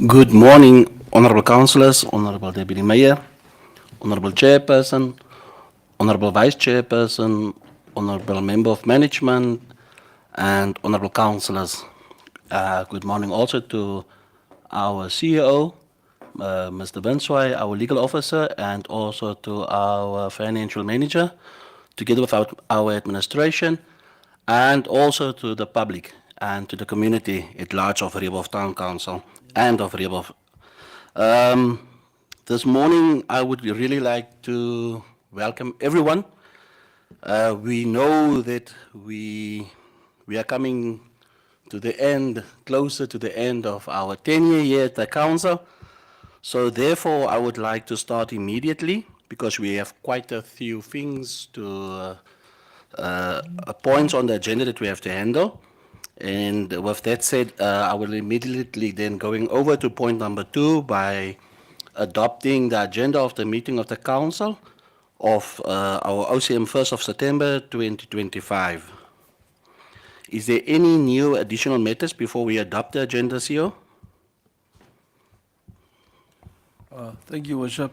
Good morning, Honorable Councillors, Honorable Deputy Mayor, Honorable Chairperson, Honorable Vice Chairperson, Honorable Member of Management, and Honorable Councillors. Good morning also to our CEO, Mr. Benswai, our legal officer, and also to our financial manager, together with our administration, and also to the public and to the community at large of Rehoboth Town Council and of Rehoboth. This morning, I would really like to welcome everyone. We know that we are coming to the end, closer to the end of our tenure here at the council. So therefore, I would like to start immediately because we have quite a few things to points on the agenda that we have to handle. And with that said, I will immediately then going over to point number 2 by adopting the agenda of the meeting of the council of our OCM 1st of September 2025. Is there any new additional matters before we adopt the agenda, CEO? Thank you, Worship.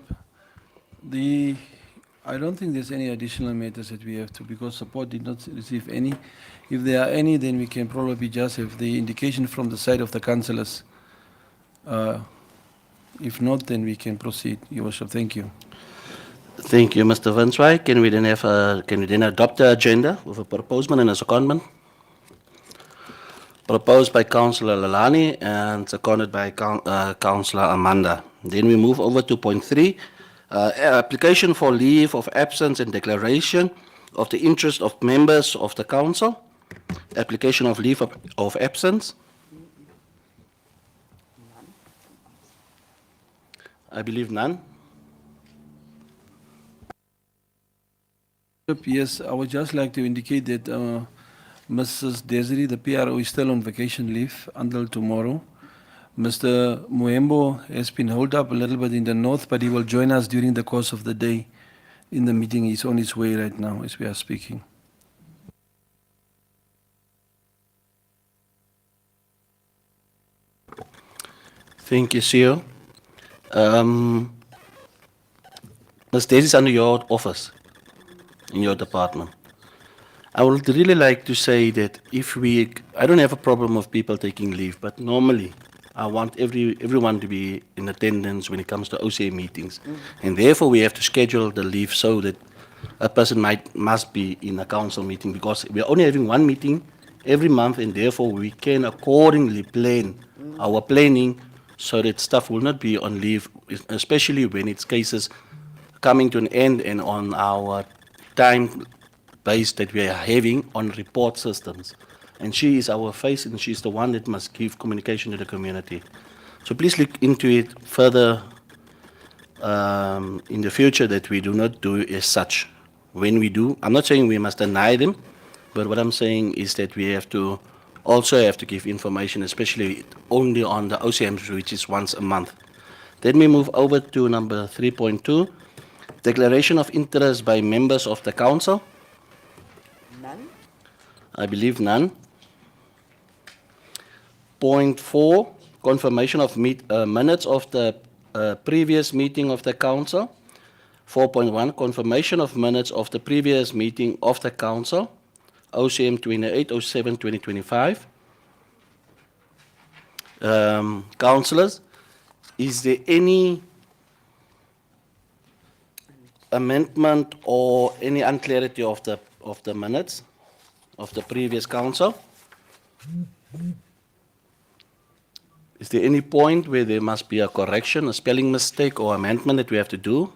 I don't think there's any additional matters that we have to, because support did not receive any. If there are any, then we can probably just have the indication from the side of the councillors. If not, then we can proceed, Your Worship. Thank you. Thank you, Mr. Vinswai. Can we then adopt the agenda with a proposement and a secondment? Proposed by Councillor Lalani and seconded by Councillor Amanda. Then we move over to point 3, application for leave of absence and declaration of the interest of members of the council. Application of leave of absence. I believe none. Yes, I would just like to indicate that Mrs. Desiree, the PRO, is still on vacation leave until tomorrow. Mr. Muembo has been held up a little bit in the north, but he will join us during the course of the day in the meeting. He's on his way right now as we are speaking. Thank you, CEO. Ms. Daisy is under your office, in your department. I would really like to say that I don't have a problem of people taking leave, but normally I want everyone to be in attendance when it comes to OCA meetings. And therefore we have to schedule the leave so that a person must be in a council meeting, because we are only having one meeting every month, and therefore we can accordingly plan our planning so that staff will not be on leave, especially when it's cases coming to an end and on our time base that we are having on report systems. And she is our face, and she's the one that must give communication to the community. So please look into it further in the future, that we do not do as such. When we do, I'm not saying we must deny them, but what I'm saying is that we have to give information, especially only on the OCMs, which is once a month. Then we move over to number 3.2, declaration of interest by members of the council. None. I believe none. Point 4, confirmation of minutes of the previous meeting of the council. 4.1, confirmation of minutes of the previous meeting of the council, OCM 28/07/2025. Councillors, is there any amendment or any unclarity of the minutes of the previous council? Is there any point where there must be a correction, a spelling mistake or amendment that we have to do?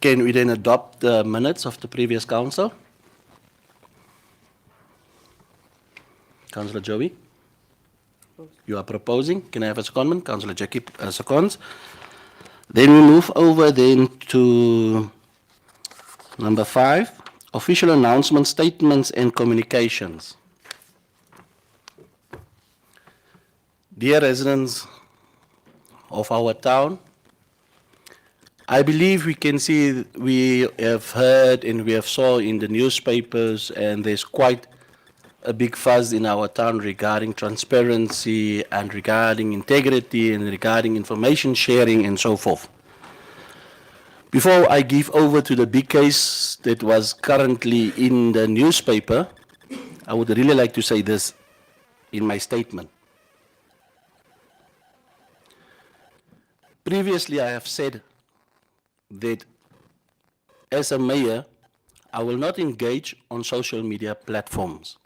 Can we then adopt the minutes of the previous council? Councillor Joey, you are proposing. Can I have a secondment? Councillor Jackie seconds. Then we move over then to number 5, official announcements, statements and communications. Dear residents of our town. I believe we can see, we have heard and we have saw in the newspapers, and there's quite a big fuss in our town regarding transparency and regarding integrity and regarding information sharing and so forth. Before I give over to the big case that was currently in the newspaper, I would really like to say this in my statement. Previously, I have said that as a mayor, I will not engage on social media platforms.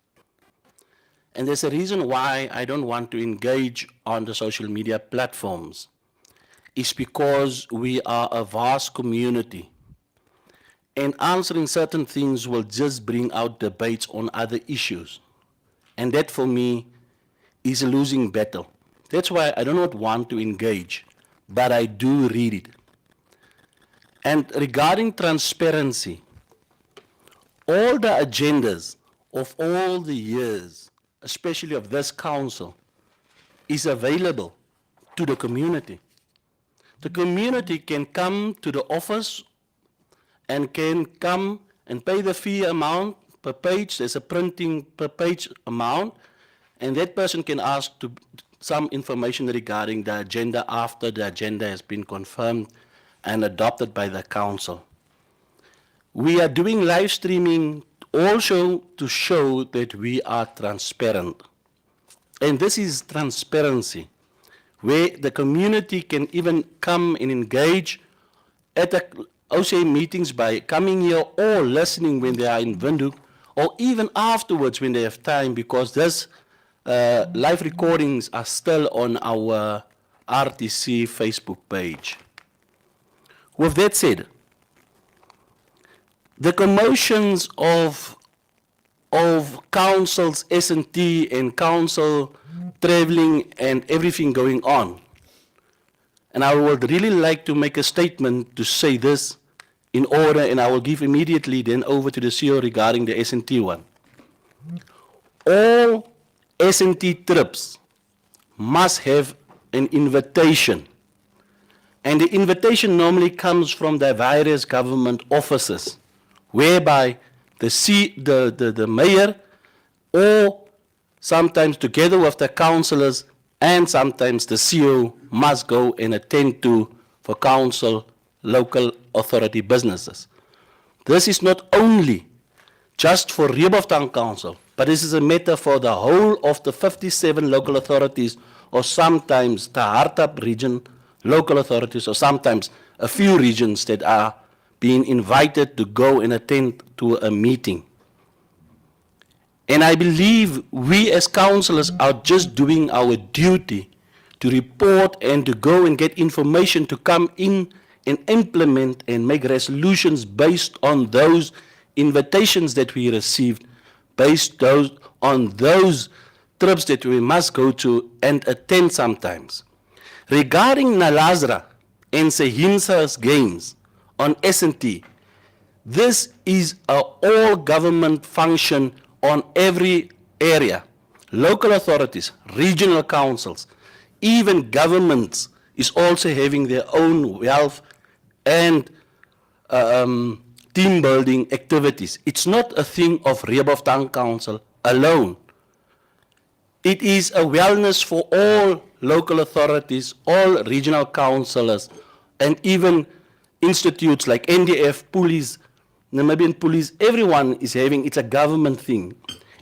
And there's a reason why I don't want to engage on the social media platforms. It's because we are a vast community. And answering certain things will just bring out debates on other issues. And that for me is a losing battle. That's why I do not want to engage, but I do read it. And regarding transparency, all the agendas of all the years, especially of this council, is available to the community. The community can come to the office and can come and pay the fee amount per page. There's a printing per page amount, and that person can ask to some information regarding the agenda after the agenda has been confirmed and adopted by the council. We are doing live streaming also to show that we are transparent. And this is transparency, where the community can even come and engage at the OCA meetings by coming here or listening when they are in Windhoek, or even afterwards when they have time, because this live recordings are still on our RTC Facebook page. With that said, the commotions of council's S&T and council traveling and everything going on. And I would really like to make a statement to say this in order, and I will give immediately then over to the CEO regarding the S&T one. All S&T trips must have an invitation. And the invitation normally comes from the various government offices, whereby the mayor, or sometimes together with the councillors, and sometimes the CEO must go and attend to for council, local authority businesses. This is not only just for Rehoboth Town Council, but this is a matter for the whole of the 57 local authorities, or sometimes the Hartap region local authorities, or sometimes a few regions that are being invited to go and attend to a meeting. And I believe we as councillors are just doing our duty to report and to go and get information to come in and implement and make resolutions based on those invitations that we received, based on those trips that we must go to and attend sometimes. Regarding Nalazra and Sehimsa's games on S&T, this is an all-government function on every area. Local authorities, regional councils, even governments is also having their own wealth and team building activities. It's not a thing of Rehoboth Town Council alone. It is a wellness for all local authorities, all regional councillors, and even institutes like NDF, police, Namibian police. Everyone is having, it's a government thing.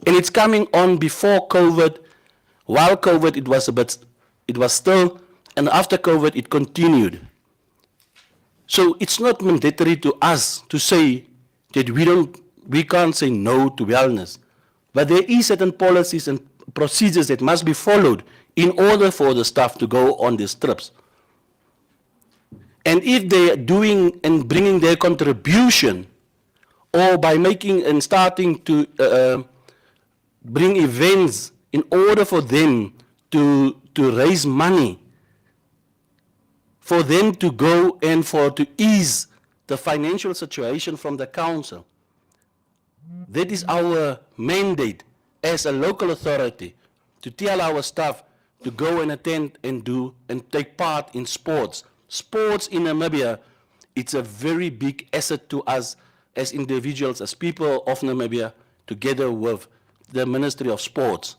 And it's coming on before COVID. While COVID it was still, and after COVID it continued. So it's not mandatory to us to say that we can't say no to wellness. But there is certain policies and procedures that must be followed in order for the staff to go on these trips. And if they are doing and bringing their contribution, or by making and starting to bring events in order for them to raise money, for them to go and to ease the financial situation from the council. That is our mandate as a local authority, to tell our staff to go and attend and do and take part in sports. Sports in Namibia, it's a very big asset to us as individuals, as people of Namibia, together with the Ministry of Sports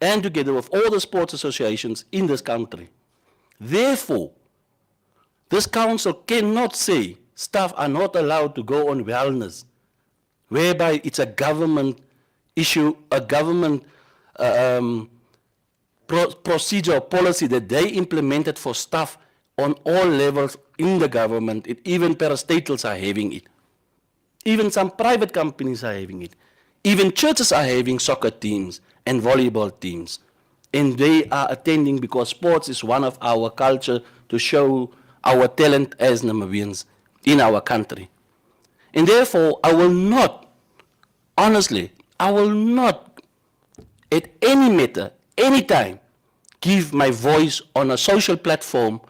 and together with all the sports associations in this country. Therefore, this council cannot say staff are not allowed to go on wellness, whereby it's a government issue, a government procedure or policy that they implemented for staff on all levels in the government. Even parastatals are having it. Even some private companies are having it. Even churches are having soccer teams and volleyball teams. And they are attending because sports is one of our culture to show our talent as Namibians in our country. And therefore, I will not, honestly, I will not at any matter, any time, give my voice on a social platform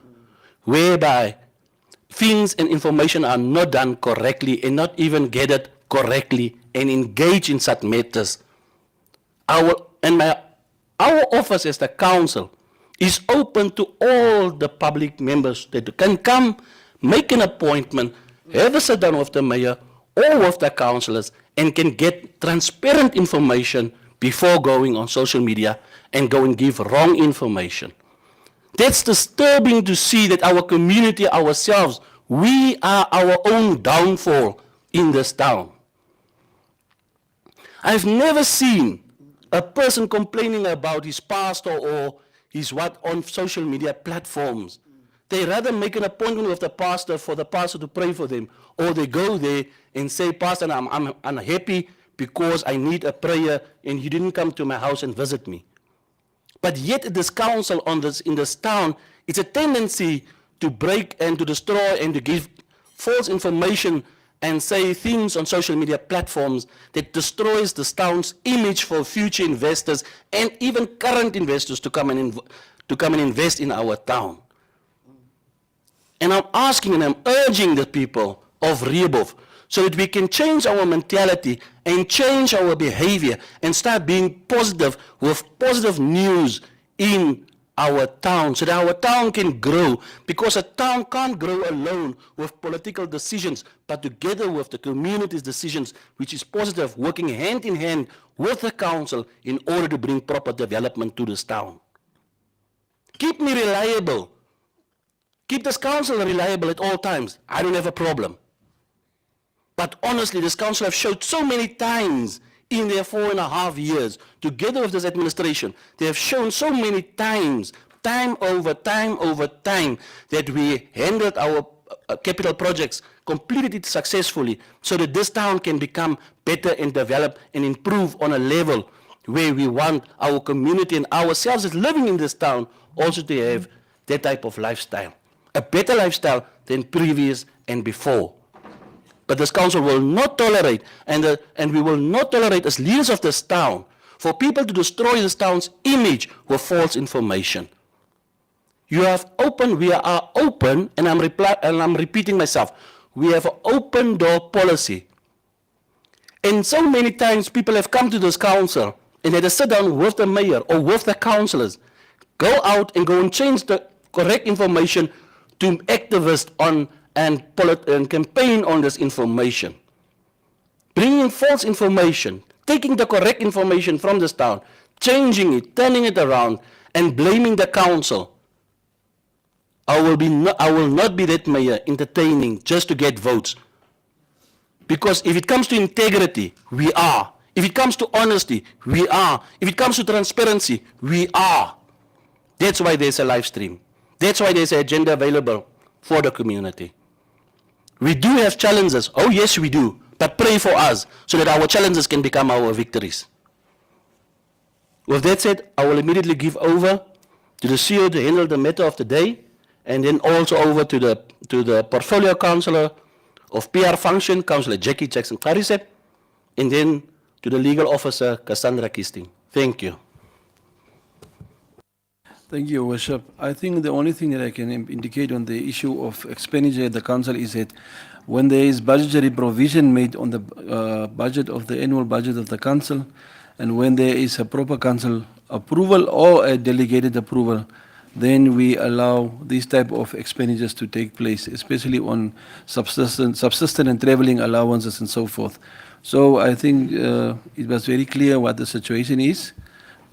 whereby things and information are not done correctly and not even gathered correctly and engage in such matters. Our office as the council is open to all the public members that can come, make an appointment, have a sit down with the mayor or with the councillors and can get transparent information before going on social media and go and give wrong information. That's disturbing to see that our community, ourselves, we are our own downfall in this town. I've never seen a person complaining about his pastor or his what on social media platforms. They rather make an appointment with the pastor for the pastor to pray for them, or they go there and say, Pastor, I'm unhappy because I need a prayer and you didn't come to my house and visit me. But yet this council in this town, it's a tendency to break and to destroy and to give false information and say things on social media platforms that destroys this town's image for future investors and even current investors to come and invest in our town. And I'm asking and I'm urging the people of Rehoboth so that we can change our mentality and change our behavior and start being positive with positive news in our town so that our town can grow, because a town can't grow alone with political decisions, but together with the community's decisions, which is positive, working hand in hand with the council in order to bring proper development to this town. Keep me reliable. Keep this council reliable at all times. I don't have a problem. But honestly, this council have showed so many times in their 4.5 years, together with this administration, they have shown so many times, time over time, that we handled our capital projects, completed it successfully, so that this town can become better and develop and improve on a level where we want our community and ourselves as living in this town also to have that type of lifestyle. A better lifestyle than previous and before. But this council will not tolerate, and we will not tolerate as leaders of this town, for people to destroy this town's image with false information. We are open, and I'm repeating myself, we have an open door policy. And so many times people have come to this council and had to sit down with the mayor or with the councillors, go out and go and change the correct information to activists on and campaign on this information. Bringing false information, taking the correct information from this town, changing it, turning it around, and blaming the council. I will not be that mayor entertaining just to get votes. Because if it comes to integrity, we are. If it comes to honesty, we are. If it comes to transparency, we are. That's why there's a live stream. That's why there's an agenda available for the community. We do have challenges. Oh yes, we do. But pray for us so that our challenges can become our victories. With that said, I will immediately give over to the CEO to handle the matter of the day, and then also over to the portfolio councillor of PR function, Councillor Jackie Jackson Karisep, and then to the legal officer, Cassandra Kisting. Thank you. Thank you, Worship. I think the only thing that I can indicate on the issue of expenditure at the council is that when there is budgetary provision made on the budget of the annual budget of the council, and when there is a proper council approval or a delegated approval, then we allow these type of expenditures to take place, especially on subsistence and traveling allowances and so forth. So I think it was very clear what the situation is.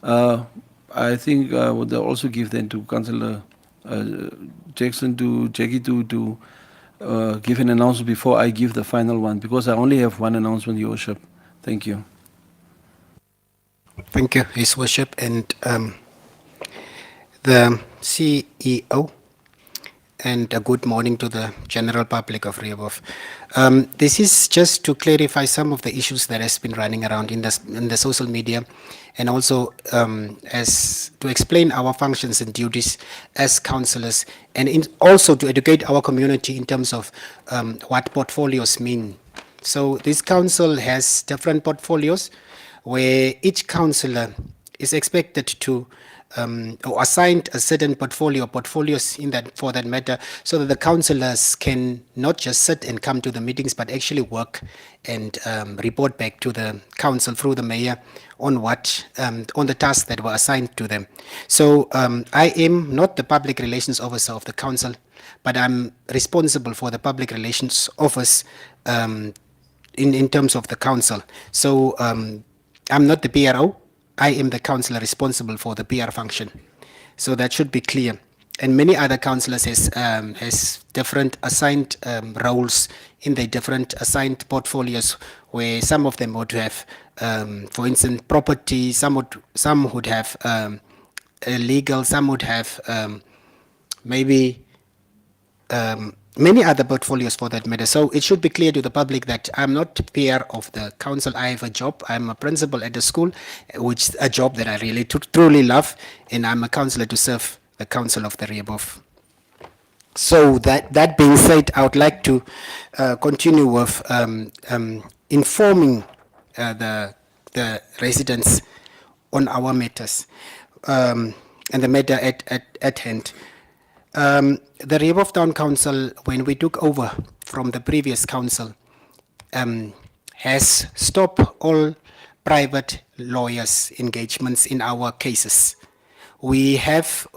I think I would also give then to Councillor Jackson to Jackie to give an announcement before I give the final one, because I only have one announcement, Your Worship. Thank you. Thank you, His Worship, and the CEO, and a good morning to the general public of Rehoboth. This is just to clarify some of the issues that has been running around in the social media, and also as to explain our functions and duties as councillors, and also to educate our community in terms of what portfolios mean. So this council has different portfolios where each councillor is expected to or assigned a certain portfolios in that, for that matter, so that the councillors can not just sit and come to the meetings, but actually work and report back to the council through the mayor on what on the tasks that were assigned to them. So I am not the public relations officer of the council, but I'm responsible for the public relations office in terms of the council. So I'm not the PRO. I am the councillor responsible for the PR function. So that should be clear. And many other councillors has different assigned roles in their different assigned portfolios, where some of them would have, for instance, property, some would have legal, some would have maybe many other portfolios for that matter. So it should be clear to the public that I'm not PR of the council. I have a job. I'm a principal at the school, which is a job that I really truly love, and I'm a councillor to serve the council of the Rehoboth. So that being said, I would like to continue with informing the residents on our matters and the matter at hand. The Rehoboth Town Council, when we took over from the previous council, has stopped all private lawyers' engagements in our cases. We have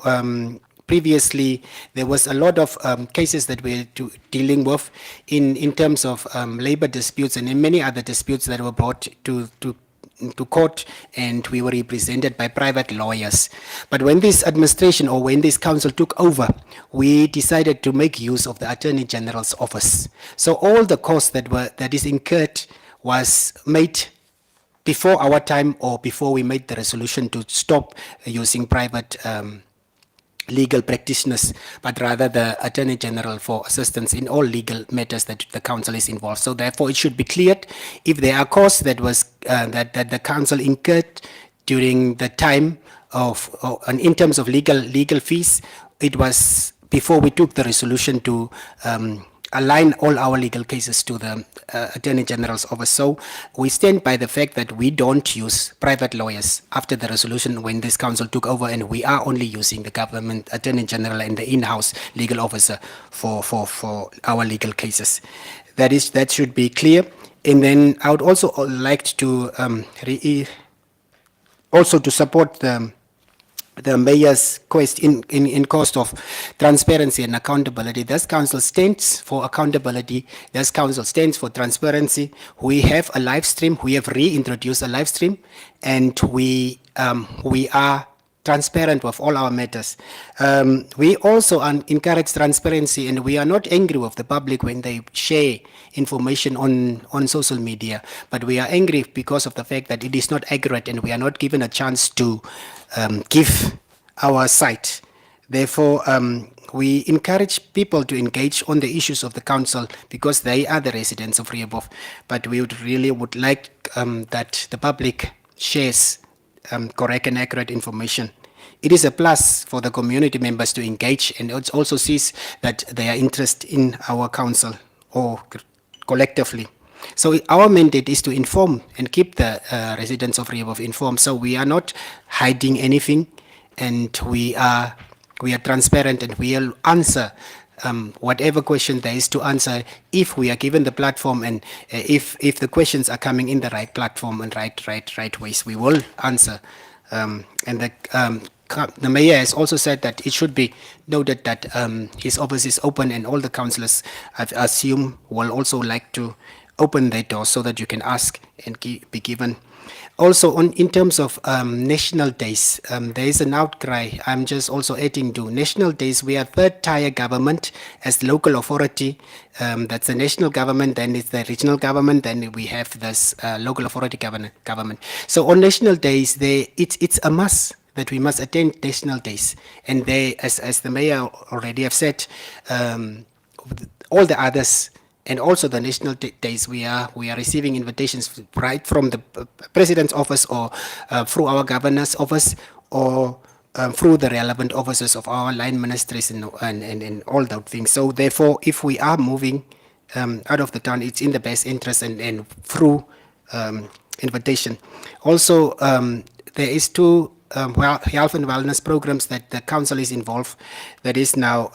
previously, there was a lot of cases that we were dealing with in terms of labor disputes and in many other disputes that were brought to court, and we were represented by private lawyers. But when this administration or when this council took over, we decided to make use of the Attorney General's office. So all the costs that is incurred was made before our time, or before we made the resolution to stop using private legal practitioners, but rather the Attorney General for assistance in all legal matters that the council is involved. So therefore it should be cleared if there are costs that was that the council incurred during the time of and in terms of legal fees. It was before we took the resolution to align all our legal cases to the Attorney General's office. So we stand by the fact that we don't use private lawyers after the resolution when this council took over, and we are only using the government Attorney General and the in-house legal officer for our legal cases. That should be clear. And then I would also like to also to support the mayor's quest in cost of transparency and accountability. This council stands for accountability. This council stands for transparency. We have a live stream. We have reintroduced a live stream, and we are transparent with all our matters. We also encourage transparency, and we are not angry with the public when they share information on social media, but we are angry because of the fact that it is not accurate and we are not given a chance to give our side. Therefore, we encourage people to engage on the issues of the council because they are the residents of Rehoboth, but we would like that the public shares correct and accurate information. It is a plus for the community members to engage, and it also sees that they are interested in our council or collectively. So our mandate is to inform and keep the residents of Rehoboth informed. So we are not hiding anything, and we are transparent, and we will answer whatever question there is to answer if we are given the platform, and if the questions are coming in the right platform and right ways, we will answer And the mayor has also said that it should be noted that his office is open, and all the councillors, I assume, will also like to open their doors so that you can ask and be given. Also, in terms of national days, there is an outcry. I'm just also adding to national days. We are third-tier government as local authority. That's the national government, then it's the regional government, then we have this local authority government. So on national days, it's a must that we must attend national days. And they, as the mayor already have said, all the others, and also the national days, we are receiving invitations right from the president's office, or through our governor's office, or through the relevant offices of our line ministries and all those things. So therefore, if we are moving out of the town, it's in the best interest and through invitation. Also, there is two health and wellness programs that the council is involved. That is now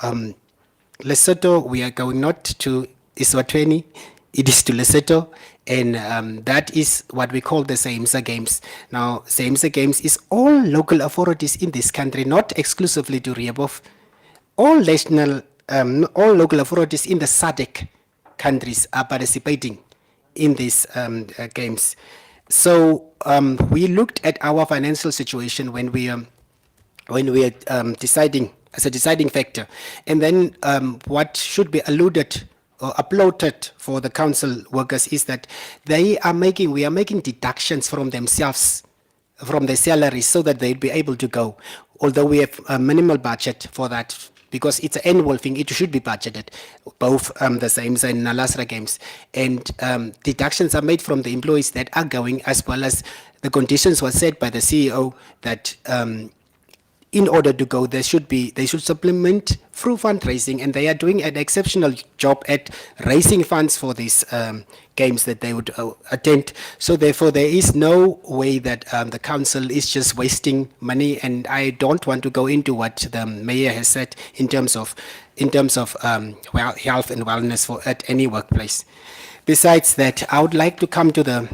Lesotho. We are going not to Eswatini, it is to Lesotho, and that is what we call the SAIMSA Games. Now, SAIMSA Games is all local authorities in this country, not exclusively to Rehoboth. All national, all local authorities in the SADC countries are participating in these games. So we looked at our financial situation when we are deciding, as a deciding factor, and then what should be alluded or uploaded for the council workers is that we are making deductions from themselves, from their salaries, so that they'd be able to go. Although we have a minimal budget for that, because it's an annual thing, it should be budgeted, both the SAIMSA and Nalasra Games. And deductions are made from the employees that are going, as well as the conditions were set by the CEO that in order to go, they should supplement through fundraising, and they are doing an exceptional job at raising funds for these games that they would attend. So therefore, there is no way that the council is just wasting money, and I don't want to go into what the mayor has said in terms of health and wellness at any workplace. Besides that, I would like to come to the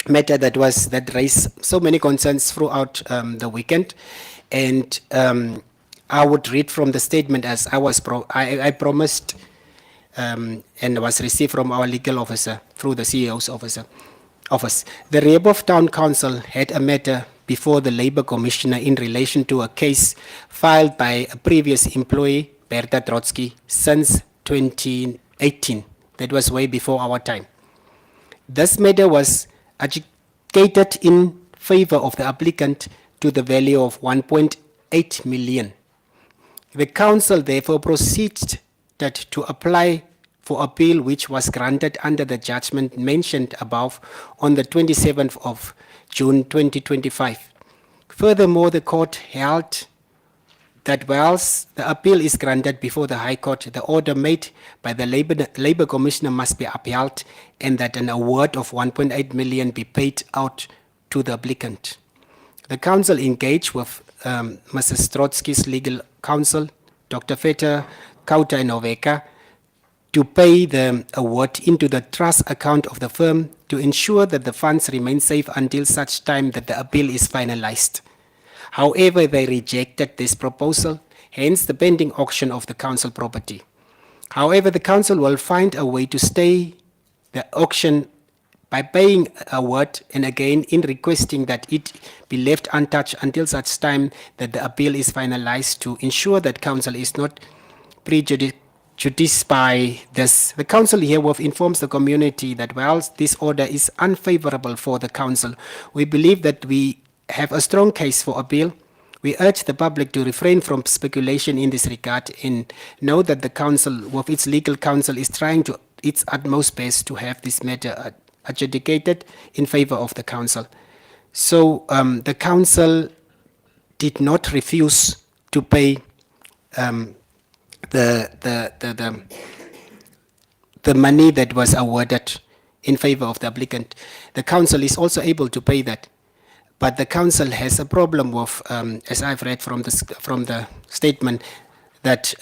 matter that raised so many concerns throughout the weekend. And I would read from the statement as I promised and was received from our legal officer through the CEO's office. The Rehoboth Town Council had a matter before the Labour Commissioner in relation to a case filed by a previous employee, Berta Trotsky, since 2018. That was way before our time. This matter was adjudicated in favor of the applicant to the value of 1.8 million. The council therefore proceeded to apply for appeal, which was granted under the judgment mentioned above on the 27th of June 2025. Furthermore, the court held that whilst the appeal is granted before the High Court, the order made by the Labour Commissioner must be upheld, and that an award of 1.8 million be paid out to the applicant. The council engaged with Mrs. Trotsky's legal counsel, Dr. Feta, Kauta and Oveka, to pay the award into the trust account of the firm to ensure that the funds remain safe until such time that the appeal is finalized. However, they rejected this proposal, hence the pending auction of the council property. However, the council will find a way to stay the auction by paying a award, and again in requesting that it be left untouched until such time that the appeal is finalized, to ensure that council is not prejudiced by this. The council herewith informs the community that whilst this order is unfavorable for the council, we believe that we have a strong case for appeal. We urge the public to refrain from speculation in this regard and know that the council, with its legal counsel, is trying to its utmost best to have this matter adjudicated in favor of the council. So the council did not refuse to pay the money that was awarded in favor of the applicant. The council is also able to pay that, but the council has a problem with, as I've read from the statement, that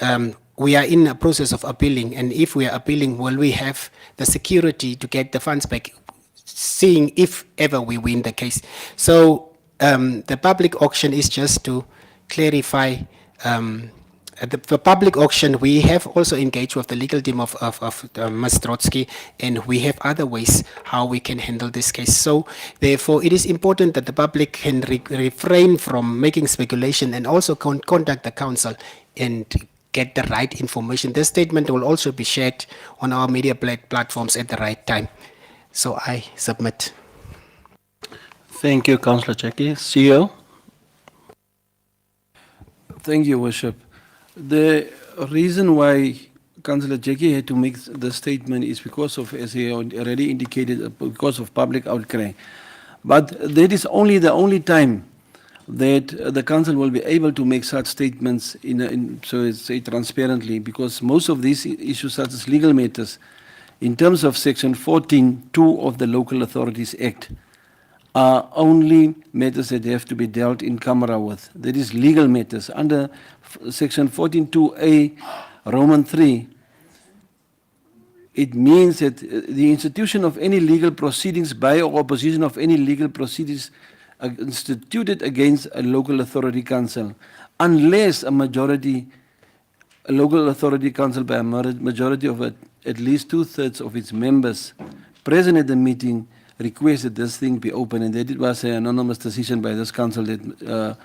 we are in a process of appealing, and if we are appealing, will we have the security to get the funds back, seeing if ever we win the case? So the public auction is just to clarify. At the public auction, we have also engaged with the legal team of Ms. Trotsky, and we have other ways how we can handle this case. So, therefore, it is important that the public can refrain from making speculation and also contact the council and get the right information. This statement will also be shared on our media platforms at the right time. So, I submit. Thank you, Councillor Jackie. CEO? Thank you, Worship. The reason why Councillor Jackie had to make the statement is because of, as he already indicated, because of public outcry. But that is only the only time that the council will be able to make such statements so say transparently, because most of these issues, such as legal matters, in terms of Section 14(2) of the Local Authorities Act, are only matters that have to be dealt in camera with. That is legal matters. Under Section 14(2)(a), Roman 3, it means that the institution of any legal proceedings by or opposition of any legal proceedings instituted against a local authority council, unless a local authority council by a majority of at least 2/3 of its members present at the meeting request that this thing be open, and that it was an anonymous decision by this council that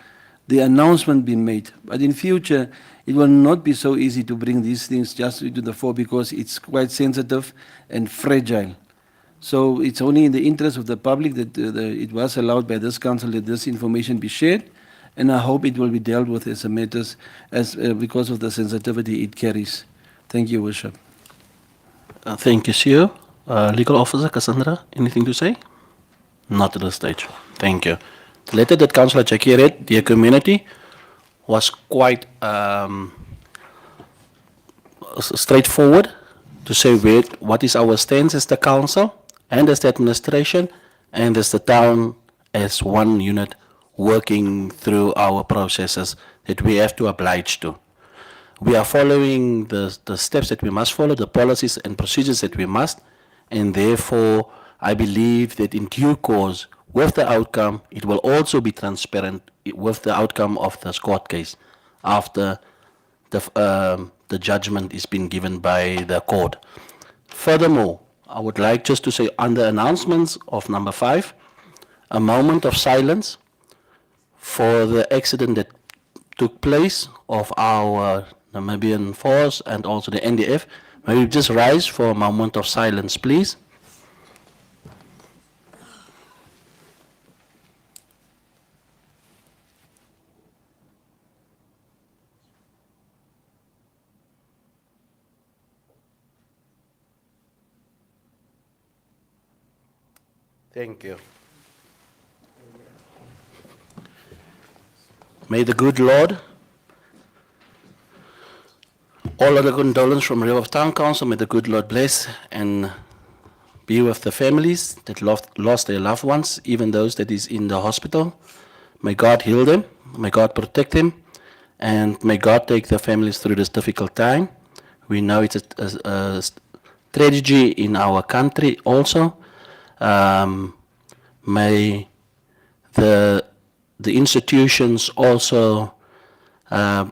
the announcement be made. But in future, it will not be so easy to bring these things just to the fore because it's quite sensitive and fragile. So it's only in the interest of the public that it was allowed by this council that this information be shared, and I hope it will be dealt with as a matters because of the sensitivity it carries. Thank you, Worship. Thank you, CEO. Legal Officer Cassandra, anything to say? Not at this stage. Thank you. The letter that Councillor Jackie read, Dear Community, was quite straightforward to say what is our stance as the council and as the administration and as the town as one unit working through our processes that we have to oblige to. We are following the steps that we must follow, the policies and procedures that we must, and therefore I believe that in due course, with the outcome, it will also be transparent with the outcome of this court case after the judgment is being given by the court. Furthermore, I would like just to say under announcements of number 5, a moment of silence for the accident that took place of our Namibian force and also the NDF. May we just rise for a moment of silence, please. Thank you. May the good Lord, all of the condolence from River of Town Council, may the good Lord bless and be with the families that lost their loved ones, even those that is in the hospital. May God heal them, may God protect them, and may God take the families through this difficult time. We know it's a tragedy in our country also. May the institutions also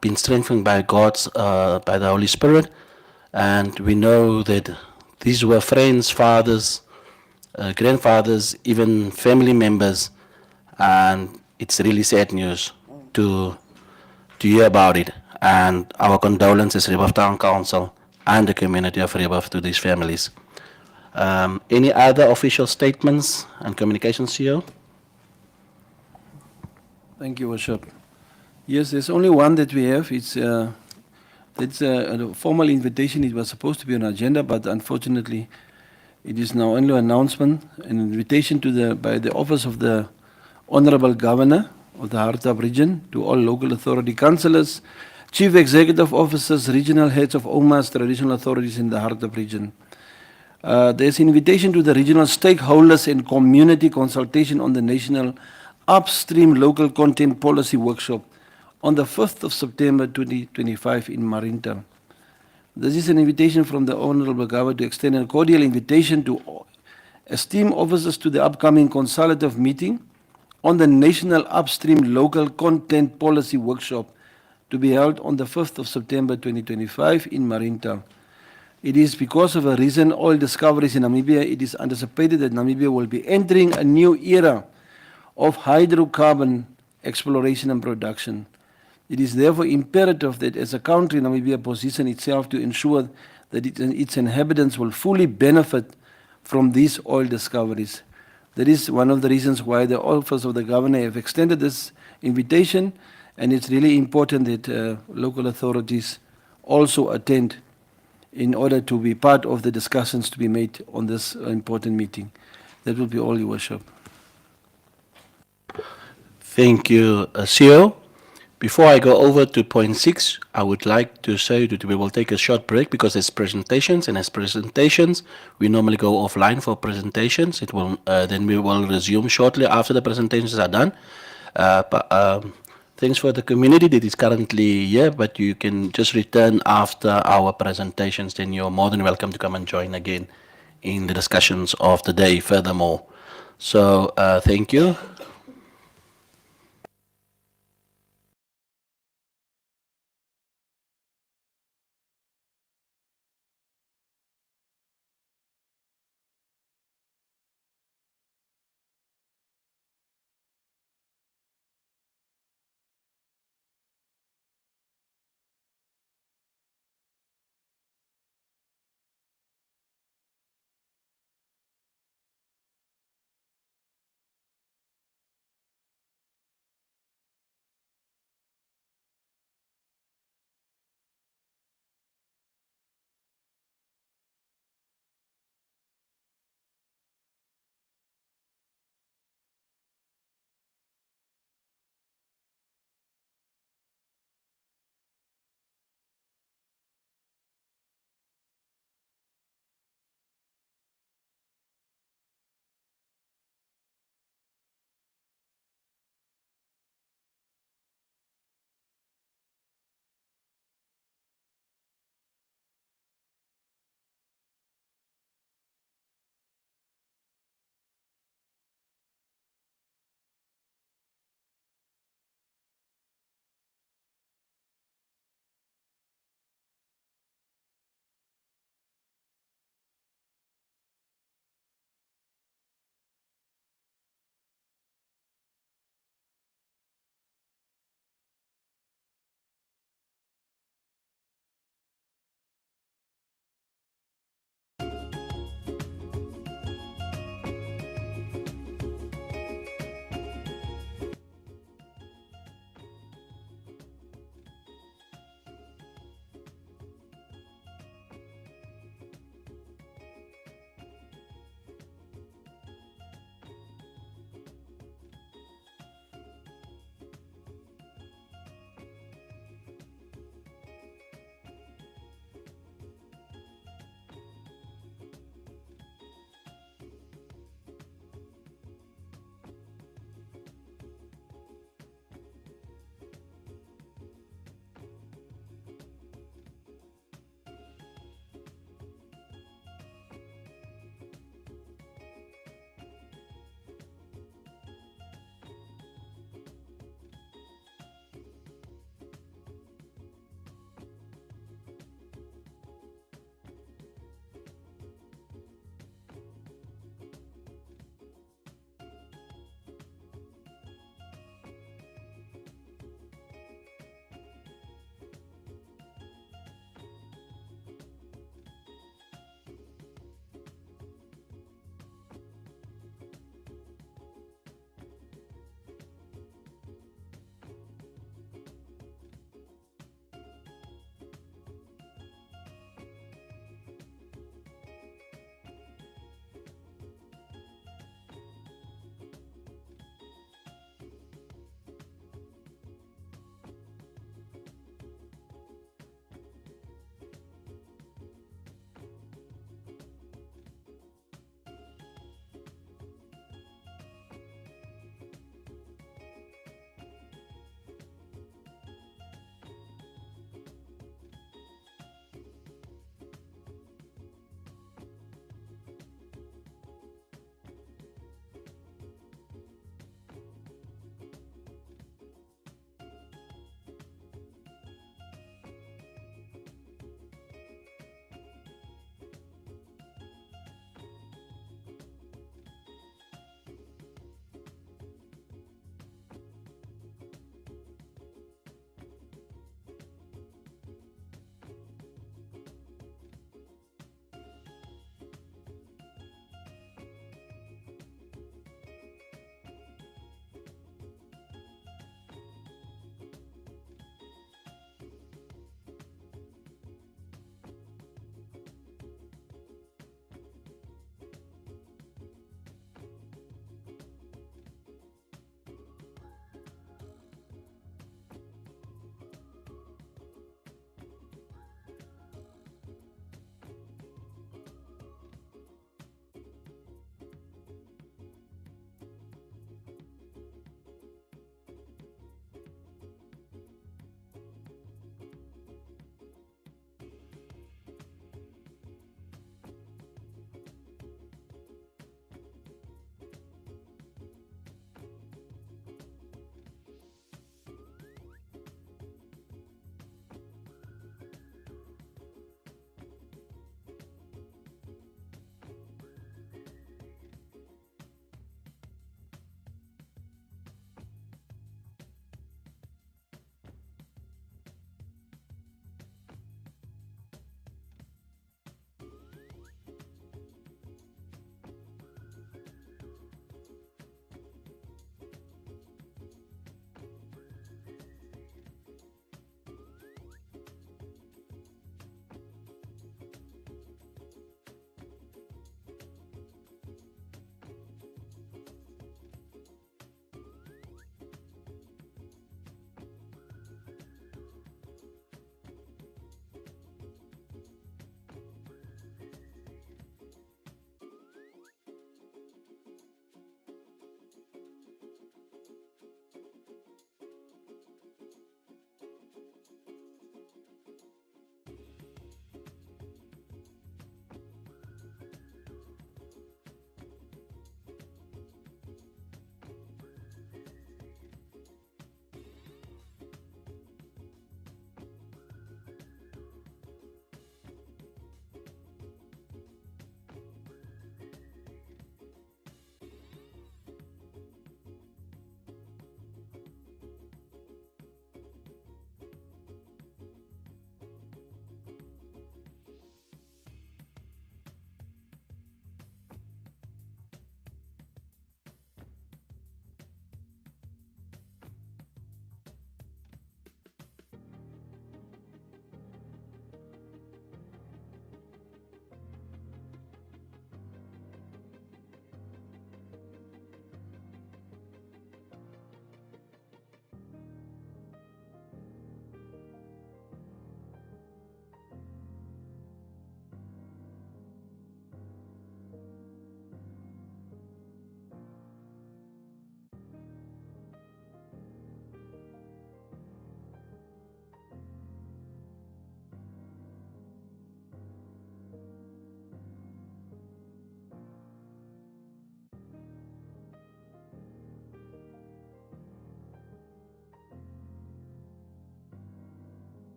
been strengthened by by the Holy Spirit, and we know that these were friends, fathers, grandfathers, even family members, and it's really sad news to hear about it. And our condolences, River Town Council and the community of River, to these families. Any other official statements and communications, CEO? Thank you, Worship. Yes, there's only one that we have. It's a formal invitation. It was supposed to be on agenda, but unfortunately, it is now only an announcement, an invitation by the office of the Honorable Governor of the Hardap region to all local authority councillors, chief executive officers, regional heads of OMAS, traditional authorities in the Hardap region. There's an invitation to the regional stakeholders and community consultation on the national upstream local content policy workshop on the 5th of September 2025 in Marintal. This is an invitation from the Honorable Governor to extend a cordial invitation to esteemed officers to the upcoming consultative meeting on the National Upstream Local Content Policy Workshop to be held on the 5th of September 2025 in Mariental. It is because of a recent oil discoveries in Namibia, it is anticipated that Namibia will be entering a new era of hydrocarbon exploration and production. It is therefore imperative that as a country, Namibia position itself to ensure that its inhabitants will fully benefit from these oil discoveries. That is one of the reasons why the Office of the Governor have extended this invitation, and it's really important that local authorities also attend in order to be part of the discussions to be made on this important meeting. That will be all, Your Worship. Thank you, CEO. Before I go over to point 6, I would like to say that we will take a short break because there's presentations, and as presentations, we normally go offline for presentations. It will then we will resume shortly after the presentations are done. Thanks for the community that is currently here, but you can just return after our presentations. Then you're more than welcome to come and join again in the discussions of the day furthermore. So thank you.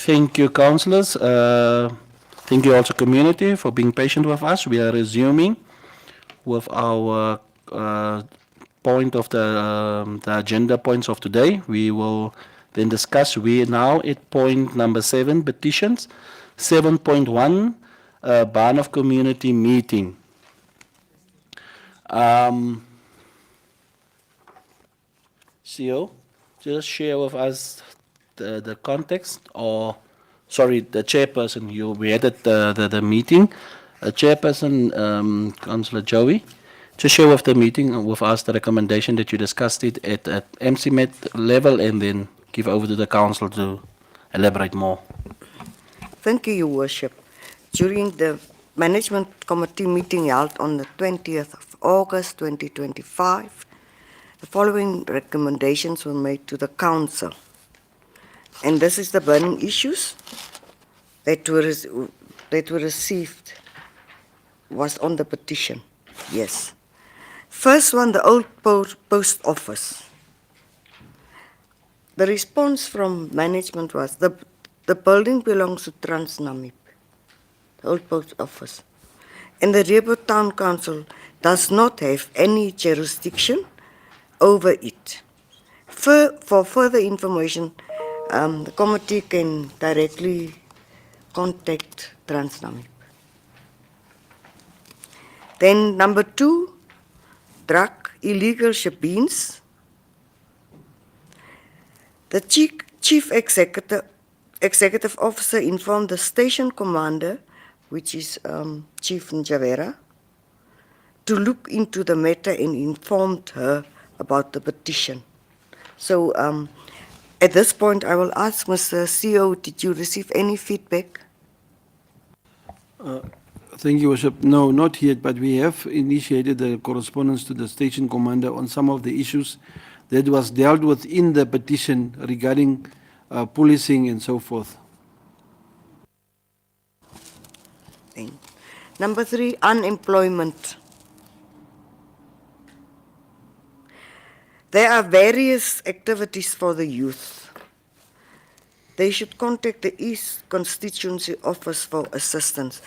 Thank you, councillors. Thank you also, community, for being patient with us. We are resuming with our point of the agenda points of today. We will then discuss. We are now at point number 7, petitions. 7.1, ban of community meeting. CEO, just share with us the context, or sorry, the chairperson. We had at the meeting, chairperson, Councillor Joey. Just share with the meeting with us the recommendation that you discussed it at MCMET level, and then give over to the council to elaborate more. Thank you, Your Worship. During the Management Committee meeting held on the 20th of August 2025, the following recommendations were made to the Council. And this is the burning issues that were received, was on the petition. Yes. First one, the old post office. The response from management was, the building belongs to Transnamib, the old post office. And the Rebo Town Council does not have any jurisdiction over it. For further information, the committee can directly contact Transnamib. Then number 2, drug illegal shebeens. The chief executive officer informed the station commander, which is Chief Njavera, to look into the matter and informed her about the petition. So at this point, I will ask Mr. CEO, did you receive any feedback? Thank you, Worship. No, not yet, but we have initiated the correspondence to the station commander on some of the issues that was dealt with in the petition regarding policing and so forth. Number 3, unemployment. There are various activities for the youth. They should contact the East Constituency Office for assistance.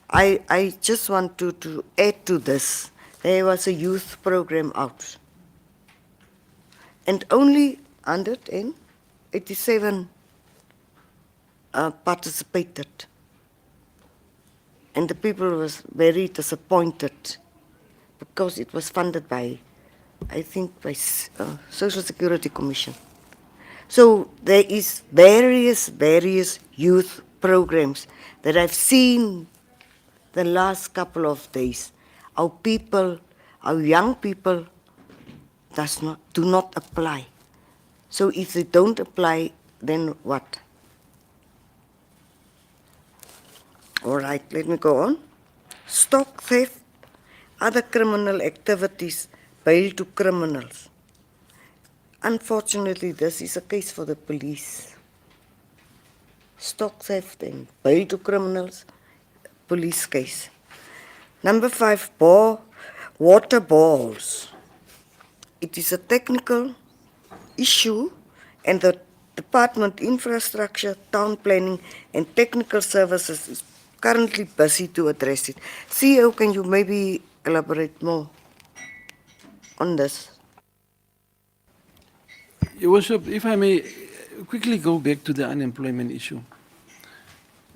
I just want to add to this. There was a youth program out. And only 187 participated. And the people was very disappointed because it was funded by, I think, by Social Security Commission. So there is various youth programs that I've seen the last couple of days. Our people, our young people, do not apply. So if they don't apply, then what? All right, let me go on. Stock theft, other criminal activities, bail to criminals. Unfortunately, this is a case for the police. Stock theft and bail to criminals, police case. Number 5, water balls. It is a technical issue, and the Department Infrastructure, Town Planning and Technical Services is currently busy to address it. CEO, can you maybe elaborate more on this? Your Worship, if I may quickly go back to the unemployment issue.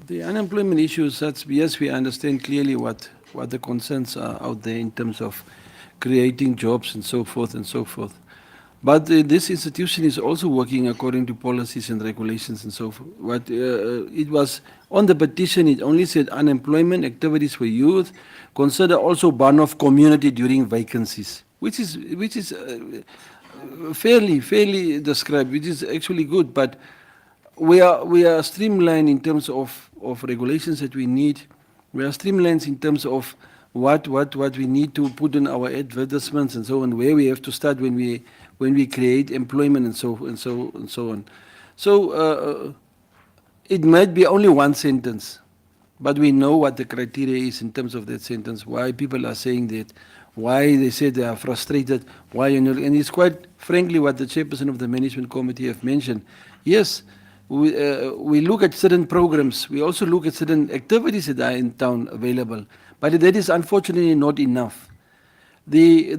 The unemployment issue is such, yes, we understand clearly what the concerns are out there in terms of creating jobs and so forth and so forth. But this institution is also working according to policies and regulations and so forth. It was on the petition, it only said unemployment activities for youth, consider also ban of community during vacancies, which is fairly described, which is actually good. But we are streamlined in terms of regulations that we need. We are streamlined in terms of what we need to put in our advertisements and so on, where we have to start when we create employment and so on. So it might be only one sentence, but we know what the criteria is in terms of that sentence, why people are saying that, why they say they are frustrated, why and it's quite frankly what the chairperson of the management committee have mentioned. Yes, we look at certain programs. We also look at certain activities that are in town available. But that is unfortunately not enough. The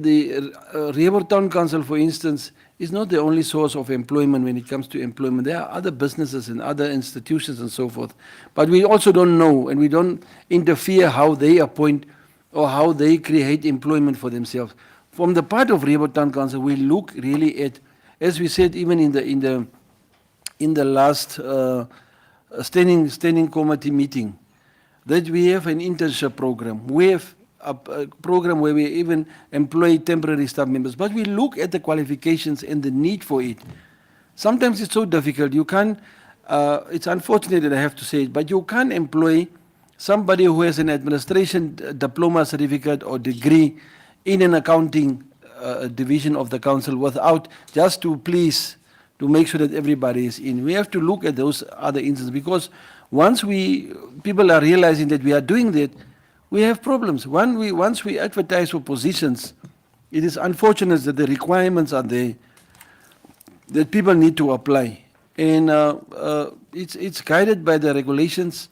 Rieber Town Council, for instance, is not the only source of employment when it comes to employment. There are other businesses and other institutions and so forth. But we also don't know, and we don't interfere how they appoint or how they create employment for themselves. From the part of Rieber Town Council, we look really at, as we said, even in the last standing committee meeting, that we have an internship program. We have a program where we even employ temporary staff members, but we look at the qualifications and the need for it. Sometimes it's so difficult. You can't, it's unfortunate that I have to say it, but you can't employ somebody who has an administration diploma certificate or degree in an accounting division of the council without, just to please, to make sure that everybody is in. We have to look at those other instances, because once people are realizing that we are doing that, we have problems. Once we advertise for positions, it is unfortunate that the requirements are there that people need to apply. And it's guided by the regulations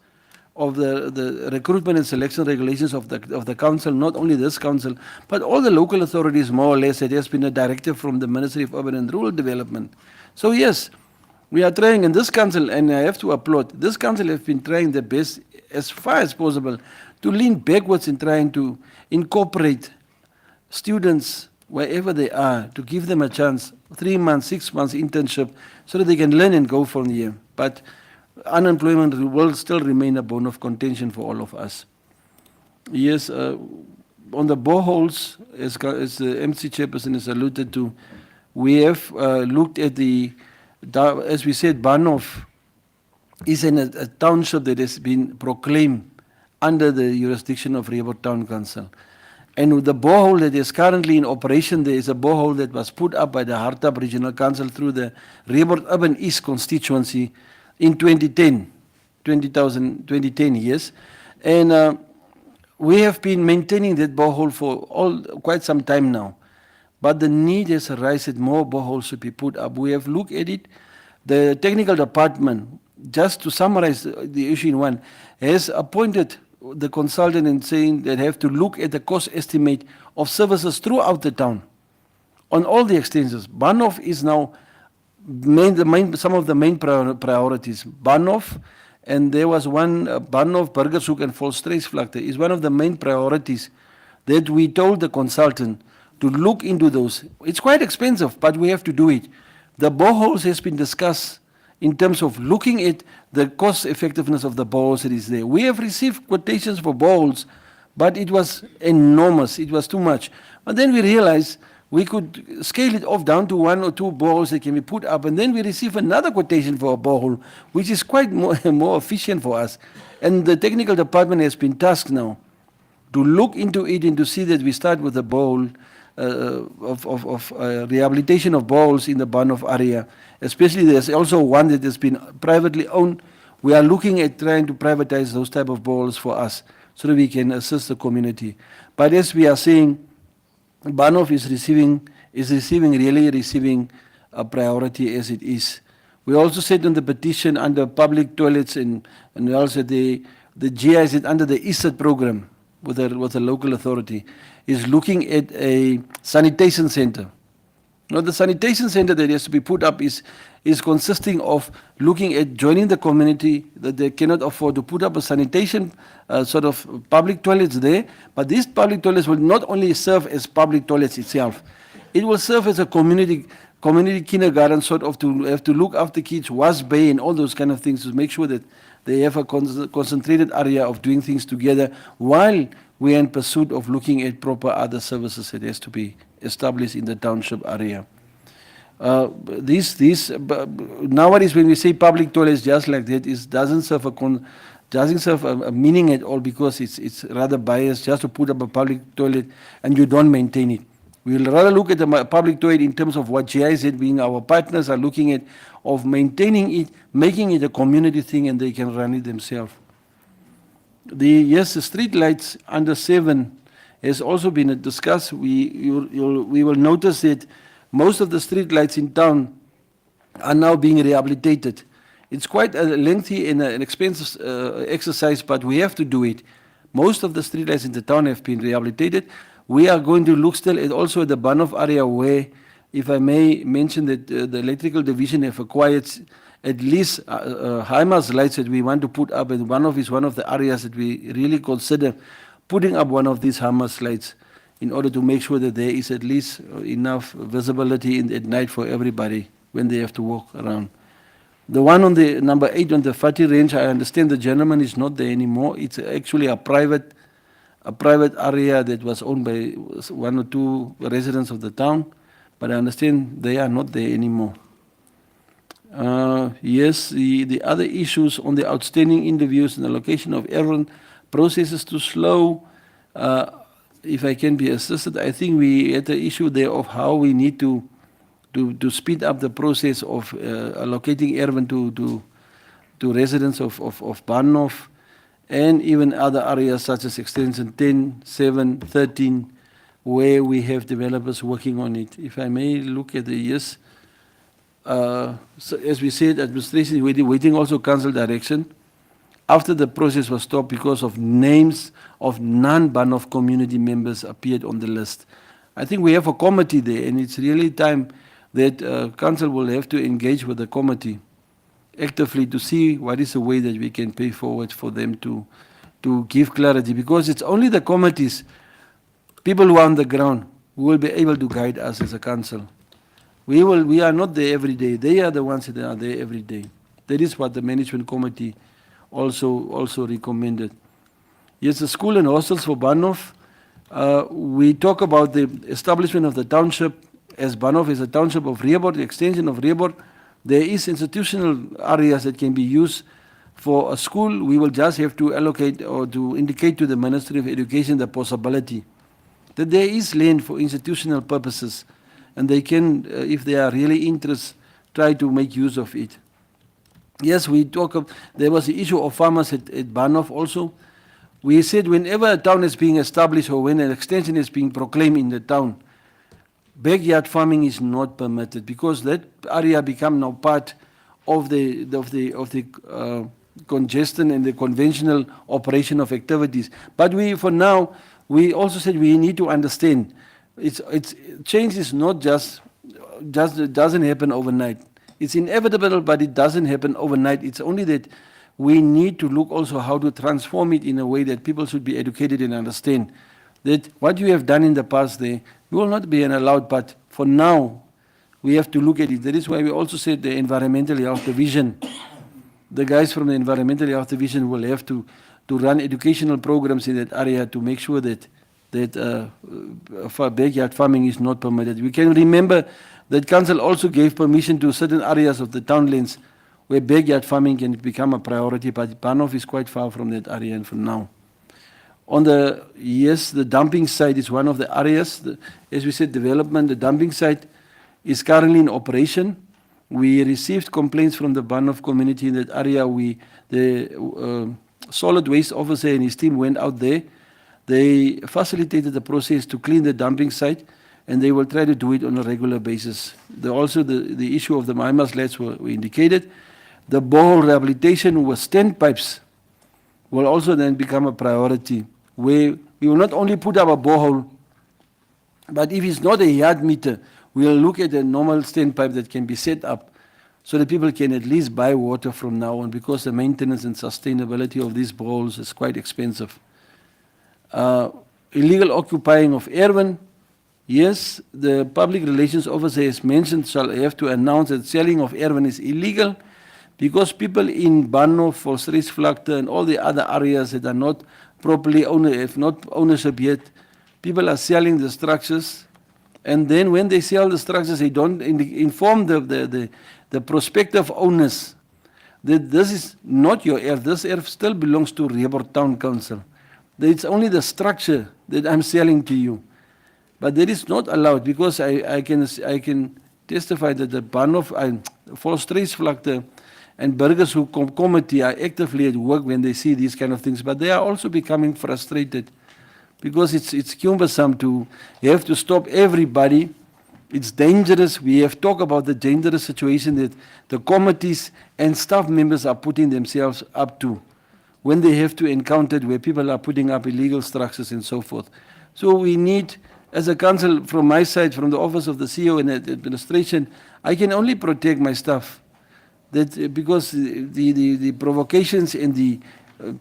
of the recruitment and selection regulations of the council, not only this council, but all the local authorities, more or less. It has been a directive from the Ministry of Urban and Rural Development. So yes, we are trying in this council, and I have to applaud, this council has been trying the best as far as possible to lean backwards in trying to incorporate students wherever they are, to give them a chance, 3 months, 6 months internship, so that they can learn and go from here. But unemployment will still remain a bone of contention for all of us. Yes, on the boreholes, as the MC chairperson has alluded to, we have looked at as we said, Banov is in a township that has been proclaimed under the jurisdiction of Rieber Town Council. And with the borehole that is currently in operation, there is a borehole that was put up by the Hartab Regional Council through the Rieber Urban East constituency in 2010, yes. And we have been maintaining that borehole for quite some time now. But the need has arisen that more boreholes should be put up. We have looked at it. The technical department, just to summarize the issue in one, has appointed the consultant in saying that have to look at the cost estimate of services throughout the town on all the extensions. Banov is now some of the main priorities. Banov, and there was one, Banov, Burgershoek and Volstreysvlakte is one of the main priorities that we told the consultant to look into those. It's quite expensive, but we have to do it. The boreholes has been discussed in terms of looking at the cost effectiveness of the boreholes that is there. We have received quotations for boreholes, but it was enormous. It was too much. But then we realized we could scale it off down to 1 or 2 boreholes that can be put up, and then we receive another quotation for a borehole, which is quite more efficient for us. And the technical department has been tasked now to look into it and to see that we start with a borehole of rehabilitation of boreholes in the Banov area. Especially there's also one that has been privately owned. We are looking at trying to privatize those type of boreholes for us so that we can assist the community. But as we are saying, Banov is really receiving a priority as it is. We also said in the petition under public toilets and also the GIZ under the ESET program with the local authority is looking at a sanitation center. Now the sanitation center that has to be put up is consisting of looking at joining the community that they cannot afford to put up a sanitation sort of public toilets there, but these public toilets will not only serve as public toilets itself, it will serve as a community kindergarten sort of to have to look after kids, wash bay and all those kind of things to make sure that they have a concentrated area of doing things together while we are in pursuit of looking at proper other services that has to be established in the township area. Nowadays when we say public toilets just like that, it doesn't serve a meaning at all, because it's rather biased just to put up a public toilet and you don't maintain it. We'll rather look at the public toilet in terms of what GIZ, being our partners, are looking at, of maintaining it, making it a community thing, and they can run it themselves. The street lights under 7 has also been discussed. We will notice that most of the street lights in town are now being rehabilitated. It's quite a lengthy and an expensive exercise, but we have to do it. Most of the streetlights in the town have been rehabilitated. We are going to look still at also at the Banov area where, if I may mention that the electrical division have acquired at least HIMARS lights that we want to put up, and Banov is one of the areas that we really consider putting up one of these HIMARS lights in order to make sure that there is at least enough visibility at night for everybody when they have to walk around. The one on the number 8 on the Fati range, I understand the gentleman is not there anymore. It's actually a private area that was owned by one or two residents of the town, but I understand they are not there anymore. Yes, the other issues on the outstanding interviews and the location of errand processes too slow. If I can be assisted, I think we had the issue there of how we need to speed up the process of allocating errand to residents of Banov and even other areas such as extension 10, 7, 13, where we have developers working on it. If I may look at the yes, so as we said, administration is waiting also council direction. After the process was stopped because of names of non-Banov community members appeared on the list. I think we have a committee there, and it's really time that council will have to engage with the committee actively to see what is the way that we can pay forward for them to give clarity, because it's only the committees, people who are on the ground, who will be able to guide us as a council. We are not there every day. They are the ones that are there every day. That is what the management committee also recommended. Yes, the school and hostels for Banov. We talk about the establishment of the township as Banov is a township of Rehoboth, the extension of Rehoboth. There is institutional areas that can be used for a school. We will just have to allocate or to indicate to the Ministry of Education the possibility that there is land for institutional purposes, and they can, if they are really interested, try to make use of it. Yes, there was the issue of farmers at Banov also. We said whenever a town is being established or when an extension is being proclaimed in the town, backyard farming is not permitted, because that area become now part of the congestion and the conventional operation of activities. But for now, we also said we need to understand change is not just doesn't happen overnight. It's inevitable, but it doesn't happen overnight. It's only that we need to look also how to transform it in a way that people should be educated and understand that what you have done in the past there, you will not be allowed, but for now, we have to look at it. That is why we also said the Environmental Health Division, the guys from the Environmental Health Division will have to run educational programs in that area to make sure that backyard farming is not permitted. We can remember that council also gave permission to certain areas of the townlands where backyard farming can become a priority, but Banov is quite far from that area and for now. On the dumping site is one of the areas. As we said, development, the dumping site is currently in operation. We received complaints from the Banov community in that area. The solid waste officer and his team went out there. They facilitated the process to clean the dumping site, and they will try to do it on a regular basis. Also, the issue of the HIMARS lights were indicated. The borehole rehabilitation with standpipes will also then become a priority, where we will not only put up a borehole, but if it's not a yard meter, we will look at a normal standpipe that can be set up so that people can at least buy water from now on, because the maintenance and sustainability of these boreholes is quite expensive. Illegal occupying of Erwin. Yes, the public relations officer has mentioned shall have to announce that selling of Erwin is illegal, because people in Banov, Volksreisvlakte and all the other areas that are not properly owned, have not ownership yet, people are selling the structures, and then when they sell the structures, they don't inform the prospective owners that this is not your earth, this earth still belongs to Rehoboth Town Council. That it's only the structure that I'm selling to you. But that is not allowed, because I can testify that the Banov, Volksreisvlakte and burgers who committee are actively at work when they see these kind of things, but they are also becoming frustrated, because it's cumbersome to have to stop everybody It's dangerous. We have talked about the dangerous situation that the committees and staff members are putting themselves up to when they have to encounter where people are putting up illegal structures and so forth. So we need, as a council, from my side, from the office of the CEO and the administration, I can only protect my staff. That because the provocations and the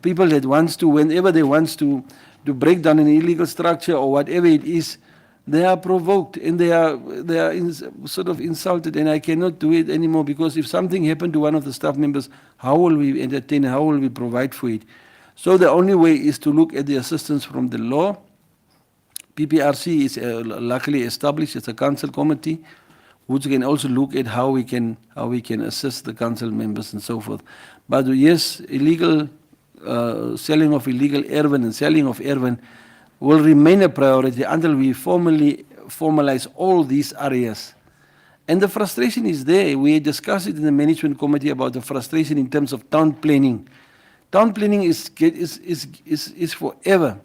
people that wants to, whenever they wants to break down an illegal structure or whatever it is, they are provoked and they are sort of insulted, and I cannot do it anymore, because if something happened to one of the staff members, how will we entertain, how will we provide for it? So the only way is to look at the assistance from the law. PPRC is luckily established as a council committee, which can also look at how we can assist the council members and so forth. But yes, illegal selling of illegal erwin and selling of erwin will remain a priority until we formalize all these areas. And the frustration is there. We discussed it in the management committee about the frustration in terms of town planning. Town planning is forever.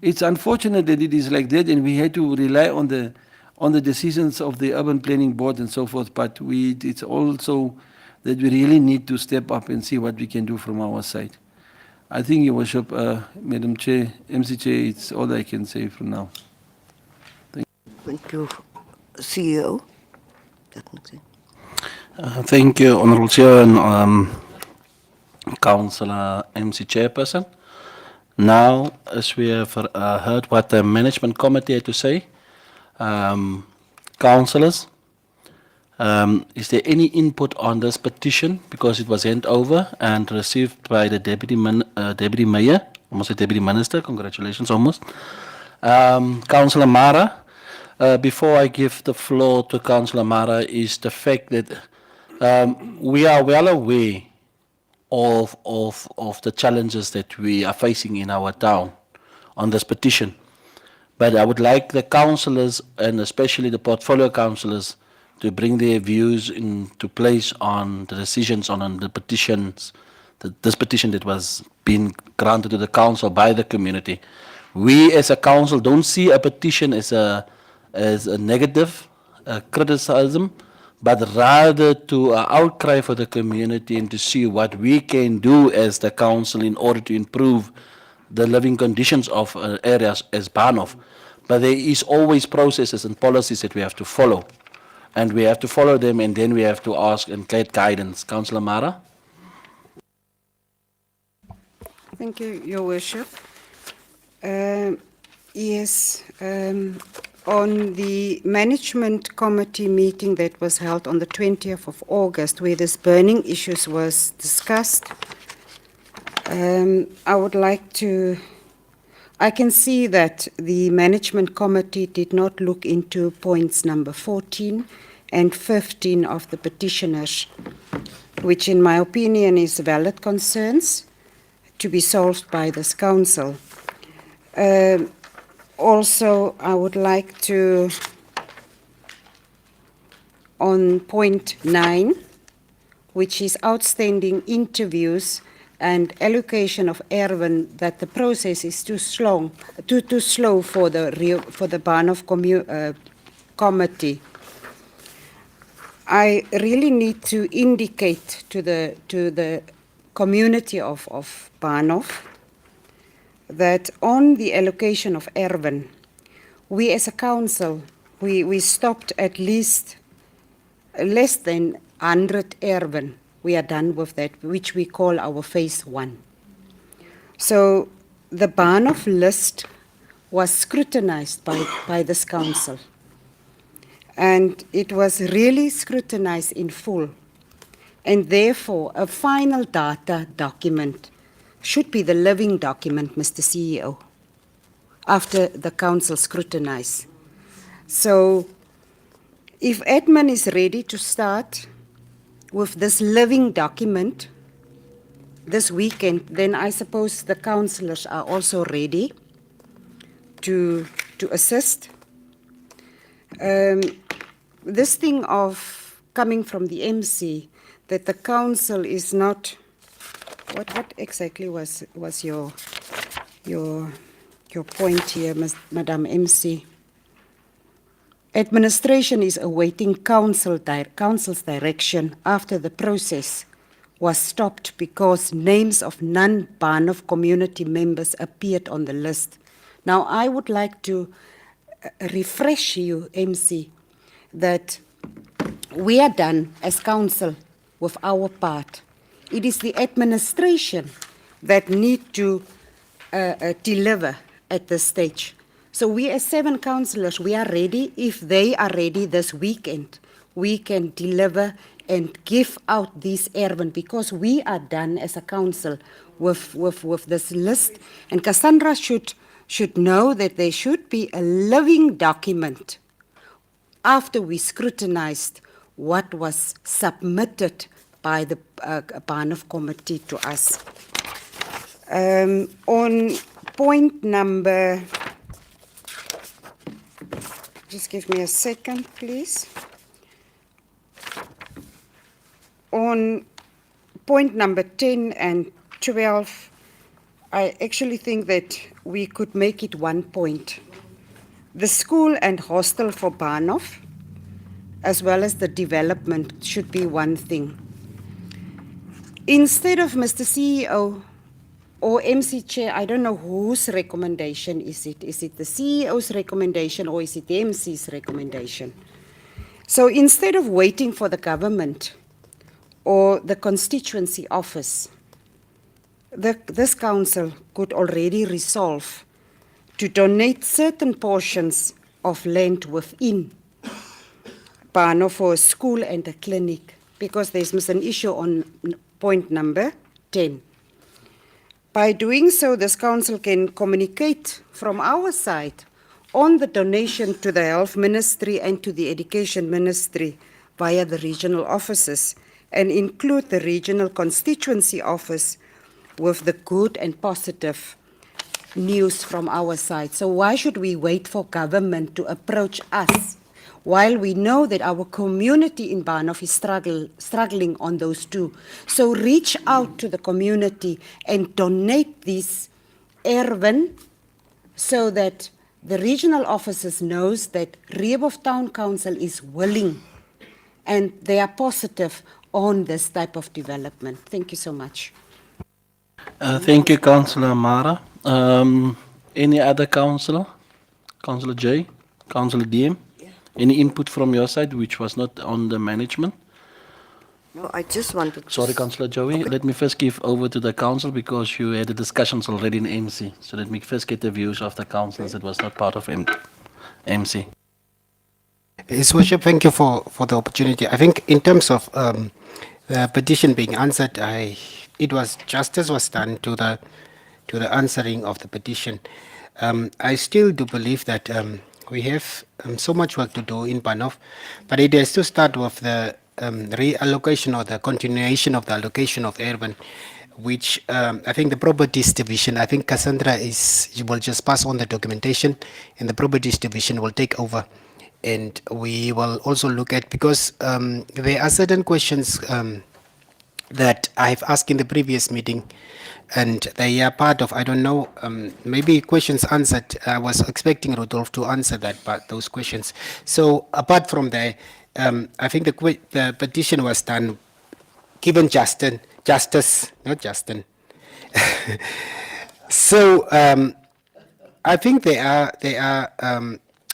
It's unfortunate that it is like that, and we had to rely on the decisions of the urban planning board and so forth. But it's also that we really need to step up and see what we can do from our side. I think, Your Worship, Madam Chair, MC Chair, it's all I can say for now. Thank you, CEO. Thank you, Honourable Chair and Councillor MC Chairperson. Now, as we have heard what the management committee had to say, councillors, is there any input on this petition, because it was handed over and received by the deputy mayor, almost a deputy minister? Congratulations, almost. Councillor Mara, before I give the floor to Councillor Mara, is the fact that we are well aware of the challenges that we are facing in our town on this petition. But I would like the councillors, and especially the portfolio councillors, to bring their views into place on the decisions on the petitions, this petition that was being granted to the council by the community. We as a council don't see a petition as a negative criticism, but rather to outcry for the community and to see what we can do as the council in order to improve the living conditions of areas as Bahnhof. But there is always processes and policies that we have to follow. And we have to follow them, and then we have to ask and get guidance. Councillor Mara? Thank you, Your Worship. Yes, on the management committee meeting that was held on the 20th of August, where this burning issues was discussed, I would like to, I can see that the management committee did not look into points number 14 and 15 of the petitioners, which in my opinion is valid concerns to be solved by this council. Also, I would like to, on point 9, which is outstanding interviews and allocation of erwin, that the process is too slow for the Bahnhof committee. I really need to indicate to the community of Bahnhof that on the allocation of erwin, we as a council, we stopped at least less than 100 erwin. We are done with that, which we call our phase 1. So the Bahnhof list was scrutinized by this council. And it was really scrutinized in full. And therefore, a final data document should be the living document, Mr. CEO, after the council scrutinize. So if admin is ready to start with this living document this weekend, then I suppose the councillors are also ready to assist. This thing of coming from the MC, that the council is not, what exactly was your point here, Madam MC? Administration is awaiting council's direction after the process was stopped because names of non-Barnhof community members appeared on the list. Now, I would like to refresh you, MC, that we are done as council with our part. It is the administration that need to deliver at this stage. So we as 7 councillors, we are ready. If they are ready this weekend, we can deliver and give out these erven because we are done as a council with this list. And Cassandra should know that there should be a living document after we scrutinized what was submitted by the Barnhof committee to us. On point number, just give me a second, please. On point number 10 and 12, I actually think that we could make it 1 point. The school and hostel for Barnhof, as well as the development, should be one thing. Instead of Mr. CEO or MC Chair, I don't know whose recommendation is it. Is it the CEO's recommendation or is it the MC's recommendation? So instead of waiting for the government or the constituency office, this council could already resolve to donate certain portions of land within Barnhof for a school and a clinic, because there's an issue on point number 10. By doing so, this council can communicate from our side on the donation to the Health Ministry and to the Education Ministry via the regional offices, and include the regional constituency office with the good and positive news from our side. So why should we wait for government to approach us while we know that our community in Barnhof is struggling on those two? So reach out to the community and donate these erven so that the regional officers knows that Rehoboth Town Council is willing and they are positive on this type of development. Thank you so much. Thank you, Councillor Mara. Any other councillor? Councillor J? Councillor DM? Any input from your side which was not on the management? No, I just wanted to... Sorry, Councillor Joey. Let me first give over to the council because you had the discussions already in MC. So let me first get the views of the councillors that was not part of MC. His Worship, thank you for the opportunity. I think in terms of the petition being answered, justice was done to the answering of the petition. I still do believe that we have so much work to do in Barnhof, but it has to start with the reallocation or the continuation of the allocation of urban, which I think the properties division, I think Cassandra will just pass on the documentation and the properties division will take over. And we will also look at, because there are certain questions that I've asked in the previous meeting, and they are part of, I don't know, maybe questions answered. I was expecting Rudolph to answer those questions. So apart from that, I think the petition was done, given justice, not Justin. So I think they are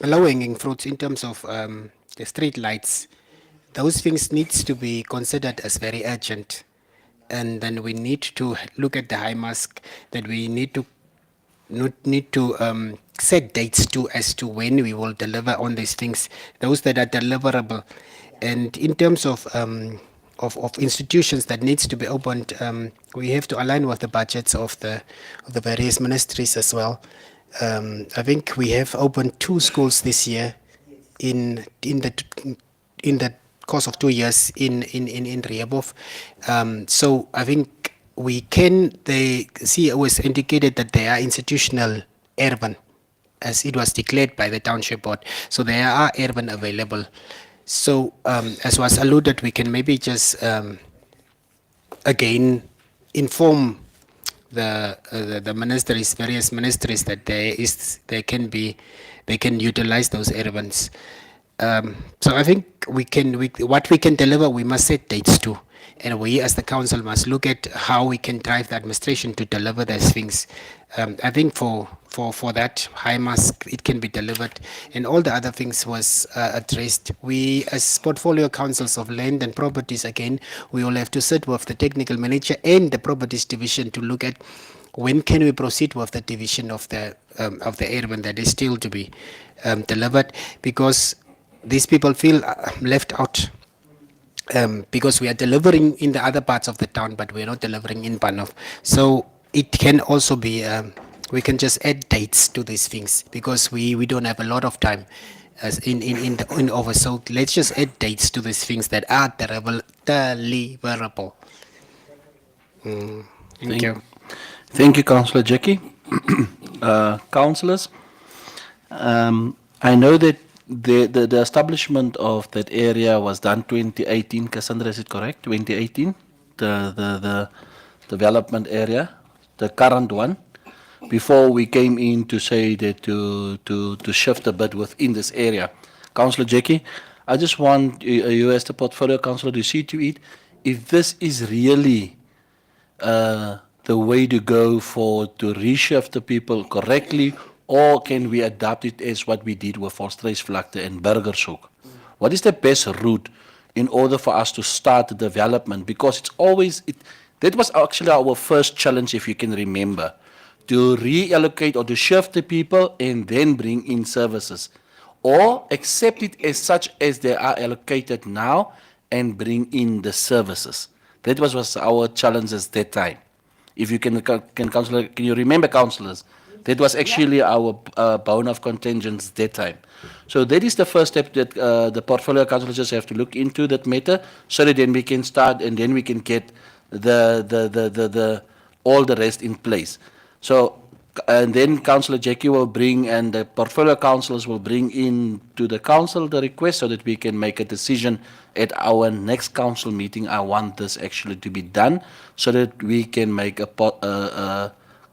low-hanging fruits in terms of the street lights. Those things needs to be considered as very urgent. And then we need to look at the high mask, that we need to set dates as to when we will deliver on these things, those that are deliverable. And in terms of institutions that needs to be opened, we have to align with the budgets of the various ministries as well. I think we have opened 2 schools this year in the course of 2 years in Rehoboth. So I think the CEO has indicated that they are institutional urban, as it was declared by the township board. So there are urban available. So as was alluded, we can maybe just again inform the ministries, various ministries, that they can utilize those urbans. So I think what we can deliver, we must set dates to. And we as the council must look at how we can drive the administration to deliver those things. I think for that, high mask, it can be delivered. And all the other things was addressed. We as portfolio councils of land and properties, again, we will have to sit with the technical manager and the properties division to look at when can we proceed with the division of the urban that is still to be delivered, because these people feel left out, because we are delivering in the other parts of the town, but we are not delivering in Banov. So it can also be, we can just add dates to these things, because we don't have a lot of time as in over. So let's just add dates to these things that are deliverable. Thank you. Thank you, Councillor Jackie. Councillors, I know that the establishment of that area was done 2018. Cassandra, is it correct? 2018, the development area, the current one, before we came in to say that to shift a bit within this area. Councillor Jackie, I just want you as the portfolio councillor to see to it if this is really the way to go to reshift the people correctly, or can we adapt it as what we did with Volstruisvlakte and Burgershoek? What is the best route in order for us to start the development? Because it's always, that was actually our first challenge, if you can remember, to reallocate or to shift the people and then bring in services, or accept it as such as they are allocated now and bring in the services. That was our challenges that time. If you can councillor, can you remember, councillors? That was actually our bone of contention that time. So that is the first step that the portfolio councillors have to look into that matter, so that then we can start and then we can get the all the rest in place. So and then Councillor Jackie will bring, and the portfolio councillors will bring in to the council the request so that we can make a decision at our next council meeting. I want this actually to be done so that we can make a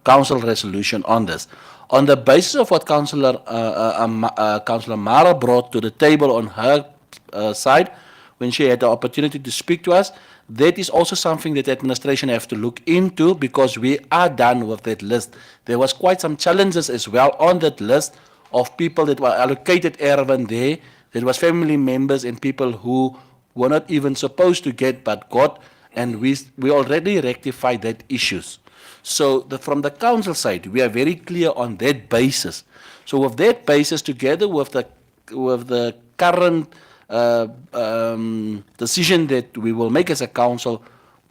council resolution on this. On the basis of what Councillor Mara brought to the table on her side, when she had the opportunity to speak to us, that is also something that the administration have to look into, because we are done with that list. There was quite some challenges as well on that list of people that were allocated Erwin there. There was family members and people who were not even supposed to get but got, and we already rectified that issues. So from the council side, we are very clear on that basis. So with that basis, together with the current decision that we will make as a council,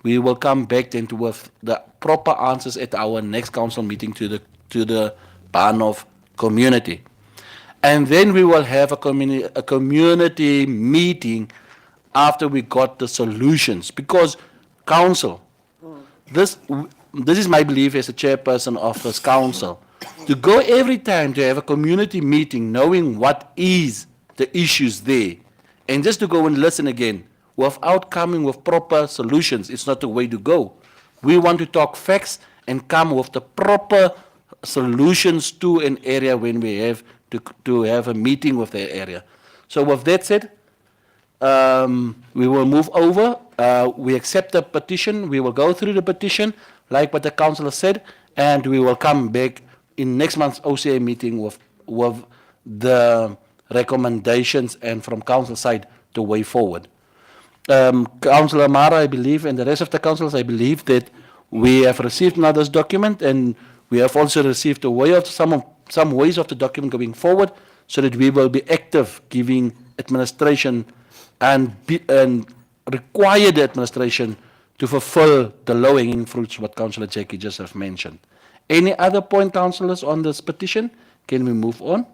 we will come back then with the proper answers at our next council meeting to the Banov community. And then we will have a community meeting after we got the solutions, because council, this is my belief as a chairperson of this council, to go every time to have a community meeting knowing what is the issues there, and just to go and listen again without coming with proper solutions, it's not the way to go. We want to talk facts and come with the proper solutions to an area when we have to have a meeting with the area. So with that said, we will move over. We accept the petition. We will go through the petition, like what the councillor said, and we will come back in next month's OCA meeting with the recommendations and from council side the way forward. Councillor Mara, I believe, and the rest of the councillors, I believe that we have received now this document, and we have also received a way of some ways of the document going forward, so that we will be active, giving administration and require the administration to fulfill the low-hanging fruits, what Councillor Jackie just have mentioned. Any other point, councillors, on this petition? Can we move on?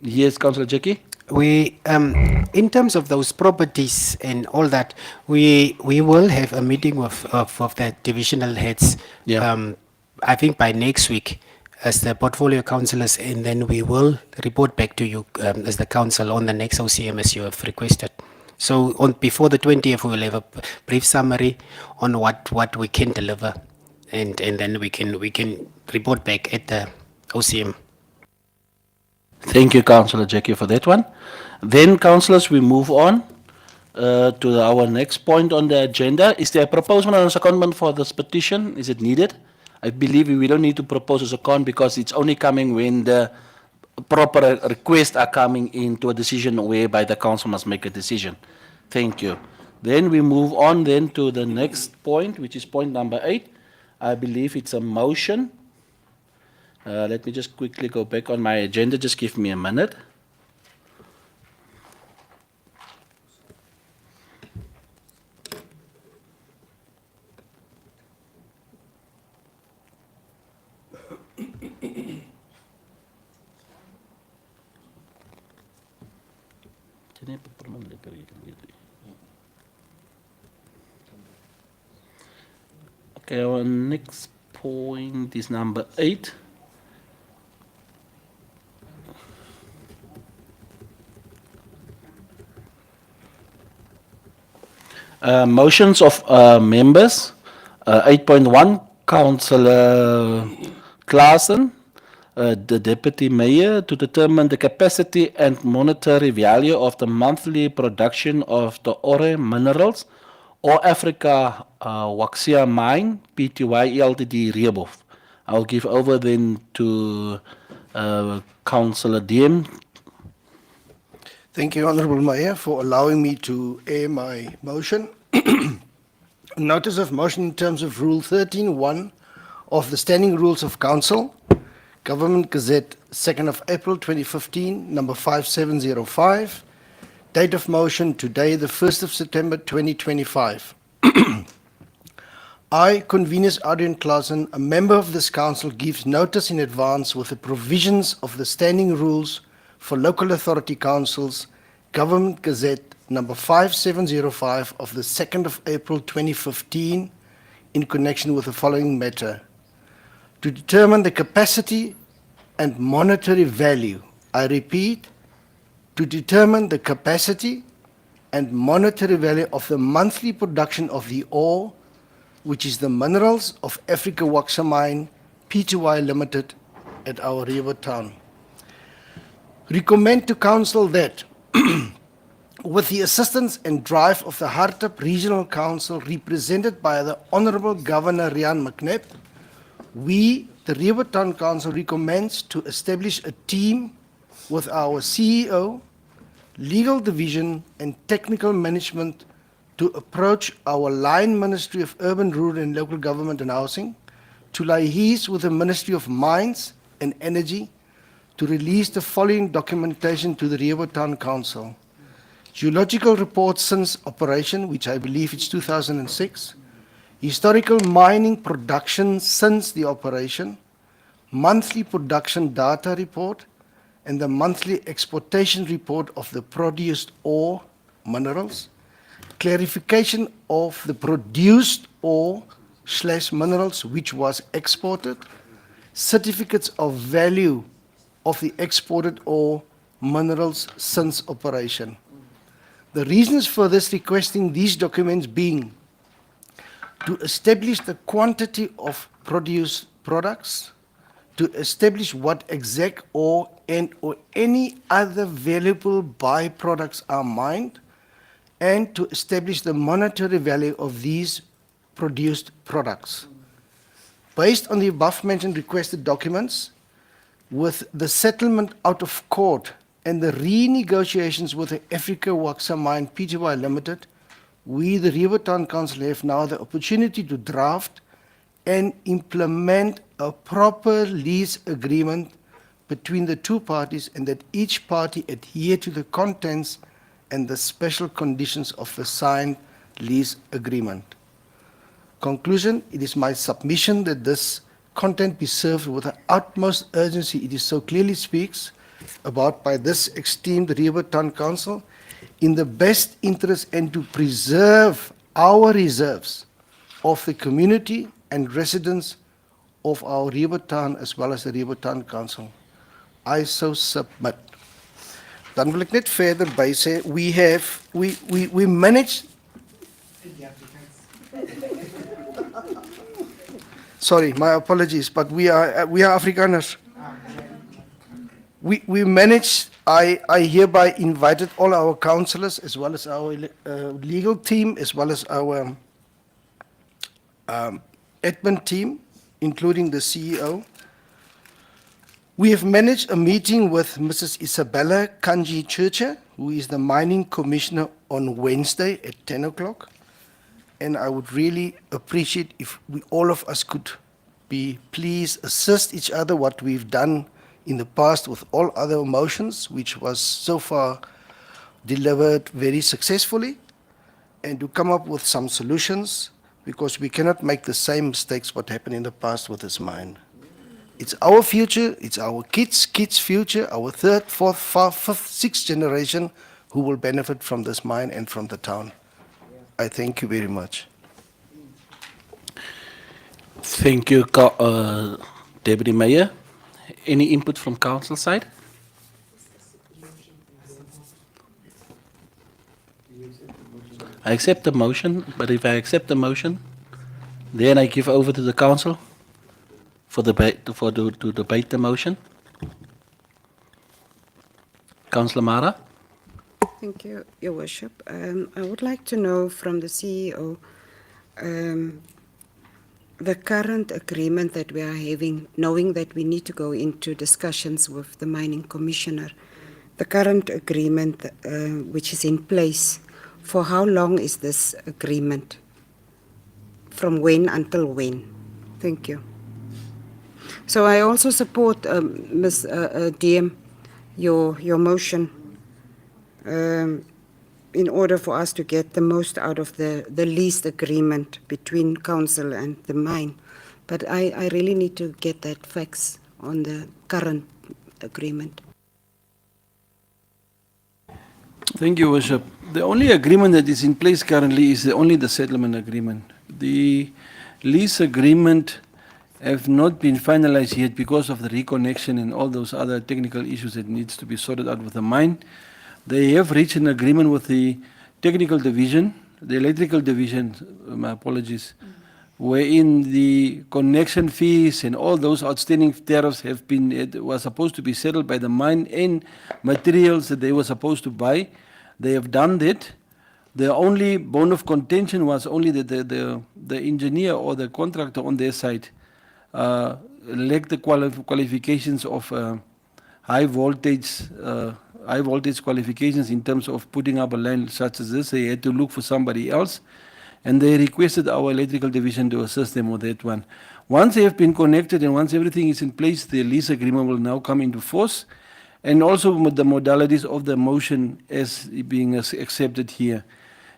Yes, Councillor Jackie? We, in terms of those properties and all that, we will have a meeting of the divisional heads. Yeah. I think by next week, as the portfolio councillors, and then we will report back to you as the council on the next OCM as you have requested. So before the 20th, we will have a brief summary on what we can deliver, and then we can report back at the OCM. Thank you, Councillor Jackie, for that one. Then, councillors, we move on to our next point on the agenda. Is there a proposal and a secondment for this petition? Is it needed? I believe we don't need to propose a second because it's only coming when the proper requests are coming into a decision whereby the council must make a decision. Thank you. Then we move on then to the next point, which is point number 8. I believe it's a motion. Let me just quickly go back on my agenda. Just give me a minute. Okay, our next point is number 8. Motions of members. 8.1, Councillor Claassen, the Deputy Mayor, to determine the capacity and monetary value of the monthly production of the Ore Minerals or Africa Waxia Mine, Pty Ltd, Rehoboth. I'll give over then to Councillor Diem. Thank you, Honourable Mayor, for allowing me to air my motion. Notice of motion in terms of Rule 13.1 of the Standing Rules of Council, Government Gazette, 2nd of April 2015, number 5705. Date of motion today, the 1st of September 2025. I, Convenus Adrian Claassen, a member of this council, gives notice in advance with the provisions of the Standing Rules for Local Authority Councils, Government Gazette, number 5705 of the 2nd of April 2015, in connection with the following matter. To determine the capacity and monetary value, I repeat, to determine the capacity and monetary value of the monthly production of the ore, which is the minerals of Africa Waxia Mine, Pty Limited, at our Rehoboth town. Recommend to Council that, with the assistance and drive of the Hartip Regional Council represented by the Honourable Governor Riaan McNabb, we, the Rehoboth Town Council, recommends to establish a team with our CEO, legal division and technical management to approach our line Ministry of Urban, Rural and Local Government and Housing, to liaise with the Ministry of Mines and Energy to release the following documentation to the Rehoboth Town Council. Geological reports since operation, which I believe it's 2006, historical mining production since the operation, monthly production data report, and the monthly exportation report of the produced ore minerals, clarification of the produced ore/minerals which was exported, certificates of value of the exported ore minerals since operation. The reasons for this requesting these documents being to establish the quantity of produced products, to establish what exact ore and or any other valuable byproducts are mined, and to establish the monetary value of these produced products. Based on the above mentioned requested documents, with the settlement out of court and the renegotiations with the Africa Waxia Mine Pty Limited, we, the Rehoboth Town Council, have now the opportunity to draft and implement a proper lease agreement between the two parties, and that each party adhere to the contents and the special conditions of the signed lease agreement. Conclusion, it is my submission that this content be served with the utmost urgency. It is so clearly speaks about by this esteemed Rehoboth Town Council in the best interest and to preserve our reserves of the community and residents of our Rehoboth Town as well as the Rehoboth Town Council. I so submit. Dan wil ek net verder by sê we manage. Sorry, my apologies, but we are Afrikaners. we managed, I hereby invited all our councillors as well as our legal team, as well as our admin team, including the CEO. We have managed a meeting with Mrs. Isabella Kanji Churcher, who is the mining commissioner, on Wednesday at 10 o'clock. And I would really appreciate if all of us could please assist each other what we've done in the past with all other motions, which was so far delivered very successfully, and to come up with some solutions, because we cannot make the same mistakes what happened in the past with this mine. It's our future, it's our kids' future, our third, fourth, fifth, sixth generation who will benefit from this mine and from the town. I thank you very much. Thank you, Deputy Mayor. Any input from council side? I accept the motion, but if I accept the motion, then I give over to the council for to debate the motion. Councillor Mara? Thank you, Your Worship. I would like to know from the CEO the current agreement that we are having, knowing that we need to go into discussions with the mining commissioner. The current agreement which is in place, for how long is this agreement? From when until when? Thank you. So I also support, Ms. DM, your motion in order for us to get the most out of the lease agreement between council and the mine. But I really need to get that facts on the current agreement. Thank you, Worship. The only agreement that is in place currently is only the settlement agreement. The lease agreement have not been finalized yet because of the reconnection and all those other technical issues that needs to be sorted out with the mine. They have reached an agreement with the technical division, the electrical division, my apologies, wherein the connection fees and all those outstanding tariffs were supposed to be settled by the mine and materials that they were supposed to buy. They have done that. The only bone of contention was only that the engineer or the contractor on their side lacked the qualifications of high voltage qualifications in terms of putting up a line such as this. They had to look for somebody else, and they requested our electrical division to assist them with that one. Once they have been connected and once everything is in place, the lease agreement will now come into force, and also with the modalities of the motion as being accepted here.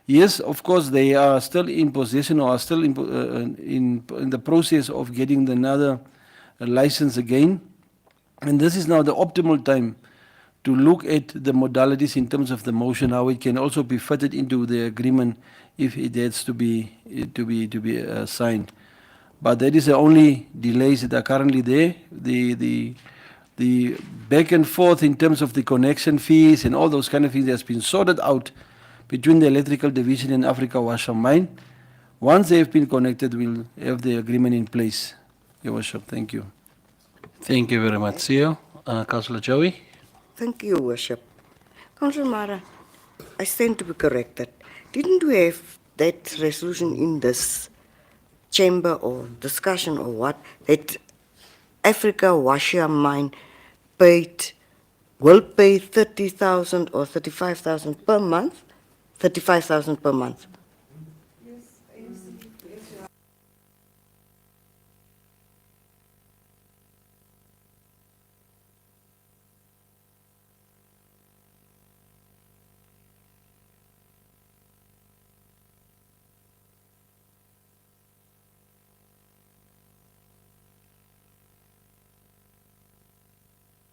Yes, of course, they are still in possession or are still in the process of getting another license again, and this is now the optimal time to look at the modalities in terms of the motion, how it can also be fitted into the agreement if it has to be signed. But that is the only delays that are currently there. The back and forth in terms of the connection fees and all those kind of things has been sorted out between the electrical division and Africa Washer Mine. Once they have been connected, we'll have the agreement in place. Your Worship, thank you. Thank you very much, CEO. Councillor Joey? Thank you, Worship. Councillor Mara, I stand to be corrected. Didn't we have that resolution in this chamber or discussion or what, that Africa Washer Mine will pay 30,000 or 35,000 per month? 35,000 per month.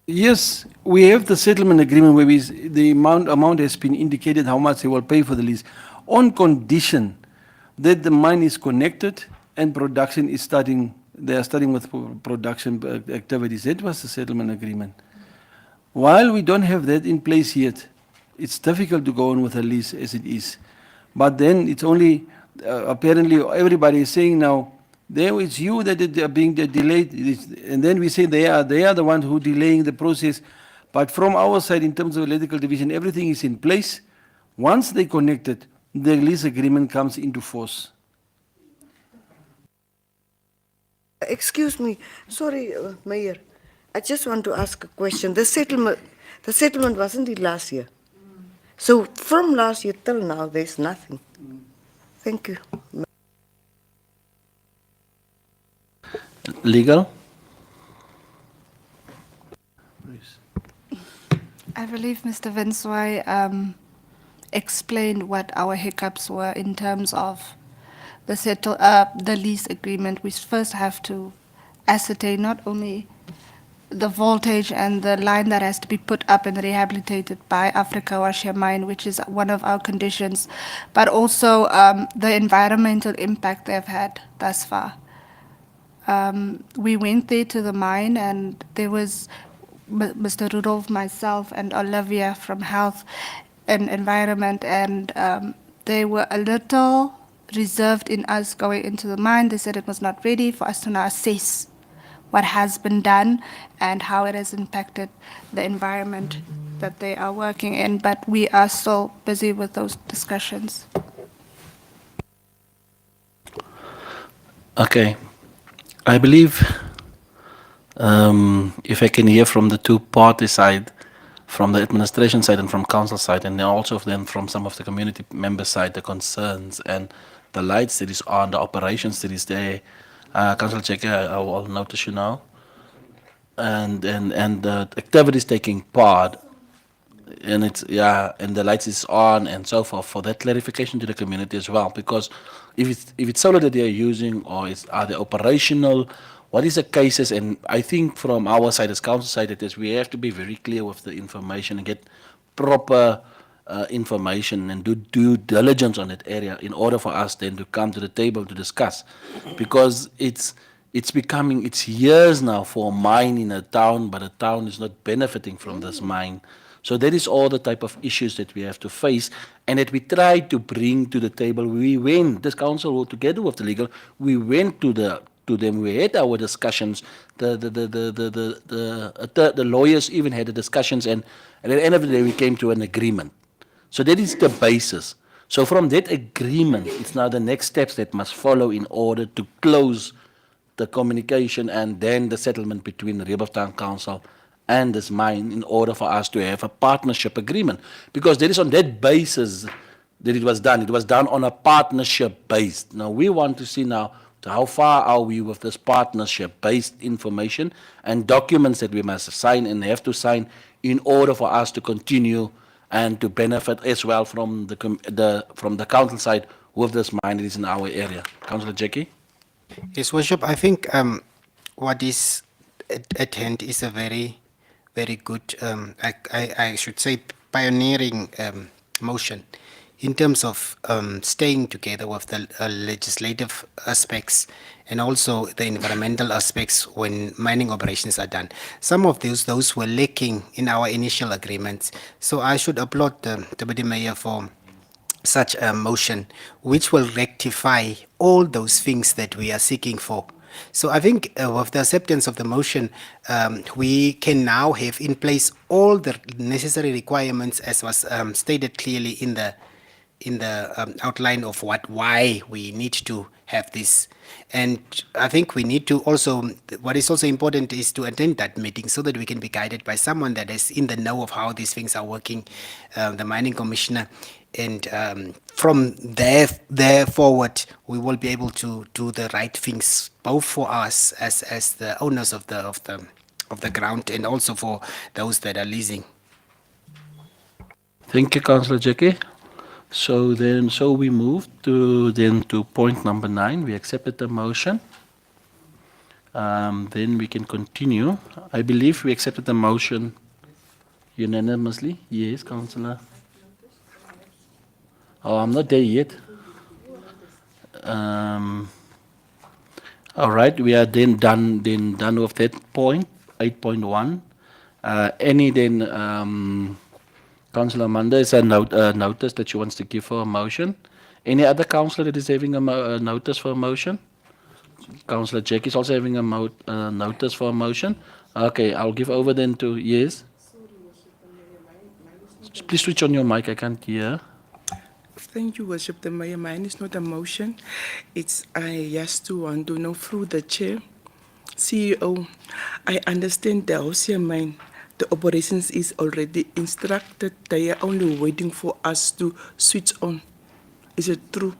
Yes, we have the settlement agreement where the amount has been indicated how much they will pay for the lease, on condition that the mine is connected and production is starting. They are starting with production activities. That was the settlement agreement. While we don't have that in place yet, it's difficult to go on with a lease as it is. But then it's only apparently everybody is saying now, there is you that are being delayed, and then we say they are the ones who delaying the process. But from our side, in terms of electrical division, everything is in place. Once they connected, the lease agreement comes into force. Excuse me, sorry, Mayor. I just want to ask a question. The settlement wasn't it last year? So from last year till now, there's nothing. Thank you. Legal? I believe Mr. Vinsway explained what our hiccups were in terms of the lease agreement. We first have to ascertain not only the voltage and the line that has to be put up and rehabilitated by Africa Washia Mine, which is one of our conditions, but also the environmental impact they've had thus far. We went there to the mine, and there was Mr. Rudolph, myself, and Olivia from Health and Environment, and they were a little reserved in us going into the mine. They said it was not ready for us to now assess what has been done and how it has impacted the environment that they are working in, but we are still busy with those discussions. Okay. I believe if I can hear from the two party side, from the administration side and from council side, and then also then from some of the community member side, the concerns and the lights that is on, the operations that is there. Councillor Checker, I will notice you now. And the activities taking part, and it's and the lights is on and so forth, for that clarification to the community as well, because if it's solar that they are using, or are they operational, what is the cases? And I think from our side as council side, it is we have to be very clear with the information and get proper information and do due diligence on that area in order for us then to come to the table to discuss, because it's years now for a mine in a town, but a town is not benefiting from this mine. So that is all the type of issues that we have to face, and that we try to bring to the table. We went, this council together with the legal, we went to them, we had our discussions, the lawyers even had the discussions, and at the end of the day we came to an agreement. So that is the basis. So from that agreement, it's now the next steps that must follow in order to close the communication and then the settlement between the Rehoboth Town Council and this mine, in order for us to have a partnership agreement. Because that is on that basis that it was done. It was done on a partnership based. Now we want to see now how far are we with this partnership based information and documents that we must sign and have to sign in order for us to continue and to benefit as well from the council side with this mine that is in our area. Councillor Jackie? Yes, Worship, I think what is at hand is a very, very good, I should say, pioneering motion in terms of staying together with the legislative aspects and also the environmental aspects when mining operations are done. Some of those were lacking in our initial agreements. So I should applaud the Deputy Mayor for such a motion which will rectify all those things that we are seeking for. So I think with the acceptance of the motion, we can now have in place all the necessary requirements, as was stated clearly in the outline of why we need to have this. And I think we need to also, what is also important is to attend that meeting so that we can be guided by someone that is in the know of how these things are working, the mining commissioner. And from there forward, we will be able to do the right things, both for us as the owners of the ground and also for those that are leasing. Thank you, Councillor Jackie. So we move to point number 9. We accepted the motion. Then we can continue. I believe we accepted the motion unanimously. Yes, Councillor. Oh, I'm not there yet. All right, we are then done with that point, 8.1. Councillor Amanda is a notice that she wants to give for a motion. Any other councillor that is having a notice for a motion? Councillor Jackie is also having a notice for a motion. Okay, I'll give over then to, yes? Please switch on your mic, I can't hear. Thank you, Worship the Mayor. Mine is not a motion. It's I just to want to know through the chair. CEO, I understand the Hosea mine. The operations is already instructed. They are only waiting for us to switch on. Is it true?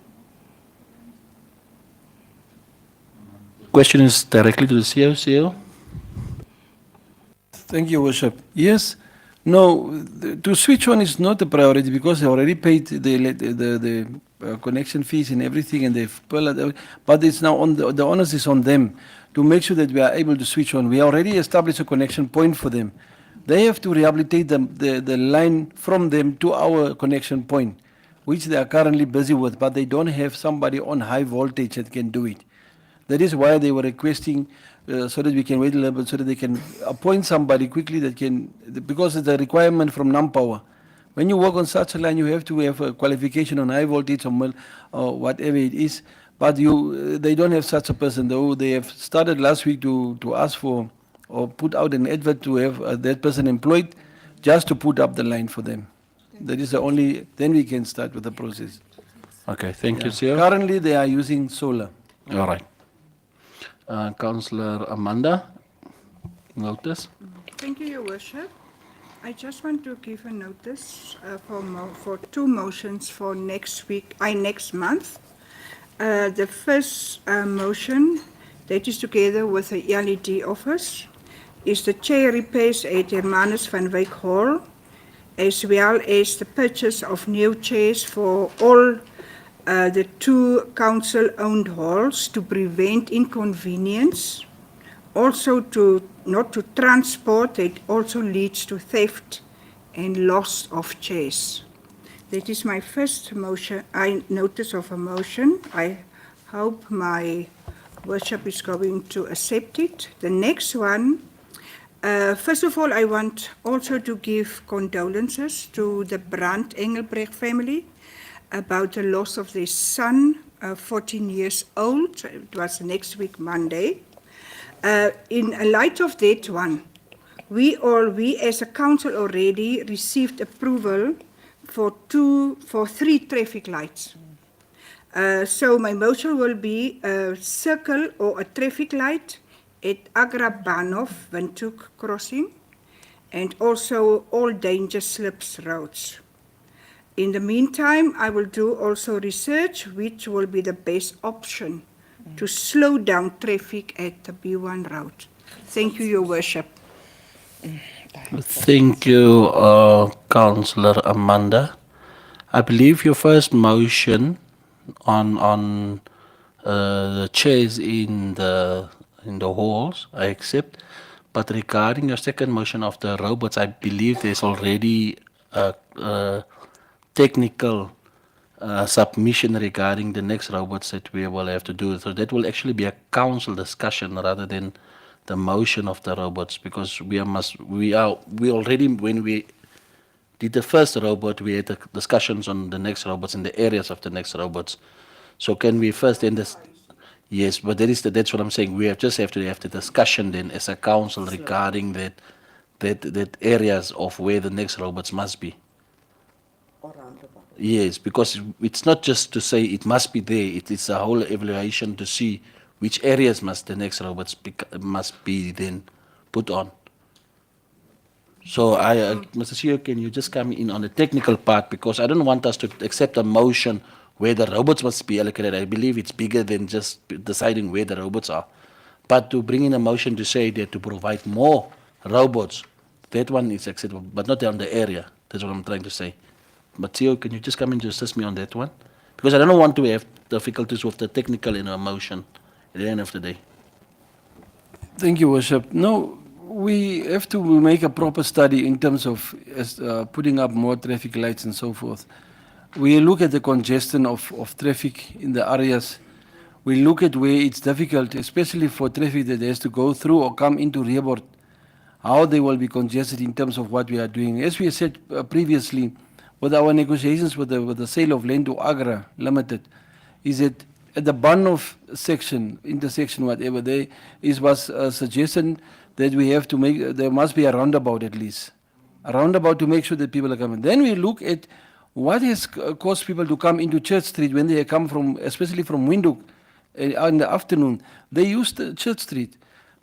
Question is directly to the CEO. Thank you, Worship. Yes, no, to switch on is not a priority because they already paid the connection fees and everything, and they've but it's now on the onus is on them to make sure that we are able to switch on. We already established a connection point for them. They have to rehabilitate the line from them to our connection point, which they are currently busy with, but they don't have somebody on high voltage that can do it. That is why they were requesting so that we can wait a little bit, so that they can appoint somebody quickly that can, because it's a requirement from NAMPower. When you work on such a line, you have to have a qualification on high voltage or whatever it is, but they don't have such a person, though they have started last week to ask for or put out an advert to have that person employed just to put up the line for them. That is the only, then we can start with the process. Okay, thank you, CEO. Currently, they are using solar. All right. Councillor Amanda, notice. Thank you, Your Worship. I just want to give a notice for two motions for next week, next month. The first motion, that is together with the LED office, is the chair repairs at Hermanus van Wyk Hall, as well as the purchase of new chairs for all the two council-owned halls to prevent inconvenience, also not to transport that also leads to theft and loss of chairs. That is my first motion. Notice of a motion. I hope my worship is going to accept it. The next one, first of all, I want also to give condolences to the Brandt Engelbrecht family about the loss of their son, 14 years old. It was next week, Monday. In light of that one, we as a council already received approval for 3 traffic lights. So my motion will be a circle or a traffic light at Agra Banov, Windhoek crossing, and also all danger slips roads. In the meantime, I will do also research which will be the best option to slow down traffic at the B1 road. Thank you, Your Worship. Thank you, Councillor Amanda. I believe your first motion on the chairs in the halls, I accept. But regarding your second motion of the robots, I believe there's already a technical submission regarding the next robots that we will have to do. So that will actually be a council discussion rather than the motion of the robots, because we already, when we did the first robot, we had the discussions on the next robots and the areas of the next robots. So can we first then yes, but that's what I'm saying. We just have to have the discussion then as a council regarding that areas of where the next robots must be. Yes, because it's not just to say it must be there. It is a whole evaluation to see which areas must the next robots must be then put on. So, Mr. CEO, can you just come in on the technical part, because I don't want us to accept a motion where the robots must be allocated. I believe it's bigger than just deciding where the robots are. But to bring in a motion to say that to provide more robots, that one is acceptable, but not on the area. That's what I'm trying to say. But CEO, can you just come and assist me on that one? Because I don't want to have difficulties with the technical in a motion at the end of the day. Thank you, Worship. No, we have to make a proper study in terms of putting up more traffic lights and so forth. We look at the congestion of traffic in the areas. We look at where it's difficult, especially for traffic that has to go through or come into Rehoboth, how they will be congested in terms of what we are doing. As we said previously, with our negotiations with the sale of land to Agra Limited, is that at the Banov section, intersection, whatever, was a suggestion that we have to make, there must be a roundabout at least. roundabout to make sure that people are coming. Then we look at what has caused people to come into Church Street when they come from, especially from Windhoek in the afternoon. They use the Church Street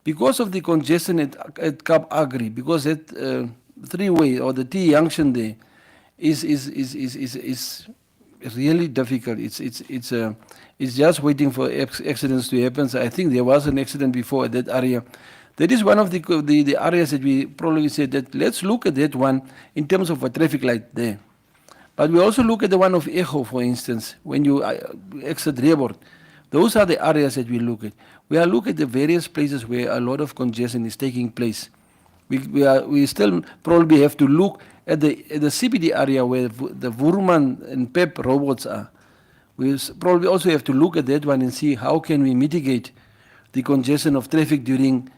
because of the congestion at Kaap Agri, because that three-way or the T junction there is really difficult. It's just waiting for accidents to happen. So I think there was an accident before at that area. That is one of the areas that we probably said that let's look at that one in terms of a traffic light there. But we also look at the one of Echo, for instance, when you exit Reebord. Those are the areas that we look at. We are looking at the various places where a lot of congestion is taking place. We still probably have to look at the CBD area where the Woermann and PEP robots are. We probably also have to look at that one and see how can we mitigate the congestion of traffic during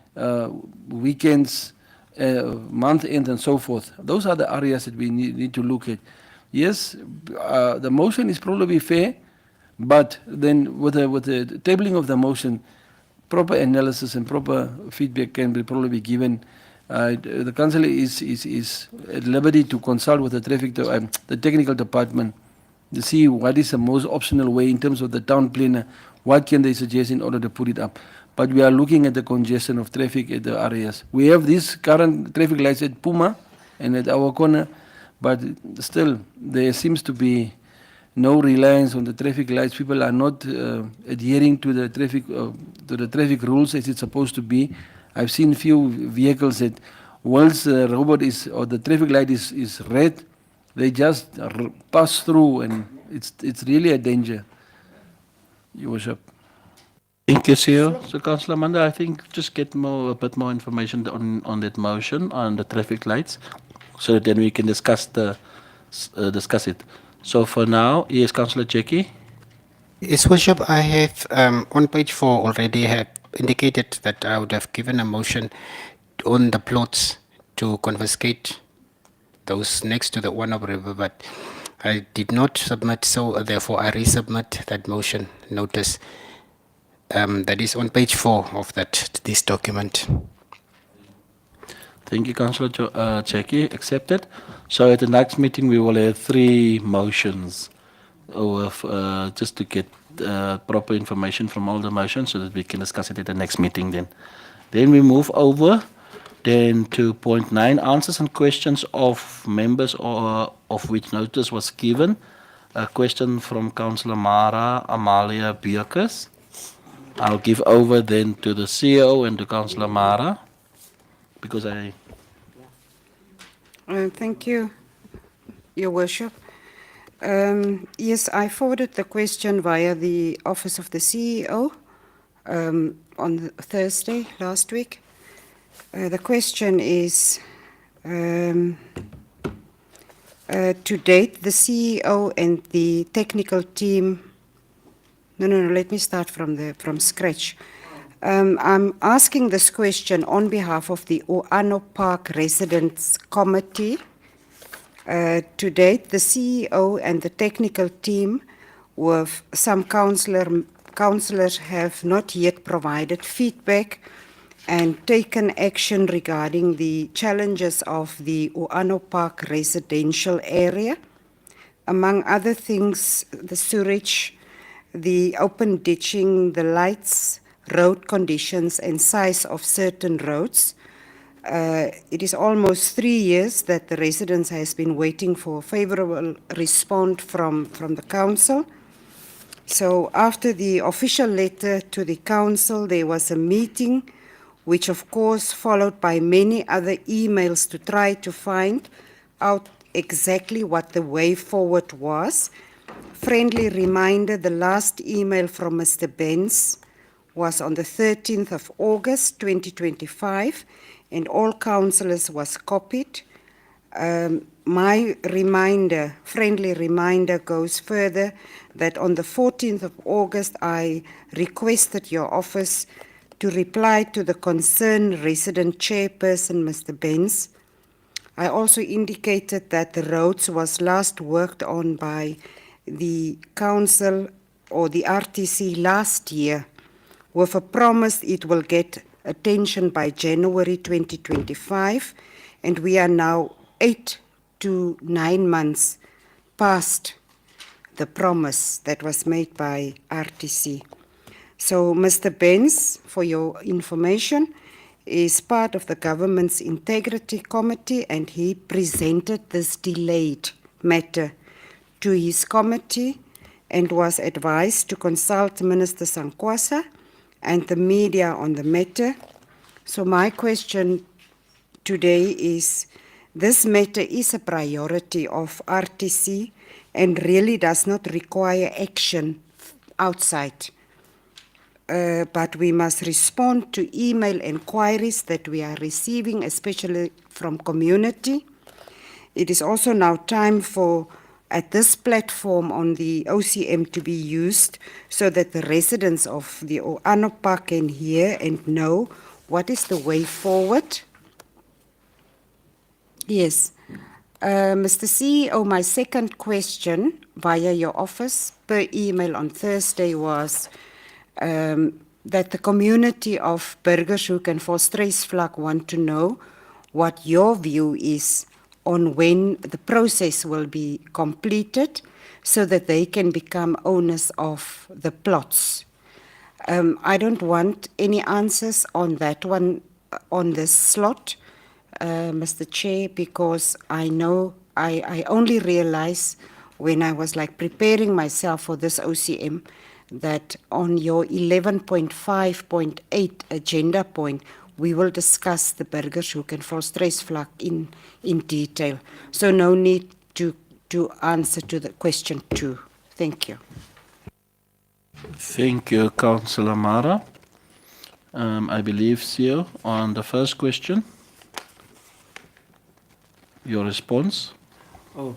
weekends, month end and so forth. Those are the areas that we need to look at. Yes, the motion is probably fair, but then with the tabling of the motion, proper analysis and proper feedback can be probably given. The council is at liberty to consult with the the technical department to see what is the most optional way in terms of the town planner, what can they suggest in order to put it up. But we are looking at the congestion of traffic at the areas. We have these current traffic lights at Puma and at our corner, but still there seems to be no reliance on the traffic lights. People are not adhering to the traffic rules as it's supposed to be. I've seen few vehicles that once the robot is or the traffic light is red, they just pass through, and it's really a danger. Your Worship. Thank you, CEO. So, Councillor Manda, I think just get a bit more information on that motion on the traffic lights, so that then we can discuss it. So for now, yes, Councillor Jackie. Yes, Worship, I have on page 4 already have indicated that I would have given a motion on the plots to confiscate those next to the Wanab River, but I did not submit, so therefore I resubmit that motion notice. That is on page 4 of this document. Thank you, Councillor Jackie. Accepted. So at the next meeting, we will have 3 motions just to get proper information from all the motions so that we can discuss it at the next meeting then. Then we move over then to point 9, answers and questions of members or of which notice was given. A question from Councillor Mara Amalia Bierkes. I'll give over then to the CEO and to Councillor Mara because Thank you, Your Worship. Yes, I forwarded the question via the office of the CEO on Thursday last week. The question is, to date, the CEO and the technical team. No, let me start from scratch. I'm asking this question on behalf of the Oano Park Residents Committee. To date, the CEO and the technical team with some councillors have not yet provided feedback and taken action regarding the challenges of the Oano Park residential area. Among other things, the sewage, the open ditching, the lights, road conditions and size of certain roads. It is almost 3 years that the residents has been waiting for a favourable response from the council. So after the official letter to the council, there was a meeting, which of course followed by many other emails to try to find out exactly what the way forward was. Friendly reminder, the last email from Mr. Benz was on the 13th of August 2025, and all councillors was copied. My reminder, friendly reminder, goes further that on the 14th of August, I requested your office to reply to the concerned resident chairperson, Mr. Benz. I also indicated that the roads was last worked on by the council or the RTC last year with a promise it will get attention by January 2025, and we are now 8 to 9 months past the promise that was made by RTC. So Mr. Benz, for your information, is part of the government's integrity committee, and he presented this delayed matter to his committee and was advised to consult Minister Sankwasa and the media on the matter. So my question today is, this matter is a priority of RTC and really does not require action outside. But we must respond to email inquiries that we are receiving, especially from community. It is also now time for, at this platform on the OCM, to be used so that the residents of the Anopa can hear and know what is the way forward. Yes. Mr. CEO, my second question via your office per email on Thursday was that the community of Burgershoek and Volstruisvlak want to know what your view is on when the process will be completed so that they can become owners of the plots. I don't want any answers on that one on this slot, Mr. Chair, because I know I only realized when I was like preparing myself for this OCM that on your 11.5.8 agenda point, we will discuss the Burgershoek and Volstruisvlak in detail. So no need to answer to the question 2. Thank you. Thank you, Councillor Mara. I believe, CEO, on the first question, your response. Oh,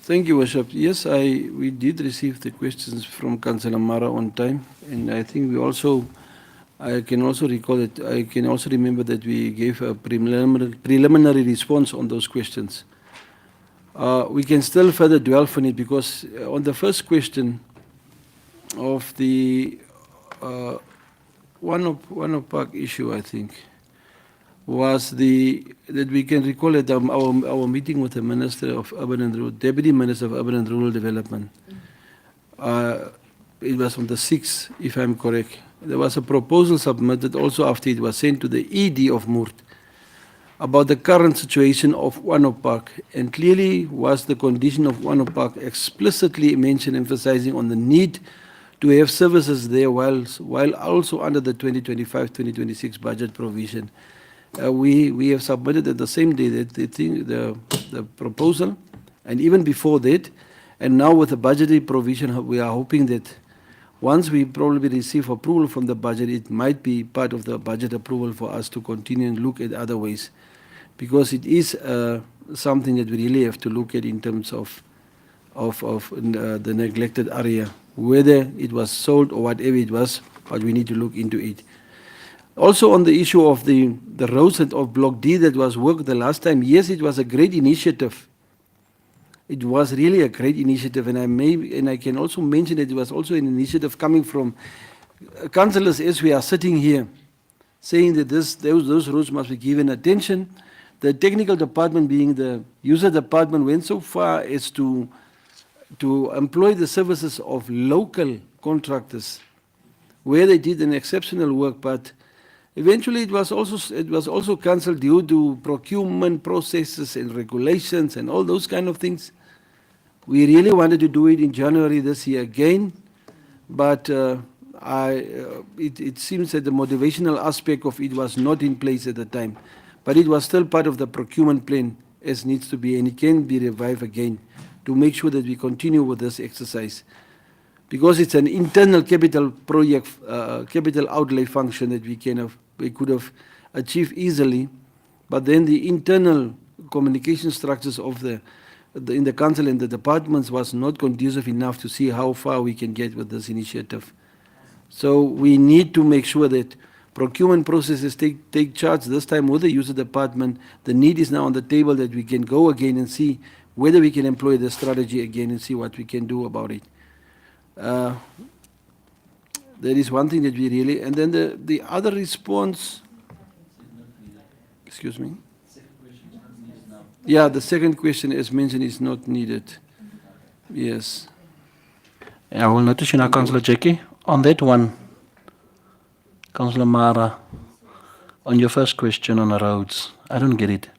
thank you, Worship. Yes, we did receive the questions from Councillor Mara on time, and I think I can also recall that, I can also remember that we gave a preliminary response on those questions. We can still further dwell on it because on the first question of the one of park issue, I think, was that we can recall at our meeting with the Minister of Urban and Rural, Deputy Minister of Urban and Rural Development. It was on the 6th, if I'm correct. There was a proposal submitted also after it was sent to the ED of Moert about the current situation of Wano Park, and clearly was the condition of Wano Park explicitly mentioned, emphasizing on the need to have services there while also under the 2025-2026 budget provision. We have submitted at the same day that the proposal, and even before that, and now with the budgetary provision, we are hoping that once we probably receive approval from the budget, it might be part of the budget approval for us to continue and look at other ways, because it is something that we really have to look at in terms of the neglected area, whether it was sold or whatever it was, but we need to look into it. Also on the issue of the roads of Block D that was worked the last time, yes, it was a great initiative. It was really a great initiative, and I can also mention that it was also an initiative coming from councillors as we are sitting here, saying that those roads must be given attention. The technical department, being the user department, went so far as to employ the services of local contractors, where they did an exceptional work, but eventually it was also cancelled due to procurement processes and regulations and all those kind of things. We really wanted to do it in January this year again, but it seems that the motivational aspect of it was not in place at the time. But it was still part of the procurement plan as needs to be, and it can be revived again to make sure that we continue with this exercise. Because it's an internal capital project, capital outlay function that we could have achieved easily, but then the internal communication structures of in the council and the departments was not conducive enough to see how far we can get with this initiative. So we need to make sure that procurement processes take charge this time with the user department. The need is now on the table that we can go again and see whether we can employ the strategy again and see what we can do about it. There is one thing that we really, and then the other response, excuse me? Yeah, the second question, as mentioned, is not needed. Yes. I will notice you now, Councillor Jackie. On that one, Councillor Mara, on your first question on the roads, I don't get it.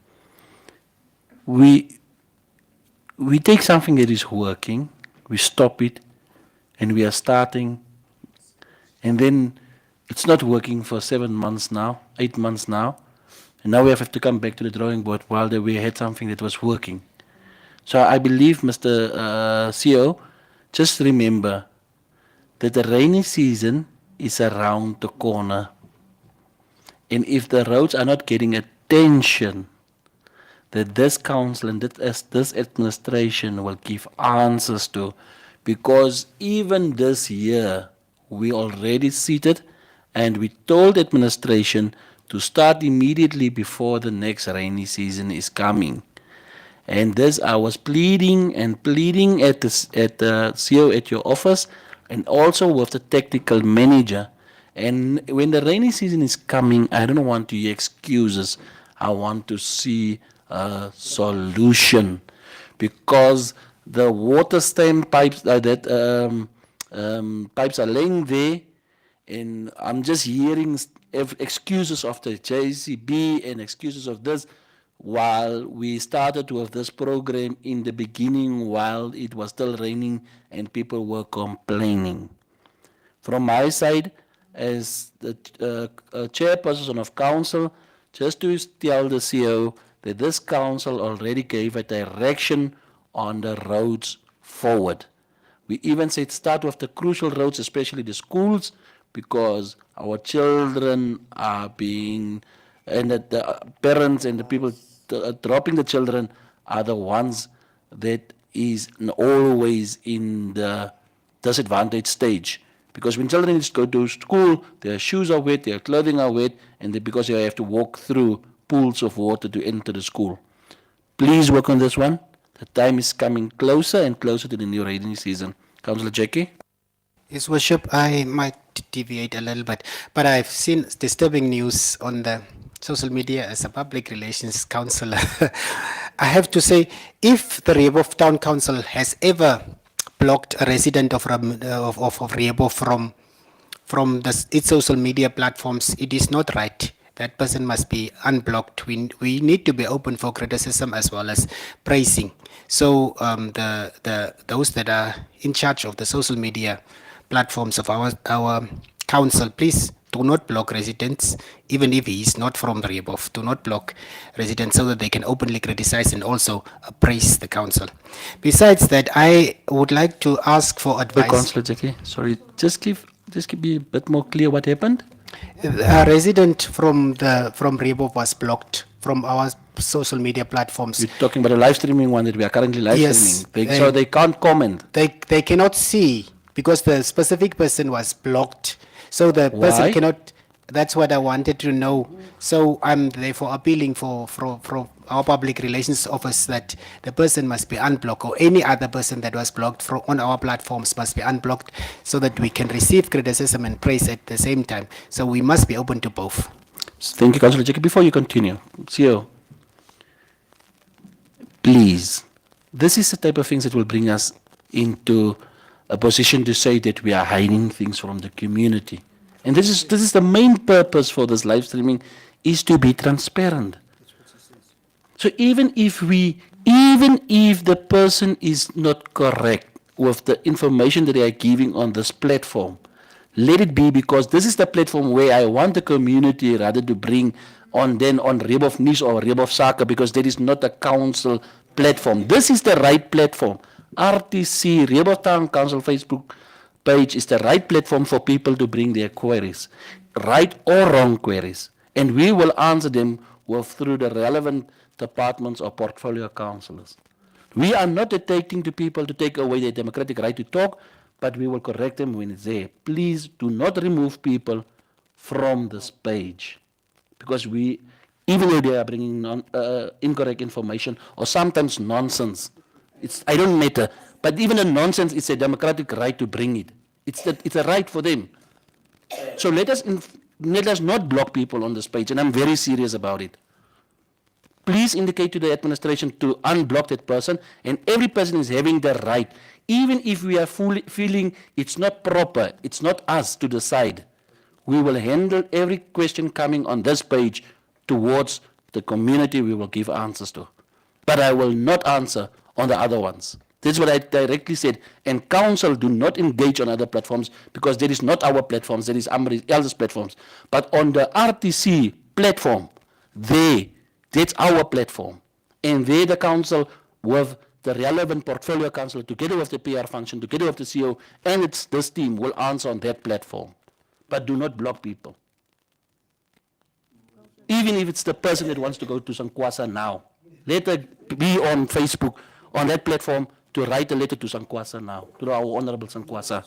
We take something that is working, we stop it, and we are starting, and then it's not working for 7 months now, 8 months now, and now we have to come back to the drawing board while we had something that was working. So I believe, Mr. CEO, just remember that the rainy season is around the corner. And if the roads are not getting attention, that this council and this administration will give answers to, because even this year we already seated and we told administration to start immediately before the next rainy season is coming. And this I was pleading and pleading at the CEO at your office and also with the technical manager. And when the rainy season is coming, I don't want to hear excuses. I want to see a solution, because the water stem pipes pipes are laying there, and I'm just hearing excuses of the JCB and excuses of this, while we started with this program in the beginning while it was still raining and people were complaining. From my side, as the chairperson of council, just to tell the CEO that this council already gave a direction on the roads forward. We even said start with the crucial roads, especially the schools, because our children are being, and that the parents and the people dropping the children are the ones that is always in the disadvantaged stage. Because when children go to school, their shoes are wet, their clothing are wet, and because they have to walk through pools of water to enter the school. Please work on this one. The time is coming closer and closer to the new rainy season. Councillor Jackie? His Worship, I might deviate a little bit, but I've seen disturbing news on the social media as a public relations councillor. I have to say, if the Rehoboth Town Council has ever blocked a resident of Rehoboth from its social media platforms, it is not right. That person must be unblocked. We need to be open for criticism as well as praising. So those that are in charge of the social media platforms of our council, please do not block residents, even if he is not from Rehoboth. Do not block residents so that they can openly criticize and also praise the council. Besides that, I would like to ask for advice. Councillor Jackie, sorry, just be a bit more clear what happened. A resident from Rehoboth was blocked from our social media platforms. You're talking about the live streaming one that we are currently live Yes, streaming. So they can't comment. They cannot see because the specific person was blocked. So the person Why? cannot. That's what I wanted to know. So I'm therefore appealing for our public relations office that the person must be unblocked, or any other person that was blocked on our platforms must be unblocked, so that we can receive criticism and praise at the same time. So we must be open to both. Thank you, Councillor Jackie. Before you continue, CEO, please, this is the type of things that will bring us into a position to say that we are hiding things from the community. And this is the main purpose for this live streaming, is to be transparent. So even if the person is not correct with the information that they are giving on this platform, let it be, because this is the platform where I want the community rather to bring on Rehoboth News or Rehoboth Sake, because that is not a council platform. This is the right platform. RTC, Rehoboth Town Council Facebook page is the right platform for people to bring their queries, right or wrong queries. And we will answer them through the relevant departments or portfolio councillors. We are not dictating to people to take away their democratic right to talk, but we will correct them when it's there. Please do not remove people from this page, because even though they are bringing incorrect information or sometimes nonsense, I don't matter, but even a nonsense, it's a democratic right to bring it. It's a right for them. So let us not block people on this page, and I'm very serious about it. please indicate to the administration to unblock that person, and every person is having the right, even if we are feeling it's not proper, it's not us to decide. We will handle every question coming on this page towards the community we will give answers to. But I will not answer on the other ones. That's what I directly said. And council do not engage on other platforms because that is not our platforms, that is somebody else's platforms. But on the RTC platform, that's our platform. And there the council with the relevant portfolio council together with the PR function, together with the CEO and this team will answer on that platform. But do not block people. Even if it's the person that wants to go to Sankwasa now. Let it be on Facebook, on that platform, to write a letter to Sankwasa now, to our Honorable Sankwasa.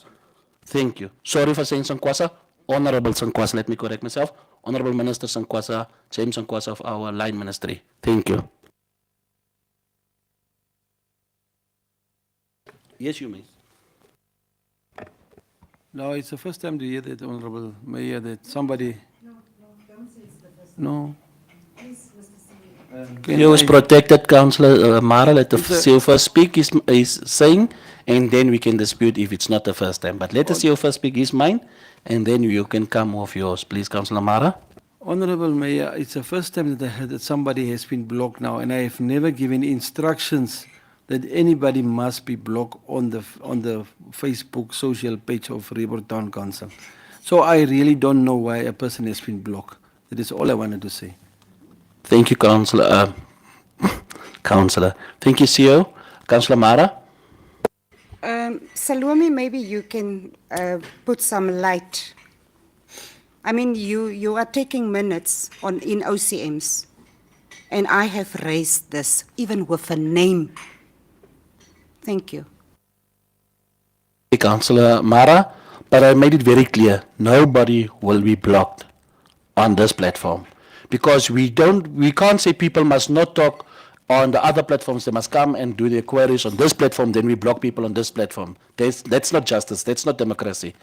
Thank you. Sorry for saying Sankwasa. Honorable Sankwasa, let me correct myself. Honorable Minister Sankwasa, James Sankwasa of our line ministry. Thank you. Yes, you may. No, it's the first time to hear that, Honorable Mayor, that somebody. No. CEO is protected, Councillor Mara. Let the CEO first speak, is saying, and then we can dispute if it's not the first time. But let the CEO first speak his mind, and then you can come off yours. Please, Councillor Mara. Honorable Mayor, it's the first time that I heard that somebody has been blocked now, and I have never given instructions that anybody must be blocked on the Facebook social page of Rieber Town Council. So I really don't know why a person has been blocked. That is all I wanted to say. Thank you, Councillor. Councillor. Thank you, CEO. Councillor Mara. Salome, maybe you can put some light. I mean, you are taking minutes in OCMs, and I have raised this, even with a name. Thank you. Councillor Mara, but I made it very clear, nobody will be blocked on this platform. Because we can't say people must not talk on the other platforms, they must come and do their queries on this platform, then we block people on this platform. That's not justice, that's not democracy.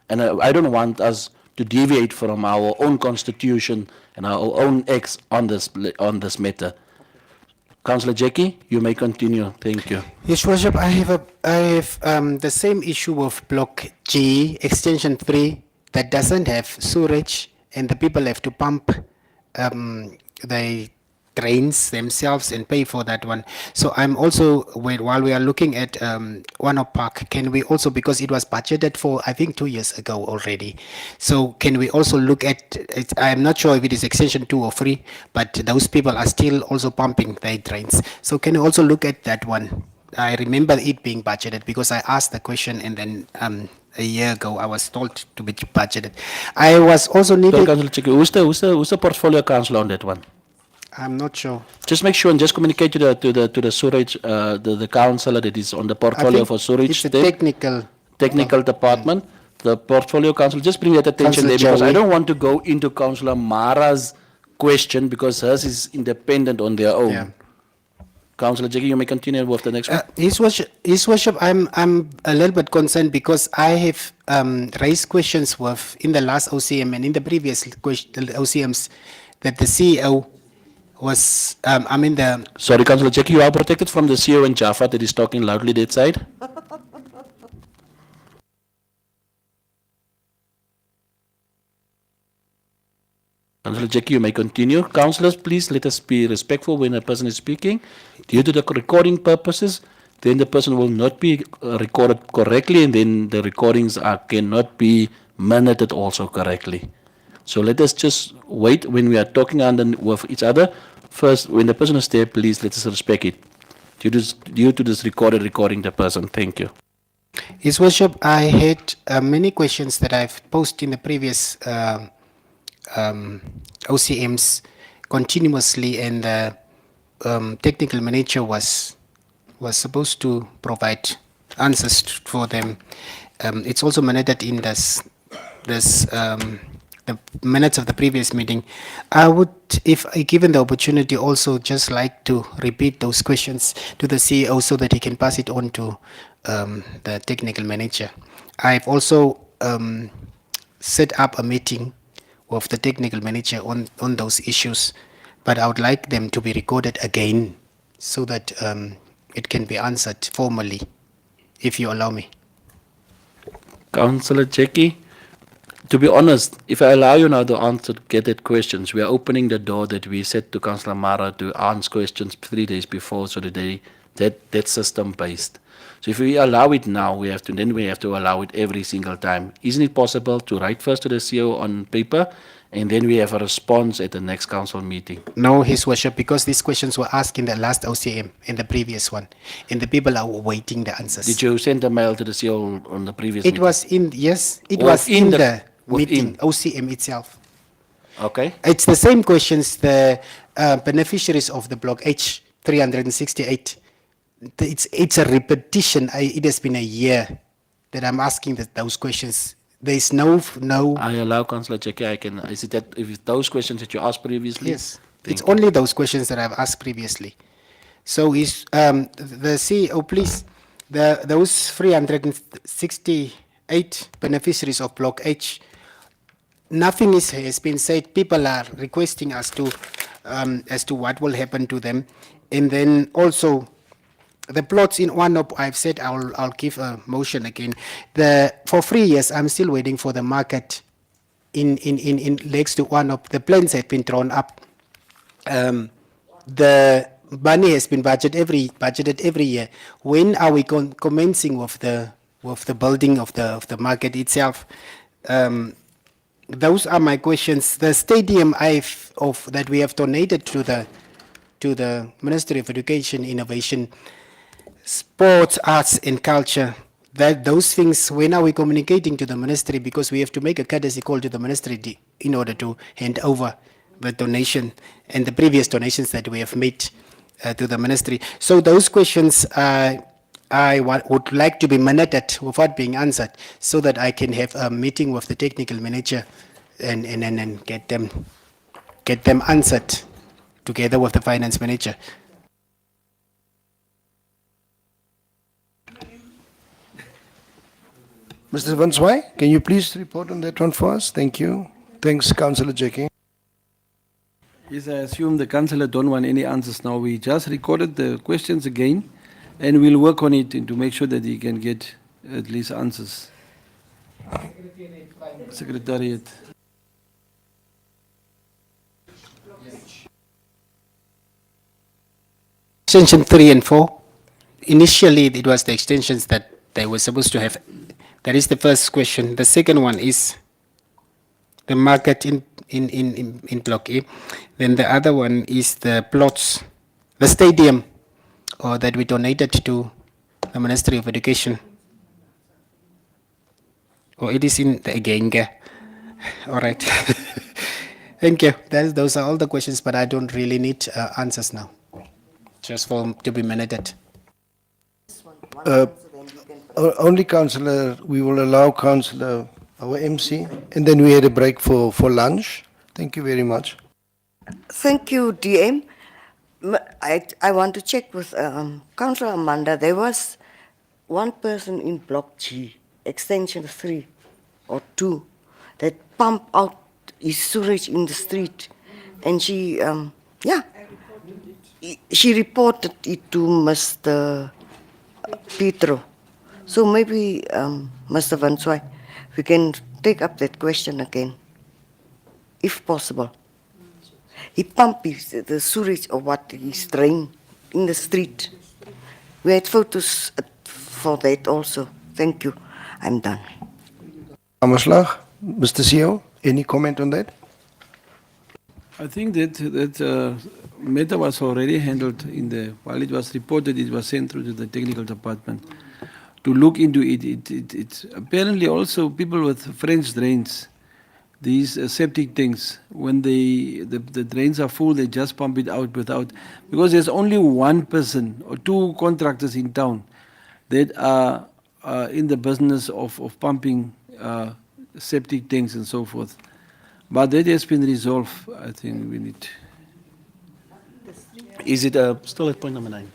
And I don't want us to deviate from our own constitution and our own acts on this matter. Councillor Jackie, you may continue. Thank you. Yes, Worship, I have the same issue of Block G, Extension 3, that doesn't have sewage, and the people have to pump the drains themselves and pay for that one. So I'm also, while we are looking at Wano Park, can we also, because it was budgeted for, I think 2 years ago already, so can we also look at, I'm not sure if it is extension 2 or 3, but those people are still also pumping their drains. So can you also look at that one? I remember it being budgeted because I asked the question and then a year ago I was told to be budgeted. I was also needing... So, Councillor Jackie, who's the portfolio councillor on that one? I'm not sure. Just make sure and just communicate to the sewage, the councillor that is on the portfolio for sewage. It's a technical department. The portfolio council, just bring that attention there because I don't want to go into Councillor Mara's question because hers is independent on their own. Yeah. Councillor Jackie, you may continue with the next one. His Worship, I'm a little bit concerned because I have raised questions with in the last OCM and in the previous OCMs that the CEO was, Sorry, Councillor Jackie, you are protected from the CEO and Jaffa that is talking loudly that side. Councillor Jackie, you may continue. Councillors, please let us be respectful when a person is speaking. Due to the recording purposes, then the person will not be recorded correctly and then the recordings cannot be minuted also correctly. So let us just wait when we are talking with each other. First, when the person is there, please let us respect it. Due to this recording the person. Thank you. His Worship, I had many questions that I've posed in the previous OCMs continuously, and the technical manager was supposed to provide answers for them. It's also mandated in the minutes of the previous meeting. I would, if given the opportunity, also just like to repeat those questions to the CEO so that he can pass it on to the technical manager. I've also set up a meeting with the technical manager on those issues but I would like them to be recorded again so that it can be answered formally, if you allow me. Councillor Jackie, to be honest, if I allow you now to answer, get at questions, we are opening the door that we said to Councillor Mara to answer questions 3 days before, so that's system based. So if we allow it now, we have to allow it every single time. Isn't it possible to write first to the CEO on paper, and then we have a response at the next council meeting? No, His Worship, because these questions were asked in the last OCM, in the previous one, and the people are awaiting the answers. Did you send a mail to the CEO on the previous It meeting? was in, yes, it Or was in in the- the within? meeting, OCM itself. Okay. It's the same questions, the beneficiaries of the block H 368. It's a repetition. It has been a year that I'm asking those questions. There's no, I allow Councillor Jackie, is it that, if it's those questions that you asked previously? yes, Thank it's you. only those questions that I've asked previously. So is, the CEO, please, those 368 beneficiaries of block H, nothing has been said. People are requesting us to, as to what will happen to them. And then also, the plots in Wanop, I've said I'll give a motion again. For 3 years, I'm still waiting for the market in next to Wanop. The plans have been drawn up. The money has been budgeted every year. When are we commencing with the building of the market itself? Those are my questions. The stadium that we have donated to the Ministry of Education, Innovation, Sports, Arts and Culture, those things, when are we communicating to the ministry? Because we have to make a courtesy call to the ministry in order to hand over the donation and the previous donations that we have made to the ministry. So those questions would like to be minuted without being answered, so that I can have a meeting with the technical manager and get them answered together with the finance manager. Mr. Vanswai, can you please report on that one for us? Thank you. Thanks, Councillor Jackie. Yes, I assume the councillor don't want any answers now. We just recorded the questions again, and we'll work on it to make sure that he can get at least answers. Secretariat. Extension 3 and 4, initially it was the extensions that they were supposed to have. That is the first question. The second one is the market in Block A. Then the other one is the plots, the stadium, or that we donated to the Ministry of Education. Or it is in the Agenge. All right. Thank you. Those are all the questions, but I don't really need answers now. Just to be minuted. Only Councillor, we will allow Councillor, our MC, and then we had a break for lunch. Thank you very much. Thank you, DM. I want to check with Councillor Amanda. There was one person in Block G, extension 3 or 2, that pumped out his sewage in the street. And she reported it to Mr. Petro. So maybe, Mr. Vanswai, we can take up that question again, if possible. He pumped the sewage or what he's drained in the street. We had photos for that also. Thank you. I'm done. Amaslag, Mr. CEO, any comment on that? I think that matter was already handled while it was reported, it was sent through to the technical department to look into it. It's apparently also people with French drains, these septic tanks, when the drains are full, they just pump it out without, because there's only one person or two contractors in town that are in the business of pumping septic tanks and so forth. But that has been resolved. I think we need. Is it still at point number 9?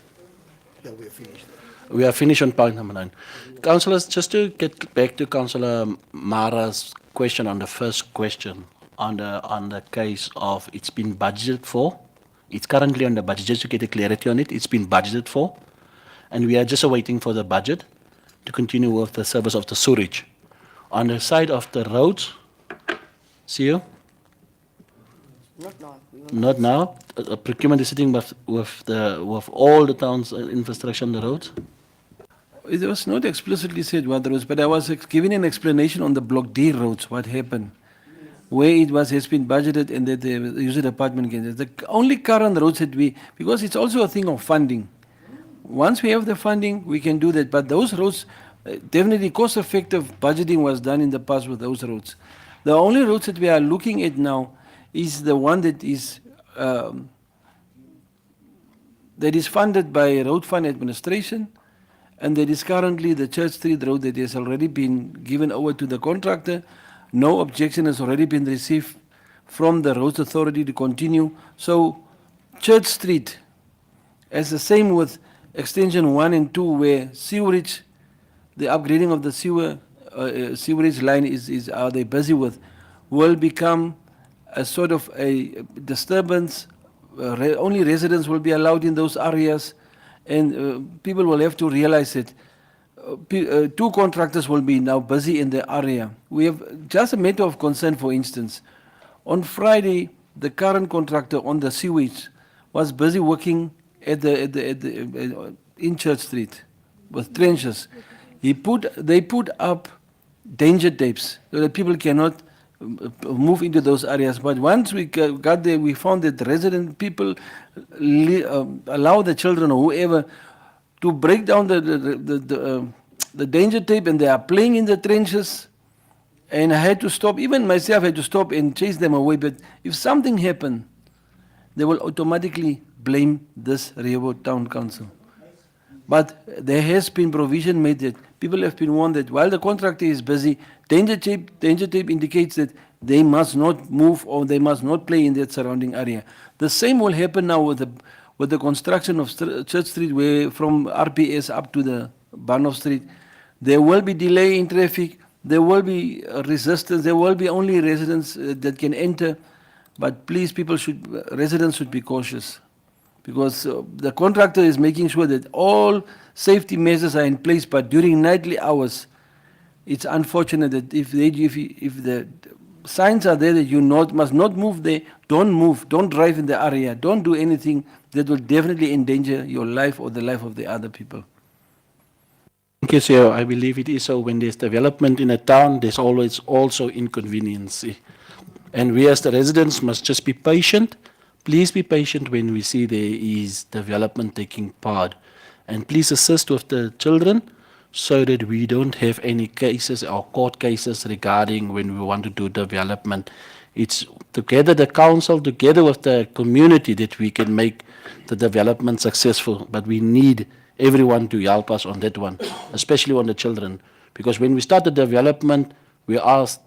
Yeah, we are finished. We are finished on point number 9. Councillors, just to get back to Councillor Mara's question on the first question, on the case of it's been budgeted for, It's currently on the budget, just to get a clarity on it. It's been budgeted for, and we are just awaiting for the budget to continue with the service of the sewage. On the side of the roads, see you? Not now. Not now. Procurement is sitting with all the town's infrastructure on the roads. It was not explicitly said what roads, but I was giving an explanation on the Block D roads, what happened, where it has been budgeted and that the user department gets it. The only current roads that because it's also a thing of funding. Once we have the funding, we can do that, but those roads, definitely cost-effective budgeting was done in the past with those roads. The only roads that we are looking at now is the one that is funded by Road Fund Administration, and that is currently the Church Street Road that has already been given over to the contractor. No objection has already been received from the Roads Authority to continue. So Church Street, as the same with Extension 1 and 2, where sewerage, the upgrading of the sewerage line are they busy with, will become a sort of a disturbance. Only residents will be allowed in those areas, and people will have to realize that two contractors will be now busy in the area. We have just a matter of concern, for instance. On Friday, the current contractor on the sewage was busy working in Church Street with trenches. They put up danger tapes so that people cannot move into those areas. But once we got there, we found that the resident people allow the children or whoever to break down the danger tape, and they are playing in the trenches. And I had to stop, even myself had to stop and chase them away. But if something happened, they will automatically blame this Rehoboth Town Council. But there has been provision made that people have been warned that while the contractor is busy, danger tape indicates that they must not move or they must not play in that surrounding area. The same will happen now with the construction of Church Street, where from RPS up to the Barnhof Street. There will be delay in traffic, there will be resistance, there will be only residents that can enter. But please, residents should be cautious, because the contractor is making sure that all safety measures are in place. But during nightly hours, it's unfortunate that if the signs are there that you must not move there, don't move, don't drive in the area, don't do anything that will definitely endanger your life or the life of the other people. Thank you, sir. I believe it is so. When there's development in a town, there's always also inconvenience. And we as the residents must just be patient. Please be patient when we see there is development taking part. And please assist with the children so that we don't have any cases or court cases regarding when we want to do development. It's together, the council, together with the community, that we can make the development successful. But we need everyone to help us on that one, especially on the children. Because when we start the development, we ask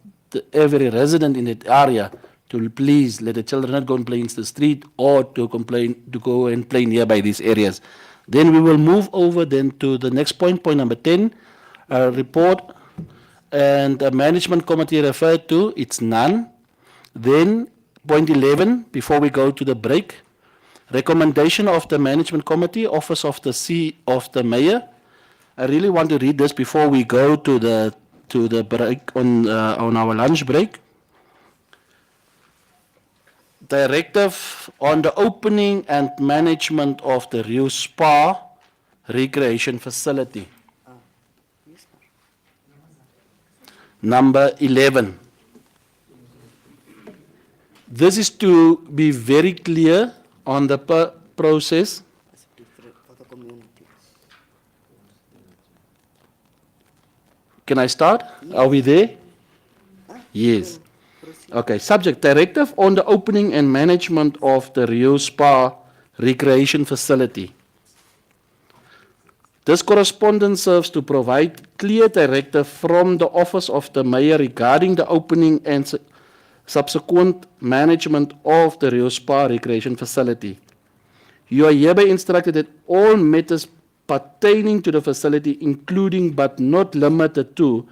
every resident in that area to please let the children not go and play in the street or to go and play nearby these areas. Then we will move over then to the next point number 10, report and the management committee referred to, it's none. Then point 11, before we go to the break, recommendation of the management committee, office of the mayor. I really want to read this before we go to the break on our lunch break. Directive on the opening and management of the Rio Spa recreation facility. Number 11. This is to be very clear on the process. Can I start? Are we there? Yes. Okay, subject, directive on the opening and management of the Rio Spa recreation facility. This correspondence serves to provide clear directive from the office of the mayor regarding the opening and subsequent management of the Rio Spa recreation facility. You are hereby instructed that all matters pertaining to the facility, including but not limited to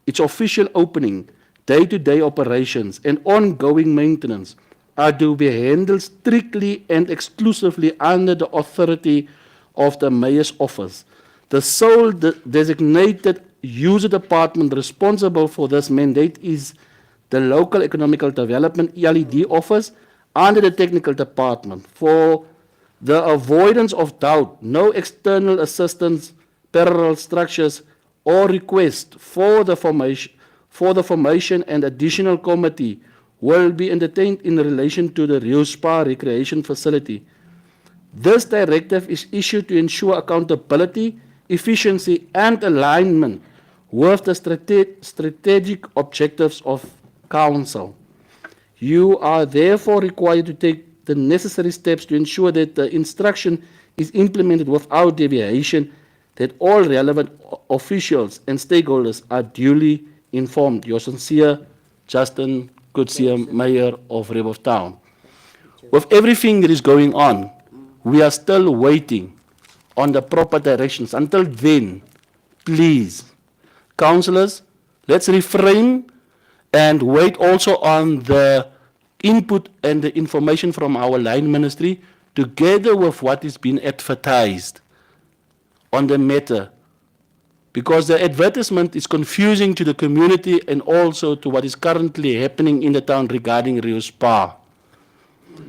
its official opening, day-to-day operations, and ongoing maintenance, are to be handled strictly and exclusively under the authority of the Mayor's office. The sole designated user department responsible for this mandate is the Local Economical Development ELED office under the Technical Department. For the avoidance of doubt, no external assistance, parallel structures, or request for the formation and additional committee will be entertained in relation to the Rio Spa recreation facility. This directive is issued to ensure accountability, efficiency, and alignment with the strategic objectives of Council. You are therefore required to take the necessary steps to ensure that the instruction is implemented without deviation, that all relevant officials and stakeholders are duly informed. Your sincere, Justin Coetzee, Mayor of Rewolf Town. With everything that is going on, we are still waiting on the proper directions. Until then, please, councillors, let's refrain and wait also on the input and the information from our line ministry together with what is being advertised on the matter. Because the advertisement is confusing to the community and also to what is currently happening in the town regarding Rio Spa.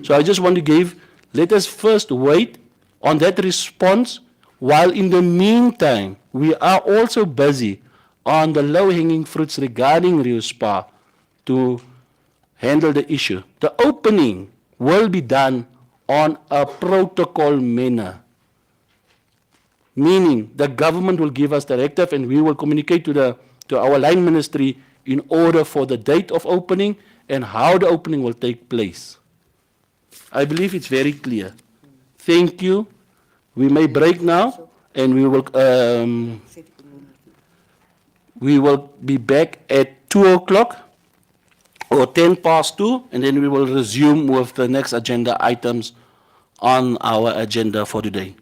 So I just want to give, let us first wait on that response, while in the meantime, we are also busy on the low-hanging fruits regarding Rio Spa to handle the issue. The opening will be done on a protocol manner, meaning the government will give us directive and we will communicate to our line ministry in order for the date of opening and how the opening will take place. I believe it's very clear. Thank you. We may break now, and we will be back at 2 o'clock or 10 past 2, and then we will resume with the next agenda items on our agenda for today.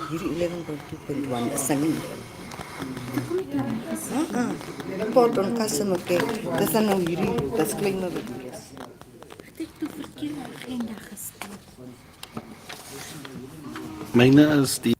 Hierdie 11.2.1 is nie. Report on customer care. Dis dan nou hierdie disclaimer wat hier is. Myne is die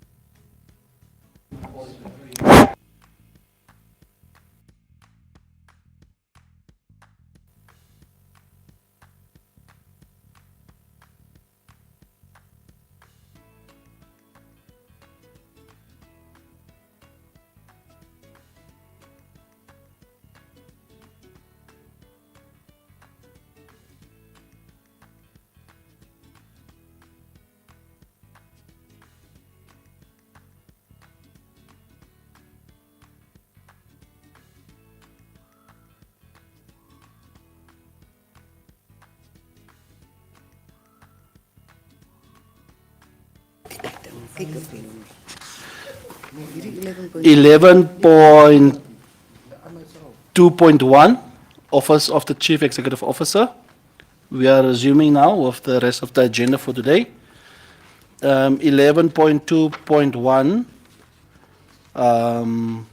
Kyk op hier. Hierdie 11.2.1, Office of the Chief Executive Officer. We are resuming now with the rest of the agenda for today. 11.2.1,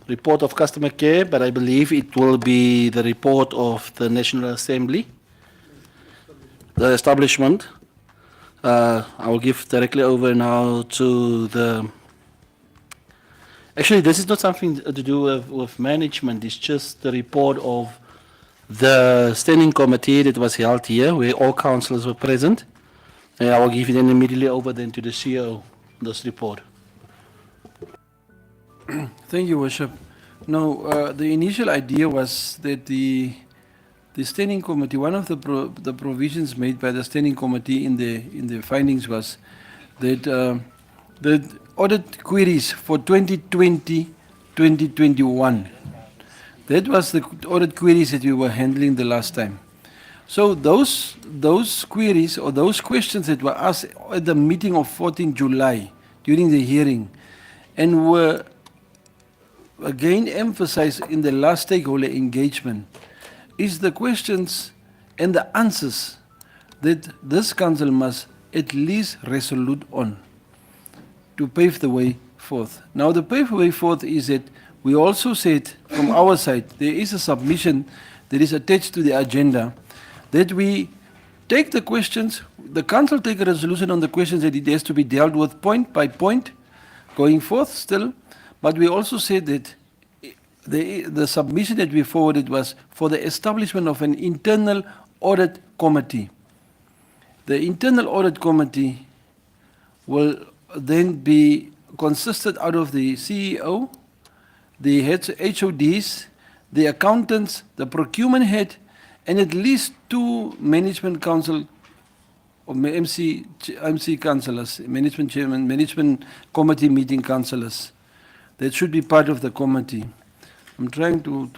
report of customer care, but I believe it will be the report of the National Assembly, the establishment. I will give directly over now to the. Actually, this is not something to do with management. It's just the report of the standing committee that was held here, where all councillors were present. And I will give it then immediately over then to the CEO, this report. Thank you, Worship. No, the initial idea was that the standing committee, one of the provisions made by the standing committee in the findings was that the audit queries for 2020-2021, that was the audit queries that we were handling the last time. So those queries or those questions that were asked at the meeting of 14 July during the hearing and were again emphasized in the last stakeholder engagement is the questions and the answers that this council must at least resolute on to pave the way forth. Now the pave the way forth is that we also said from our side there is a submission that is attached to the agenda that we take the questions, the council take a resolution on the questions that it has to be dealt with point by point going forth still, but we also said that the submission that we forwarded was for the establishment of an internal audit committee. The internal audit committee will then be consisted out of the CEO, the heads, HODs, the accountants, the procurement head, and at least 2 management council or MC councillors, management chairman, management committee meeting councillors. That should be part of the committee. I'm trying to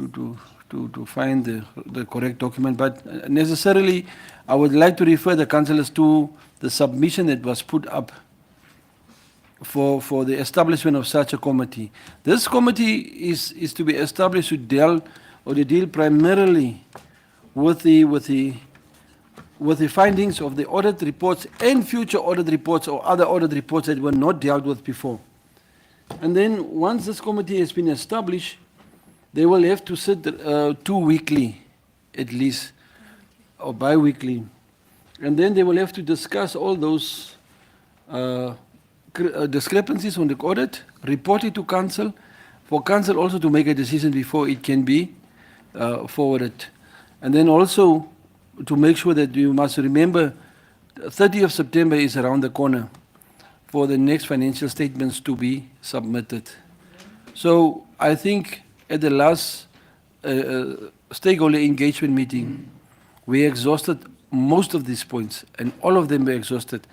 find the correct document, but necessarily I would like to refer the councillors to the submission that was put up for the establishment of such a committee. This committee is to be established to deal primarily with the findings of the audit reports and future audit reports or other audit reports that were not dealt with before. And then once this committee has been established, they will have to sit 2 weekly at least, or bi-weekly. And then they will have to discuss all those discrepancies on the audit, report it to council, for council also to make a decision before it can be forwarded. And then also to make sure that you must remember 30th of September is around the corner for the next financial statements to be submitted. So I think at the last stakeholder engagement meeting, we exhausted most of these points and all of them were exhausted.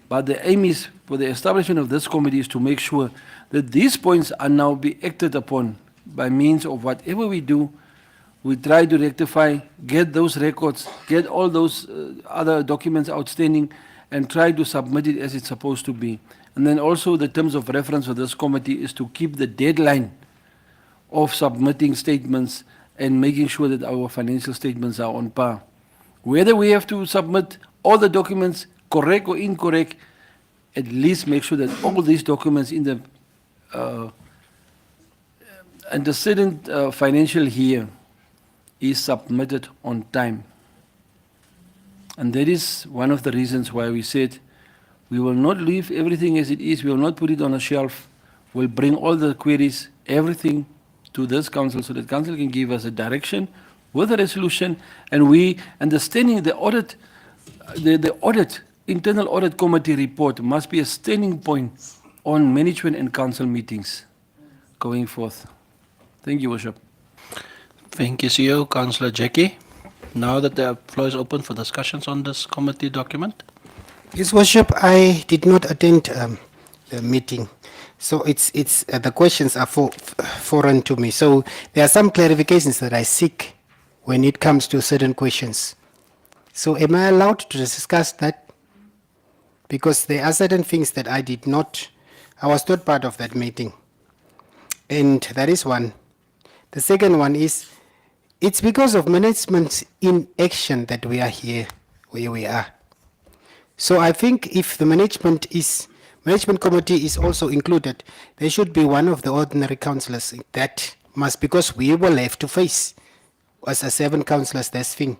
But the aim is for the establishment of this committee is to make sure that these points are now be acted upon by means of whatever we do. We try to rectify, get those records, get all those other documents outstanding and try to submit it as it's supposed to be. And then also the terms of reference for this committee is to keep the deadline of submitting statements and making sure that our financial statements are on par. Whether we have to submit all the documents, correct or incorrect, at least make sure that all these documents in the antecedent financial year is submitted on time. And that is one of the reasons why we said we will not leave everything as it is, we will not put it on a shelf, we'll bring all the queries, everything to this council so that council can give us a direction with a resolution, and we understanding the audit, the audit, internal audit committee report must be a standing point on management and council meetings going forth. Thank you, Worship. Thank you, CEO. Councillor Jackie. Now that the floor is open for discussions on this committee document. Yes, Worship, I did not attend the meeting, so it's the questions are foreign to me. So there are some clarifications that I seek when it comes to certain questions. So am I allowed to discuss that? Because there are certain things that I was not part of that meeting. And that is one. The second one is, it's because of management's inaction that we are here where we are. So I think if the management committee is also included, there should be one of the ordinary councillors that must, because we will have to face as a 7 councillors this thing.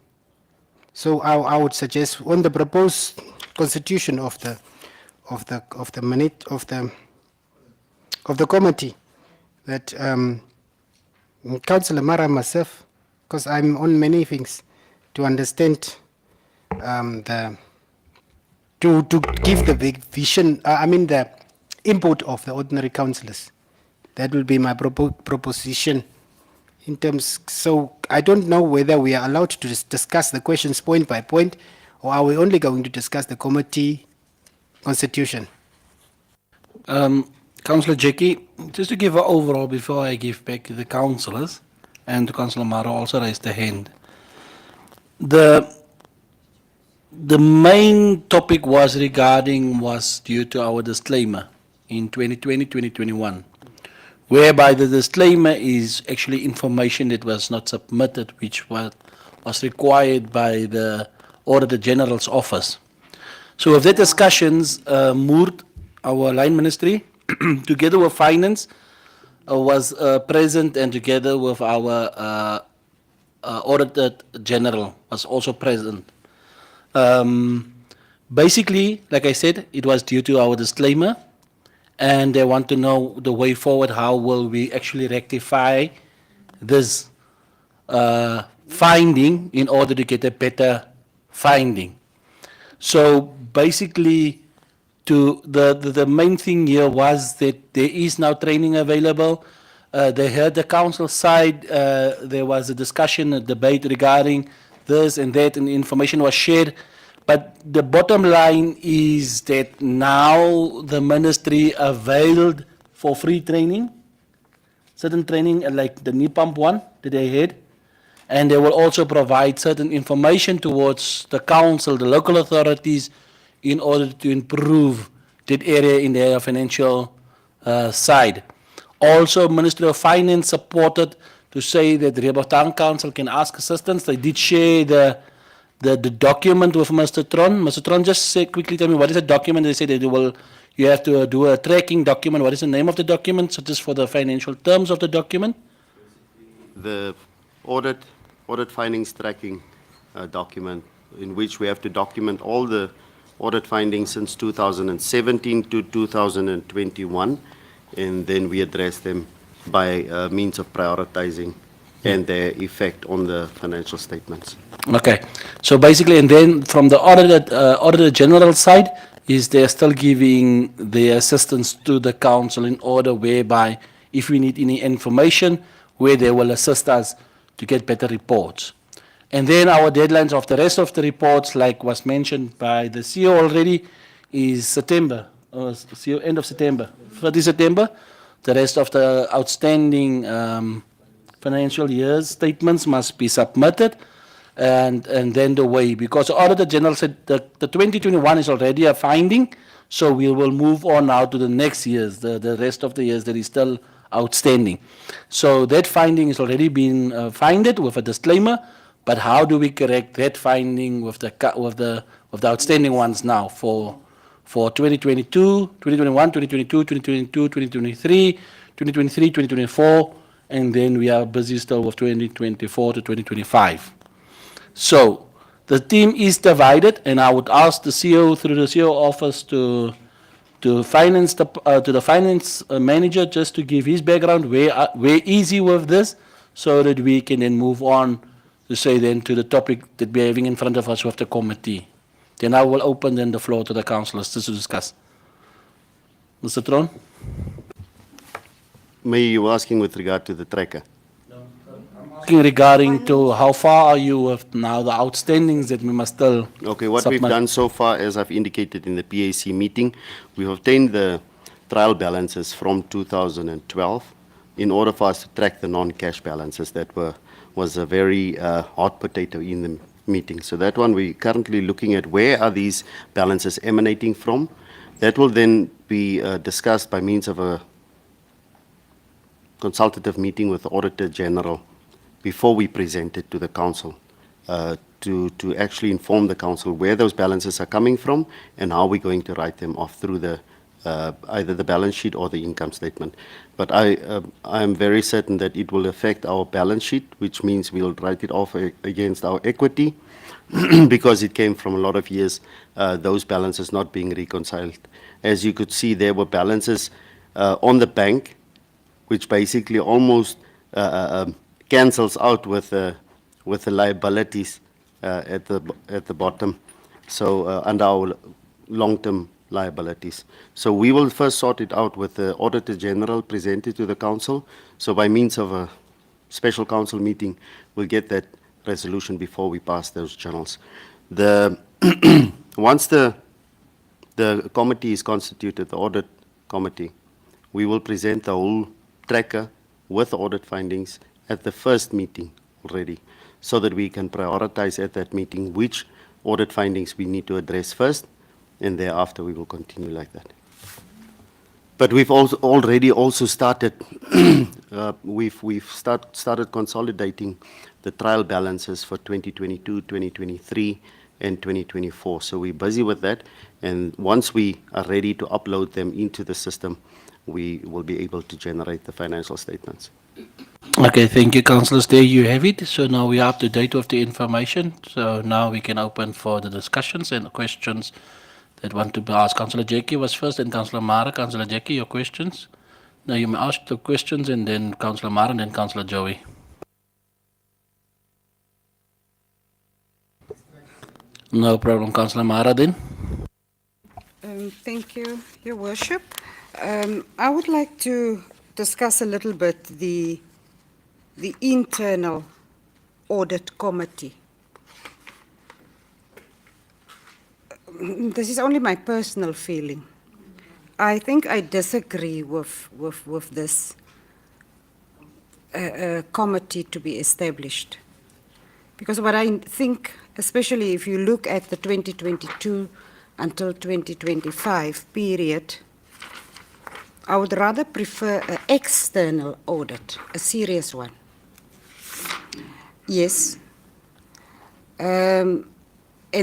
So I would suggest on the proposed constitution of the committee that Councillor Mara myself, because I'm on many things, to understand to give the big vision, the input of the ordinary councillors. That will be my proposition in terms. So I don't know whether we are allowed to discuss the questions point by point, or are we only going to discuss the committee constitution? Councillor Jackie, just to give an overall before I give back to the councillors, and Councillor Mara also raised a hand. The main topic was due to our disclaimer in 2020-2021, whereby the disclaimer is actually information that was not submitted, which was required by the Auditor General's office. So with the discussions, Moord, our line ministry, together with finance, was present, and together with our Auditor General was also present. Basically, like I said, it was due to our disclaimer, and they want to know the way forward, how will we actually rectify this finding in order to get a better finding. So basically, the main thing here was that there is now training available. They heard the council side, there was a discussion, a debate regarding this and that, and information was shared. But the bottom line is that now the ministry availed for free training, certain training like the NIPAMP one that they had, and they will also provide certain information towards the council, the local authorities, in order to improve that area in their financial side. Also, Ministry of Finance supported to say that the Rebotan Council can ask assistance. They did share the document with Mr. Tron. Mr. Tron, just say, quickly tell me, what is the document? They said that you have to do a tracking document. What is the name of the document, such as for the financial terms of the document? The audit findings tracking document, in which we have to document all the audit findings since 2017 to 2021, and then we address them by means of prioritizing and their effect on the financial statements. Okay, so basically, and then from the Auditor General side, is they're still giving the assistance to the council in order whereby if we need any information, where they will assist us to get better reports. And then our deadlines of the rest of the reports, like was mentioned by the CEO already, is September, CEO end of September, 30 September. The rest of the outstanding financial years statements must be submitted, and then the way, because the Auditor General said that the 2021 is already a finding, so we will move on now to the next years, the rest of the years that is still outstanding. So that finding is already been finded with a disclaimer, but how do we correct that finding with the outstanding ones now for for 2022, 2021, 2022, 2022, 2023, 2023, 2024, and then we are busy still with 2024 to 2025. So the team is divided, and I would ask the CEO through the CEO office to finance to the finance manager just to give his background where is he with this, so that we can then move on to say then to the topic that we're having in front of us with the committee. Then I will open then the floor to the councillors to discuss. Mr. Tron? May you were asking with regard to the tracker? Regarding to how far are you with now the outstandings that we must still Okay, what we've submit? done so far, as I've indicated in the PAC meeting, we've obtained the trial balances from 2012 in order for us to track the non-cash balances that was a very hot potato in the meeting. So that one, we're currently looking at where are these balances emanating from. That will then be discussed by means of a consultative meeting with the Auditor General before we present it to the council, to actually inform the council where those balances are coming from and how we're going to write them off through the either the balance sheet or the income statement. But I am very certain that it will affect our balance sheet, which means we'll write it off against our equity because it came from a lot of years, those balances not being reconciled. As you could see, there were balances on the bank, which basically almost cancels out with the liabilities at the bottom. So under our long-term liabilities. So we will first sort it out with the Auditor General presented to the council. So by means of a special council meeting, we'll get that resolution before we pass those journals. Once the committee is constituted, the audit committee, we will present the whole tracker with audit findings at the first meeting already, so that we can prioritize at that meeting which audit findings we need to address first, and thereafter we will continue like that. But we've also already also started, we've started consolidating the trial balances for 2022, 2023, and 2024. So we're busy with that, and once we are ready to upload them into the system, we will be able to generate the financial statements. Okay, thank you, councillors. There you have it. So now we are up to date with the information. So now we can open for the discussions and questions that want to be asked. Councillor Jackie was first, and Councillor Mara. Councillor Jackie, your questions? Now you may ask the questions, and then Councillor Mara, and then Councillor Joey. No problem, Councillor Mara then. Thank you, Your Worship. I would like to discuss a little bit the internal audit committee. This is only my personal feeling. I think I disagree with this committee to be established. Because what I think, especially if you look at the 2022 until 2025 period, I would rather prefer an external audit, a serious one. Yes. And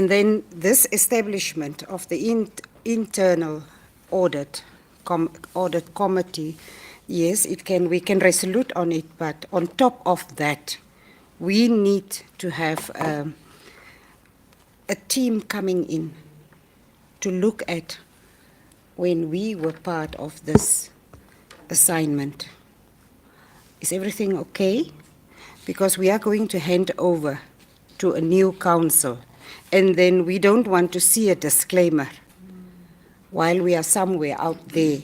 then this establishment of the internal audit committee, yes, we can resolute on it, but on top of that, we need to have a team coming in to look at when we were part of this assignment. Is everything okay? Because we are going to hand over to a new council, and then we don't want to see a disclaimer while we are somewhere out there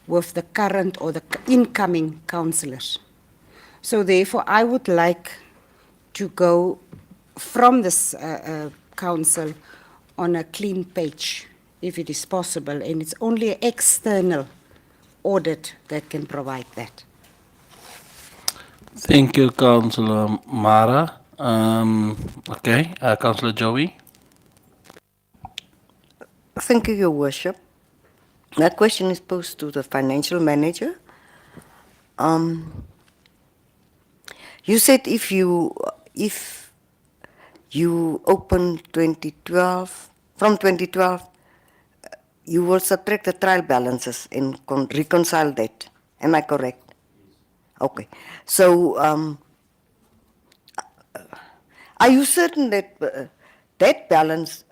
with the current or the incoming councillors. So therefore, I would like to go from this council on a clean page, if it is possible, and it's only an external audit that can provide that. Thank you, Councillor Mara. Okay, Councillor Joey. Thank you, Your Worship. That question is posed to the financial manager. You said if you open 2012, from 2012, you will subtract the trial balances and reconcile that. Am I correct? Okay. So, are you certain that that balance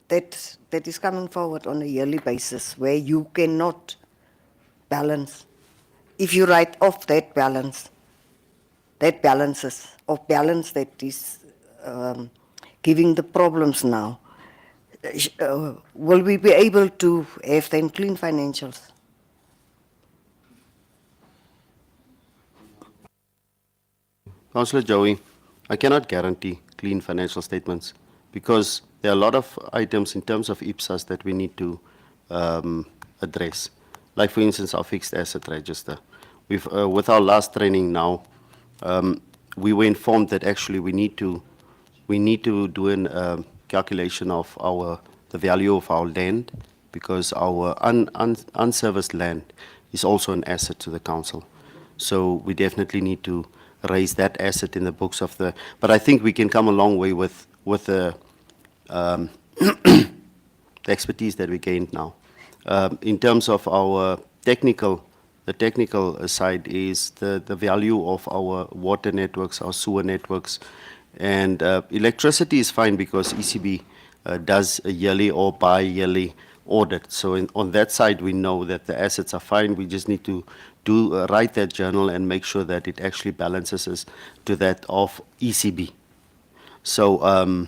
that is coming forward on a yearly basis, where you cannot balance, if you write off that balance, that balances of balance that is giving the problems now, will we be able to have then clean financials? Councillor Joey, I cannot guarantee clean financial statements because there are a lot of items in terms of IPSAS that we need to address. Like for instance, our fixed asset register. With our last training now, we were informed that actually we need to do a calculation of the value of our land, because our unserviced land is also an asset to the council. So we definitely need to raise that asset in the books of the. But I think we can come a long way with the the expertise that we gained now. In terms of our technical, the technical side is the value of our water networks, our sewer networks, and electricity is fine because ECB does a yearly or bi-yearly audit. So on that side, we know that the assets are fine. We just need to write that journal and make sure that it actually balances us to that of ECB. So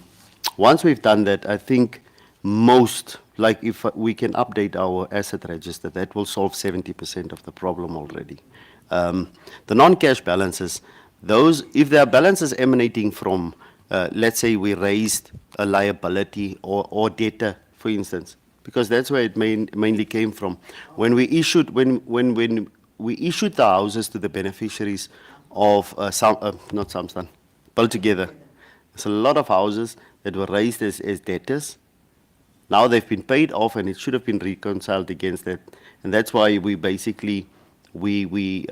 once we've done that, I think most, like if we can update our asset register, that will solve 70% of the problem already. The non-cash balances, those, if there are balances emanating from, let's say we raised a liability or debtor, for instance, because that's where it mainly came from. When we issued, when we issued the houses to the beneficiaries of not Samstan, Build Together. There's a lot of houses that were raised as debtors. Now they've been paid off and it should have been reconciled against that. And that's why we basically, we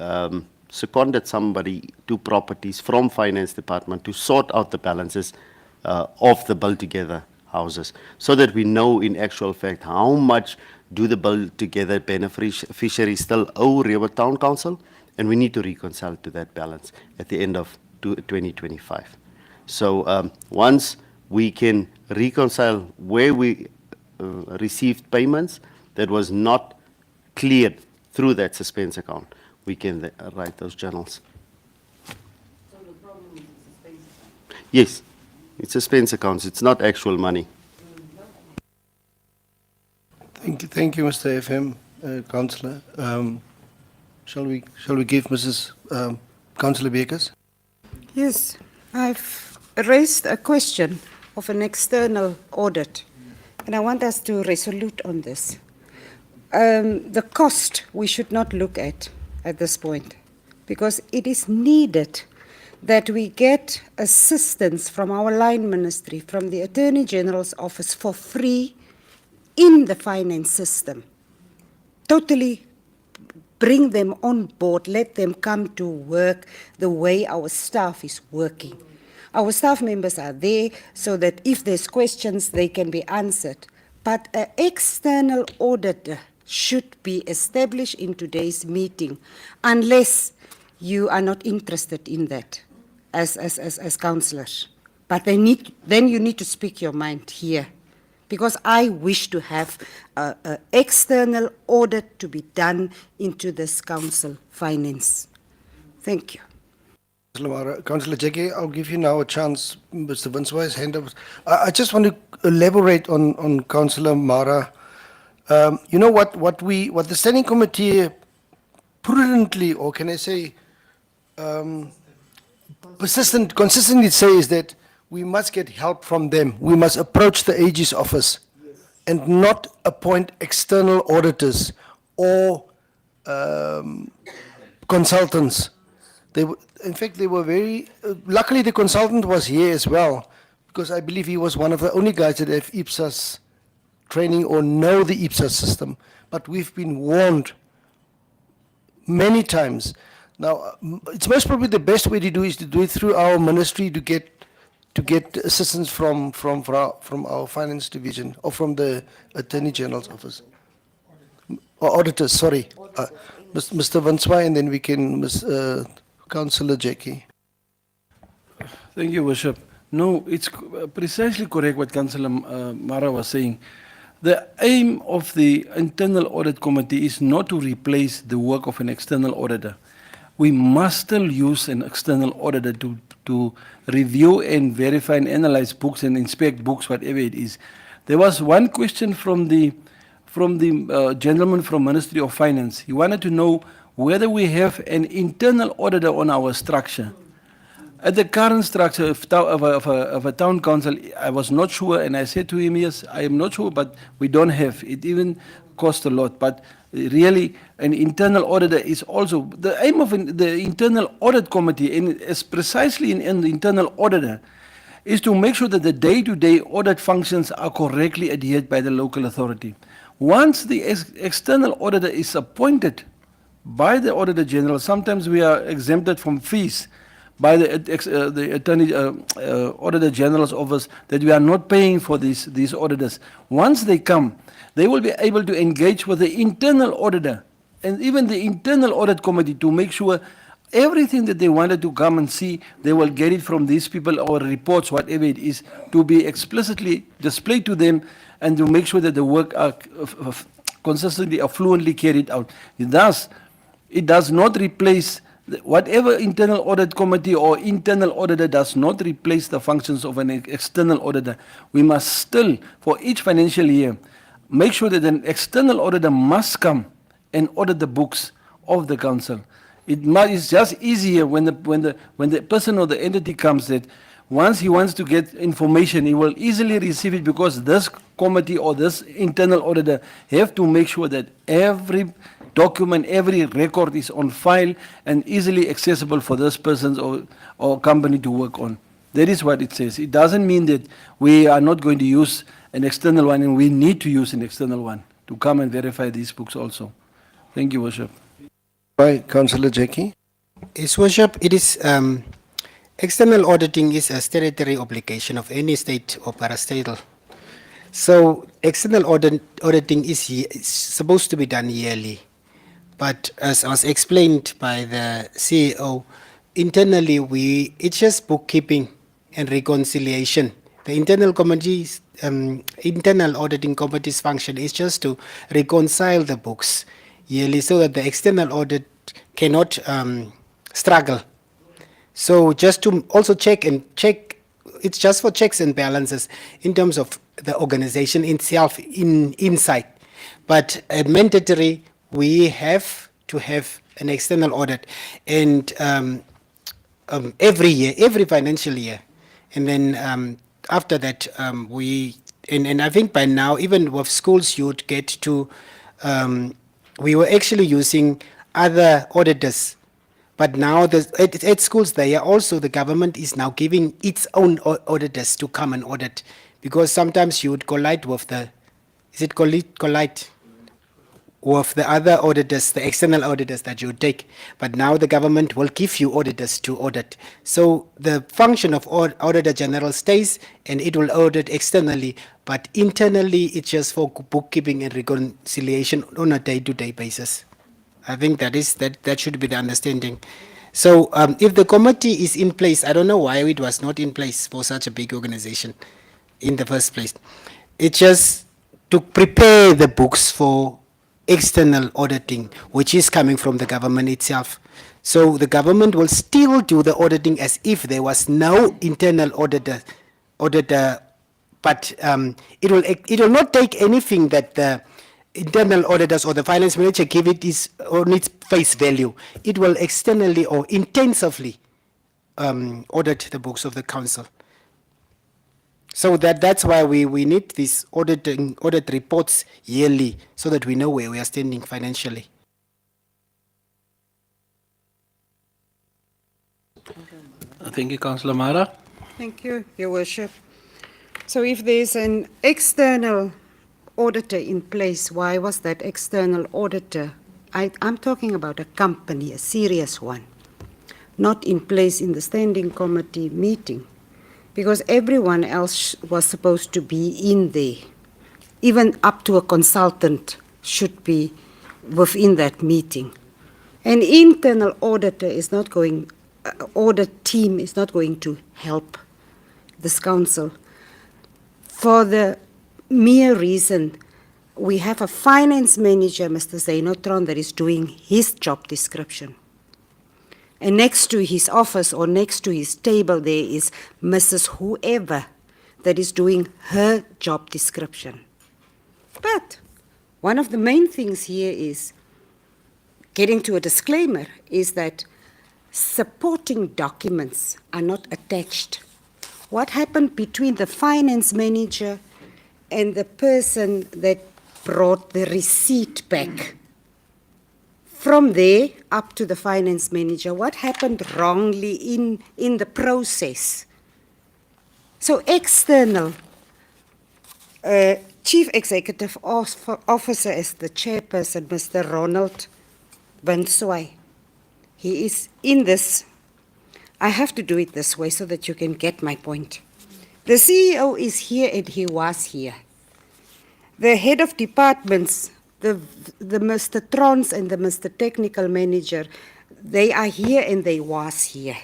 seconded somebody to properties from finance department to sort out the balances of the Build Together houses, so that we know in actual fact how much do the Build Together beneficiaries still owe Rehoboth Town Council, and we need to reconcile to that balance at the end of 2025. So once we can reconcile where we received payments that was not cleared through that suspense account, we can write those journals. So the problem is the suspense account? Yes, it's suspense accounts, it's not actual money. Thank you, Mr. FM, Councillor. Shall we give Mrs. Councillor Bakers? Yes, I've raised a question of an external audit, and I want us to resolute on this. The cost we should not look at this point, because it is needed that we get assistance from our line ministry, from the Attorney General's office for free in the finance system. Totally bring them on board, let them come to work the way our staff is working. Our staff members are there so that if there's questions, they can be answered. But an external auditor should be established in today's meeting, unless you are not interested in that as councillors. But then you need to speak your mind here, because I wish to have an external audit to be done into this council finance. Thank you. Councillor Jackie, I'll give you now a chance. Mr. Winsway's hand up. I just want to elaborate on Councillor Mara. You know what the standing committee prudently, or can I say consistently say, is that we must get help from them. We must approach the AG's office and not appoint external auditors or consultants. In fact, they were very, luckily the consultant was here as well, because I believe he was one of the only guys that have IPSAS training or know the IPSAS system. But we've been warned many times. Now, it's most probably the best way to do is to do it through our ministry, to get to get assistance from our finance division or from the Attorney General's office. Or auditors, sorry. Mr. Vanswai, and then we can, Councillor Jackie. Thank you, Worship. No, it's precisely correct what Councillor Mara was saying. The aim of the Internal Audit Committee is not to replace the work of an external auditor. We must still use an external auditor to review and verify and analyze books and inspect books, whatever it is. There was one question from the gentleman from Ministry of Finance. He wanted to know whether we have an internal auditor on our structure. At the current structure of a town council, I was not sure, and I said to him, yes, I am not sure, but we don't have. It even costs a lot. But really, an internal auditor is also, the aim of the Internal Audit Committee, and is precisely in the internal auditor, is to make sure that the day-to-day audit functions are correctly adhered by the local authority. Once the external auditor is appointed by the Auditor General, sometimes we are exempted from fees by the Attorney Auditor General's office, that we are not paying for these auditors. Once they come, they will be able to engage with the internal auditor and even the Internal Audit Committee to make sure everything that they wanted to come and see, they will get it from these people or reports, whatever it is, to be explicitly displayed to them and to make sure that the work are consistently or fluently carried out. Thus, it does not replace whatever internal audit committee or internal auditor does not replace the functions of an external auditor. We must still, for each financial year, make sure that an external auditor must come and audit the books of the council. It's just easier when the person or the entity comes that once he wants to get information, he will easily receive it because this committee or this internal auditor have to make sure that every document, every record is on file and easily accessible for this person or company to work on. That is what it says. It doesn't mean that we are not going to use an external one, and we need to use an external one to come and verify these books also. Thank you, Worship. Right, Councillor Jackie. Yes, Worship, it is external auditing is a statutory obligation of any state or parastatal. So external auditing is supposed to be done yearly. But as was explained by the CEO, internally it's just bookkeeping and reconciliation. The internal auditing committee's function is just to reconcile the books yearly so that the external audit cannot struggle. So just to also check, it's just for checks and balances in terms of the organization itself inside. But mandatory, we have to have an external audit, and every year, every financial year, and then after that and I think by now even with schools you'd get to we were actually using other auditors, but now at schools there also the government is now giving its own auditors to come and audit, because sometimes you would collide with with the other auditors, the external auditors that you take, but now the government will give you auditors to audit. So the function of Auditor General stays, and it will audit externally, but internally it's just for bookkeeping and reconciliation on a day-to-day basis. I think that should be the understanding. So if the committee is in place, I don't know why it was not in place for such a big organization in the first place. It's just to prepare the books for external auditing, which is coming from the government itself. So the government will still do the auditing as if there was no internal auditor, but it will not take anything that the internal auditors or the finance manager give it on its face value. It will externally or intensively audit the books of the council. So that's why we need these audit reports yearly, so that we know where we are standing financially. Thank you, Councillor Mara. Thank you, Your Worship. So if there's an external auditor in place, why was that external auditor, I'm talking about a company, a serious one, not in place in the standing committee meeting? because everyone else was supposed to be in there. Even up to a consultant should be within that meeting. An internal auditor is not going, audit team is not going to help this council for the mere reason we have a finance manager, Mr. Zainotron, that is doing his job description. And next to his office or next to his table there is Mrs. Whoever that is doing her job description. But one of the main things here is, getting to a disclaimer, is that supporting documents are not attached. What happened between the finance manager and the person that brought the receipt back? From there up to the finance manager, what happened wrongly in the process? So external Chief Executive Officer as the chairperson, Mr. Ronald Vinswai, he is in this. I have to do it this way so that you can get my point. The CEO is here and he was here. The head of departments, the Mr. Trons and the Mr. Technical Manager, they are here and they was here.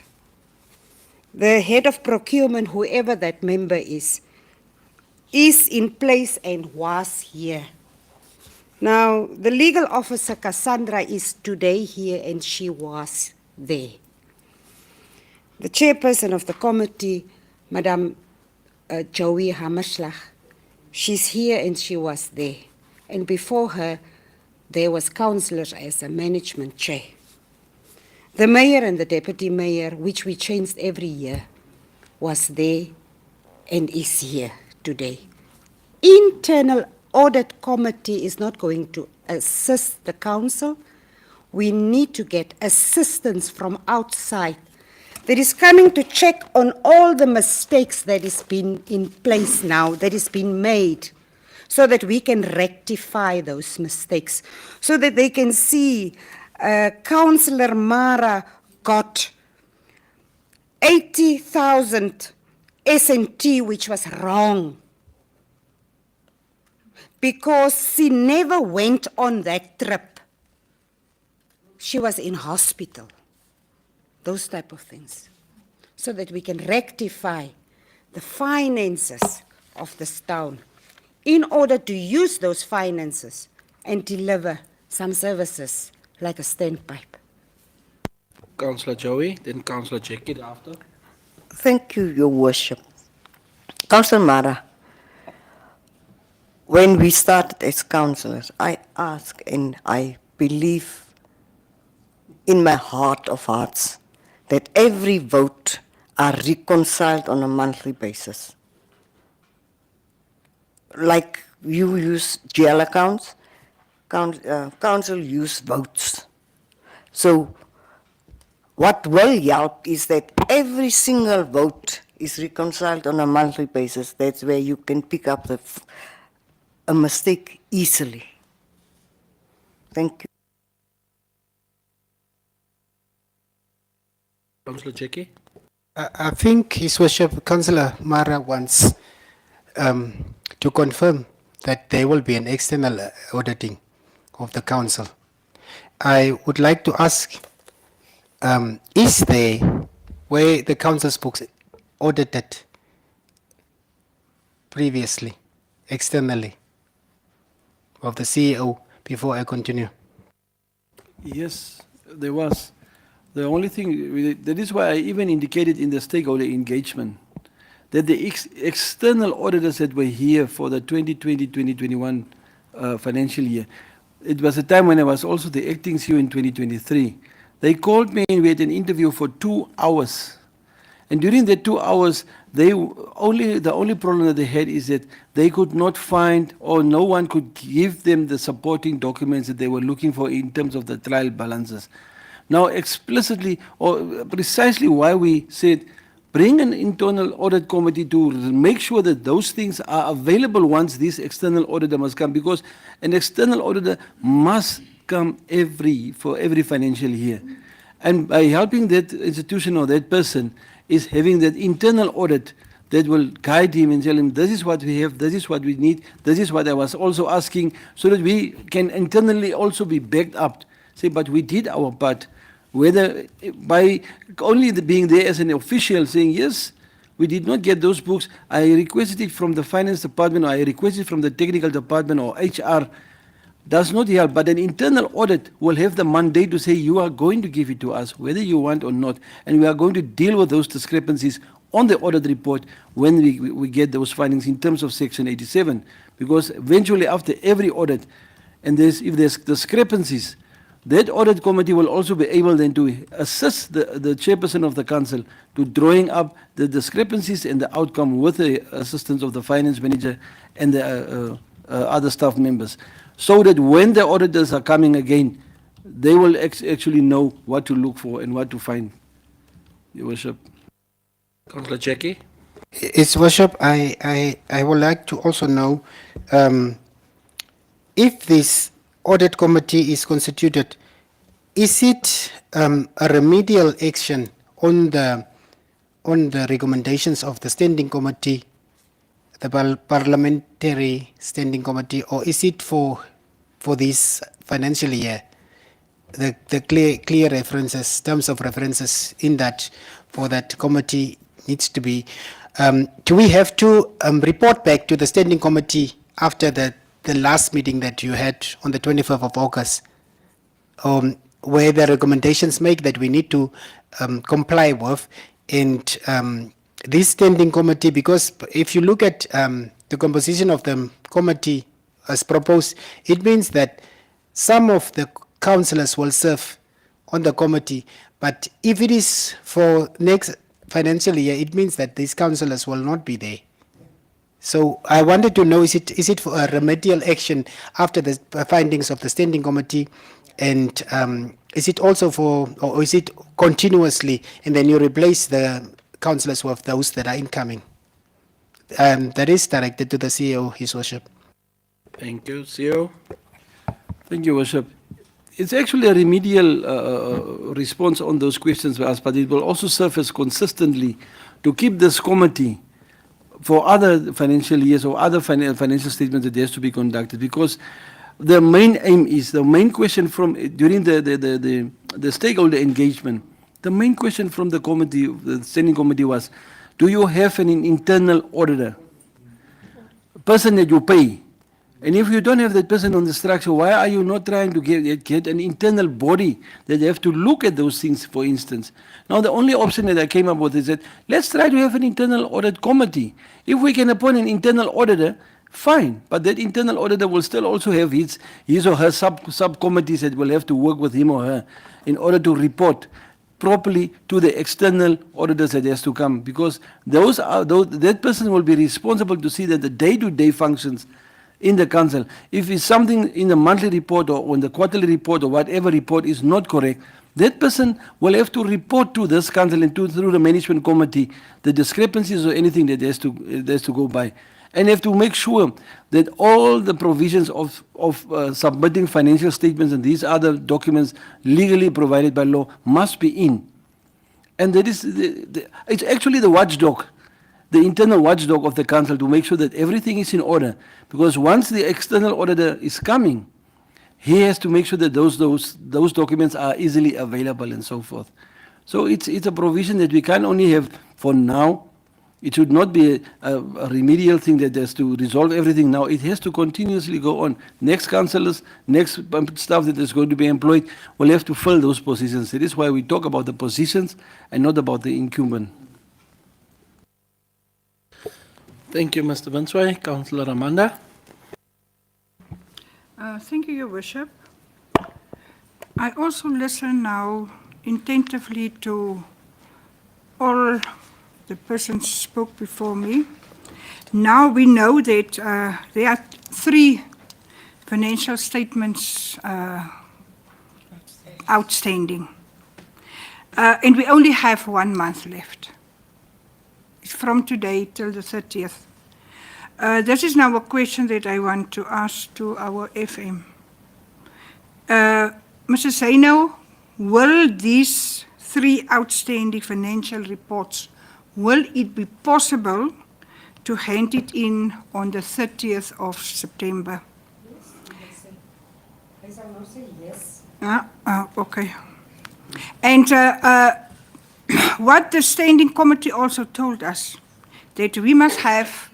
The head of procurement, whoever that member is in place and was here. Now, the legal officer, Cassandra, is today here and she was there. The chairperson of the committee, Madam Joey Hammerschlag, she's here and she was there. And before her, there was councillors as a management chair. The mayor and the deputy mayor, which we changed every year, was there and is here today. Internal audit committee is not going to assist the council. We need to get assistance from outside that is coming to check on all the mistakes that is been in place now, that is been made, so that we can rectify those mistakes, so that they can see Councillor Mara got 80,000 S&T, which was wrong, because she never went on that trip. She was in hospital. Those type of things, so that we can rectify the finances of this town in order to use those finances and deliver some services like a standpipe. Councillor Joey, then Councillor Jackie after. Thank you, Your Worship. Councillor Mara, when we started as councillors, I ask and I believe in my heart of hearts that every vote are reconciled on a monthly basis. Like you use GL accounts, council use votes. So what will help is that every single vote is reconciled on a monthly basis. That's where you can pick up a mistake easily. Thank you. Councillor Jackie. I think His Worship Councillor Mara wants to confirm that there will be an external auditing of the council. I would like to ask, is there, where the council's books audited previously, externally, of the CEO, before I continue? Yes, there was. The only thing, that is why I even indicated in the stakeholder engagement that the external auditors that were here for the 2020-2021 financial year, it was a time when I was also the acting CEO in 2023. They called me and we had an interview for 2 hours. And during the 2 hours, the only problem that they had is that they could not find, or no one could give them the supporting documents that they were looking for in terms of the trial balances. Now, explicitly, or precisely why we said, bring an internal audit committee to make sure that those things are available once this external auditor must come, because an external auditor must come for every financial year. And by helping that institution or that person is having that internal audit, that will guide him and tell him, this is what we have, this is what we need, this is what I was also asking, so that we can internally also be backed up. Say, but we did our part. Whether by only being there as an official saying, yes, we did not get those books, I requested it from the finance department, or I requested from the technical department or HR, does not help. But an internal audit will have the mandate to say, you are going to give it to us, whether you want or not, and we are going to deal with those discrepancies on the audit report when we get those findings in terms of Section 87. Because eventually after every audit, and if there's discrepancies, that audit committee will also be able then to assist the chairperson of the council to drawing up the discrepancies and the outcome with the assistance of the finance manager and the other staff members. So that when the auditors are coming again, they will actually know what to look for and what to find. Your Worship. Councillor Jackie? His Worship, I would like to also know if this audit committee is constituted, is it a remedial action on the recommendations of the standing committee, the parliamentary standing committee, or is it for this financial year? The clear references, terms of references in that for that committee needs to be. Do we have to report back to the standing committee after the last meeting that you had on the 25th of August, where the recommendations make that we need to comply with, and this standing committee, because if you look at the composition of the committee as proposed, it means that some of the councillors will serve on the committee, but if it is for next financial year, it means that these councillors will not be there. So I wanted to know, is it for a remedial action after the findings of the standing committee, and is it also for, or is it continuously, and then you replace the councillors with those that are incoming? That is directed to the CEO, His Worship. Thank you. CEO? Thank you, Worship. It's actually a remedial response on those questions we asked, but it will also serve as consistently to keep this committee for other financial years or other financial statements that has to be conducted, because the main aim is, the main question from during the stakeholder engagement, the main question from the committee, the standing committee, was, do you have an internal auditor, person that you pay? And if you don't have that person on the structure, why are you not trying to get an internal body that have to look at those things, for instance? Now, the only option that I came up with is that let's try to have an internal audit committee. If we can appoint an internal auditor, fine, but that internal auditor will still also have his or her subcommittees that will have to work with him or her in order to report properly to the external auditors that has to come, because that person will be responsible to see that the day-to-day functions in the council, if it's something in the monthly report or in the quarterly report or whatever report is not correct, that person will have to report to this council and through the management committee the discrepancies or anything that has to go by, and have to make sure that all the provisions of submitting financial statements and these other documents legally provided by law must be in. And that is it's actually the watchdog, the internal watchdog of the council, to make sure that everything is in order. Because once the external auditor is coming, he has to make sure that those documents are easily available and so forth. So it's a provision that we can only have for now. It should not be a remedial thing that has to resolve everything now. It has to continuously go on. Next councillors, next staff that is going to be employed will have to fill those positions. That is why we talk about the positions and not about the incumbent. Thank you, Mr. Vinsway. Councillor Amanda? Thank you, Your Worship. I also listen now attentively to all the persons spoke before me. Now we know that there are 3 financial statements outstanding. And we only have 1 month left. It's from today till the 30th. This is now a question that I want to ask to our FM. Mr. Zaino, will these 3 outstanding financial reports, will it be possible to hand it in on the 30th of September. Okay. And what the standing committee also told us, that we must have,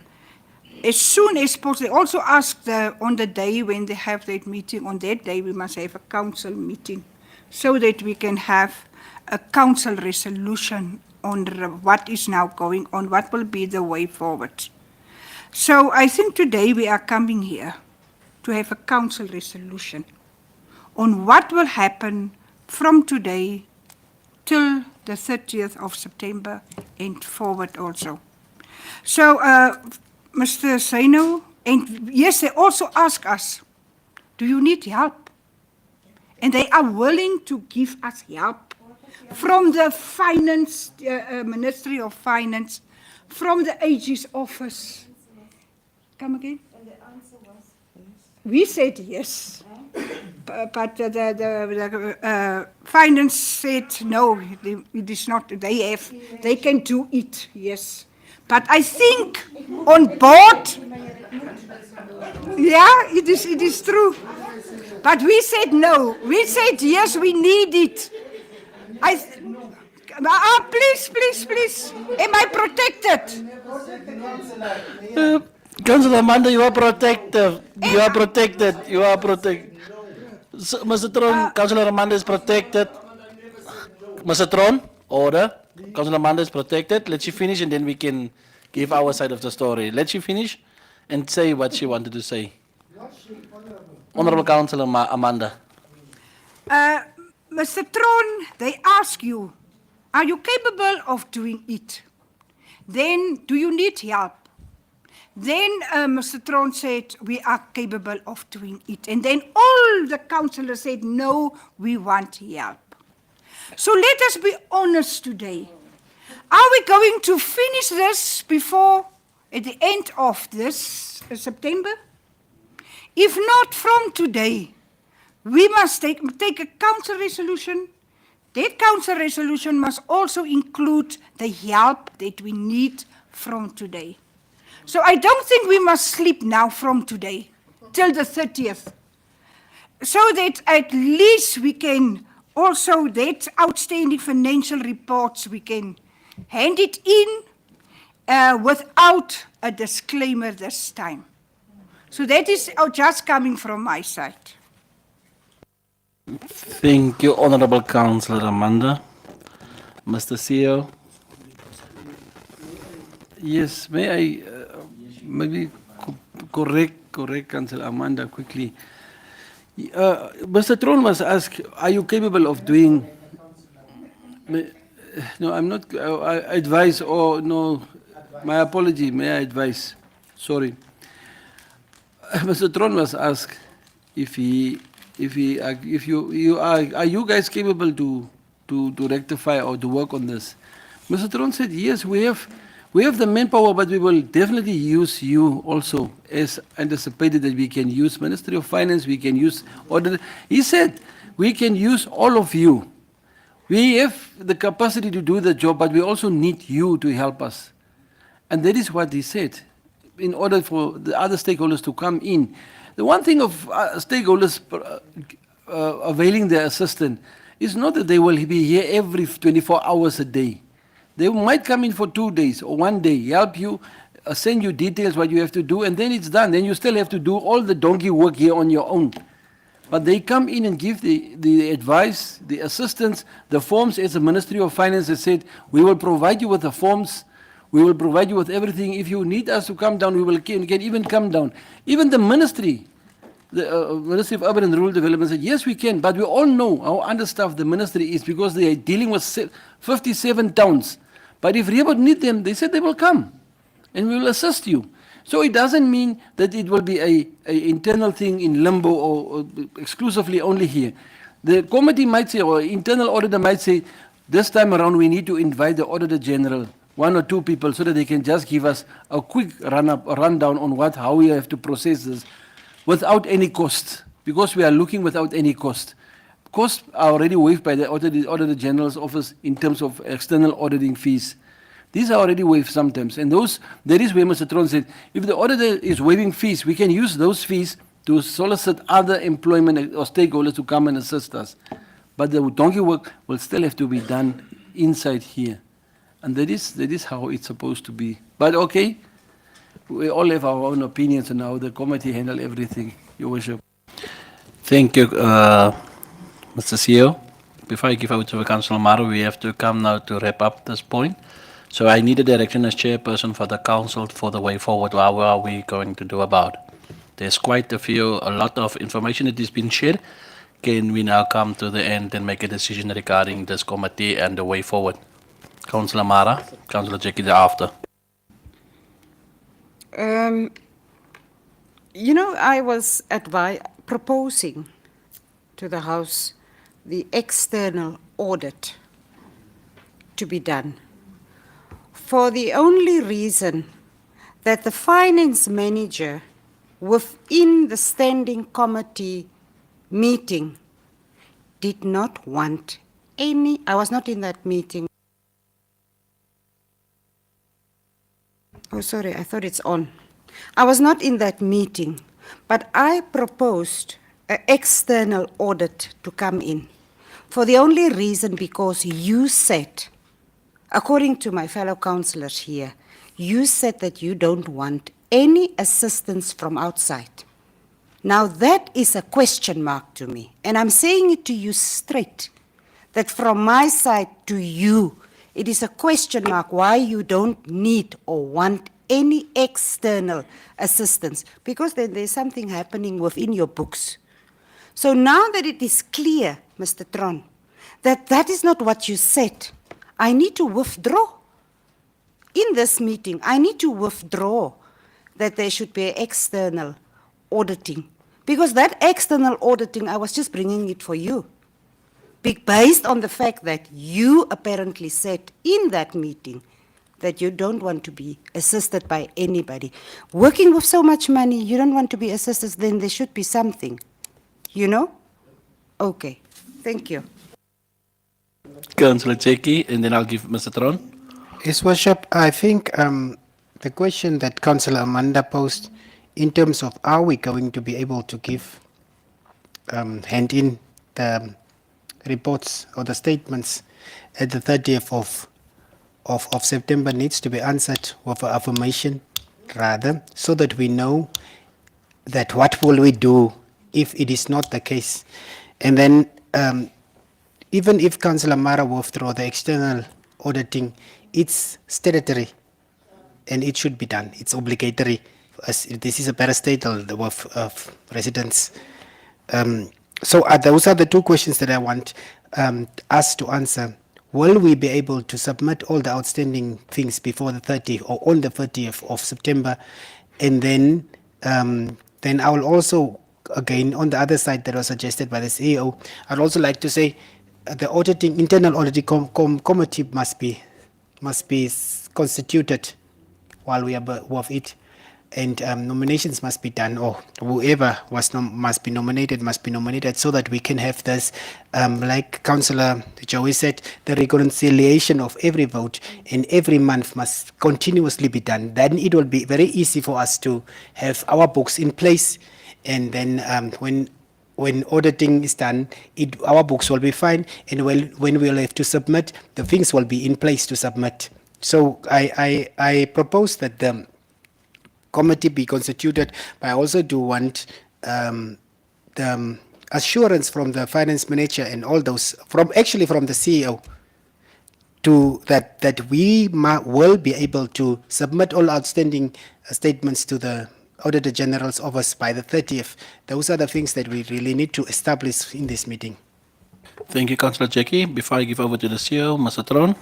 as soon as possible, they also asked on the day when they have that meeting, on that day we must have a council meeting, so that we can have a council resolution on what is now going on, what will be the way forward. So I think today we are coming here to have a council resolution on what will happen from today till the 30th of September and forward also. So, Mr. Saino, and yes, they also ask us, do you need help? And they are willing to give us help from the finance, Ministry of Finance, from the AG's office. Come again? And the answer was yes. We said yes. But the finance said no, it is not. They can do it, yes. But I think on board, yeah, it is true. But we said no. We said yes, we need it. Please. Am I protected? Councillor Amanda, you are protected. You are protected. You are protected. So, Mr. Tron, Councillor Amanda is protected. Mr. Tron, order. Councillor Amanda is protected. Let she finish and then we can give our side of the story. Let she finish and say what she wanted to say. Honorable Councillor Amanda. Mr. Tron, they ask you, are you capable of doing it? Then, do you need help? Then Mr. Tron said, we are capable of doing it. And then all the councillors said, no, we want help. So let us be honest today. Are we going to finish this before, at the end of this September? If not, from today, we must take a council resolution. That council resolution must also include the help that we need from today. So I don't think we must sleep now from today till the 30th. So that at least we can also, that outstanding financial reports, we can hand it in without a disclaimer this time. So that is just coming from my side. Thank you, Honorable Councillor Amanda. Mr. CEO. Yes, may I maybe correct Councillor Amanda quickly. Mr. Tron was asked, are you capable of doing... No, I'm not... I advise, or no, my apology, may I advise? Sorry. Mr. Tron was asked are you guys capable to rectify or to work on this? Mr. Tron said, yes, we have the manpower, but we will definitely use you also, as anticipated that we can use Ministry of Finance, we can use order. He said, we can use all of you. We have the capacity to do the job, but we also need you to help us. And that is what he said, in order for the other stakeholders to come in. The one thing of stakeholders availing their assistance is not that they will be here every 24 hours a day. They might come in for 2 days or 1 day, help you, send you details what you have to do, and then it's done. Then you still have to do all the donkey work here on your own. But they come in and give the advice, the assistance, the forms, as the Ministry of Finance has said, we will provide you with the forms, we will provide you with everything. If you need us to come down, we can even come down. Even the Ministry, the Ministry of Urban and Rural Development said, yes, we can, but we all know how understaffed the Ministry is because they are dealing with 57 towns. But if Rehoboth need them, they said they will come and we will assist you. So it doesn't mean that it will be a internal thing in limbo or exclusively only here. The committee might say, or internal auditor might say, this time around we need to invite the Auditor General, 1 or 2 people, so that they can just give us a quick rundown on how we have to process this without any cost, because we are looking without any cost. Costs are already waived by the Auditor General's office in terms of external auditing fees. These are already waived sometimes, and those, that is where Mr. Tron said, if the auditor is waiving fees, we can use those fees to solicit other employment or stakeholders to come and assist us. But the donkey work will still have to be done inside here. And that is how it's supposed to be. But okay, we all have our own opinions on how the committee handle everything, Your Worship. Thank you, Mr. CEO. Before I give over to Councillor Maro, we have to come now to wrap up this point. So I need a direction as chairperson for the council for the way forward. What are we going to do about it? There's quite a lot of information that has been shared. Can we now come to the end and make a decision regarding this committee and the way forward? Councillor Mara, Councillor Jackie thereafter. You know, I was proposing to the House the external audit to be done for the only reason that the finance manager within the standing committee meeting did not want any, I was not in that meeting. Oh, sorry, I thought it's on. I was not in that meeting, but I proposed an external audit to come in for the only reason because you said, according to my fellow councillors here, you said that you don't want any assistance from outside. Now that is a question mark to me, and I'm saying it to you straight, that from my side to you, it is a question mark why you don't need or want any external assistance, because then there's something happening within your books. So now that it is clear, Mr. Tron, that that is not what you said, I need to withdraw. In this meeting, I need to withdraw that there should be external auditing, because that external auditing, I was just bringing it for you, based on the fact that you apparently said in that meeting that you don't want to be assisted by anybody. Working with so much money, you don't want to be assisted, then there should be something, you know? Okay, thank you. Councillor Jackie, and then I'll give Mr. Tron. His Worship, I think the question that Councillor Amanda posed in terms of are we going to be able to give, hand in the reports or the statements at the 30th of September needs to be answered with an affirmation rather, so that we know that what will we do if it is not the case. And then even if Councillor Mara withdraw the external auditing, it's statutory and it should be done. It's obligatory. As this is a parastatal of residents. So those are the two questions that I want us to answer. Will we be able to submit all the outstanding things before the 30th or on the 30th of September? And then I will also, again, on the other side that was suggested by the CEO, I'd also like to say the internal auditing committee must be constituted while we are with it. And nominations must be done, or whoever must be nominated, so that we can have this, like Councillor Joey said, the reconciliation of every vote and every month must continuously be done. Then it will be very easy for us to have our books in place, and then when auditing is done, our books will be fine, and when we'll have to submit, the things will be in place to submit. So I propose that the committee be constituted, but I also do want the assurance from the finance manager and all those, from the CEO, to that we will be able to submit all outstanding statements to the Auditor General's office by the 30th. Those are the things that we really need to establish in this meeting. Thank you, Councillor Jackie. Before I give over to the CEO, Mr. Tron.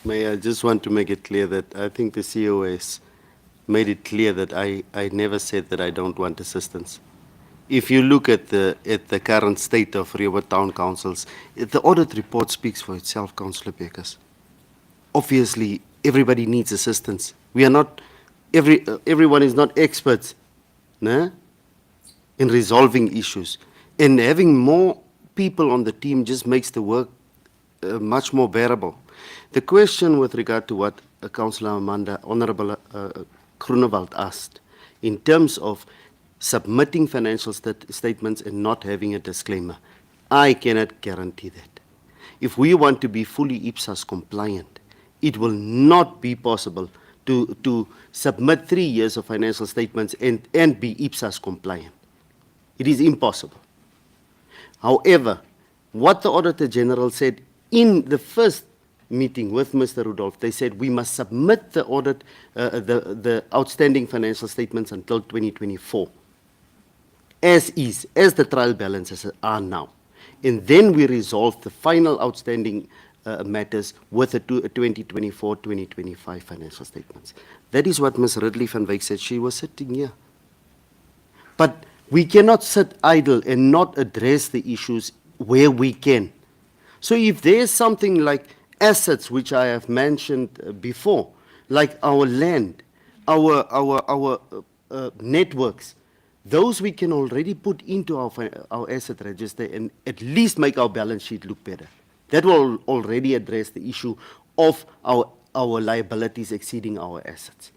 May I just want to make it clear that I think the CEO has made it clear that I never said that I don't want assistance. If you look at the current state of Rehoboth Town Councils, the audit report speaks for itself, Councillor Beckers. Obviously, everybody needs assistance. We are not, everyone is not experts in resolving issues. And having more people on the team just makes the work much more bearable. The question with regard to what Councillor Amanda, Honourable Groenewald asked, in terms of submitting financial statements and not having a disclaimer, I cannot guarantee that. If we want to be fully IPSAS compliant, it will not be possible to submit 3 years of financial statements and be IPSAS compliant. It is impossible. However, what the Auditor General said in the first meeting with Mr. Rudolph, they said we must submit the audit, the outstanding financial statements until 2024, as is, as the trial balances are now. And then we resolve the final outstanding matters with the 2024-2025 financial statements. That is what Ms. Ridley van Wyk said. She was sitting here. But we cannot sit idle and not address the issues where we can. So if there's something like assets, which I have mentioned before, like our land, our networks, those we can already put into our asset register and at least make our balance sheet look better. That will already address the issue of our liabilities exceeding our assets.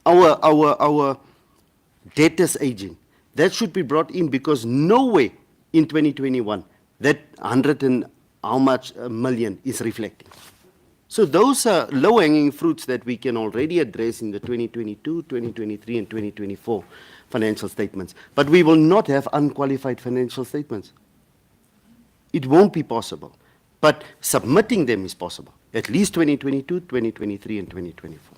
Our debtors aging, that should be brought in, because no way in 2021 that 100 and how much million is reflecting. So those are low-hanging fruits that we can already address in the 2022, 2023 and 2024 financial statements. But we will not have unqualified financial statements. It won't be possible. But submitting them is possible, at least 2022, 2023 and 2024.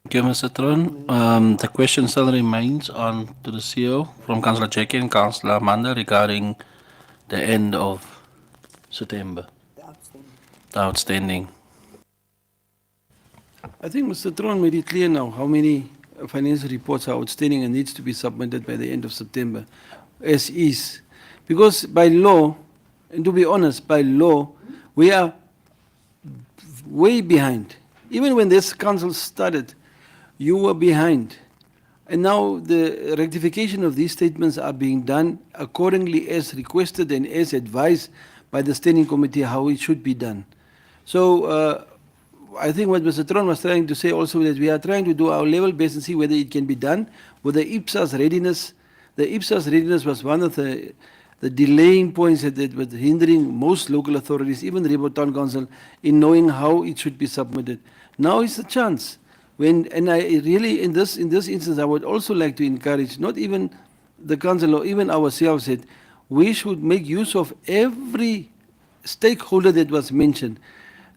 Thank you, Mr. Tron. The question still remains on to the CEO from Councillor Jackie and Councillor Amanda regarding the end of September. The outstanding. I think Mr. Tron made it clear now how many financial reports are outstanding and needs to be submitted by the end of September, as is. Because by law, and to be honest, by law, we are way behind. Even when this council started, you were behind. And now the rectification of these statements are being done accordingly as requested and as advised by the Standing Committee how it should be done. So I think what Mr. Tron was trying to say also, that we are trying to do our level best and see whether it can be done with the IPSAS readiness. The IPSAS readiness was one of the delaying points that was hindering most local authorities, even the Rebo Town Council, in knowing how it should be submitted. Now is the chance. And I really, in this instance, I would also like to encourage, not even the council or even ourselves, that we should make use of every stakeholder that was mentioned.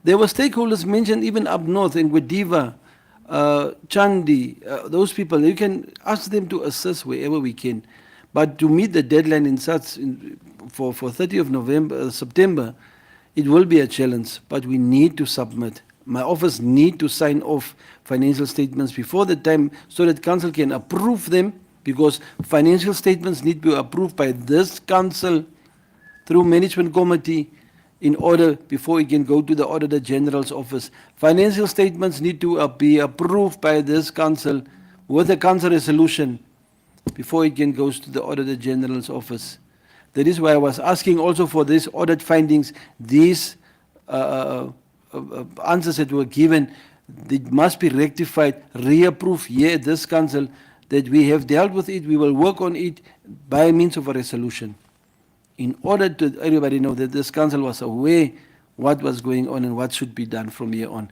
There were stakeholders mentioned even up north in Guadiva, Chandi, those people. You can ask them to assist wherever we can. But to meet the deadline in such for 30th of September, it will be a challenge. But we need to submit. My office need to sign off financial statements before the time so that council can approve them, because financial statements need to be approved by this council through management committee in order before it can go to the Auditor General's office. Financial statements need to be approved by this council with a council resolution before it can go to the Auditor General's office. That is why I was asking also for these audit findings, these answers that were given, they must be rectified, reapproved here at this council, that we have dealt with it, we will work on it by means of a resolution, in order to everybody know that this council was aware what was going on and what should be done from here on.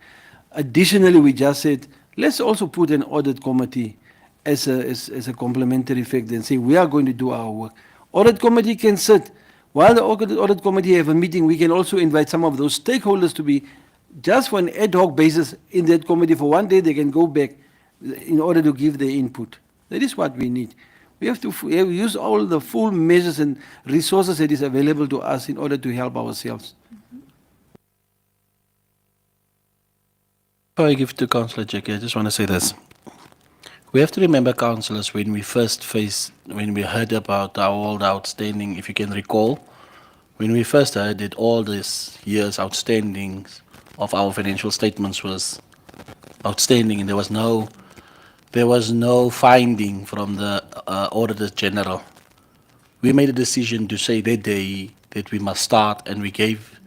Additionally, we just said, let's also put an audit committee as a complementary effect and say, we are going to do our work. Audit committee can sit. While the audit committee have a meeting, we can also invite some of those stakeholders to be just for an ad hoc basis in that committee. For one day, they can go back in order to give their input. That is what we need. We have to use all the full measures and resources that is available to us in order to help ourselves. Before I give to Councillor Jackie, I just want to say this. We have to remember, councillors, when we heard about our old outstanding, if you can recall, when we first heard it, all this year's outstandings of our financial statements was outstanding, and there was no finding from the Auditor General. We made a decision to say that day that we must start, and we gave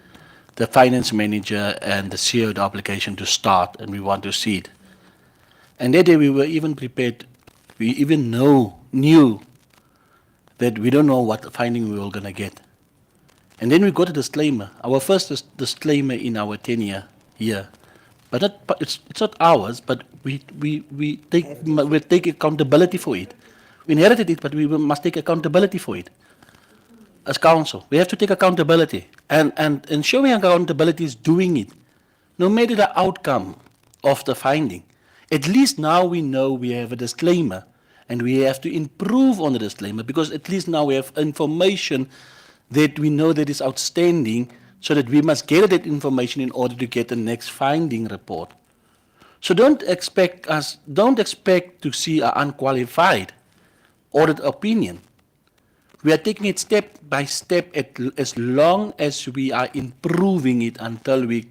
the finance manager and the CEO the application to start, and we want to see it. And that day we were even prepared, we even knew that we don't know what finding we were going to get. And then we got a disclaimer, our first disclaimer in our tenure here. But it's not ours, but we take accountability for it. We inherited it, but we must take accountability for it. As council, we have to take accountability. And showing accountability is doing it. No matter the outcome of the finding. At least now we know we have a disclaimer, and we have to improve on the disclaimer, because at least now we have information that we know that is outstanding, so that we must gather that information in order to get the next finding report. So don't expect to see an unqualified audit opinion. We are taking it step by step as long as we are improving it until we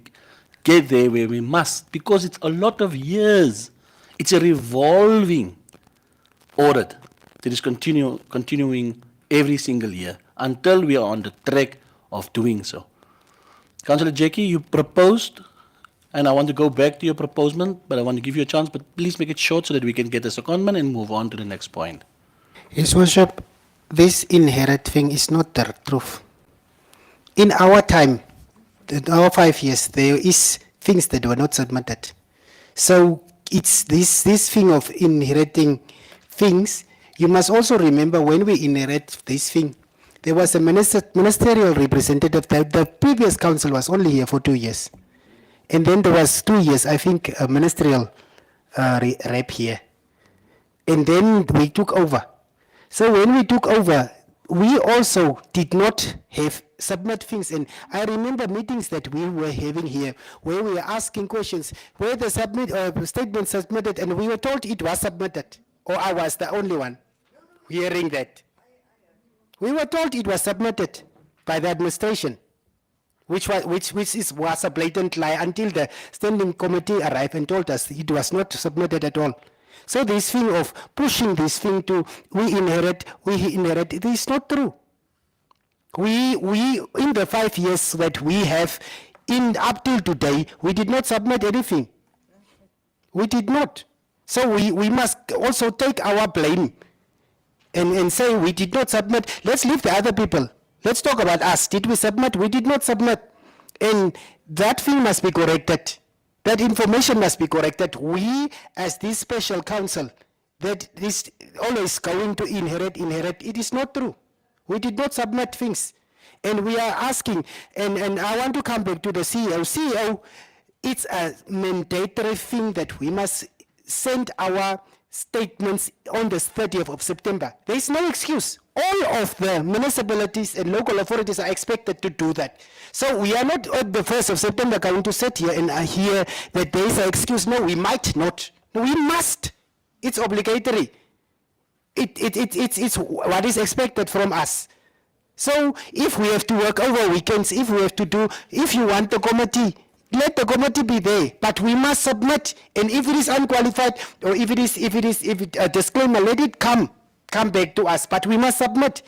get there where we must, because it's a lot of years. It's a revolving audit that is continuing every single year until we are on the track of doing so. Councillor Jackie, you proposed, and I want to go back to your proposal, but I want to give you a chance, but please make it short so that we can get a secondment and move on to the next point. His Worship, this inherit thing is not the truth. In our time, in our 5 years, there is things that were not submitted. So it's this thing of inheriting things. You must also remember when we inherit this thing, there was a ministerial representative. The previous council was only here for 2 years. And then there was 2 years, I think, a ministerial rep here. And then we took over. So when we took over, we also did not have submit things. And I remember meetings that we were having here where we were asking questions, where the statement submitted, and we were told it was submitted, or I was the only one hearing that. We were told it was submitted by the administration, which was a blatant lie until the standing committee arrived and told us it was not submitted at all. So this thing of pushing this thing to we inherit, it is not true. We in the 5 years that we have, up till today, we did not submit anything. We did not. So we must also take our blame and say we did not submit. Let's leave the other people. Let's talk about us. Did we submit? We did not submit. And that thing must be corrected. That information must be corrected. We, as this special council, that is always going to inherit, it is not true. We did not submit things. And we are asking, and I want to come back to the CEO. CEO, it's a mandatory thing that we must send our statements on the 30th of September. There is no excuse. All of the municipalities and local authorities are expected to do that. So we are not on the 1st of September going to sit here and hear that there is an excuse. No, we might not. We must. It's obligatory. It's what is expected from us. So if we have to work over weekends, if you want the committee, let the committee be there, but we must submit. And if it is unqualified, or if it a disclaimer, let it come back to us. But we must submit,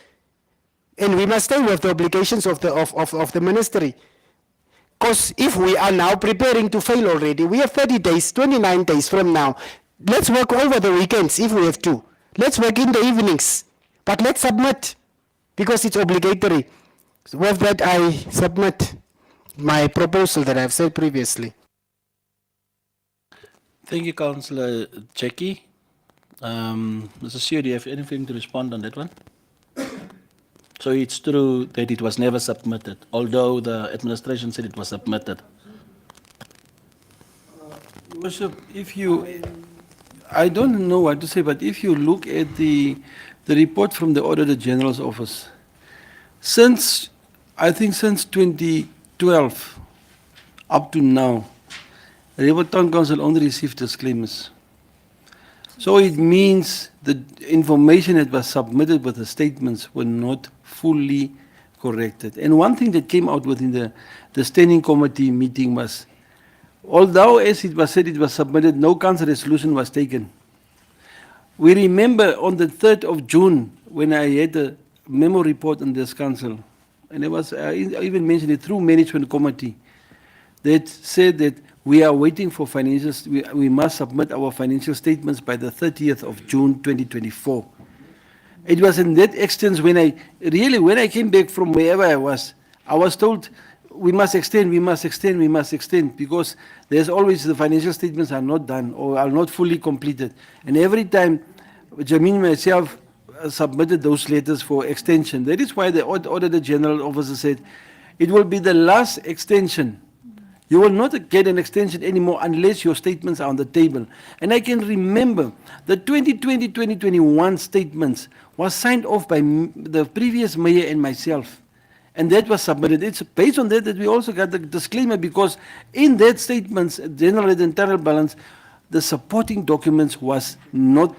and we must stay with the obligations of the ministry. Because if we are now preparing to fail already, we have 30 days, 29 days from now. Let's work over the weekends if we have to. Let's work in the evenings, but let's submit because it's obligatory. So with that, I submit my proposal that I've said previously. Thank you, Councillor Jackie. Mr. CEO, do you have anything to respond on that one? So it's true that it was never submitted, although the administration said it was submitted. Worship, I don't know what to say, but if you look at the report from the Auditor General's office, I think since 2012 up to now, the River Town Council only received disclaimers. So it means the information that was submitted with the statements were not fully corrected. And one thing that came out within the standing committee meeting was, although as it was said it was submitted, no council resolution was taken. We remember on the 3rd of June when I had a memo report on this council, and I even mentioned it through management committee, that said that we are waiting for financials, we must submit our financial statements by the 30th of June 2024. It was in that extent when I came back from wherever I was told we must extend, because there's always the financial statements are not done or are not fully completed. And every time Jameen myself submitted those letters for extension, that is why the Auditor General Officer said, it will be the last extension. You will not get an extension anymore unless your statements are on the table. And I can remember the 2020-2021 statements was signed off by the previous mayor and myself. And that was submitted. It's based on that we also got the disclaimer, because in that statements, general and internal balance, the supporting documents was not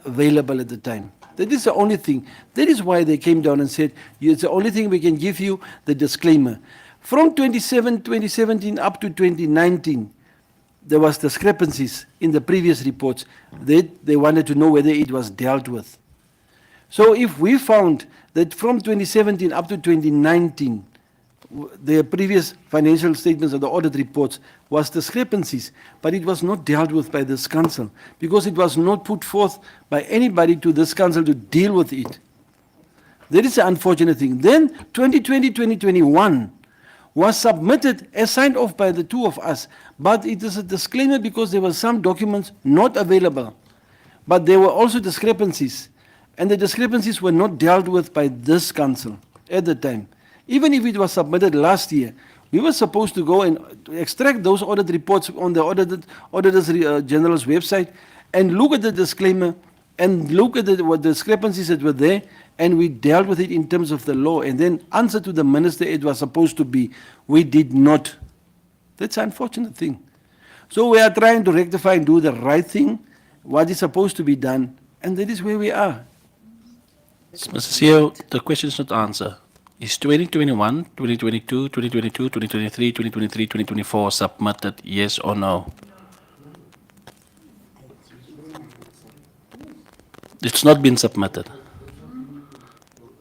available at the time. That is the only thing. That is why they came down and said, it's the only thing we can give you, the disclaimer. From 2017 up to 2019, there was discrepancies in the previous reports. They wanted to know whether it was dealt with. So if we found that from 2017 up to 2019, the previous financial statements of the audit reports was discrepancies, but it was not dealt with by this council, because it was not put forth by anybody to this council to deal with it. That is the unfortunate thing. Then 2020-2021 was submitted as signed off by the two of us, but it is a disclaimer because there were some documents not available, but there were also discrepancies, and the discrepancies were not dealt with by this council at the time. Even if it was submitted last year, we were supposed to go and extract those audit reports on the Auditors General's website and look at the disclaimer and look at what discrepancies that were there, and we dealt with it in terms of the law, and then answer to the minister it was supposed to be. We did not. That's an unfortunate thing. So we are trying to rectify and do the right thing, what is supposed to be done, and that is where we are. Mr. CEO, the question is not answered. Is 2021, 2022, 2022, 2023, 2023, 2024 submitted, yes or no? It's not been submitted.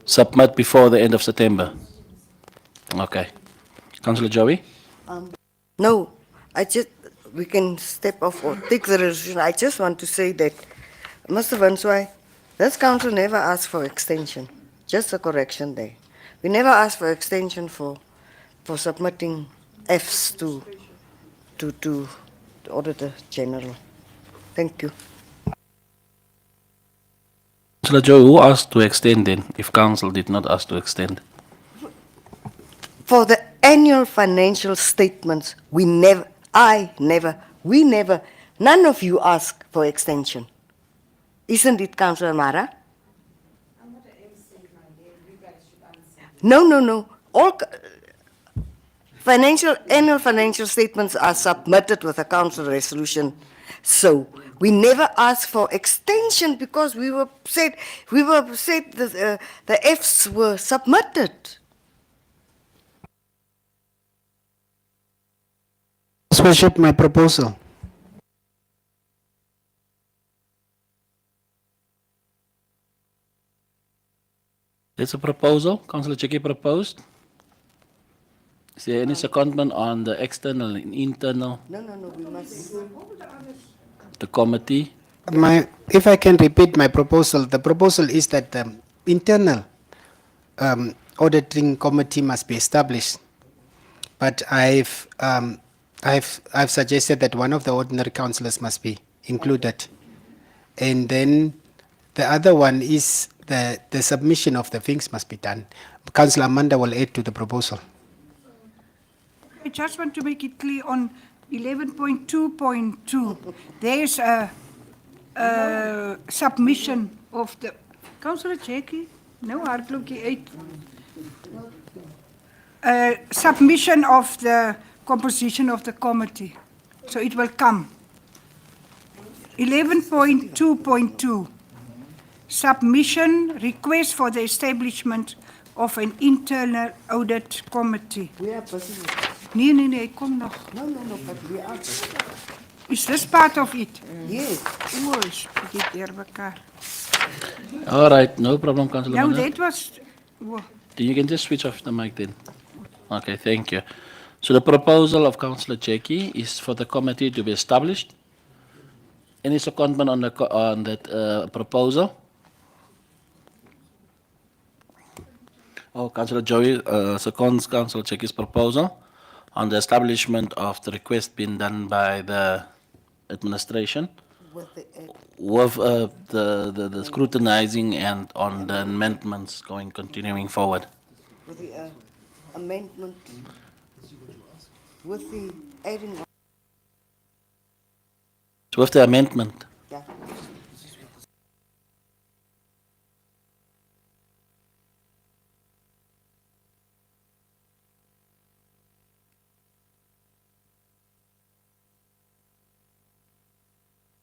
Submit before the end of September. Okay. Councillor Joey? No, we can step off or take the resolution. I just want to say that, Mr. Vanswai, this council never asked for extension. Just a correction there. We never asked for extension for submitting Fs to the Auditor General. Thank you. Councillor Joey, who asked to extend then, if council did not ask to extend? For the annual financial statements, we never, none of you asked for extension. Isn't it, Councillor Mara? No. All annual financial statements are submitted with a council resolution. So we never asked for extension because we were said that the Fs were submitted. Worship, my proposal. There's a proposal. Councillor Chiki proposed. Is there any secondment on the external and internal? No, we must. The committee? If I can repeat my proposal, the proposal is that the internal auditing committee must be established. But I've suggested that one of the ordinary councillors must be included. And then the other one is the submission of the things must be done. Councillor Amanda will add to the proposal. I just want to make it clear on 11.2.2. There is a submission of the... Councillor Jackie? No, hardloopie uit. Submission of the composition of the committee. So it will come. 11.2.2. Submission request for the establishment of an internal audit committee. We are busy. Nee, kom nog. No, but we are. Is this part of it? Yes. Oh, is dit deur mekaar. All right, no problem, Councillor Nou, Amanda. that was... Oh, Then you can just switch off the mic then. Okay, thank you. So the proposal of Councillor Jackie is for the committee to be established. Any secondment on on that proposal? Oh, Councillor Joey seconds Councillor Jackie's proposal on the establishment of the request being done by the administration with the scrutinizing and on the amendments continuing forward. With the amendment, with the adding of, With the amendment. yeah.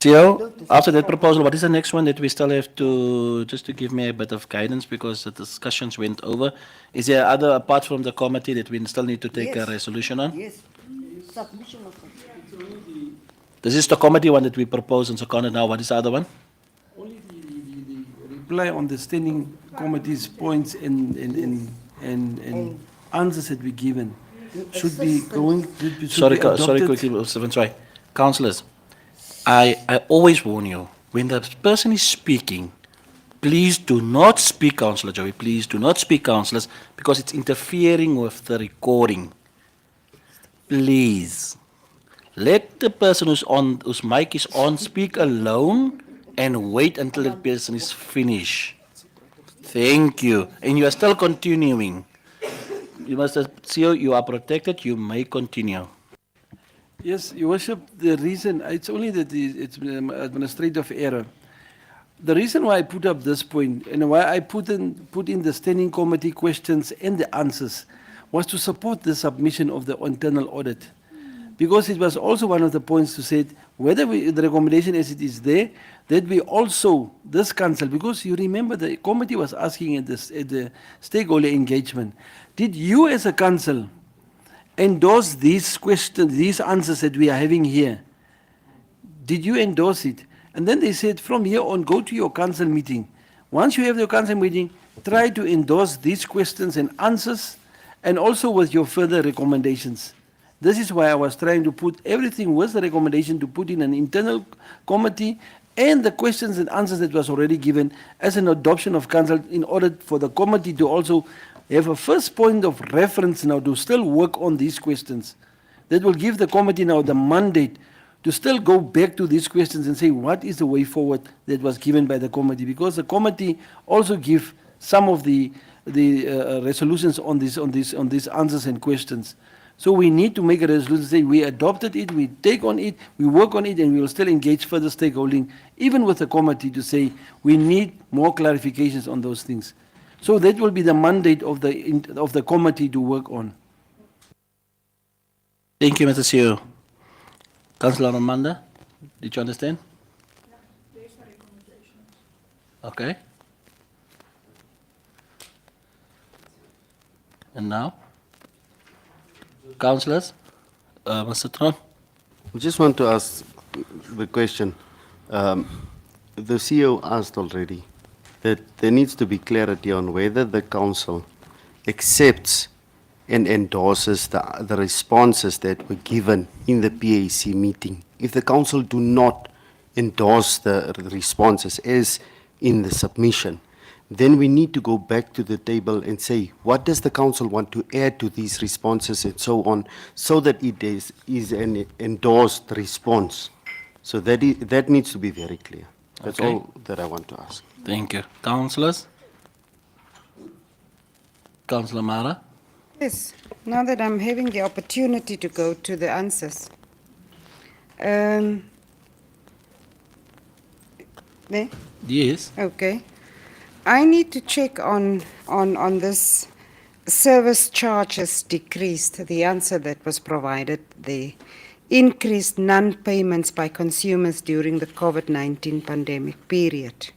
CEO, after that proposal, what is the next one that we still have to, just to give me a bit of guidance because the discussions went over? Is there other, apart from the committee, that we still need to take a Yes. resolution on? Yes, submission of it. This is the committee one that we propose and seconded now. What is the other one? Only the reply on the standing committee's points and answers that we given should be going, should be Sorry, adopted. quickly, Mr. Vinswai. Councillors, I always warn you, when the person is speaking, please do not speak, Councillor Joey, please do not speak, councillors, because it's interfering with the recording. Please. Let the person whose mic is on speak alone and wait until the person is finished. Thank you. And you are still continuing. You must see you are protected, you may continue. Yes, Your Worship, the reason, it's only that it's administrative error. The reason why I put up this point and why I put in the standing committee questions and the answers was to support the submission of the internal audit. Because it was also one of the points to say whether the recommendation as it is there, that we also, this council, because you remember the committee was asking at the stakeholder engagement, did you as a council endorse these questions, these answers that we are having here? Did you endorse it? And then they said, from here on, go to your council meeting. Once you have your council meeting, try to endorse these questions and answers, and also with your further recommendations. This is why I was trying to put everything with the recommendation to put in an internal committee and the questions and answers that was already given as an adoption of council in order for the committee to also have a first point of reference now to still work on these questions. That will give the committee now the mandate to still go back to these questions and say what is the way forward that was given by the committee, because the committee also give some of the resolutions on these answers and questions. So we need to make a resolution, say we adopted it, we take on it, we work on it, and we will still engage further stakeholding, even with the committee, to say we need more clarifications on those things. So that will be the mandate of the committee to work on. Thank you, Mr. CEO. Councillor Amanda, did you understand? Okay. And now? Councillors, Mr. Tron? I just want to ask the question. The CEO asked already that there needs to be clarity on whether the council accepts and endorses the responses that were given in the PAC meeting. If the council do not endorse the responses as in the submission, then we need to go back to the table and say, what does the council want to add to these responses and so on, so that it is an endorsed response. So that needs to be very clear. That's Okay. all that I want to ask. Thank you. Councillors? Councillor Mara? Yes, now that I'm having the opportunity to go to the answers. There? Yes. Okay. I need to check on this service charges decreased, the answer that was provided, the increased non-payments by consumers during the COVID-19 pandemic period.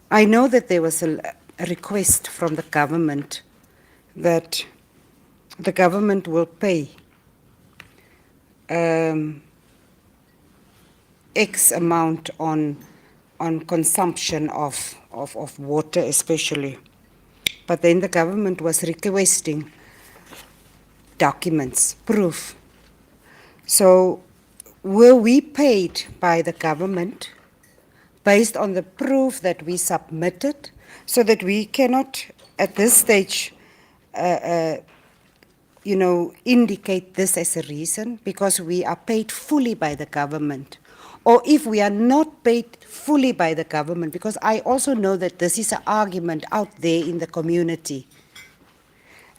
I know that there was a request from the government that the government will pay X amount on consumption of water especially. but then the government was requesting documents, proof. So were we paid by the government based on the proof that we submitted, so that we cannot at this stage indicate this as a reason, because we are paid fully by the government? Or if we are not paid fully by the government, because I also know that this is an argument out there in the community.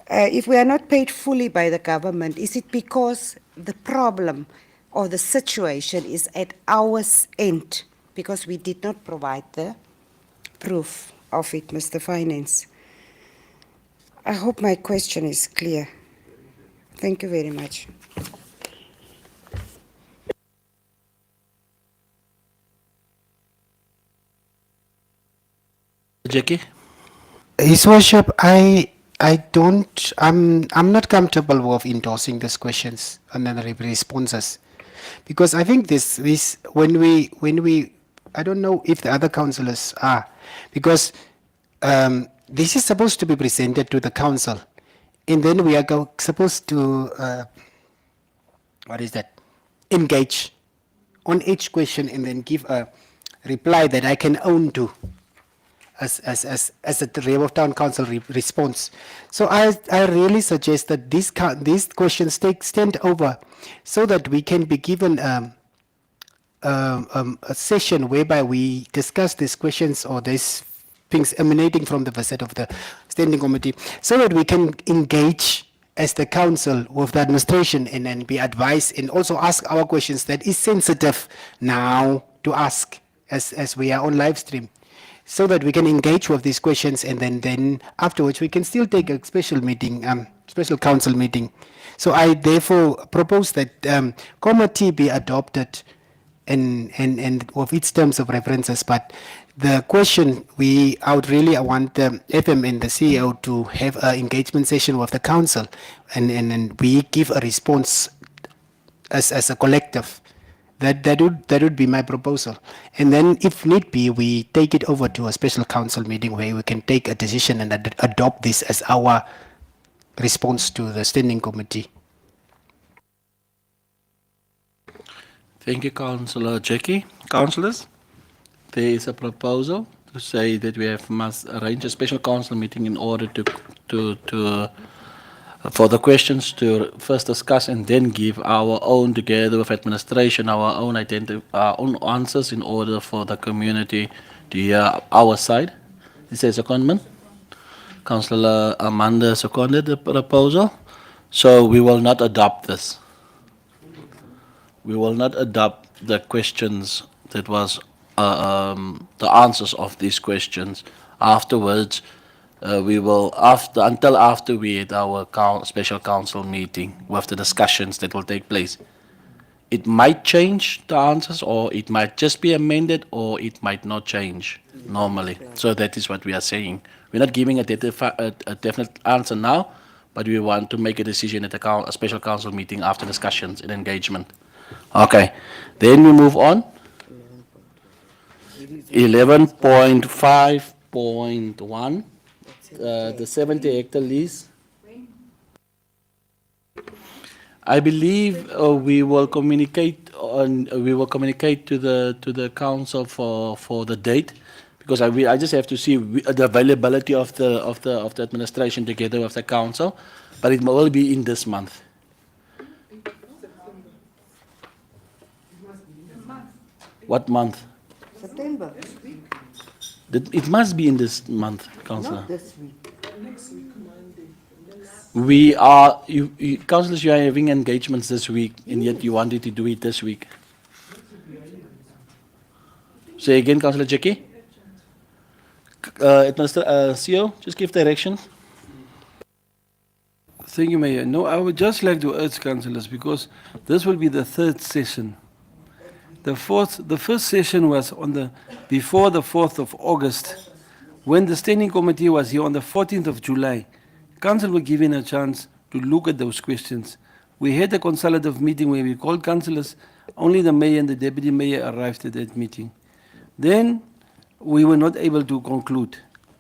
If we are not paid fully by the government, is it because the problem or the situation is at our end, because we did not provide the proof of it, Mr. Finance? I hope my question is clear. Thank you very much. Jackie? His Worship, I'm not comfortable with endorsing these questions and then the responses, because I think this when we I don't know if the other councillors are, because this is supposed to be presented to the council, and then we are supposed to engage on each question and then give a reply that I can own to as a Rehoboth Town Council response. So I really suggest that these questions stand over, so that we can be given a session whereby we discuss these questions or these things emanating from the visit of the standing committee, so that we can engage as the council with the administration and then be advised and also ask our questions that is sensitive now to ask as we are on live stream, so that we can engage with these questions, and then afterwards we can still take a special meeting, special council meeting. So I therefore propose that committee be adopted and with its terms of references, but the question I want the FM and the CEO to have an engagement session with the council, and we give a response as a collective. That would be my proposal. And then if need be, we take it over to a special council meeting where we can take a decision and adopt this as our response to the standing committee. Thank you, Councillor Jackie. Councillors, there is a proposal to say that we must arrange a special council meeting in order for the questions to first discuss and then give our own, together with administration, our own answers, in order for the community to hear our side. Is there a secondment? Councillor Amanda seconded the proposal. So we will not adopt this. We will not adopt the questions that was the answers of these questions. Afterwards, we will until after we had our special council meeting with the discussions that will take place. It might change the answers, or it might just be amended, or it might not change normally. So that is what we are saying. We're not giving a definite answer now, but we want to make a decision at a special council meeting after discussions and engagement. Okay, then we move on. 11.5.1, the 70-hectare lease. I believe we will communicate to the council for the date, because I just have to see the availability of the administration together with the council, but it will be in this month. What month? September, It must be in this month, Councillor. not this week. We are, councillors, you are having engagements this week, and yet you wanted to do it this week. Say again, Councillor Jackie. CEO, just give direction. Thank you, Mayor. No, I would just like to urge councillors, because this will be the third session. The first session was before the 4th of August, when the standing committee was here on the 14th of July. Council were given a chance to look at those questions. We had a consultative meeting where we called councillors. Only the mayor and the deputy mayor arrived at that meeting. Then we were not able to conclude.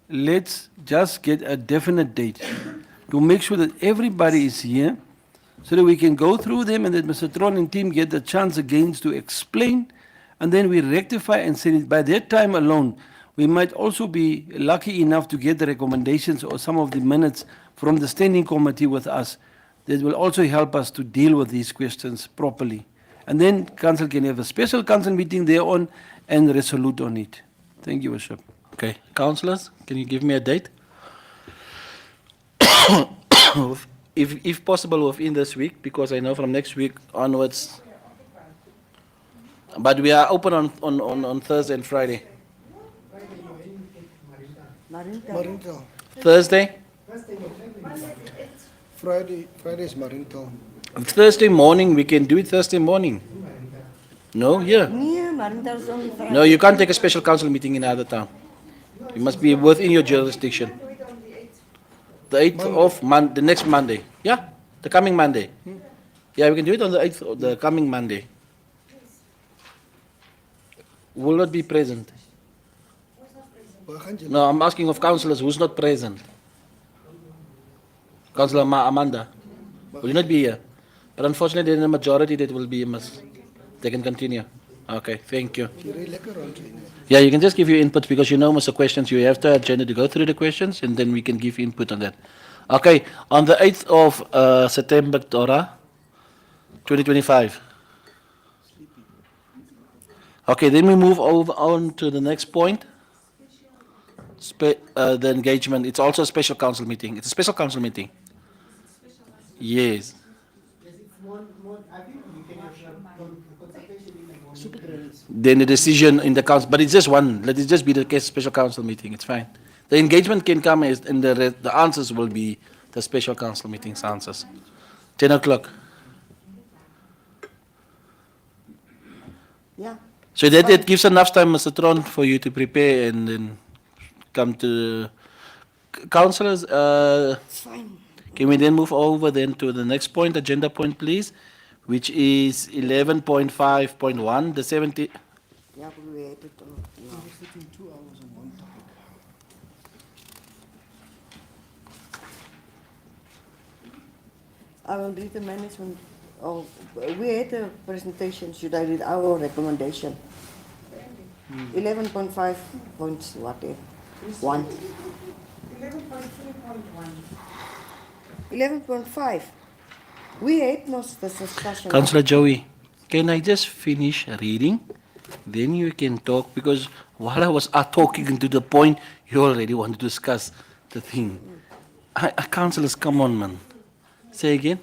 let's just get a definite date to make sure that everybody is here so that we can go through them and that Mr. Tron and team get the chance again to explain, and then we rectify and send it. By that time alone, we might also be lucky enough to get the recommendations or some of the minutes from the standing committee with us that will also help us to deal with these questions properly. And then council can have a special council meeting thereon and resolute on it. Thank you, Worship. Okay, councillors, can you give me a date? If possible, within this week, because I know from next week onwards. But we are open on Thursday and Friday. Marintal. Thursday? Friday is Marintal. Thursday morning, we can do it Thursday morning. No, yeah. Nee, Marintal's only Friday. No, you can't take a special council meeting in another town. You must be within your jurisdiction. The 8th of the next Monday. Yeah, the coming Monday. Yeah, we can do it on the 8th of the coming Monday. Will not be present. No, I'm asking of councillors who's not present. Councillor Amanda, will you not be here? But unfortunately, in the majority, that will be a must. They can continue. Okay, thank you. Yeah, you can just give your input because you know most of the questions. You have the agenda to go through the questions and then we can give input on that. Okay, on the 8th of September, Dora, 2025. Okay, then we move over on to the next point. The engagement. It's also a special council meeting. It's a special council meeting. Yes. Then the decision in the council, but it's just one. Let it just be the case special council meeting. It's fine. The engagement can come as, and the answers will be the special council meeting's answers. 10 o'clock. Yeah. So that gives enough time, Mr. Tron, for you to prepare and then come to councillors. It's fine. Can we then move over then to the next point, agenda point, please, which is 11.5.1, the 70. Yeah, we had it all. No. I will read the management. Oh, we had a presentation. Should I read our recommendation? 11.5 points, whatever. 1. 11.5. We had most of the discussion. Councillor Joey, can I just finish reading? Then you can talk, because while I was talking to the point, you already want to discuss the thing. Councillors, come on, man. Say again.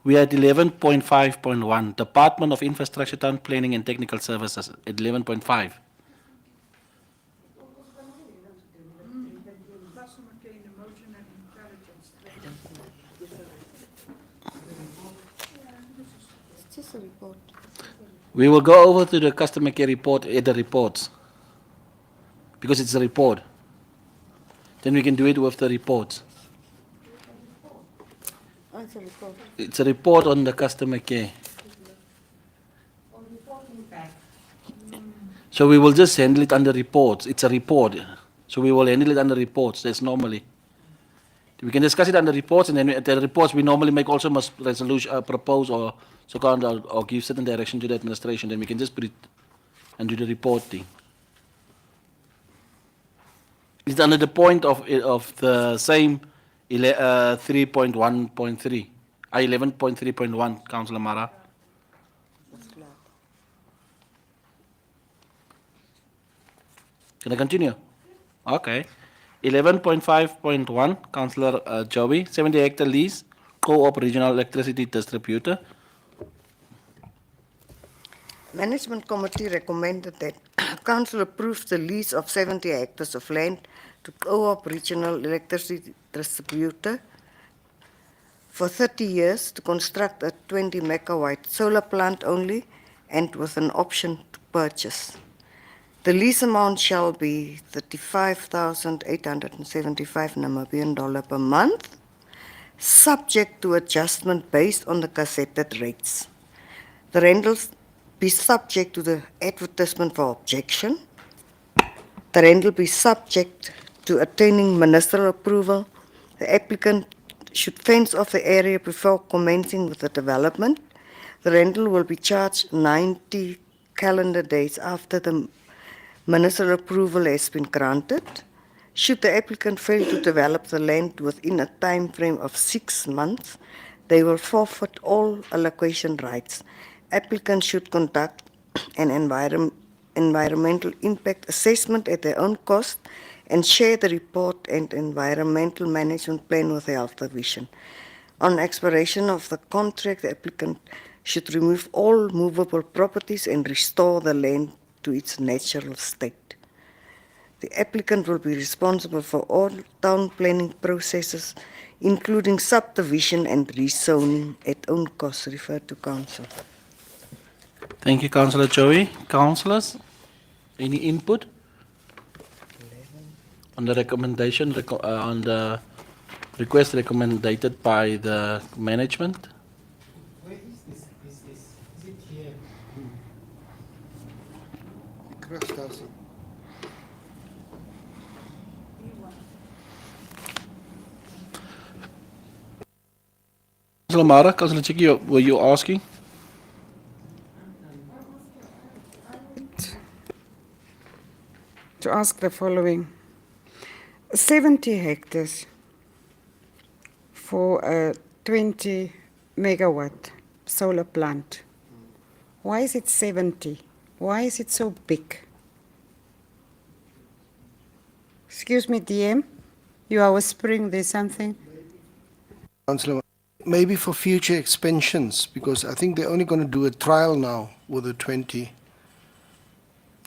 We are at 11.5.1, Department of Infrastructure, Town Planning and Technical Services, at 11.5. It's just a report. We will go over to the customer care report, the reports, because it's a report. Then we can do it with the reports. Oh, it's a report. It's a report on the customer care. So we will just handle it under reports. It's a report. So we will handle it under reports. That's normally. We can discuss it under reports, and then at the reports we normally make also must resolution, propose or so kind or give certain direction to the administration. Then we can just put it and do the reporting. It's under the point of the same 3.1.3, 11.3.1, Councillor Mara. Can I continue? Okay. 11.5.1, Councillor Joey, 70-hectare lease, co-op regional electricity distributor. Management Committee recommended that Council approves the lease of 70 hectares of land to Co-op Regional Electricity Distributor for 30 years to construct a 20 megawatt solar plant only and with an option to purchase. The lease amount shall be 35,875 Namibian dollar per month, subject to adjustment based on the gazetted rates. The rentals be subject to the advertisement for objection, the rental be subject to attaining ministerial approval. The applicant should fence off the area before commencing with the development. The rental will be charged 90 calendar days after the ministerial approval has been granted. Should the applicant fail to develop the land within a time frame of 6 months, they will forfeit all allocation rights. Applicants should conduct an environmental impact assessment at their own cost and share the report and environmental management plan with the Health Division. On expiration of the contract, the applicant should remove all movable properties and restore the land to its natural state. The applicant will be responsible for all town planning processes, including subdivision and rezoning at own cost. Refer to council. Thank you, Councillor Joey. Councillors, any input on the recommendation, on the request recommended by the management? Where is this? Is it here? Councillor Mara, Councillor Chiki, were you asking? To ask the following. 70 hectares for a 20 megawatt solar plant. Why is it 70? Why is it so big? Excuse me, DM, you are whispering there's something? Councillor, maybe for future expansions, because I think they're only going to do a trial now with the 20.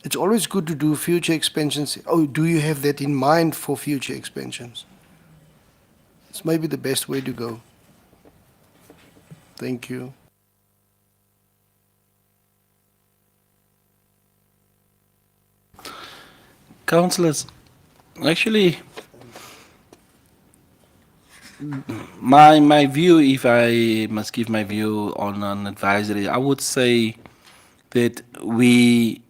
It's always good to do future expansions. Oh, do you have that in mind for future expansions? It's maybe the best way to go. Thank you. Councillors, actually, my view, if I must give my view on an advisory, I would say that we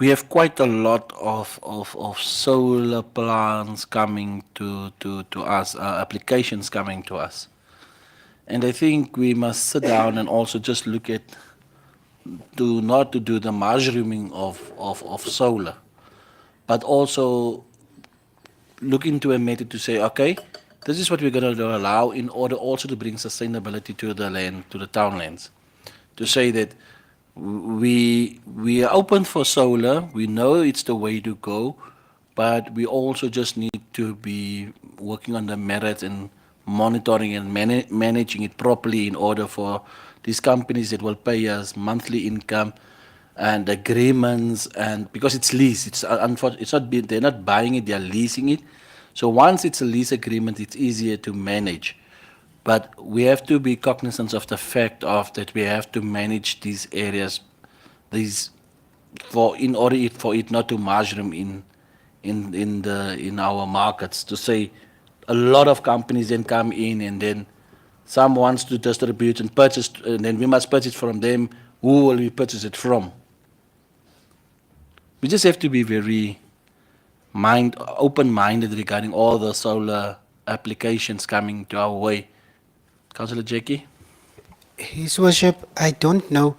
have quite a lot of solar plants coming to us, applications coming to us. And I think we must sit down and also just look at not to do the mushrooming of solar, but also look into a method to say, okay, this is what we're going to allow in order also to bring sustainability to the land, to the townlands. To say that we are open for solar, we know it's the way to go, but we also just need to be working on the merits and monitoring and managing it properly in order for these companies that will pay us monthly income and agreements, and because it's lease, they're not buying it, they're leasing it. So once it's a lease agreement, it's easier to manage. But we have to be cognizant of the fact of that we have to manage these areas, in order for it not to mushroom in our markets. To say a lot of companies then come in and then some wants to distribute and purchase, and then we must purchase from them. Who will we purchase it from? We just have to be very open-minded regarding all the solar applications coming to our way. Councillor Jackie? His Worship, I don't know.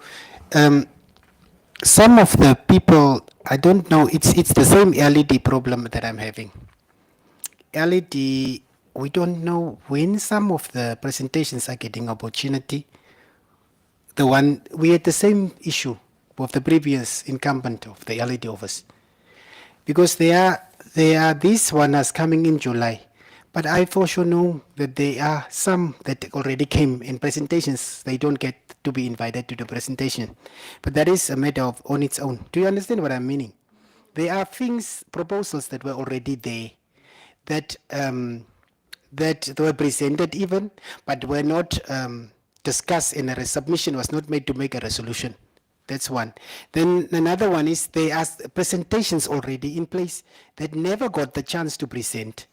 Some of the people, I don't know, it's the same LED problem that I'm having. LED, we don't know when some of the presentations are getting opportunity. We had the same issue with the previous incumbent of the LED office. Because there are this one is coming in July. But I for sure know that there are some that already came in presentations. They don't get to be invited to the presentation. But that is a matter of on its own. Do you understand what I'm meaning? There are proposals that were already there that were presented even, but were not discussed and a submission was not made to make a resolution. That's one. Then another one is there are presentations already in place that never got the chance to present.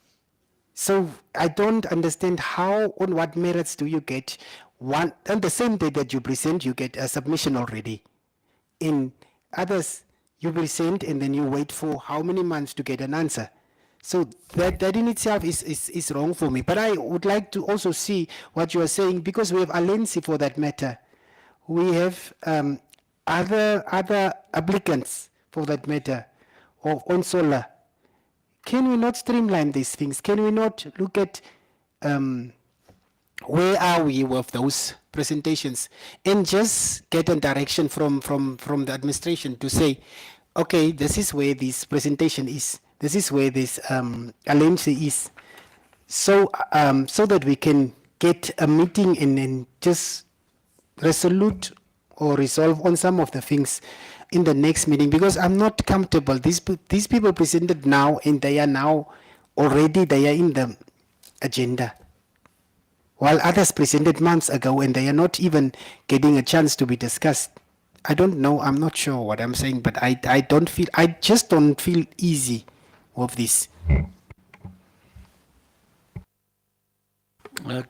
So I don't understand how, on what merits do you get one, on the same day that you present, you get a submission already. In others, you present and then you wait for how many months to get an answer. So that in itself is wrong for me. But I would like to also see what you are saying, because we have Alensi for that matter. We have other applicants for that matter on solar. Can we not streamline these things? Can we not look at where are we with those presentations and just get a direction from the administration to say, okay, this is where this presentation is. This is where this LMC is. So so that we can get a meeting and just resolute or resolve on some of the things in the next meeting, because I'm not comfortable. These people presented now and they are now already they are in the agenda, while others presented months ago and they are not even getting a chance to be discussed. I don't know, I'm not sure what I'm saying, but I just don't feel easy with this.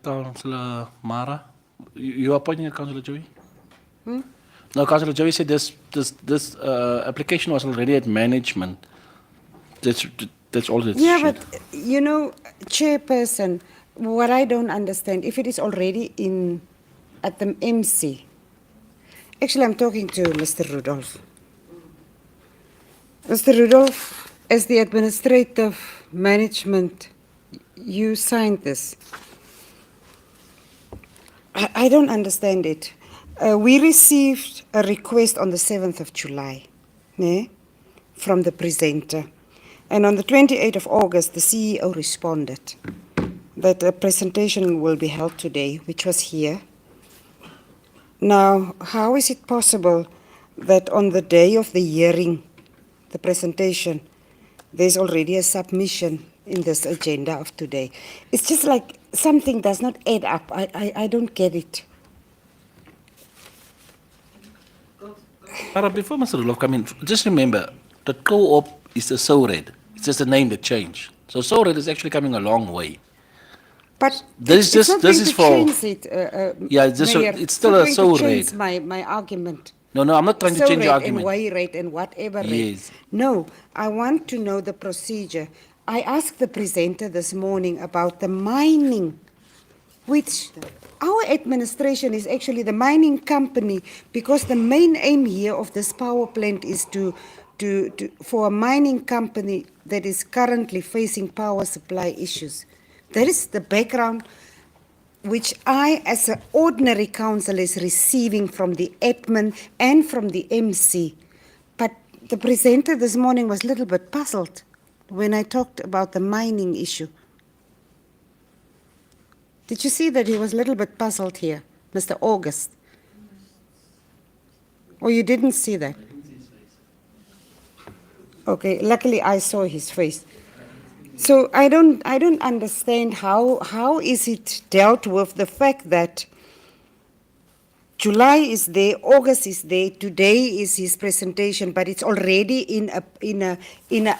Councillor Mara, you appointing Councillor Joey? No, Councillor Joey said this application was already at management. That's all it Yeah, should. but you know, Chairperson, what I don't understand, if it is already at the MC, actually I'm talking to Mr. Rudolph. Mr. Rudolph, as the administrative management, you signed this. I don't understand it. We received a request on the 7th of July from the presenter. And on the 28th of August, the CEO responded that a presentation will be held today, which was here. Now, how is it possible that on the day of the hearing, the presentation, there's already a submission in this agenda of today? It's just like something does not add up. I don't get it. Mara, before Mr. Rudolph come in, just remember that co-op is the SORED. It's just the name that changed. So SORED is actually coming a long way. But This it's is not this going is to for change it, yeah. It's Mayor. it's still a not going to SORED. change my argument. No, I'm not trying to So change your rate and argument. Y rate and whatever rate. Yes. No, I want to know the procedure. I asked the presenter this morning about the mining, which our administration is actually the mining company, because the main aim here of this power plant is for a mining company that is currently facing power supply issues. That is the background which I, as an ordinary councillor, is receiving from the admin and from the MC. But the presenter this morning was a little bit puzzled when I talked about the mining issue. Did you see that he was a little bit puzzled here, Mr. August? Or you didn't see that? Okay, luckily I saw his face. So I don't understand how is it dealt with the fact that July is there, August is there, today is his presentation, but it's already in a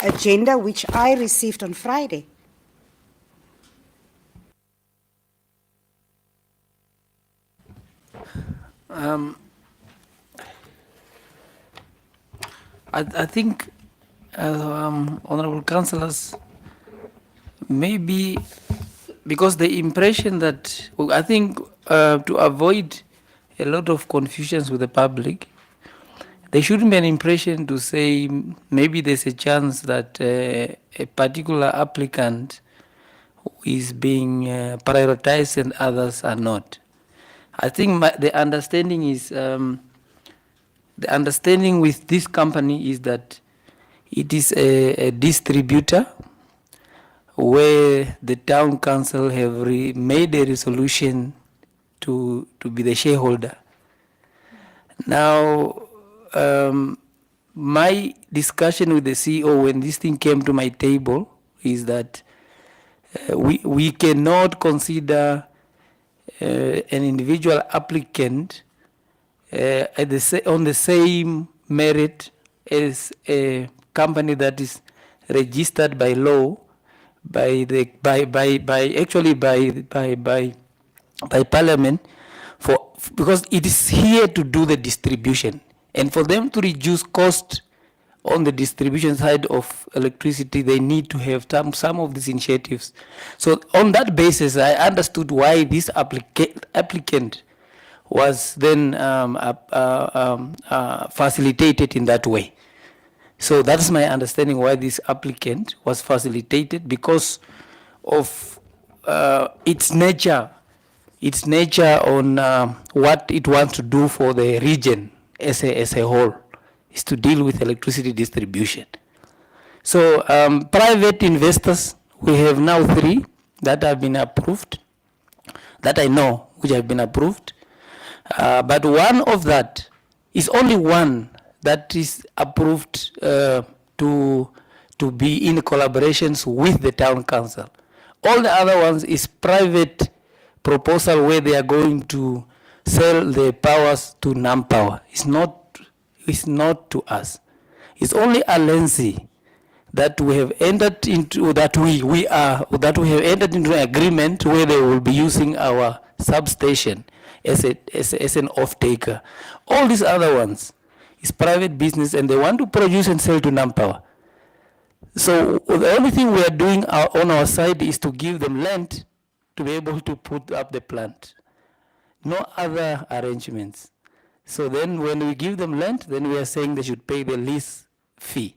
agenda which I received on Friday. I think, honorable councillors, maybe because the impression that I think to avoid a lot of confusions with the public, there shouldn't be an impression to say maybe there's a chance that a particular applicant is being prioritized and others are not. I think the understanding is the understanding with this company is that it is a distributor where the town council have made a resolution to be the shareholder. Now, my discussion with the CEO when this thing came to my table is that we cannot consider an individual applicant on the same merit as a company that is registered by law by Parliament, because it is here to do the distribution, and for them to reduce cost on the distribution side of electricity, they need to have some of these initiatives. So on that basis, I understood why this applicant was then facilitated in that way. So that's my understanding why this applicant was facilitated, because of its nature on what it wants to do for the region as a whole, is to deal with electricity distribution. So private investors, we have now 3 that have been approved, that I know, which have been approved. But one of that is only one that is approved to be in collaborations with the town council. All the other ones is private proposal where they are going to sell the powers to NamPower. It's not to us. It's only Alensi that we have entered into, that we have entered into an agreement where they will be using our substation as an off-taker. All these other ones is private business, and they want to produce and sell to NamPower. So the only thing we are doing on our side is to give them land to be able to put up the plant. No other arrangements. So then when we give them land, then we are saying they should pay the lease fee.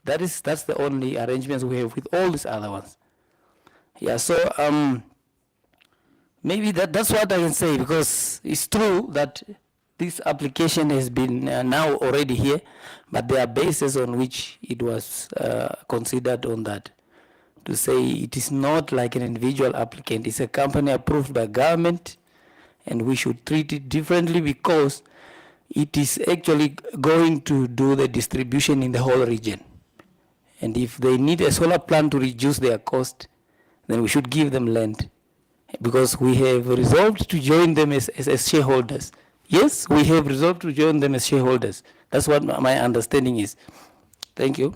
That's the only arrangements we have with all these other ones. Yeah, so maybe that's what I can say, because it's true that this application has been now already here, but there are bases on which it was considered on that. To say it is not like an individual applicant, it's a company approved by government, and we should treat it differently because it is actually going to do the distribution in the whole region. And if they need a solar plant to reduce their cost, then we should give them land, because we have resolved to join them as shareholders. Yes, we have resolved to join them as shareholders. That's what my understanding is. Thank you.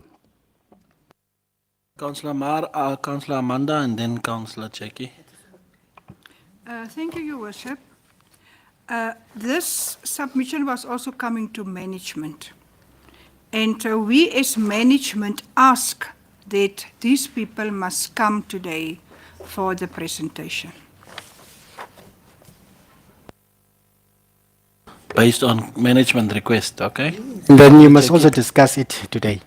Councillor Councillor Amanda, and then Councillor Jackie. Thank you, Your Worship. This submission was also coming to management. And we as management ask that these people must come today for the presentation. Based on management request, okay? And then you must also discuss it today.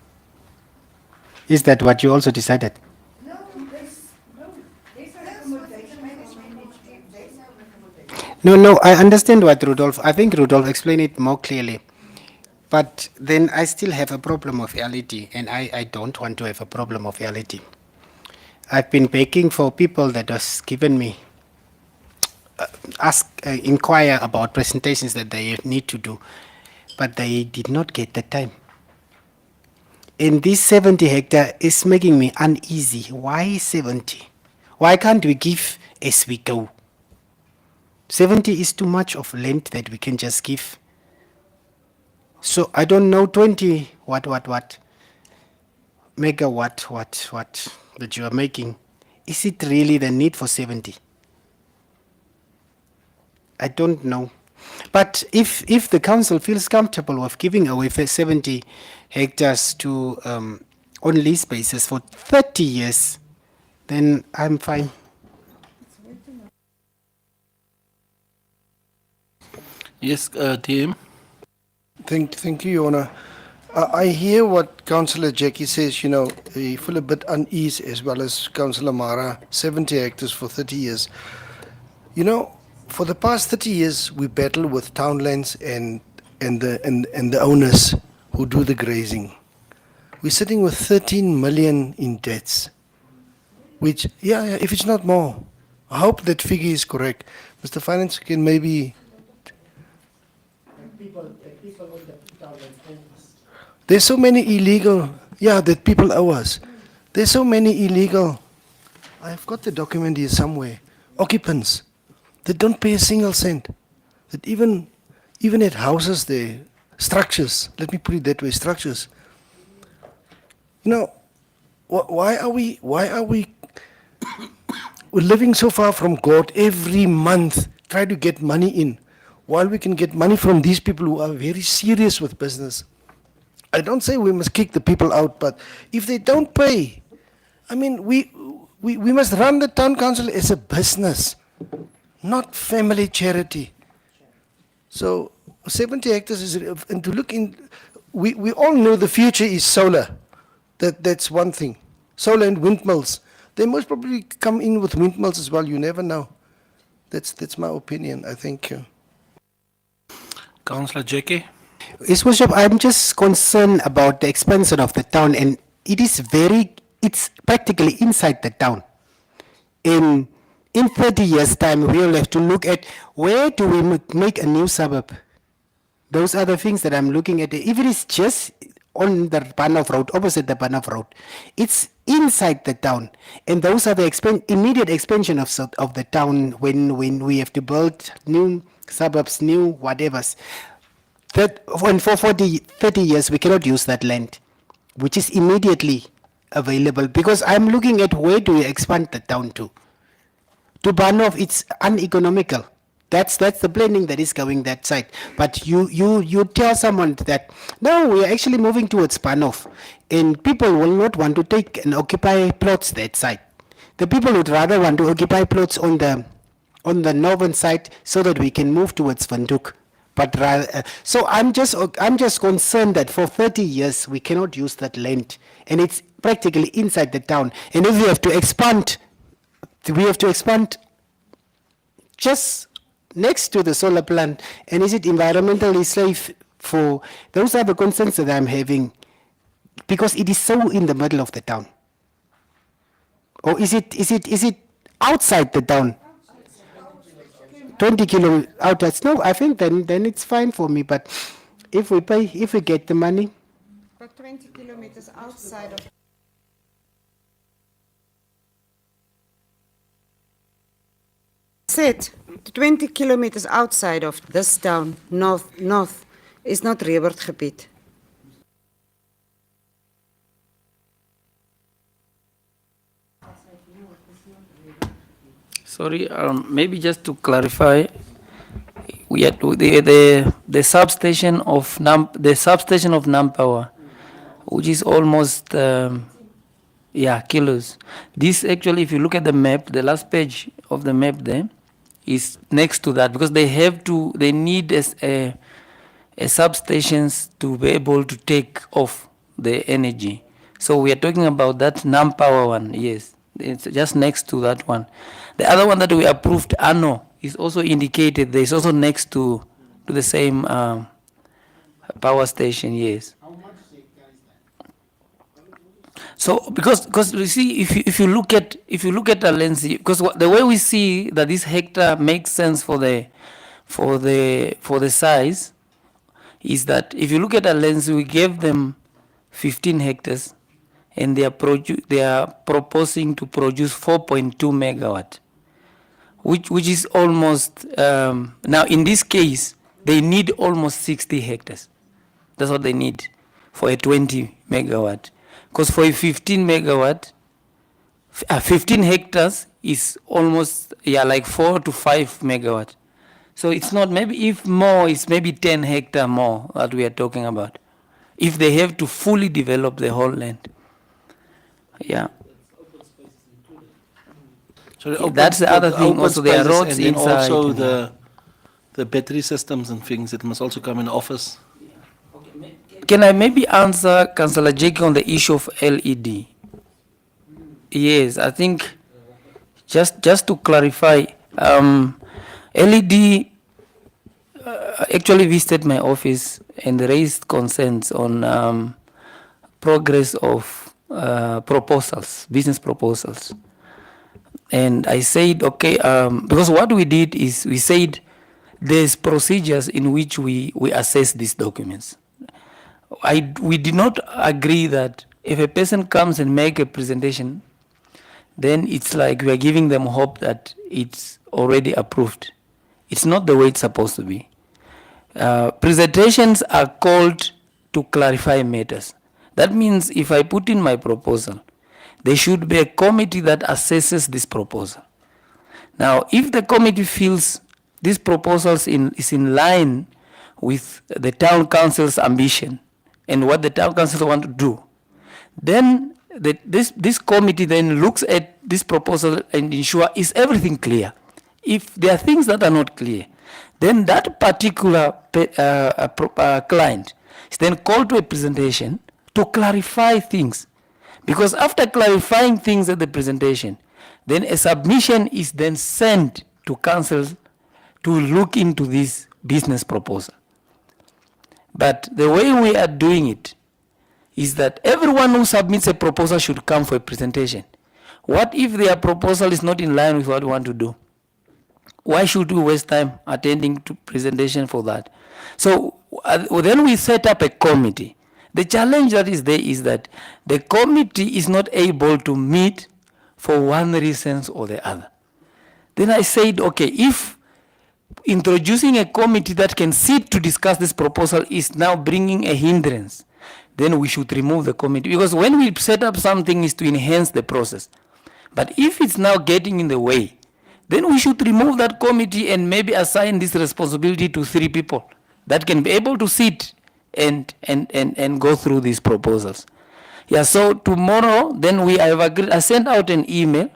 Is that what you also decided? No, I understand what Rudolph, I think Rudolph explained it more clearly. But then I still have a problem of reality, and I don't want to have a problem of reality. I've been begging for people that has given me, inquire about presentations that they need to do, but they did not get the time. And this 70 hectare is making me uneasy. Why 70? Why can't we give as we go? 70 is too much of land that we can just give. So I don't know 20 megawatt what that you are making. Is it really the need for 70? I don't know. But if the council feels comfortable with giving away 70 hectares to on lease basis for 30 years, then I'm fine. Yes, TM. Thank you, Your Honor. I hear what Councillor Jackie says, you know, you feel a bit unease, as well as Councillor Mara, 70 hectares for 30 years. You know, for the past 30 years, we battle with townlands and the owners who do the grazing. We're sitting with 13 million in debts, which, yeah, if it's not more, I hope that figure is correct. Mr. Finance can maybe... There's so many illegal, that people owe us. There's so many illegal, I've got the document here somewhere, occupants that don't pay a single cent. That even at houses there, structures, let me put it that way, structures. You know, why are we we're living so far from God every month, try to get money in, while we can get money from these people who are very serious with business. I don't say we must kick the people out, but if they don't pay, I mean, we must run the town council as a business, not family charity. So 70 hectares is, and to look in, we all know the future is solar. That's one thing. Solar and windmills. They most probably come in with windmills as well. You never know. That's my opinion. I think. Councillor JK? His Worship, I'm just concerned about the expansion of the town, and it's practically inside the town. In 30 years' time, we will have to look at where do we make a new suburb. Those are the things that I'm looking at. If it is just on the Banov Road, opposite the Banov Road, it's inside the town, and those are the immediate expansion of the town when we have to build new suburbs, new whatevers. That when for 30 years we cannot use that land, which is immediately available, because I'm looking at where do we expand the town to. To Banov, it's uneconomical. That's the planning that is going that side. But you tell someone that no, we are actually moving towards Banov, and people will not want to take and occupy plots that side. The people would rather want to occupy plots on the northern side so that we can move towards Windhoek. But so I'm just concerned that for 30 years we cannot use that land, and it's practically inside the town. And if we have to expand just next to the solar plant. And is it environmentally safe for? Those are the concerns that I'm having, because it is so in the middle of the town. Or is it outside the town? 20 kilo outlets. No, I think then it's fine for me. But if we get the money. But 20 kilometers outside of. Said 20 kilometers outside of this town, north, is not Rebertgebied. Sorry, maybe just to clarify, we had the substation of Nampower, which is almost kilos. This actually, if you look at the map, the last page of the map there is next to that, because they need a substations to be able to take off the energy. So we are talking about that Nampower one. Yes, it's just next to that one. The other one that we approved, Ano, is also indicated there. It's also next to the same power station. Yes. So because you see, if you look at Alensi, because the way we see that this hectare makes sense for the size is that if you look at Alensi, we gave them 15 hectares, and they are proposing to produce 4.2 megawatt, which is almost now in this case they need almost 60 hectares. That's what they need for a 20 megawatt. Because for a 15 megawatt, 15 hectares is almost like 4 to 5 megawatt. So it's not, maybe if more, it's maybe 10 hectare more that we are talking about, if they have to fully develop the whole land. Yeah. So That's the other thing. Also, there are roads and then inside. also the battery systems and things, it must also come in office. Can I maybe answer Councillor Jake on the issue of LED? Yes, I think just to clarify, LED actually visited my office and raised concerns on progress of proposals, business proposals. And I said, okay, because what we did is we said there's procedures in which we assess these documents. We did not agree that if a person comes and make a presentation, then it's like we are giving them hope that it's already approved. It's not the way it's supposed to be. Presentations are called to clarify matters. That means if I put in my proposal, there should be a committee that assesses this proposal. Now, if the committee feels this proposal is in line with the town council's ambition and what the town council want to do. Then this committee then looks at this proposal and ensure is everything clear. If there are things that are not clear, then that particular client is then called to a presentation to clarify things. Because after clarifying things at the presentation, then a submission is then sent to council to look into this business proposal. But the way we are doing it is that everyone who submits a proposal should come for a presentation. What if their proposal is not in line with what we want to do? Why should we waste time attending to presentation for that? So then we set up a committee. The challenge that is there is that the committee is not able to meet for one reason or the other. Then I said, okay, if introducing a committee that can sit to discuss this proposal is now bringing a hindrance, then we should remove the committee. Because when we set up something is to enhance the process. But if it's now getting in the way, then we should remove that committee and maybe assign this responsibility to 3 people that can be able to sit and go through these proposals. Yeah, so tomorrow, then we have agreed, I sent out an email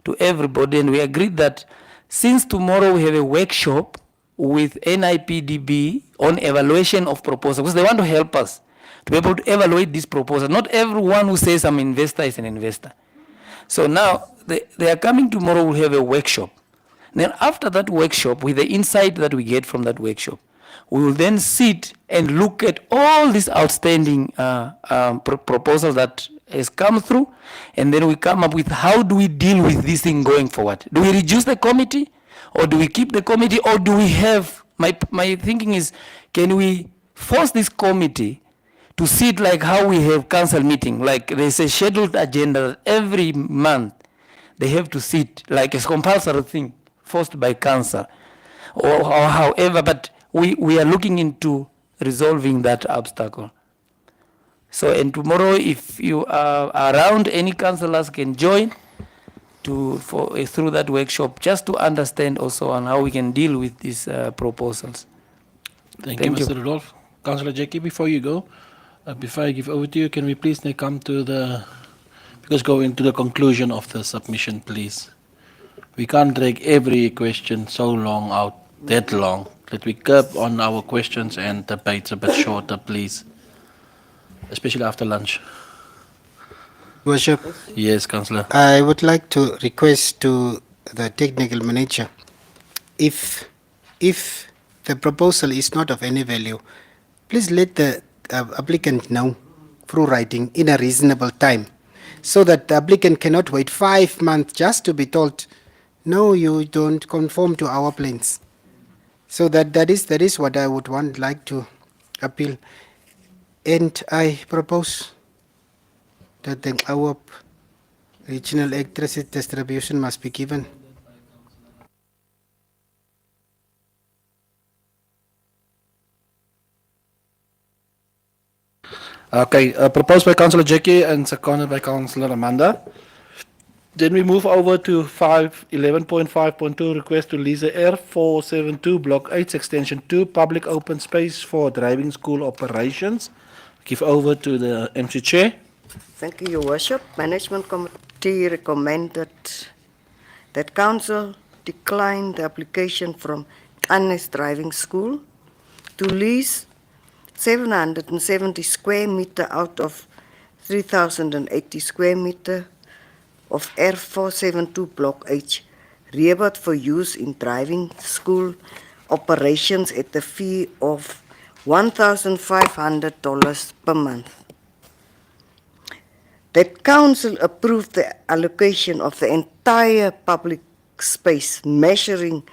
to everybody and we agreed that since tomorrow we have a workshop with NIPDB on evaluation of proposals, because they want to help us to be able to evaluate this proposal. Not everyone who says I'm an investor is an investor. So now they are coming tomorrow, we'll have a workshop. Then after that workshop, with the insight that we get from that workshop, we will then sit and look at all these outstanding proposals that has come through, and then we come up with how do we deal with this thing going forward. Do we reduce the committee, or do we keep the committee, or do we have, my thinking is, can we force this committee to sit like how we have council meeting, like there's a scheduled agenda every month, they have to sit like a compulsory thing forced by council, or however, but we are looking into resolving that obstacle. So, and tomorrow, if you are around, any councillors can join through that workshop, just to understand also on how we can deal with these proposals. Thank you, Mr. Rudolph. Councillor Jackie, before you go, before I give over to you, can we please now come to go into the conclusion of the submission, please? We can't drag every question so long out, that long. Let we curb on our questions and debates a bit shorter, please. Especially after lunch. Worship, Yes, Councillor. I would like to request to the technical manager, if the proposal is not of any value, please let the applicant know through writing in a reasonable time, so that the applicant cannot wait 5 months just to be told, no, you don't conform to our plans. So that is what I would like to appeal. And I propose that the our regional electricity distribution must be given. Okay, proposed by Councillor Jackie and seconded by Councillor Amanda. Then we move over to 11.5.2, request to lease the R472 Block 8 Extension 2 public open space for driving school operations. Give over to the MC Chair. Thank you, Your Worship. Management Committee recommended that Council decline the application from Annes Driving School to lease 770 square meter out of 3,080 square meter of R472 Block H, Rehoboth, for use in driving school operations at the fee of $1,500 per month. That Council approved the allocation of the entire public space measuring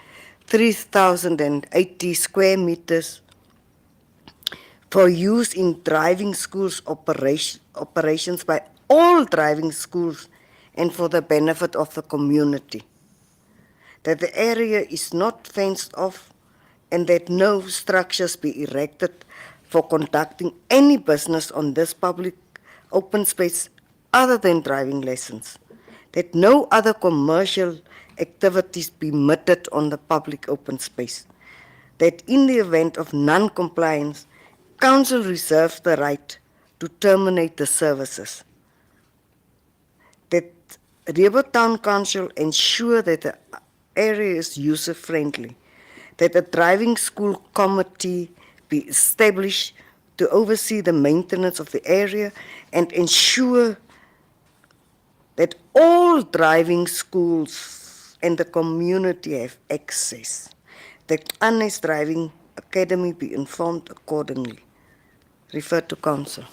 3,080 square meters for use in driving schools operations by all driving schools and for the benefit of the community. That the area is not fenced off and that no structures be erected for conducting any business on this public open space other than driving lessons. That no other commercial activities be permitted on the public open space. That in the event of non-compliance, Council reserves the right to terminate the services. That Rehoboth Town Council ensure that the area is user-friendly, that a driving school committee be established to oversee the maintenance of the area and ensure that all driving schools and the community have access, that Annes Driving Academy be informed accordingly. Refer to council.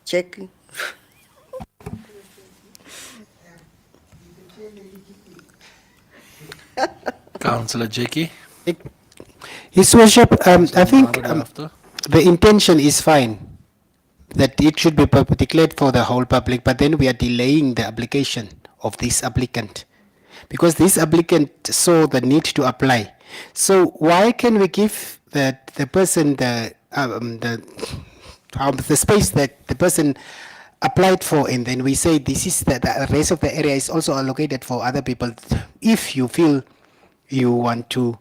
Jackie? Councillor Jackie. His Worship, I think Thereafter. the intention is fine, that it should be declared for the whole public, but then we are delaying the application of this applicant, because this applicant saw the need to apply. So why can we give the person the space that the person applied for, and then we say this is the rest of the area is also allocated for other people, if you feel you want to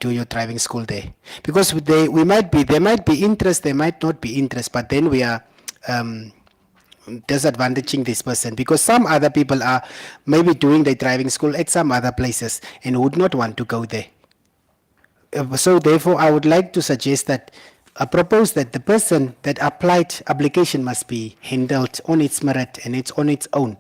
do your driving school there, because there might be interest, there might not be interest, but then we are disadvantaging this person, because some other people are maybe doing their driving school at some other places and would not want to go there. So therefore, I would like to suggest that propose that the person that applied application must be handled on its merit and it's on its own.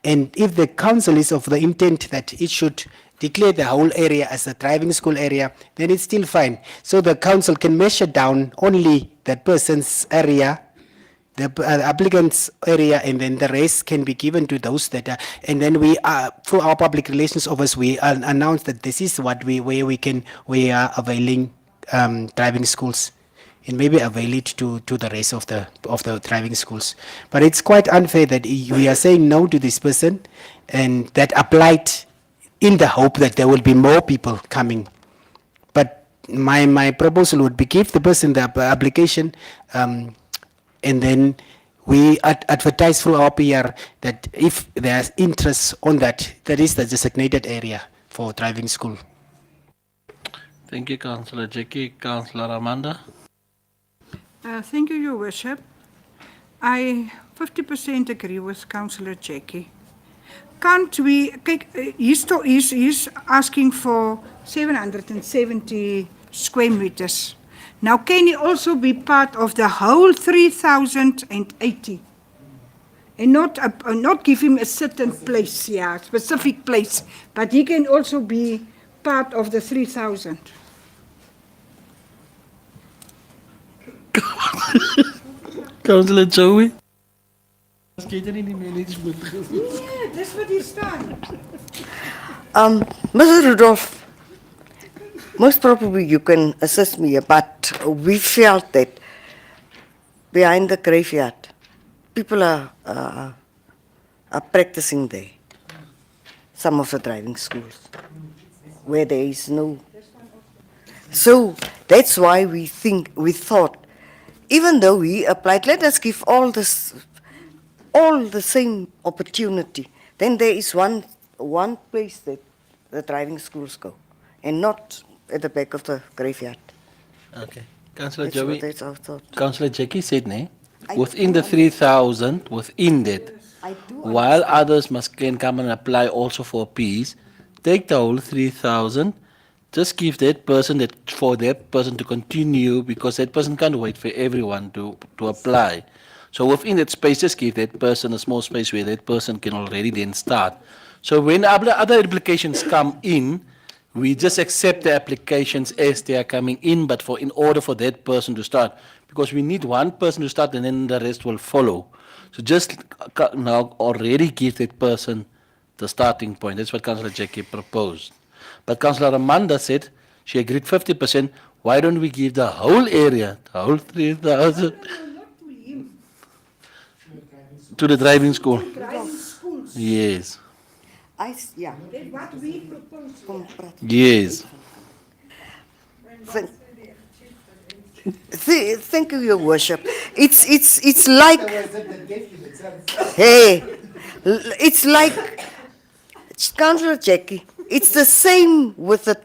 And if the council is of the intent that it should declare the whole area as a driving school area, then it's still fine. So the council can measure down only that person's area, the applicant's area, and then the rest can be given to those that are, and then we are, through our public relations office, we announce that this is what we are availing driving schools, and maybe avail it to the rest of the driving schools. But it's quite unfair that we are saying no to this person, and that applied in the hope that there will be more people coming. But my proposal would be give the person the application, and then we advertise through our PR that if there's interest on that is the designated area for driving school. Thank you, Councillor Jackie. Councillor Amanda. Thank you, Your Worship. I 50% agree with Councillor Jackie. Can't we, he's asking for 770 square meters. Now, can he also be part of the whole 3,080? And not give him a certain place, yeah, specific place, but he can also be part of the 3,000. Councillor Joey. Yeah, that's what he's done. Mr. Rudolph, most probably you can assist me, but we felt that behind the graveyard, people are practicing there. Some of the driving schools, where there is no. So that's why we thought, even though we applied, let us give all the same opportunity. Then there is one place that the driving schools go, and not at the back of the graveyard. Okay. Councillor That's Joey. what that's our thought. Councillor Jackie said, I within do the 3,000, within that, I do while others can come and apply also for a piece, take the whole 3,000, just give that person for that person to continue, because that person can't wait for everyone to apply. So within that space, just give that person a small space where that person can already then start. So when other applications come in, we just accept the applications as they are coming in, but in order for that person to start, because we need one person to start and then the rest will follow. So just now already give that person the starting point. That's what Councillor Jackie proposed. But Councillor Amanda said she agreed 50%. Why don't we give the whole area, the whole 3,000, to the driving school? Yes. Yeah. What we propose. Yes. Thank you, Your Worship. It's like, hey, it's like, Councillor Jackie, it's the same with the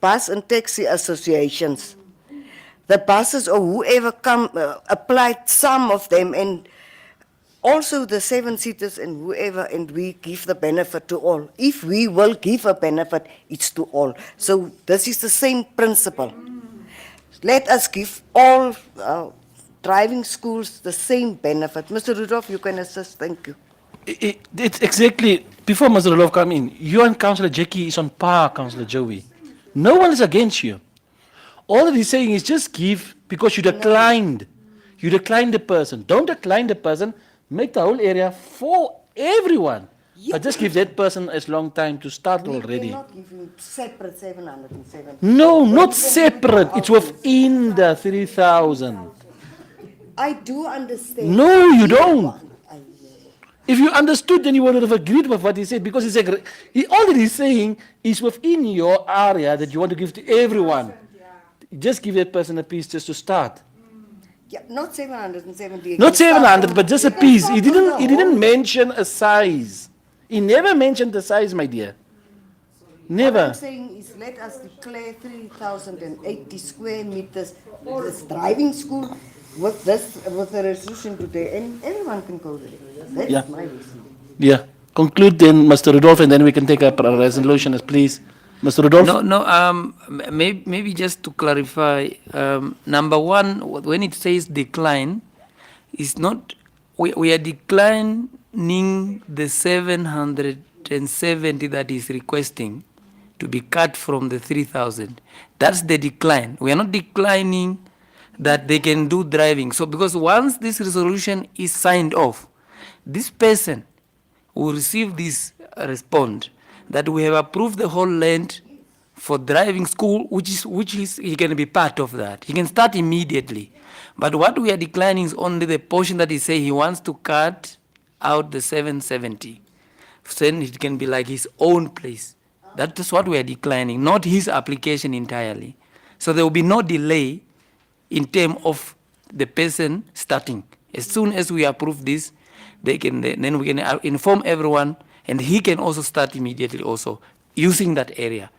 bus and taxi associations. the buses or whoever applied, some of them, and also the seven-seaters and whoever, and we give the benefit to all. If we will give a benefit, it's to all. So this is the same principle. Let us give all driving schools the same benefit. Mr. Rudolph, you can assist. Thank you. It's exactly, before Mr. Roloff come in, you and Councillor Jackie is on par, Councillor Joey. No one is against you. All that he's saying is just give because you declined. You declined the person. Don't decline the person. Make the whole area for everyone. But just give that person as long time to start We already. cannot give him separate 770. No, not separate. It's within the 3,000. I do understand. No, you don't. I- If you understood, then you would have agreed with what he said because he said, all that he's saying is within your area that you want to give to everyone. Just give that person a piece just to start. Yeah, not 770. Not 700, but just a You can piece. start He from the didn't whole- mention a size. He never mentioned the size, my dear. What Never. I'm saying is let us declare 3,080 square meters this driving school with the resolution today, and everyone can go there. That's Yeah. my reason. Yeah. Conclude then, Mr. Rudolph, and then we can take up a resolution, please. Mr. Rudolph? No, maybe just to clarify, number one, when it says decline, it's not, we are declining the 770 that is requesting to be cut from the 3,000. That's the decline. We are not declining that they can do driving. So because once this resolution is signed off, this person will receive this response that we have approved the whole land for driving school, which is he can be part of that. He can start immediately. But what we are declining is only the portion that he say he wants to cut out the 770. Then it can be like his own place. That is what we are declining, not his application entirely. So there will be no delay in terms of the person starting. As soon as we approve this, then we can inform everyone, and he can also start immediately also using that area.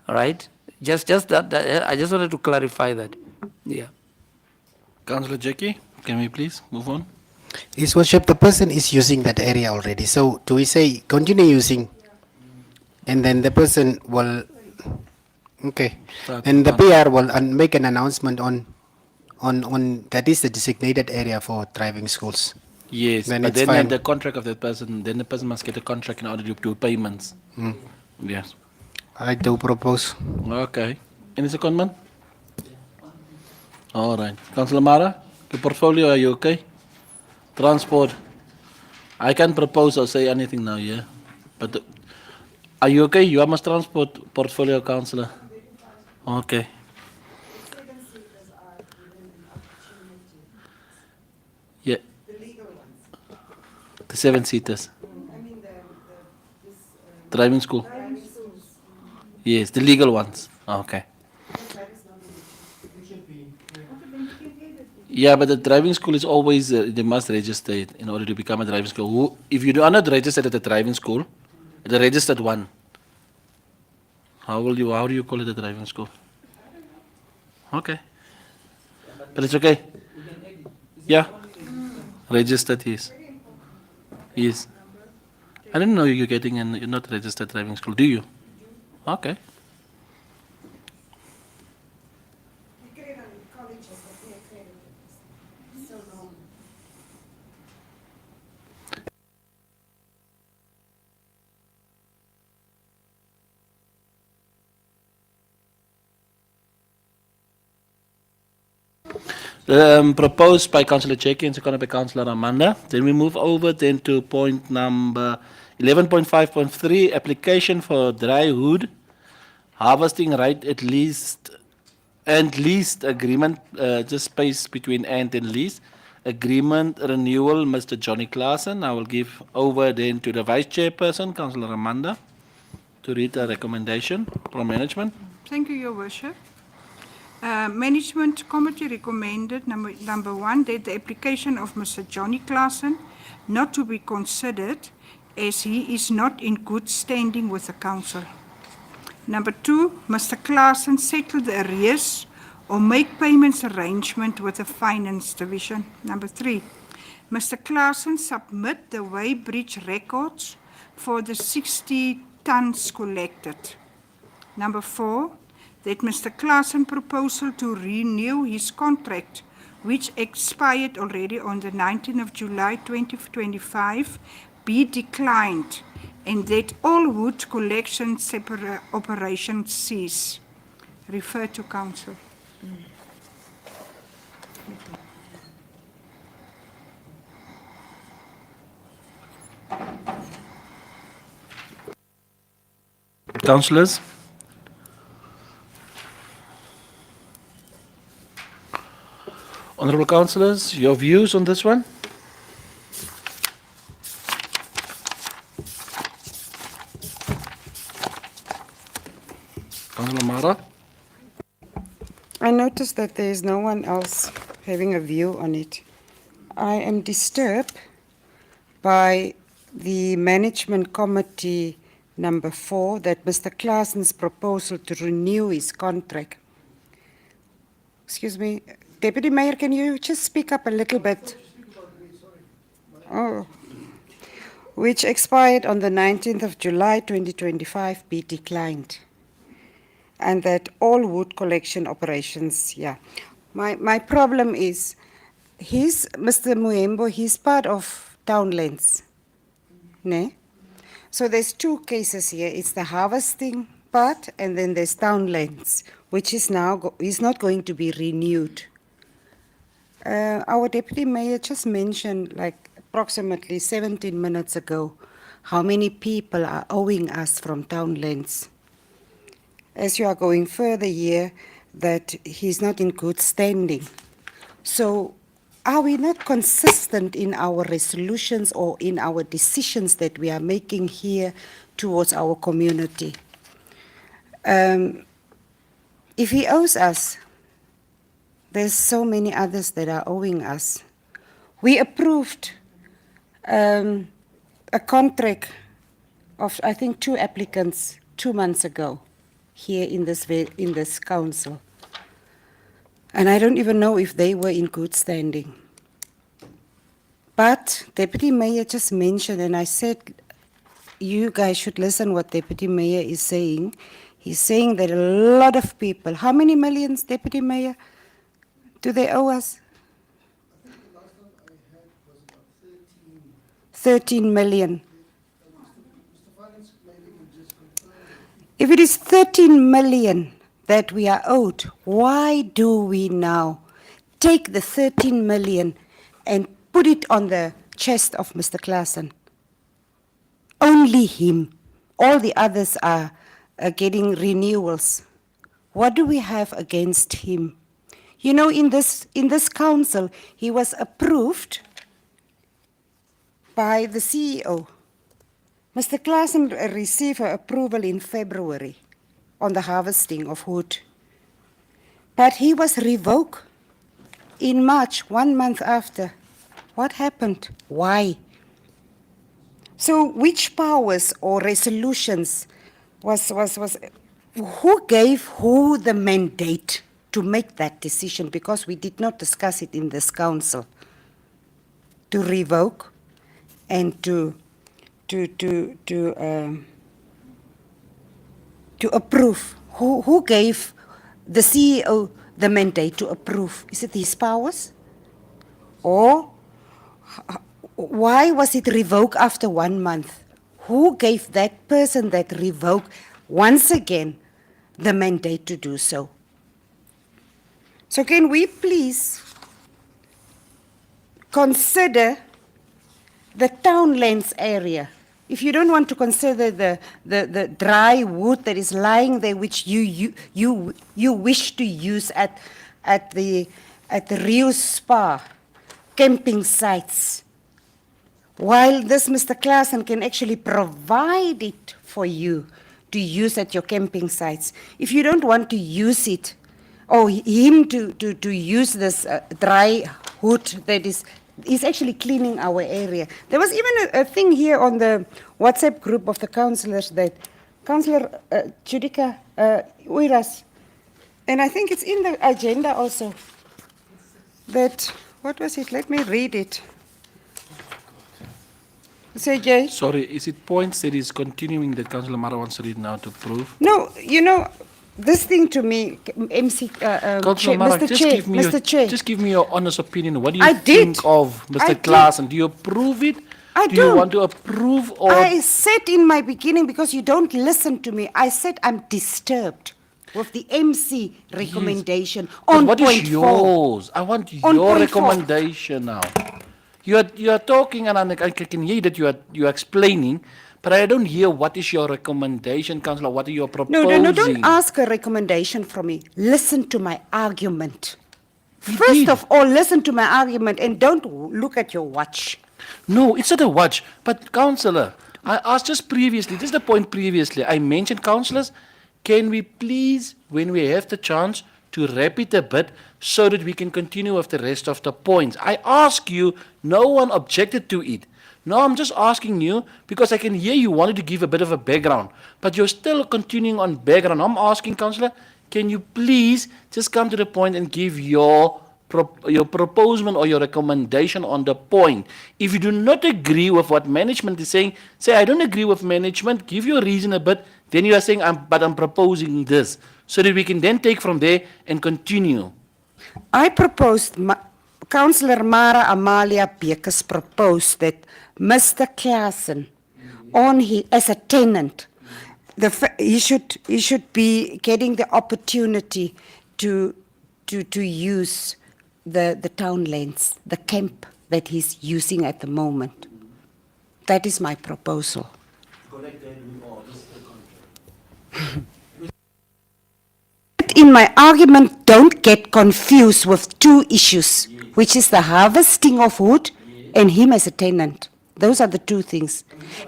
All right? Just that I just wanted to clarify that. Yeah. Councillor Jackie, can we please move on? His Worship, the person is using that area already. So do we say continue using? And then the person will, okay. And the PR will make an announcement on that is the designated area for driving schools. Yes, Then but it's then fine. the contract of that person, then the person must get a contract in order to do payments. Yes. I do propose. Okay. Any secondment? All right. Councillor Mara, the portfolio, are you okay? Transport. I can't propose or say anything now, yeah? But are you okay? You are my transport portfolio councillor. Okay. Yeah. The 7-seaters. Driving school. Yes, the legal ones. Okay. Yeah, but the driving school is always, they must register it in order to become a driving school. If you are not registered at the driving school, the registered one, how do you call it a driving school? Okay. But it's okay. Yeah. Registered, yes. Yes. I didn't know you're getting an, you're not registered driving school, do you? Okay. Proposed by Councillor Jackie and seconded by Councillor Amanda. Then we move over then to point number 11.5.3, application for dry wood harvesting right at least and leased agreement, just space between and lease agreement renewal, Mr. Johnny Claassen. I will give over then to the Vice Chairperson, Councillor Amanda, to read the recommendation from management. Thank you, Your Worship. Management Committee recommended number one, that the application of Mr. Johnny Claassen not to be considered as he is not in good standing with the council. Number two, Mr. Claassen settled the arrears or make payments arrangement with the Finance Division. Number 3, Mr. Claassen submit the weighbridge records for the 60 tons collected. Number 4, that Mr. Claassen proposal to renew his contract, which expired already on the 19th of July 2025, be declined, and that all wood collection operations cease. Refer to council. Councillors? Honourable councillors, your views on this one? Councillor Mara? I noticed that there is no one else having a view on it. I am disturbed by the management committee number 4, that Mr. Claassen's proposal to renew his contract. Excuse me, Deputy Mayor, can you just speak up a little bit? Oh. Which expired on the 19th of July 2025 be declined. And that all wood collection operations, yeah. My problem is, Mr. Muembo, he's part of Townlands, ne? So there's 2 cases here. It's the harvesting part, and then there's Townlands, which is now is not going to be renewed. Our Deputy Mayor just mentioned, like approximately 17 minutes ago, how many people are owing us from Townlands. As you are going further here, that he's not in good standing. So are we not consistent in our resolutions or in our decisions that we are making here towards our community? If he owes us, there's so many others that are owing us. We approved a contract of, I think, 2 applicants 2 months ago here in this council. And I don't even know if they were in good standing. But Deputy Mayor just mentioned, and I said, you guys should listen what Deputy Mayor is saying. He's saying that a lot of people, how many millions, Deputy Mayor, do they owe us? I think the last time I had was about 13 million. If it is 13 million that we are owed, why do we now take the 13 million and put it on the chest of Mr. Claassen? Only him. All the others are getting renewals. What do we have against him? You know, in this council, he was approved by the CEO. Mr. Claassen received approval in February on the harvesting of wood. But he was revoked in March, 1 month after. What happened? Why? So which powers or resolutions who gave who the mandate to make that decision? Because we did not discuss it in this council. To revoke and to approve. Who gave the CEO the mandate to approve? Is it his powers? Or why was it revoked after 1 month? Who gave that person that revoked once again the mandate to do so? So can we please consider the Townlands area? If you don't want to consider the dry wood that is lying there, which you wish to use at the Rio Spa camping sites, while this Mr. Claassen can actually provide it for you to use at your camping sites. If you don't want to use it, or him to use this dry wood that is actually cleaning our area. There was even a thing here on the WhatsApp group of the councillors that Councillor Judika Uiras, And I think it's in the agenda also. That, what was it? Let me read it. Say, Jay. Sorry, is it points that is continuing that Councillor Mara wants to read now to prove? No, you know, this thing to me, MC, Councillor Chair, Mara, Mr. just Chair, give me Mr. Chair. just give me your honest opinion. What do you I did. think of I Mr. did. Klaasen? Do you approve it? I Do you do. want to approve or I said in my beginning, because you don't listen to me, I said I'm disturbed with the MC recommendation But on what is point 4. yours? I want On your point 4. recommendation now. You are talking and I can hear that you are explaining, but I don't hear what is your recommendation, Councillor. What are you No, proposing? no, no, don't ask a recommendation from me. Listen to my argument. We First did. of all, listen to my argument and don't look at your watch. No, it's not a watch. But Councillor, I asked just previously, this is the point previously. I mentioned, councillors, can we please, when we have the chance, to wrap it a bit so that we can continue with the rest of the points. I ask you, no one objected to it. No, I'm just asking you because I can hear you wanted to give a bit of a background, but you're still continuing on background. I'm asking, Councillor, can you please just come to the point and give your proposal or your recommendation on the point? If you do not agree with what management is saying, say, I don't agree with management, give your reason a bit, then you are saying, but I'm proposing this, so that we can then take from there and continue. I proposed, Councillor Mara Amalia Bekes proposed that Mr. Klaasen, as a tenant, he should be getting the opportunity to use the town lands, the camp that he's using at the moment. That is my proposal. In my argument, don't get confused with two issues, which is the harvesting of wood and him as a tenant. Those are the two things.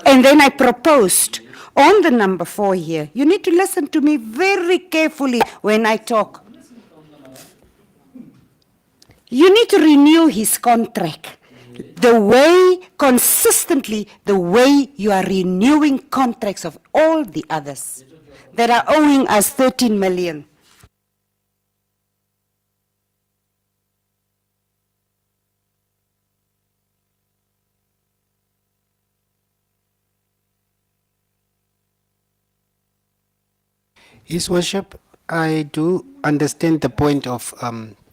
And then I proposed on the number 4 here, you need to listen to me very carefully when I talk. You need to renew his contract. Consistently, the way you are renewing contracts of all the others that are owing us 13 million. His Worship, I do understand the point of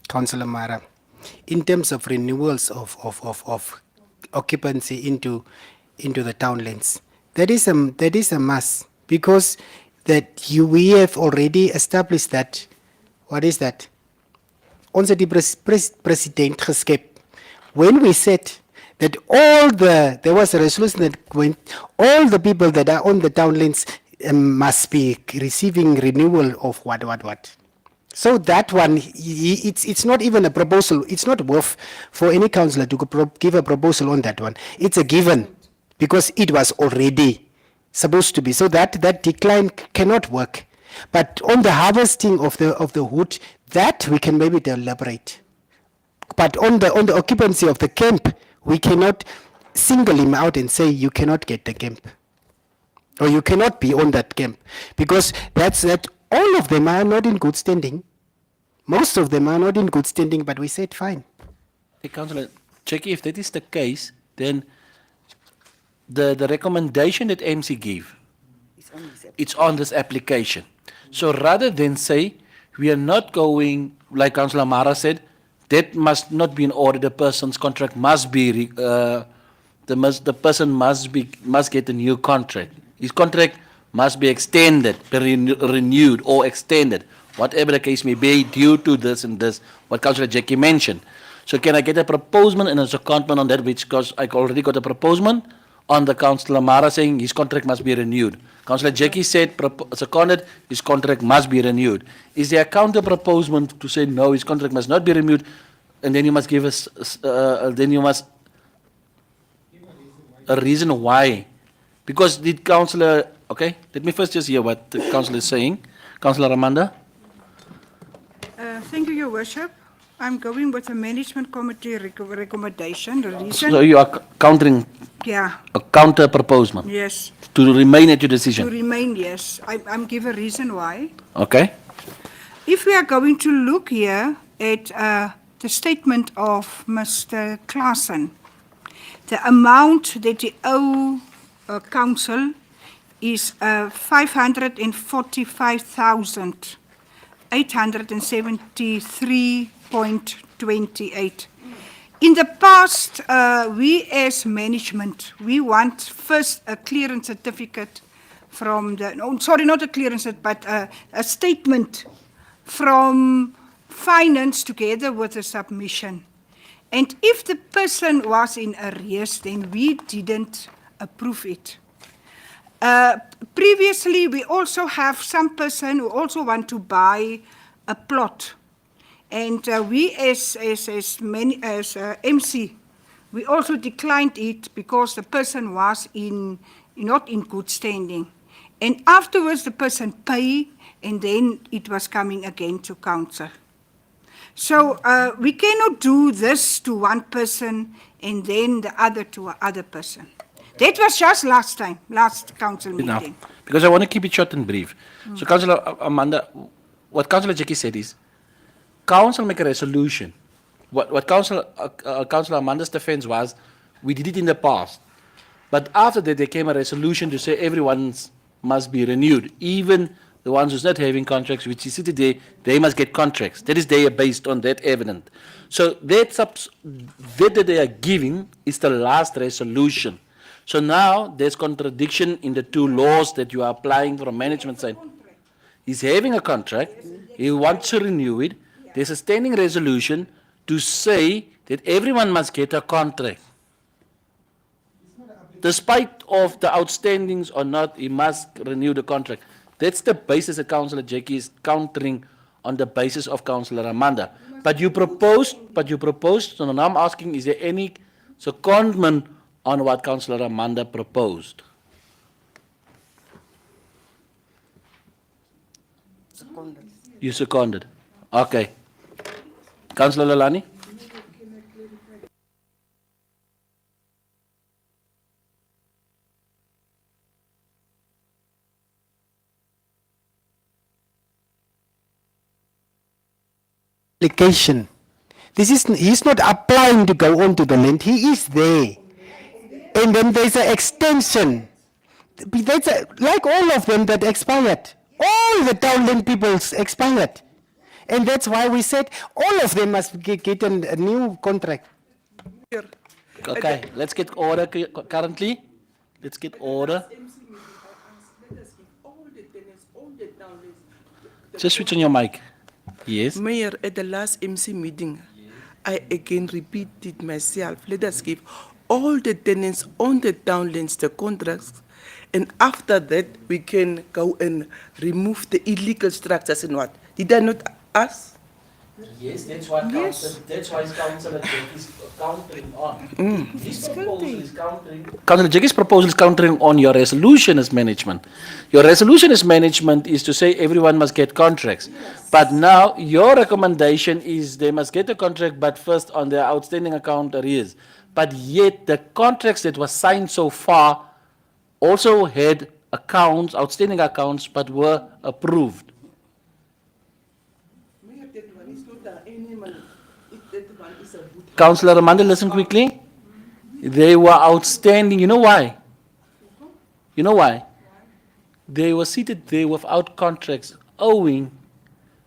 Councillor Mara in terms of renewals of occupancy into the townlands. That is a must because we have already established that. What is that? Ons het die president geskep. When we said that there was a resolution that went, all the people that are on the townlands must be receiving renewal of what. So that one, it's not even a proposal. It's not worth for any councillor to give a proposal on that one. It's a given because it was already supposed to be. So that decline cannot work. But on the harvesting of the wood, that we can maybe deliberate. But on the occupancy of the camp, we cannot single him out and say you cannot get the camp. Or you cannot be on that camp because all of them are not in good standing. Most of them are not in good standing, but we said fine. Hey, Councillor, Jackie, if that is the case, then the recommendation that MC gave, it's on this application. So rather than say, we are not going, like Councillor Mara said, that must not be in order, the person's contract must be, the person must get a new contract. His contract must be extended, renewed or extended, whatever the case may be, due to this and this, what Councillor Jackie mentioned. So can I get a proposal and a secondment on that, because I already got a proposal on the Councillor Mara saying his contract must be renewed. Councillor Jackie said, seconded, his contract must be renewed. Is there a counter proposal to say no, his contract must not be renewed, and then you must give us, a reason why? Because the councillor, okay, let me first just hear what the councillor is saying. Councillor Amanda? Thank you, Your Worship. I'm going with the Management Committee recommendation. The reason, So you are countering yeah, a counter proposal yes, to remain at your to decision, remain, yes. I'm give a reason why. okay? if we are going to look here at the statement of Mr. Claassen, the amount that he owe council is 545,873.28. In the past, we as management, we want first a clearance certificate from the, no, sorry, not a clearance, but a statement from finance together with a submission. And if the person was in arrears, then we didn't approve it. Previously, we also have some person who also want to buy a plot. And we as MC, we also declined it because the person was not in good standing. And afterwards, the person paid, and then it was coming again to council. So we cannot do this to one person and then the other to another person. That was just last time, last council Now, meeting. because I want to keep it short and brief. So, Councillor Amanda, what Councillor Jackie said is, Council make a resolution. What Councillor Amanda's defense was, we did it in the past. But after that, there came a resolution to say everyone's must be renewed. Even the ones who's not having contracts, which is sitting there, they must get contracts. That is they are based on that evidence. So that they are giving is the last resolution. So now there's contradiction in the two laws that you are applying from management side. He's having a contract, he wants to renew it. There's a standing resolution to say that everyone must get a contract. Despite of the outstandings or not, he must renew the contract. That's the basis that Councillor Jackie is countering on the basis of Councillor Amanda. But you proposed, so now I'm asking, is there any secondment on what Councillor Amanda proposed? Seconded. You seconded. Okay. Councillor Lalani? Application. He's not applying to go onto the land, he is there. And then there's an extension. Like all of them that expired. All the townland people's expired. And that's why we said all of them must get a new contract. Okay, let's get order currently. Let's get order. Just switch on your mic. Yes. Mayor, at the last MC meeting, I again repeated myself, let us give all the tenants on the downlands the contracts, and after that, we can go and remove the illegal structures and what? Did I not ask? Yes, that's why Councillor Jack is countering on. His proposal is countering. Councillor Jackie's proposal is countering on your resolution as management. Your resolution as management is to say everyone must get contracts. But now your recommendation is they must get a contract, but first on their outstanding account arrears. But yet the contracts that were signed so far also had accounts, outstanding accounts, but were approved. Councillor Amanda, listen quickly. They were outstanding. You know why? You know why? They were seated there without contracts, owing.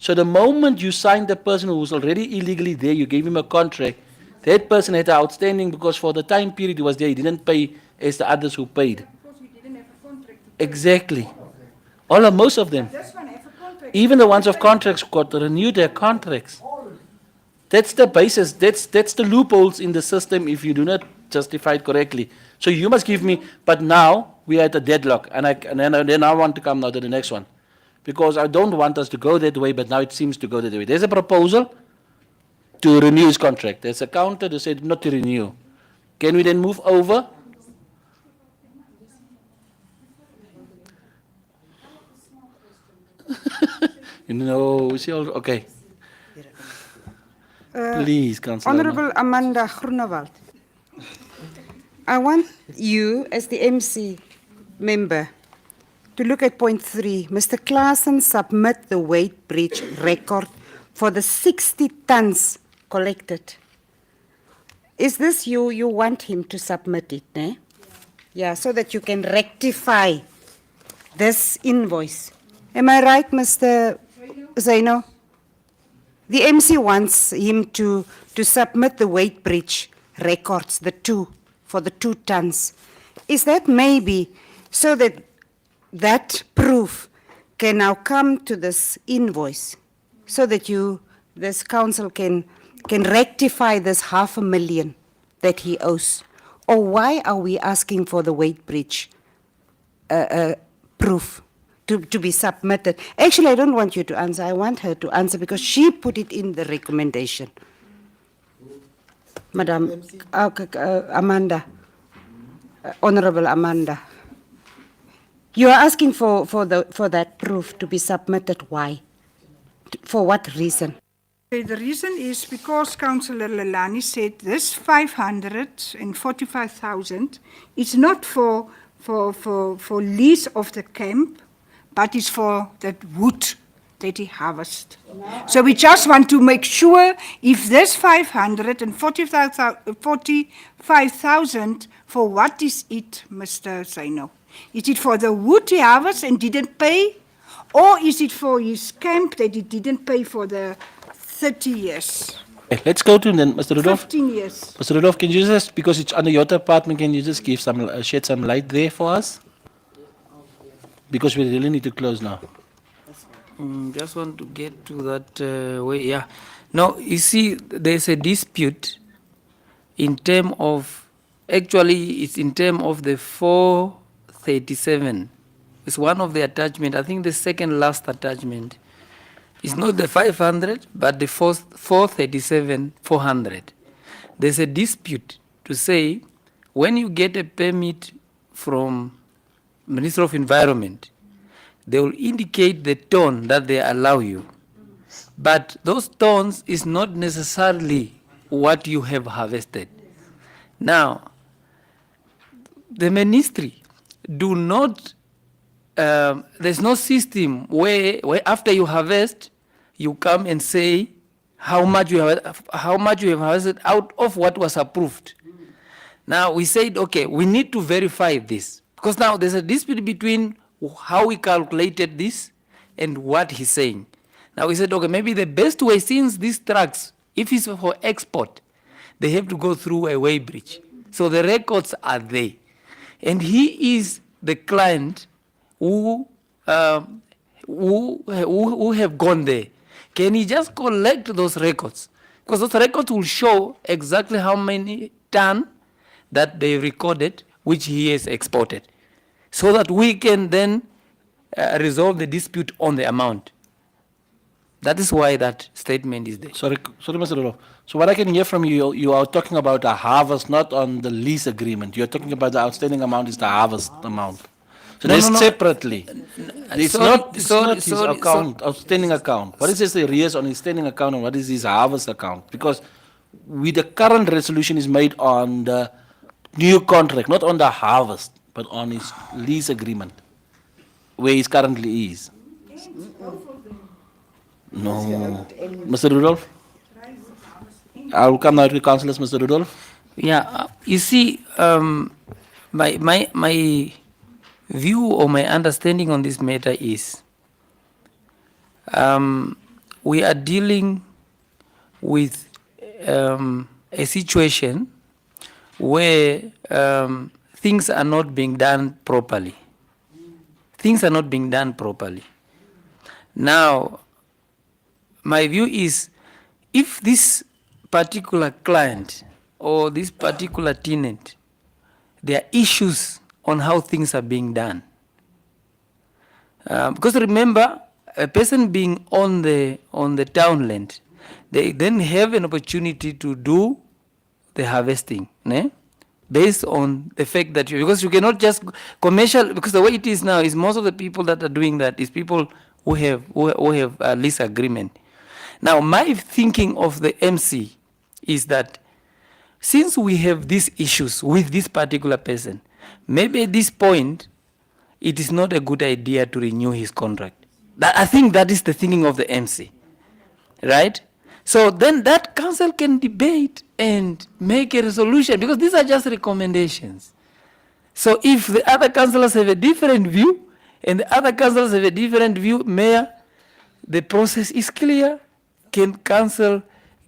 So the moment you signed the person who was already illegally there, you gave him a contract, that person had an outstanding because for the time period he was there, he didn't pay as the others who paid. Because we didn't have a contract. Exactly. Most of them. This one have a contract. Even the ones of contracts got renewed their contracts. That's the basis, that's the loopholes in the system if you do not justify it correctly. So you must give me, but now we are at a deadlock, and then I want to come now to the next one. Because I don't want us to go that way, but now it seems to go that way. There's a proposal to renew his contract. There's a counter to say not to renew. Can we then move over? Okay. Please, Councillor. Honorable Amanda Groenewald, I want you, as the MC member, to look at point 3. Mr. Claassen submit the weight breach record for the 60 tons collected. Is this you want him to submit it, eh? Yeah, so that you can rectify this invoice. Am I right, Mr. Zaino? The MC wants him to submit the weight breach records, for the 2 tons. Is that maybe so that that proof can now come to this invoice, so that this council can rectify this 500,000 that he owes? Or why are we asking for the weight breach proof to be submitted? Actually, I don't want you to answer. I want her to answer because she put it in the recommendation. Madam Amanda, Honorable Amanda, you are asking for that proof to be submitted. Why? For what reason? Okay, the reason is because Councillor Lelani said this 545,000 is not for lease of the camp, but it's for that wood that he harvest. So we just want to make sure if this 545,000, for what is it, Mr. Zaino? Is it for the wood he harvest and didn't pay? Or is it for his camp that he didn't pay for the 30 years? Okay, let's go to then, Mr. Rudolph. 15 years. Mr. Rudolph, can you just, because it's under your department, can you just give shed some light there for us? Because we really need to close now. Just want to get to that way, yeah. No, you see, there's a dispute in term of, actually, it's in term of the 437. It's one of the attachment, I think the second last attachment. It's not the 500, but the 437, 400. There's a dispute to say, when you get a permit from Minister of Environment, they will indicate the ton that they allow you. But those tons is not necessarily what you have harvested. Now, the ministry do not, there's no system where after you harvest, you come and say how much you have harvested out of what was approved. Now, we said, okay, we need to verify this. Because now there's a dispute between how we calculated this and what he's saying. Now we said, okay, maybe the best way, since these trucks, if it's for export, they have to go through a weigh bridge. So the records are there. And he is the client who have gone there. Can he just collect those records? Because those records will show exactly how many ton that they recorded, which he has exported, so that we can then resolve the dispute on the amount. That is why that statement is there. Sorry, Mr. Rudolph. So what I can hear from you, you are talking about a harvest, not on the lease agreement. You're talking about the outstanding amount is the harvest amount. So No, there's no, no. separately. It's not his sorry, account, outstanding account. What is his arrears on his standing account and what is his harvest account? Because with the current resolution is made on the new contract, not on the harvest, but on his lease agreement, where he currently is. No. Mr. Rudolph? I will come now to the councillors, Mr. Rudolph. Yeah, you see, my view or my understanding on this matter is we are dealing with a situation where things are not being done properly. Things are not being done properly. Now, my view is if this particular client or this particular tenant, there are issues on how things are being done. Because remember, a person being on the townland, they then have an opportunity to do the harvesting, né? Based on the fact that because you cannot just commercial, because the way it is now is most of the people that are doing that is people who have a lease agreement. Now, my thinking of the MC is that since we have these issues with this particular person, maybe at this point, it is not a good idea to renew his contract. I think that is the thinking of the MC, right? So then that council can debate and make a resolution, because these are just recommendations. So if the other councillors have a different view and the other councillors have a different view, Mayor, the process is clear. Can council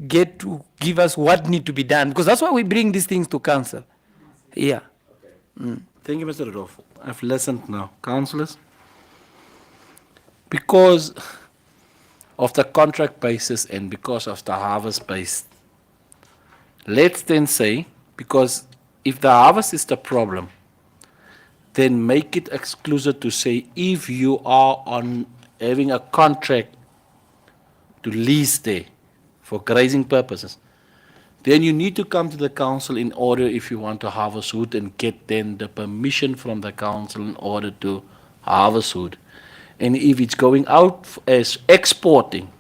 get to give us what need to be done? Because that's why we bring these things to council. Yeah. Thank you, Mr. Rudolph. I've listened now. Councillors, because of the contract basis and because of the harvest base, let's then say, because if the harvest is the problem, then make it exclusive to say if you are on having a contract to lease there for grazing purposes, then you need to come to the council in order, if you want to harvest wood, and get then the permission from the council in order to harvest wood. And if it's going out as exporting,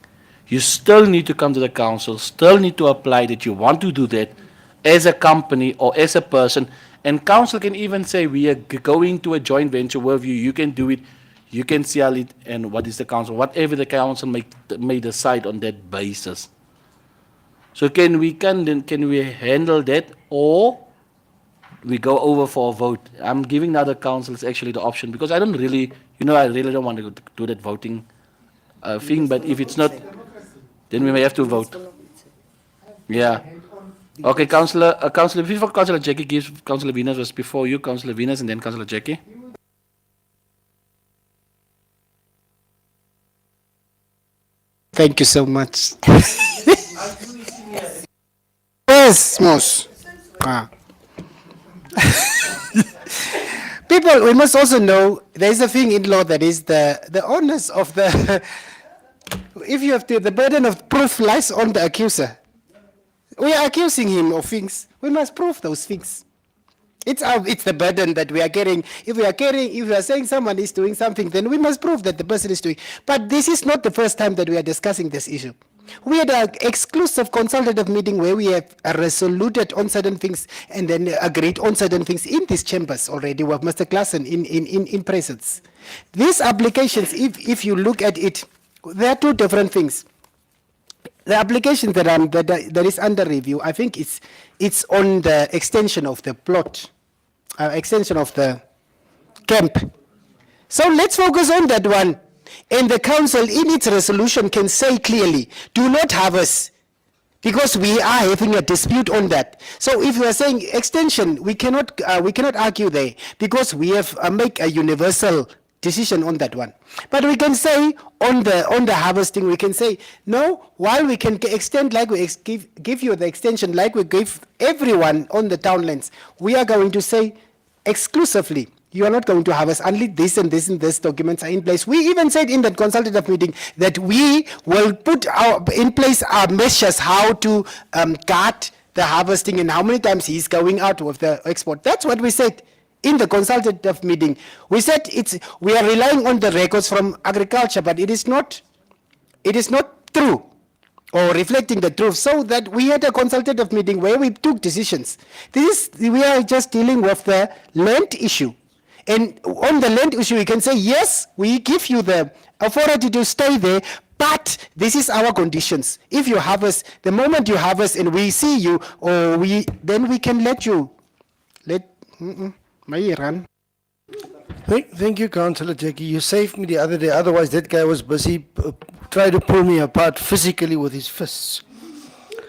you still need to come to the council, still need to apply that you want to do that as a company or as a person. And council can even say, we are going to a joint venture with you, you can do it, you can sell it, and what is the council, whatever the council may decide on that basis. So can we handle that, or we go over for a vote? I'm giving now the councils actually the option, because I don't really, I really don't want to do that voting thing, but if it's not, then we may have to vote. Yeah. Okay, Councillor, before Councillor Jackie gives, Councillor Venus was before you, Councillor Venus, and then Councillor Jackie. Thank you so much. Yes, Mos. People, we must also know there is a thing in law that is the onus of the, if you have to, the burden of proof lies on the accuser. We are accusing him of things. We must prove those things. It's the burden that we are carrying. If we are saying someone is doing something, then we must prove that the person is doing. But this is not the first time that we are discussing this issue. We had an exclusive consultative meeting where we have resoluted on certain things and then agreed on certain things in these chambers already with Mr. Klassen in presence. These applications, if you look at it, there are two different things. The application that is under review, I think it's on the extension of the plot, extension of the camp. So let's focus on that one. And the council in its resolution can say clearly, do not harvest, because we are having a dispute on that. So if we are saying extension, we cannot argue there, because we have make a universal decision on that one. But we can say on the harvesting, we can say no. While we can extend, like we give you the extension, like we give everyone on the townlands, we are going to say exclusively, you are not going to harvest unless this and this and this documents are in place. We even said in that consultative meeting that we will put in place our measures how to guard the harvesting and how many times he's going out with the export. That's what we said in the consultative meeting. We said we are relying on the records from agriculture, but it is not true or reflecting the truth. So that we had a consultative meeting where we took decisions. We are just dealing with the land issue. And on the land issue, we can say, yes, we give you the authority to stay there, but this is our conditions. If you harvest, the moment you harvest and we see you, then we can let you. Run. Thank you, Councillor Jackie. You saved me the other day. Otherwise, that guy was busy trying to pull me apart physically with his fists.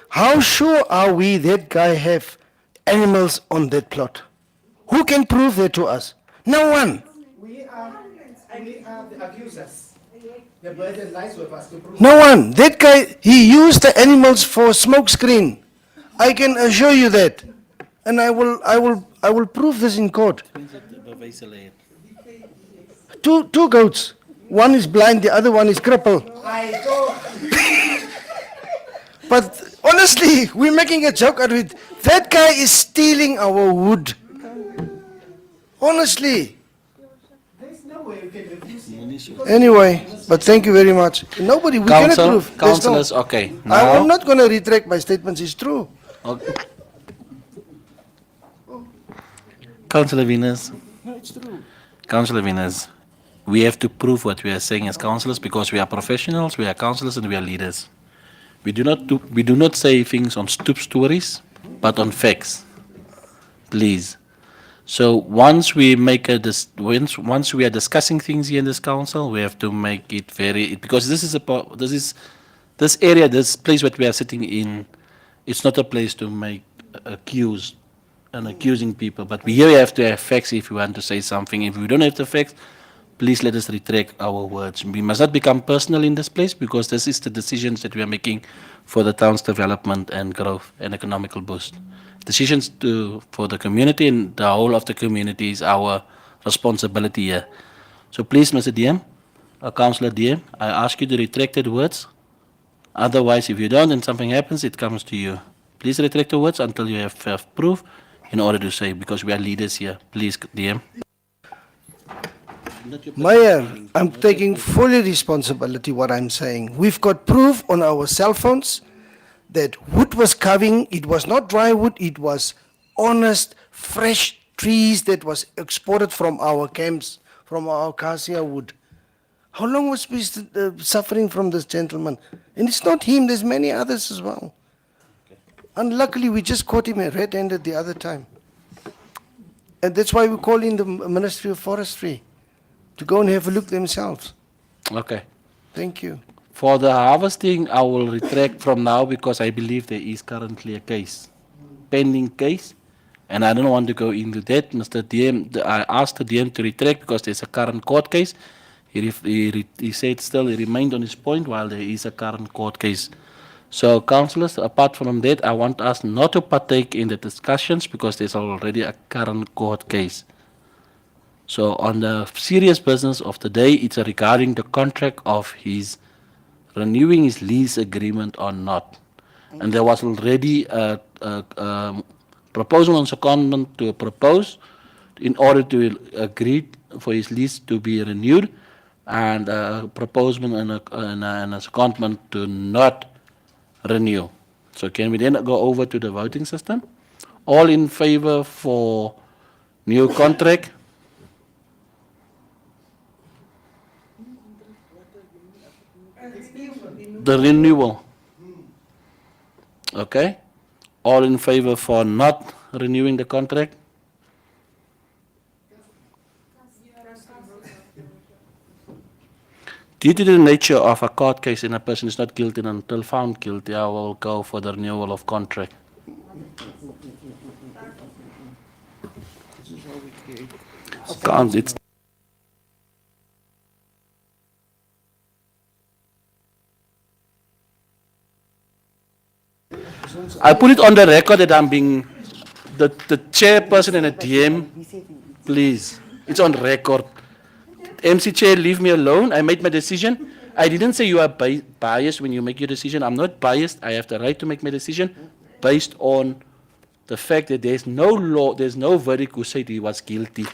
How sure are we that guy have animals on that plot? Who can prove that to us? No one. We are the accusers. The burden lies with us to prove. No one. That guy, he used the animals for smoke screen. I can assure you that. And I will prove this in court. Two goats. One is blind, the other one is crippled. But honestly, we're making a joke out of it. That guy is stealing our wood. Honestly. Anyway, but thank you very much. We cannot prove. Councillors, okay. I'm not going to retract my statements. It's true. Okay. Councillor Venus. No, it's true. Councillor Venus, we have to prove what we are saying as councillors because we are professionals, we are councillors, and we are leaders. We do not say things on stoop stories, but on facts. Please. So once we make once we are discussing things here in this council, we have to make it very, because this area, this place that we are sitting in, it's not a place to make accuse and accusing people. But we here have to have facts if we want to say something. If we don't have the facts, please let us retract our words. We must not become personal in this place because this is the decisions that we are making for the town's development and growth and economical boost. Decisions for the community and the whole of the community is our responsibility here. So please, Mr. DM, Councillor DM, I ask you to retract the words. Otherwise, if you don't and something happens, it comes to you. Please retract the words until you have proof in order to say, because we are leaders here. Please, DM. Mayor, I'm taking fully responsibility what I'm saying. We've got proof on our cell phones that wood was carving, it was not dry wood, it was honest, fresh trees that was exported from our camps, from our acacia wood. How long was we suffering from this gentleman? And it's not him, there's many others as well. Unluckily, we just caught him red-handed the other time. And that's why we call in the Ministry of Forestry to go and have a look themselves. Okay. Thank you. For the harvesting, I will retract from now because I believe there is currently a case, pending case, and I don't want to go into that. Mr. DM, I asked the DM to retract because there's a current court case. He said still he remained on his point while there is a current court case. So, councillors, apart from that, I want us not to partake in the discussions because there's already a current court case. So, on the serious business of the day, it's regarding the contract of his renewing his lease agreement or not. And there was already a proposal on secondment to propose in order to agree for his lease to be renewed, and a proposal and a secondment to not renew. So can we then go over to the voting system? All in favor for new contract? The renewal. Okay. All in favor for not renewing the contract? Due to the nature of a court case and a person is not guilty until found guilty, I will go for the renewal of contract. It's I put it on the record that I'm being the chairperson and a DM. Please, it's on record. MC Chair, leave me alone. I made my decision. I didn't say you are biased when you make your decision. I'm not biased. I have the right to make my decision based on the fact that there's no law, there's no verdict who said he was guilty.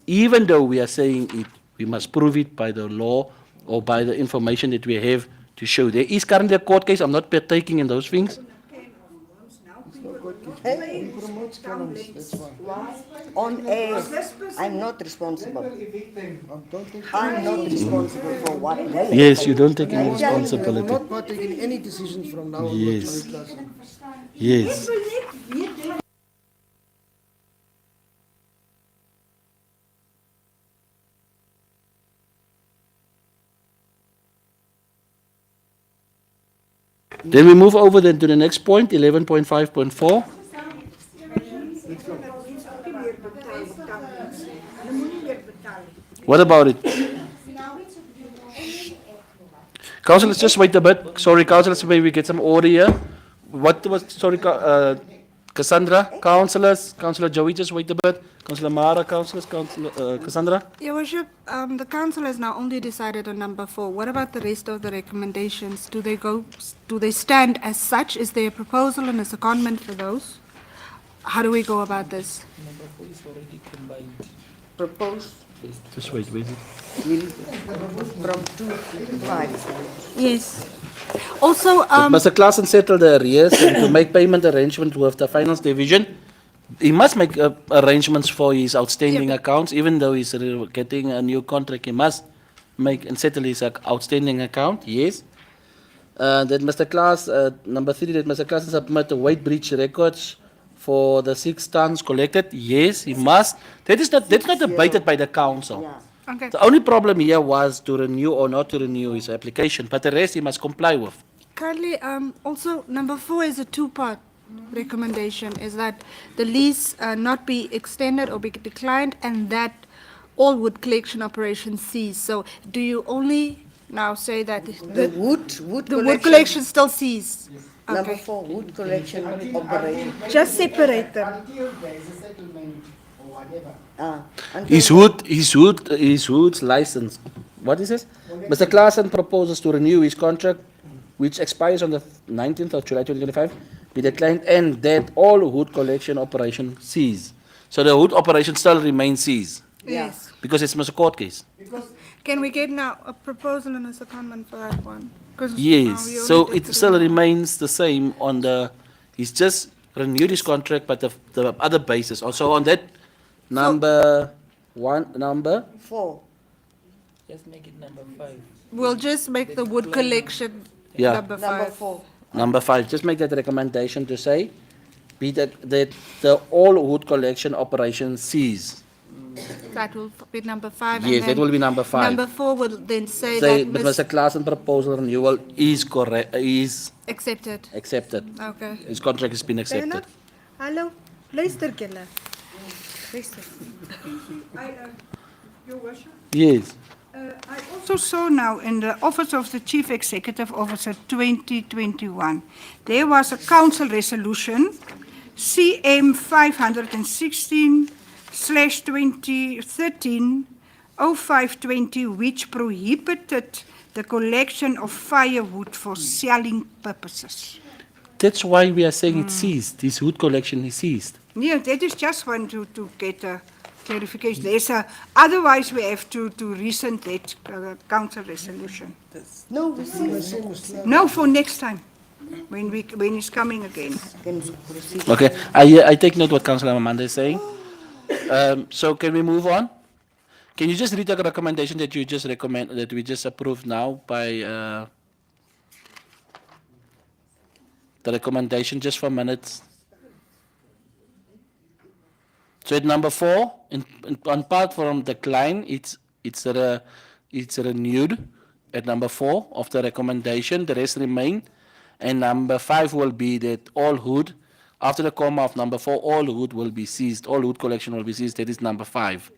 Even though we are saying it, we must prove it by the law or by the information that we have to show. There is currently a court case. I'm not partaking in those things. On air, I'm not responsible. I'm not responsible for what they. Yes, you don't take any We will responsibility. not partake in any decisions from now on. Yes. Yes. Then we move over then to the next point, 11.5.4. What about it? Councillors, just wait a bit. Sorry, councillors, maybe we get some order here. What was, sorry, Cassandra, councillors, Councillor Joey, just wait a bit. Councillor Mara, councillors, Councillor Cassandra. Your Worship, the council has now only decided on number 4. What about the rest of the recommendations? Do they stand as such? Is there a proposal and a secondment for those? How do we go about this? Number 4 is already combined. Propose Just wait. from 2 to 5. Yes. Also, Mr. Claassen settle the arrears and to make payment arrangement with the finance division he must make arrangements for his outstanding Yeah, accounts, even though he's getting a new contract. He must make and settle his outstanding account. Yes. That Mr. Klaas, number 3, that Mr. Klaas submit the weight breach records for the 6 tons collected. Yes, he must. That's not debated by the council. Yeah. Okay. The only problem here was to renew or not to renew his application, but the rest he must comply with. Currently, also number 4 is a two-part recommendation, is that the lease not be extended or be declined, and that all wood collection operations cease. So do you only now say that The wood the wood collection still cease? Number Okay. 4, wood collection operation. Just separate them. Until there is a settlement or whatever. Until His Wood's license. What is this? Mr. Klaassen proposes to renew his contract, which expires on the 19th of July 2025, be declined, and that all wood collection operation cease. So the wood operation still remains ceased Yes. because it's a court case. Can we get now a proposal and a secondment for that one? 'Cause now Yes, we only so did it three. still remains the same on the, he's just renewed his contract, but the other basis. Also on that number 4. Just make it number 5. We'll just make the wood collection Yeah. number Number 5. 4. Number 5, just make that recommendation to say, be that the all wood collection operation cease. That will be number 5. Yes, that will be number 5. Number 4 will then say Say, that but Mr. Klaassen proposal renewal is correct, is accepted. accepted. Okay. His contract has been accepted. Hallo, luister julle. Your worship. Yes. I also saw now in the Office of the Chief Executive Officer 2021, there was a council resolution, CM 516/2013-0520, which prohibited the collection of firewood for selling purposes. That's why we are saying it's ceased. This wood collection is ceased. Yeah, that is just one to get a clarification. Otherwise we have to rescind that council resolution. No, we see. No, for next time, when it's coming again. Can proceed. Okay, I take note what Councillor Amanda is saying. So can we move on? Can you just read the recommendation that you just recommend, that we just approved now by the recommendation just for minutes? So at number 4, apart from decline, it's renewed at number 4 of the recommendation. The rest remain, and number 5 will be that all wood, after the comma of number 4, all wood will be seized. All wood collection will be seized. That is number 5.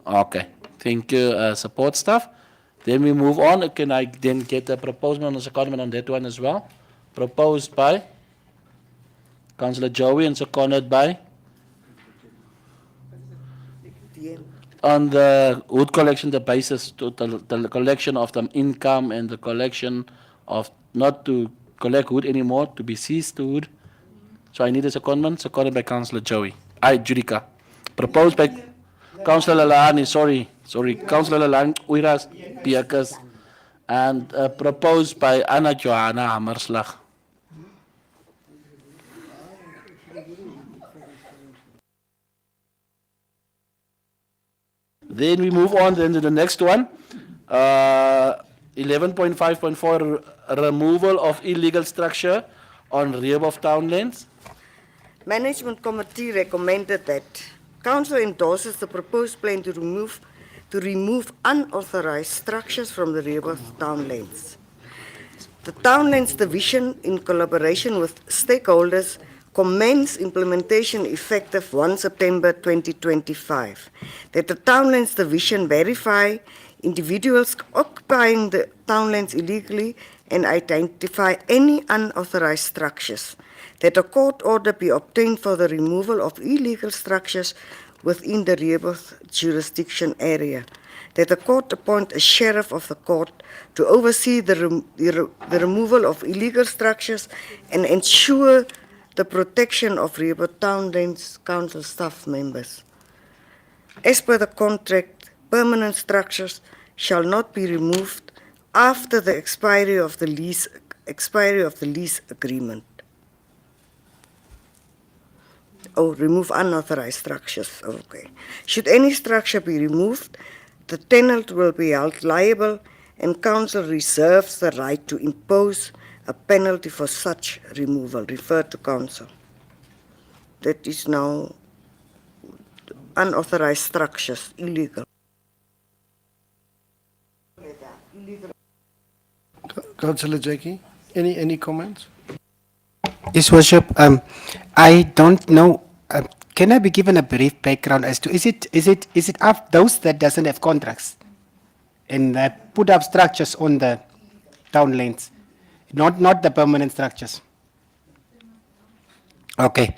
Okay, thank you, support staff. Then we move on. Can I then get a proposal on a secondment on that one as well? Proposed by Councillor Joey and seconded by? On the wood collection, the basis to the collection of the income and the collection of not to collect wood anymore, to be seized to wood. So I need a secondment, seconded by Councillor Joey. Judica. Proposed by Councillor Lalani, Councillor Lalani, Uiras Piakas, and proposed by Anna Johanna Hammerslag. Then we move on then to the next one. 11.5.4, removal of illegal structure on rear of townlands. Management Committee recommended that Council endorses the proposed plan to remove unauthorized structures from the Rehoboth townlands. The Townlands Division, in collaboration with stakeholders, commence implementation effective 1 September 2025. That the Townlands Division verify individuals occupying the townlands illegally and identify any unauthorized structures. That a court order be obtained for the removal of illegal structures within the Rehoboth jurisdiction area. That the court appoint a sheriff of the court to oversee the removal of illegal structures and ensure the protection of Rehoboth Townlands Council staff members. As per the contract, permanent structures shall not be removed after the expiry of the lease agreement. Oh, remove unauthorized structures. Okay. Should any structure be removed, the tenant will be held liable, and council reserves the right to impose a penalty for such removal. Refer to council. That is now unauthorized structures, illegal. Councillor Jackie, any comments? Yes, Worship. I don't know. Can I be given a brief background as to is it up those that doesn't have contracts and put up structures on the town lanes, not the permanent structures? Okay,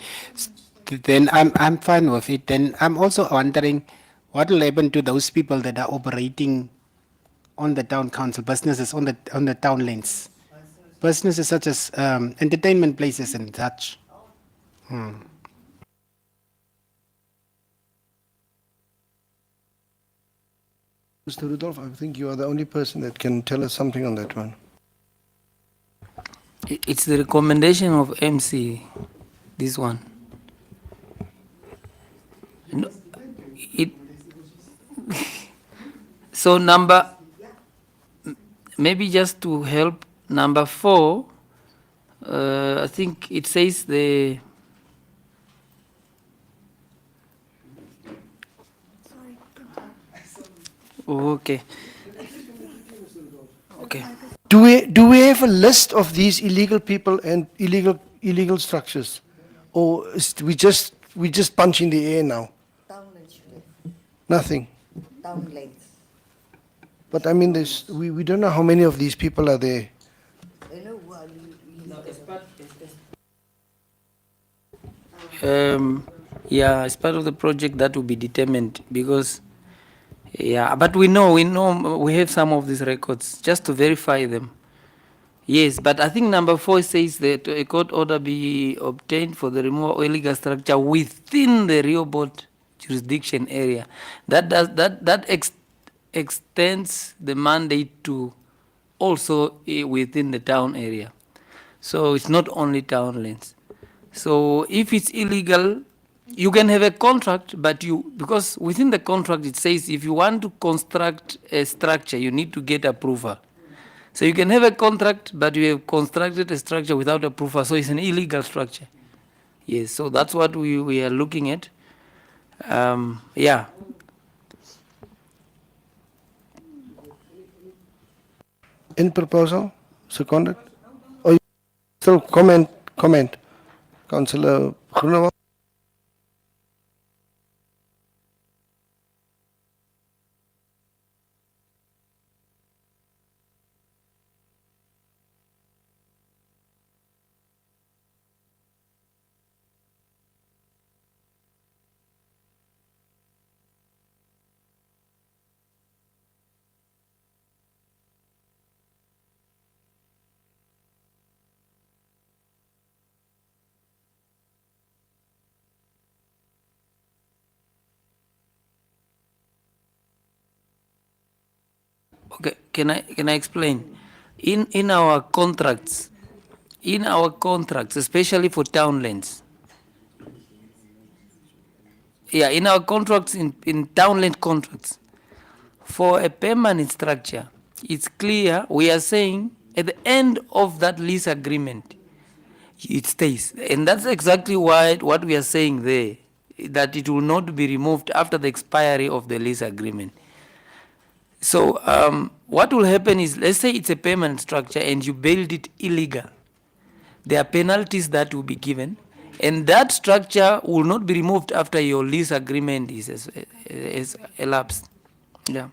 then I'm fine with it. Then I'm also wondering what will happen to those people that are operating on the town council businesses on the town lanes, businesses such as entertainment places and such. Mr. Rudolph, I think you are the only person that can tell us something on that one. It's the recommendation of MC, this one. No, it, so maybe just to help, number 4, I think it says the, okay. Okay. Do we have a list of these illegal people and illegal structures, or we just punch in the air now? Nothing. Town lanes. But I mean, we don't know how many of these people are there. Yeah, as part of the project that will be determined because, yeah, but we know we have some of these records just to verify them. Yes, but I think number 4 says that a court order be obtained for the removal of illegal structure within the Rehoboth jurisdiction area. That extends the mandate to also within the town area. So it's not only town lanes. So if it's illegal, you can have a contract, but because within the contract it says if you want to construct a structure, you need to get approval. So you can have a contract, but you have constructed a structure without approval, so it's an illegal structure. Yes, so that's what we are looking at. Yeah. In proposal, seconded? Or you still comment? Councillor Groenewald? Okay, can I explain? In our contracts, especially for town lands, yeah, in our contracts, in town land contracts, for a permanent structure, it's clear we are saying at the end of that lease agreement, it stays. And that's exactly what we are saying there, that it will not be removed after the expiry of the lease agreement. So what will happen is, let's say it's a permanent structure and you build it illegal. There are penalties that will be given, and that structure will not be removed after your lease agreement is elapsed. Yeah.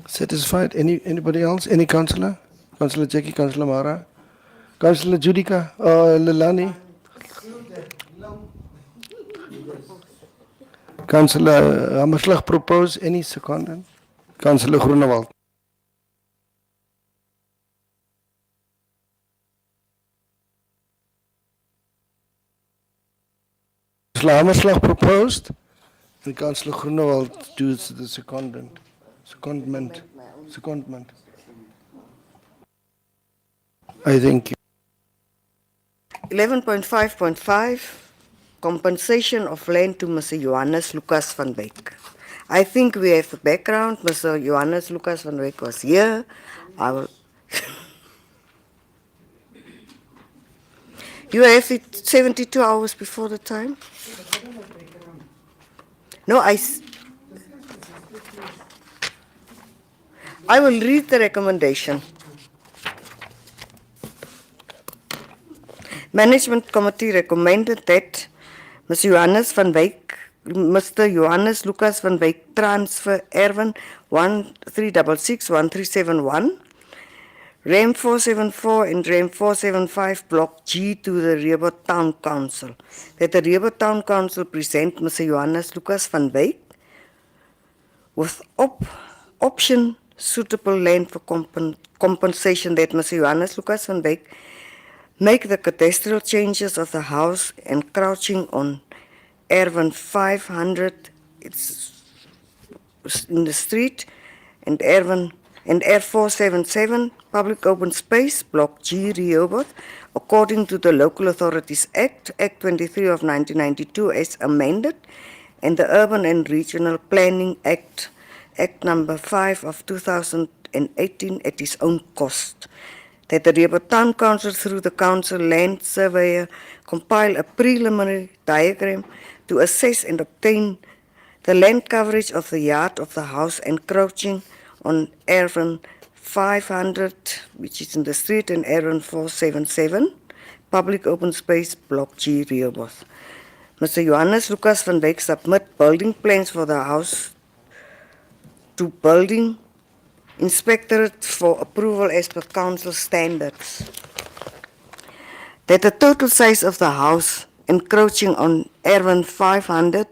Satisfied? Anybody else? Any councillor? Councillor Jackie, Councillor Mara? Councillor Judica, Lelani? Councillor Hammerslag propose, any secondant? Councillor Groenewald? Councillor Hammerslag proposed, and Councillor Groenewald does the secondment. I think 11.5.5, compensation of land to Mr. Johannes Lucas van Wyk. I think we have the background. Mr. Johannes Lucas van Wyk was here. I will. You have it 72 hours before the time? No, I will read the recommendation. Management Committee recommended that Mr. Johannes Lucas van Wyk transfer Erwin 1366-1371, RAM 474 and RAM 475 Block G to the Rehoboth Town Council. That the Rehoboth Town Council present Mr. Johannes Lucas van Wyk with option suitable land for compensation that Mr. Johannes Lucas van Wyk make the cadastral changes of the house encroaching on Erwin 500, it's in the street, and Erwin and R477, public open space, Block G, Rehoboth, according to the Local Authorities Act, Act 23 of 1992 as amended, and the Urban and Regional Planning Act, Act number 5 of 2018 at its own cost. That the Rehoboth Town Council through the Council Land Surveyor compile a preliminary diagram to assess and obtain the land coverage of the yard of the house encroaching on Erwin 500, which is in the street, and Erwin 477, public open space, Block G, Rehoboth. Mr. Johannes Lucas van Wyk submit building plans for the house to Building Inspectorate for approval as per council standards. That the total size of the house encroaching on Erwin 500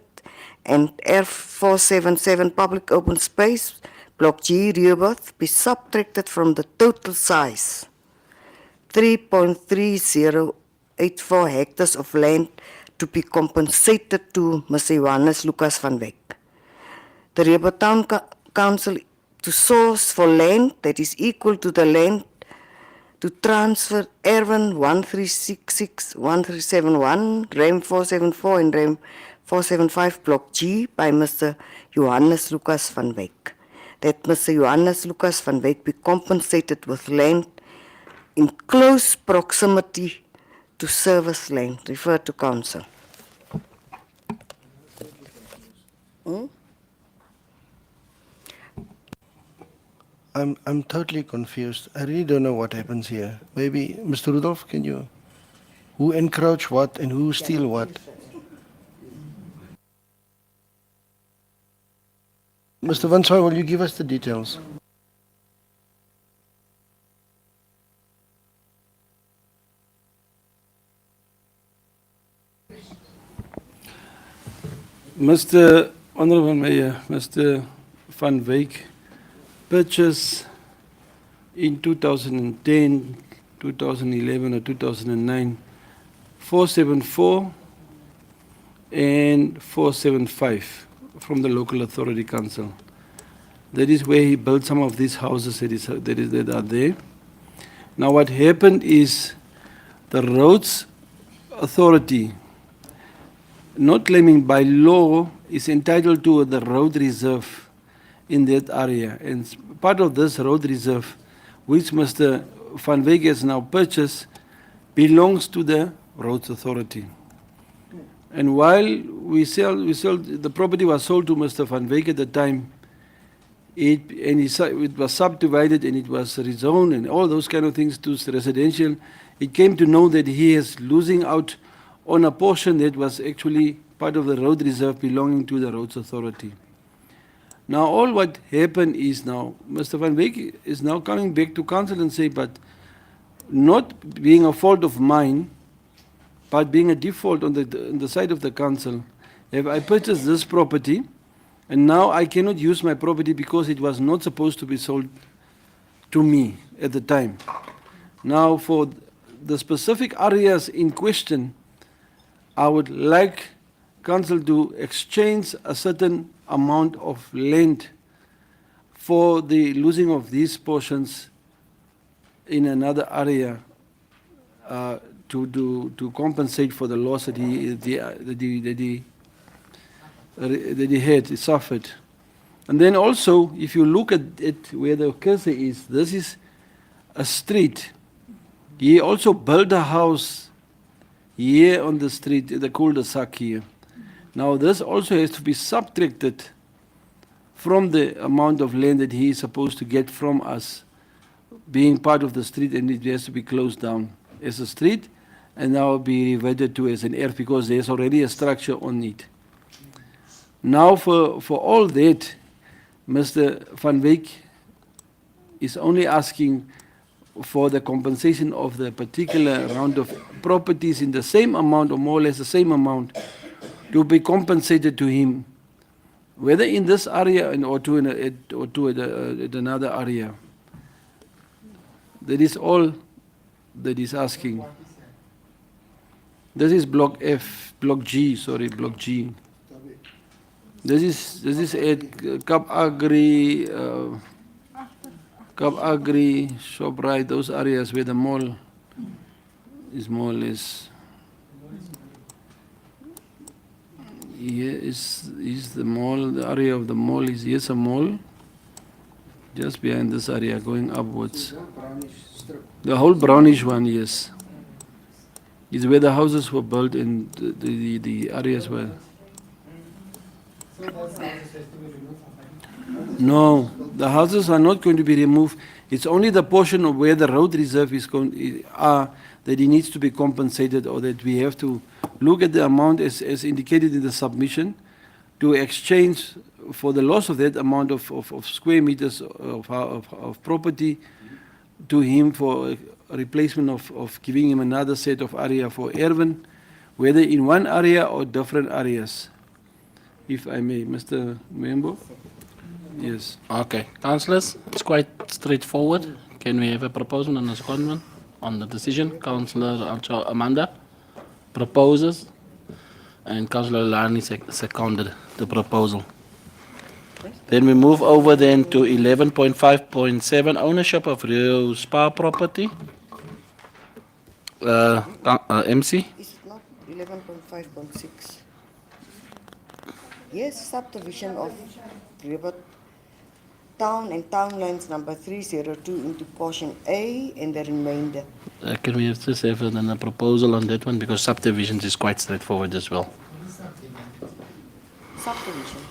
and R477 public open space, Block G, Rehoboth, be subtracted from the total size, 3.3084 hectares of land to be compensated to Mr. Johannes Lucas van Wyk. The Rehoboth Town Council to source for land that is equal to the land to transfer Erwin 1366-1371, RAM 474 and RAM 475 Block G by Mr. Johannes Lucas van Wyk. That Mr. Johannes Lucas van Wyk be compensated with land in close proximity to service land, refer to council. I'm totally confused. I really don't know what happens here. Maybe, Mr. Rudolph, can you? Who encroach what and who steal what? Mr. Vansoy, will you give us the details? Mr. Honorable Mayor, Mr. Van Wyk purchased in 2010, 2011 or 2009, 474 and 475 from the local authority council. That is where he built some of these houses that are there. Now what happened is the roads authority, not claiming by law, is entitled to the road reserve in that area. And part of this road reserve, which Mr. Van Wyk has now purchased, belongs to the roads authority. And while we sold, the property was sold to Mr. Van Wyk at the time, it was subdivided and it was rezoned and all those kind of things to residential. It came to know that he is losing out on a portion that was actually part of the road reserve belonging to the roads authority. Now all what happened is now, Mr. Van Wyk is now coming back to council and say, but not being a fault of mine, but being a default on the side of the council, if I purchased this property, and now I cannot use my property because it was not supposed to be sold to me at the time. Now for the specific areas in question, I would like council to exchange a certain amount of land for the losing of these portions in another area to compensate for the loss that he had, he suffered. And then also, if you look at it where the cursor is, this is a street. He also built a house here on the street, the cul-de-sac here. Now this also has to be subtracted from the amount of land that he is supposed to get from us, being part of the street, and it has to be closed down as a street and now be reverted to as an erf because there's already a structure on it. Now for all that, Mr. Van Wyk is only asking for the compensation of the particular round of properties in the same amount or more or less the same amount to be compensated to him, whether in this area or to another area. That is all that is asking. This is block G. This is at Cap Agri, ShopRite, those areas where the mall is more or less. Here is the mall, the area of the mall is, here's a mall, just behind this area, going upwards. The whole brownish one, yes, is where the houses were built and the areas were. No, the houses are not going to be removed. It's only the portion of where the road reserve is going that it needs to be compensated, or that we have to look at the amount as indicated in the submission to exchange for the loss of that amount of square meters of property to him for a replacement of giving him another set of area for Erwin, whether in one area or different areas. If I may, Mr. Membo? Yes. Okay, councillors, it's quite straightforward. Can we have a proposal and a secondment on the decision? Councillor Amanda proposes, and Councillor Lani seconded the proposal. Then we move over then to 11.5.7, ownership of Rio Spa property. MC? Is it not 11.5.6? Yes, subdivision of River Town and Town Lines number 302 into portion A and the remainder. Can we just have then a proposal on that one, because subdivisions is quite straightforward as well. Subdivision.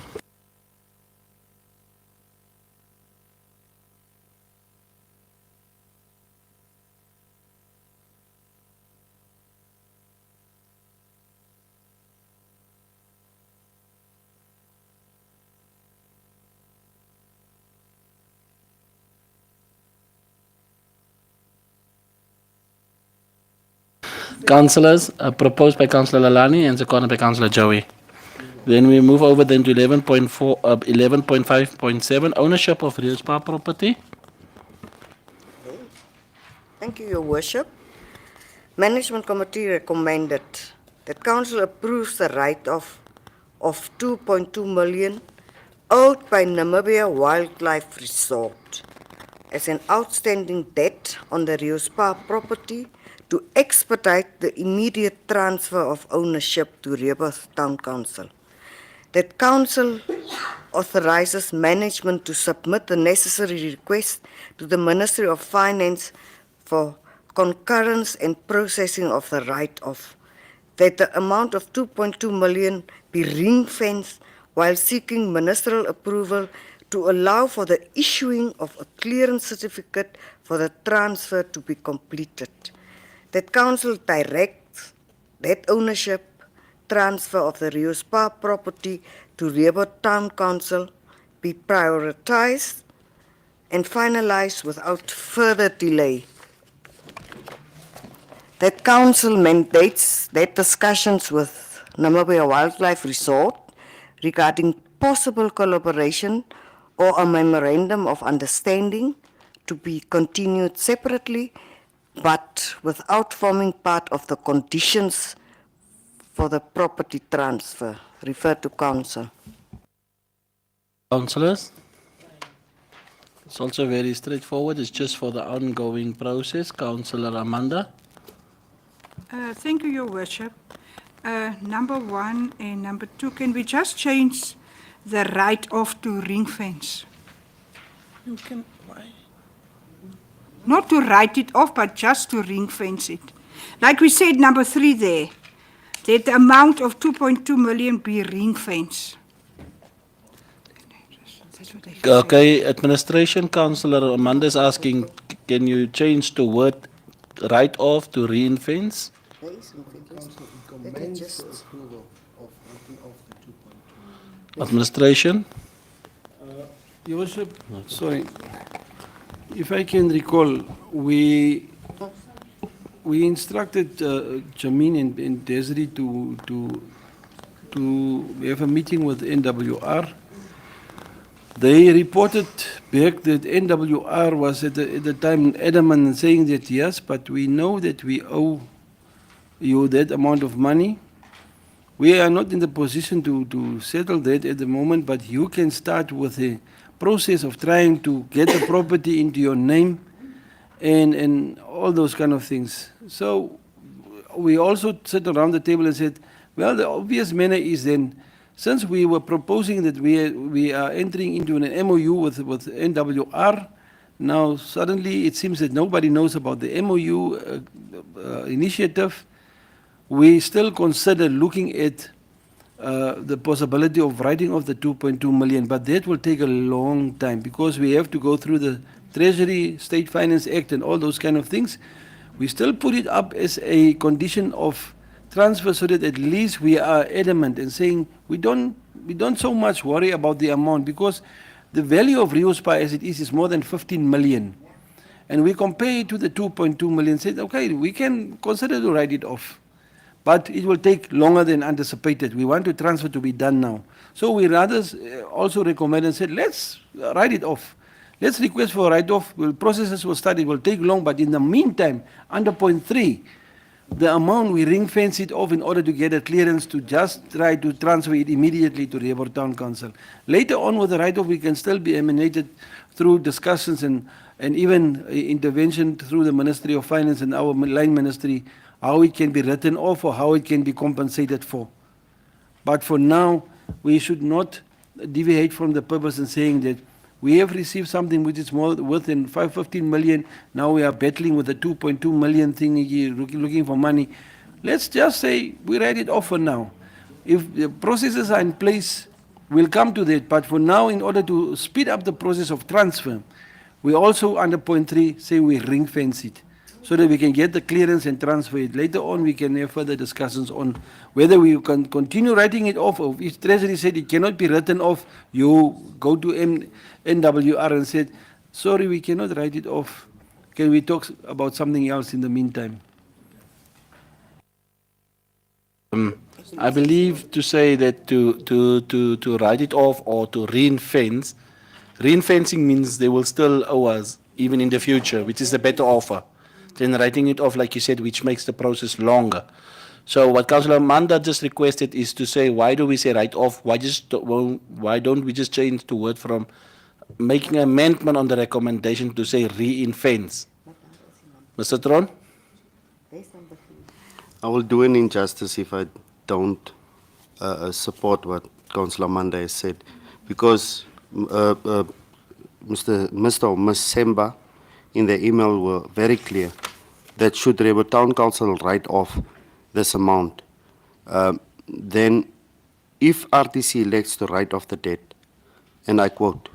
Councillors, proposed by Councillor Lalani and seconded by Councillor Joey. Then we move over then to 11.5.7, ownership of Rio Spa property. Thank you, Your Worship. Management Committee recommended that Council approves the write-off of 2.2 million owed by Namibia Wildlife Resort as an outstanding debt on the Rio Spa property to expedite the immediate transfer of ownership to River Town Council. That Council authorizes management to submit the necessary request to the Ministry of Finance for concurrence and processing of the write-off. That the amount of 2.2 million be ring-fenced while seeking ministerial approval to allow for the issuing of a clearance certificate for the transfer to be completed. That Council directs that ownership transfer of the Rio Spa property to River Town Council be prioritized and finalized without further delay. That Council mandates that discussions with Namibia Wildlife Resort regarding possible collaboration or a memorandum of understanding to be continued separately but without forming part of the conditions for the property transfer. Refer to Council. Councillors? It's also very straightforward. It's just for the ongoing process. Councillor Amanda? Thank you, Your Worship. Number 1 and number 2, can we just change the write-off to ring fence? You can, why? Not to write it off, but just to ring fence it. Like we said, number 3 there, that the amount of 2.2 million be ring fence. That's what I said. Okay, Administration Councillor Amanda is asking, can you change the word write off to ring-fence? There is that I just Administration? Your Worship, sorry, if I can recall, we instructed Jamin and Desiree to have a meeting with NWR. They reported back that NWR was at the time adamant in saying that yes, but we know that we owe you that amount of money. We are not in the position to settle that at the moment, but you can start with the process of trying to get the property into your name and all those kind of things. So we also sat around the table and said, well, the obvious manner is then, since we were proposing that we are entering into an MOU with NWR, now suddenly it seems that nobody knows about the MOU initiative. We still consider looking at the possibility of writing off the 2.2 million, but that will take a long time because we have to go through the Treasury, State Finance Act and all those kind of things. We still put it up as a condition of transfer so that at least we are adamant and saying we don't so much worry about the amount because the value of Rio Spa as it is more than 15 million. And we compare it to the 2.2 million, said, okay, we can consider to write it off. But it will take longer than anticipated. We want the transfer to be done now. So we rather also recommend and said, let's write it off. Let's request for a write-off. Processes will start. It will take long. But in the meantime, under point 3, the amount we ring fence it off in order to get a clearance to just try to transfer it immediately to River Town Council. Later on with the write-off, we can still be emanated through discussions and even intervention through the Ministry of Finance and our line ministry, how it can be written off or how it can be compensated for. But for now, we should not deviate from the purpose in saying that we have received something which is more worth than 15 million. Now we are battling with the 2.2 million thing, looking for money. Let's just say we write it off for now. If the processes are in place, we'll come to that. But for now, in order to speed up the process of transfer, we also under point 3 say we ring fence it so that we can get the clearance and transfer it. Later on, we can have further discussions on whether we can continue writing it off, or if Treasury said it cannot be written off, you go to NWR and said, sorry, we cannot write it off. Can we talk about something else in the meantime? I believe to say that to write it off or to ring-fence, ring-fencing means they will still owe us even in the future, which is the better offer than writing it off, like you said, which makes the process longer. So what Councillor Amanda just requested is to say, why do we say write off? Why don't we just change the word from making an amendment on the recommendation to say ring-fence? Mr. Tron? I will do an injustice if I don't support what Councillor Amanda has said, because Mr. or Ms. Semba in the email were very clear that should River Town Council write off this amount, then if RTC elects to write off the debt, and I quote,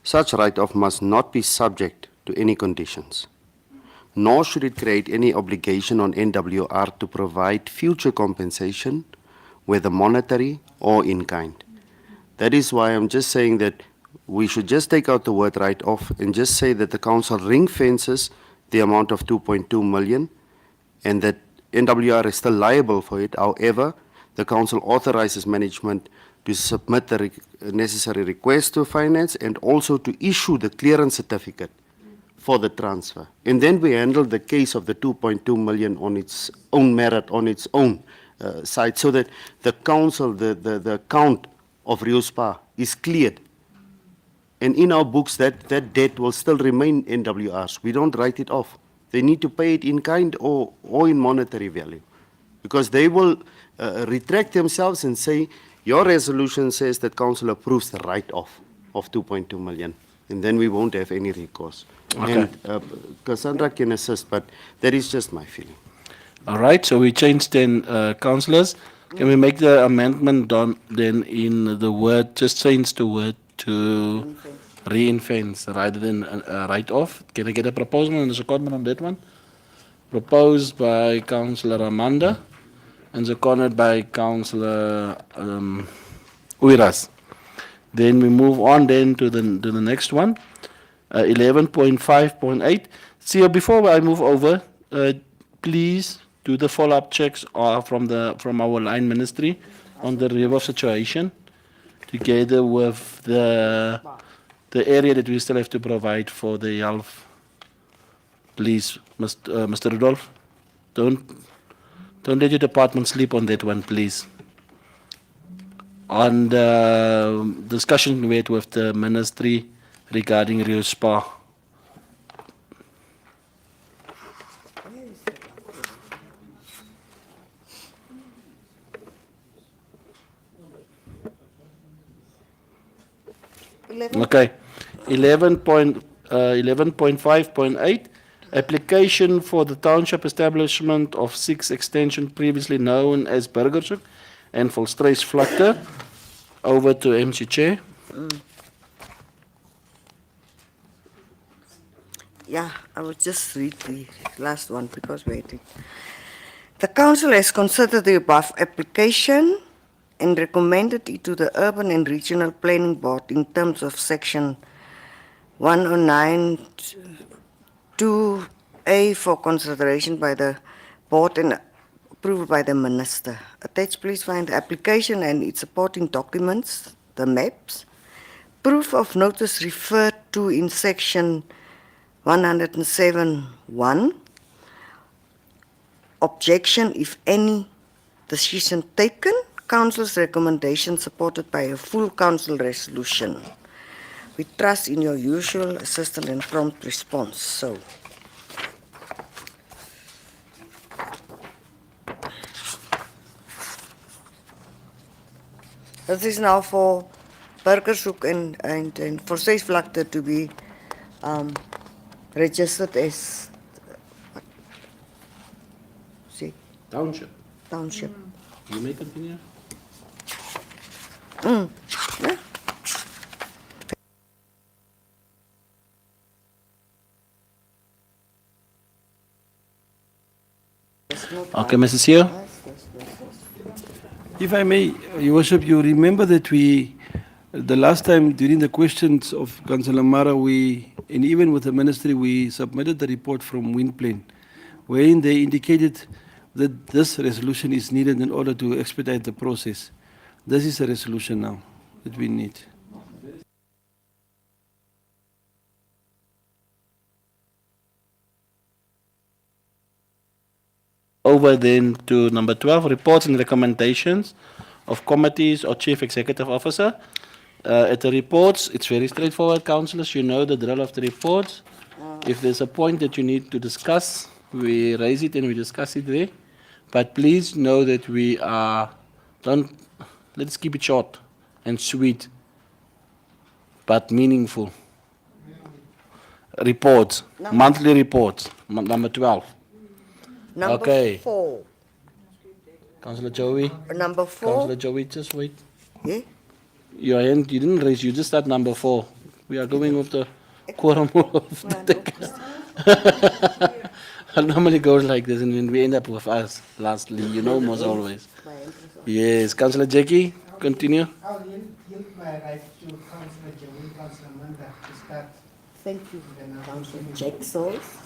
such write-off must not be subject to any conditions, nor should it create any obligation on NWR to provide future compensation, whether monetary or in kind. That is why I'm just saying that we should just take out the word write-off and just say that the council ring fences the amount of 2.2 million and that NWR is still liable for it. However, the council authorizes management to submit the necessary request to finance and also to issue the clearance certificate for the transfer. And then we handle the case of the 2.2 million on its own merit, on its own side, so that the council, the account of Rio Spa is cleared. And in our books, that debt will still remain NWR's. We don't write it off. They need to pay it in kind or in monetary value. because they will retract themselves and say, your resolution says that council approves the write-off of 2.2 million, and then we won't have any recourse. Okay. And Cassandra can assist, but that is just my feeling. All right, so we changed then, councillors. Can we make the amendment done then in the word, just change the word to ring-fence rather than write-off? Can I get a proposal and a secondment on that one? Proposed by Councillor Amanda and seconded by Councillor Uiras. Then we move on then to the next one, 11.5.8. See, before I move over, please do the follow-up checks from our line ministry on the river situation, together with the area that we still have to provide for the health. Please, Mr. Rudolph, don't let your department sleep on that one, please. On the discussion we had with the ministry regarding Rio Spa. Okay, 11.5.8, application for the township establishment of 6 extension previously known as Burgershoek and Volstruis Vlakte. Over to MC Chair. Yeah, I will just read the last one because waiting. The council has considered the above application and recommended it to the Urban and Regional Planning Board in terms of section 109(2)(a) for consideration by the board and approval by the minister. Attached, please find the application and its supporting documents, the maps, proof of notice referred to in section 107(1), objection, if any, decision taken, council's recommendation supported by a full council resolution. We trust in your usual assistant and prompt response. So, this is now for Burgershoek and for Safe Vlakte to be registered as Township. township. You may continue. Yeah. Okay, Mrs. Seo. If I may, Your Worship, you remember that the last time during the questions of Councillor Mara, and even with the ministry, we submitted the report from Windplane, wherein they indicated that this resolution is needed in order to expedite the process. This is a resolution now that we need. Over then to number 12, reports and recommendations of committees or chief executive officer. At the reports, it's very straightforward, councillors. You know the drill of the reports. If there's a point that you need to discuss, we raise it and we discuss it there. But please know that let's keep it short and sweet, but meaningful. Reports, monthly reports, number 12. Number Okay. 4. Councillor Joey. Number 4. Councillor Joey, just wait. Yeah? Your hand, you didn't raise, you just start number 4. We are going with the quorum of the It normally goes like this, and then we end up with us lastly, you know, most always. Yes, Councillor Jackie, continue. I'll yield my right to Councillor Joey, Councillor Manda to start. Thank you, Councillor Jack Souls.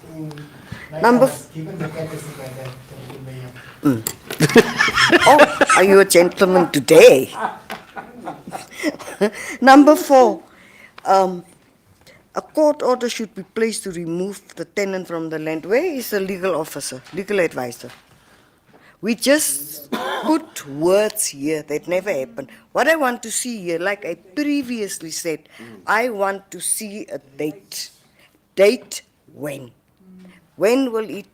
Like Number I was given the courtesy by the Mayor. Oh, are you a gentleman today? Number 4, a court order should be placed to remove the tenant from the land. Where is the legal officer, legal advisor? We just put words here that never happened. What I want to see here, like I previously said, I want to see a date. Date when? When will it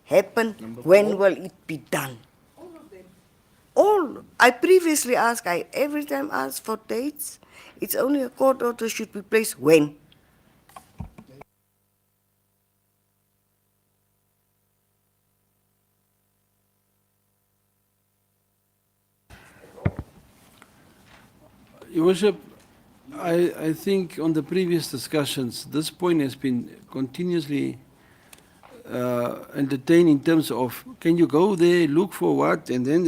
happen? When will it be done? no. I previously asked, I every time ask for dates. It's only a court order should be placed when. Your Worship, I think on the previous discussions, this point has been continuously entertained in terms of, can you go there, look for what, and then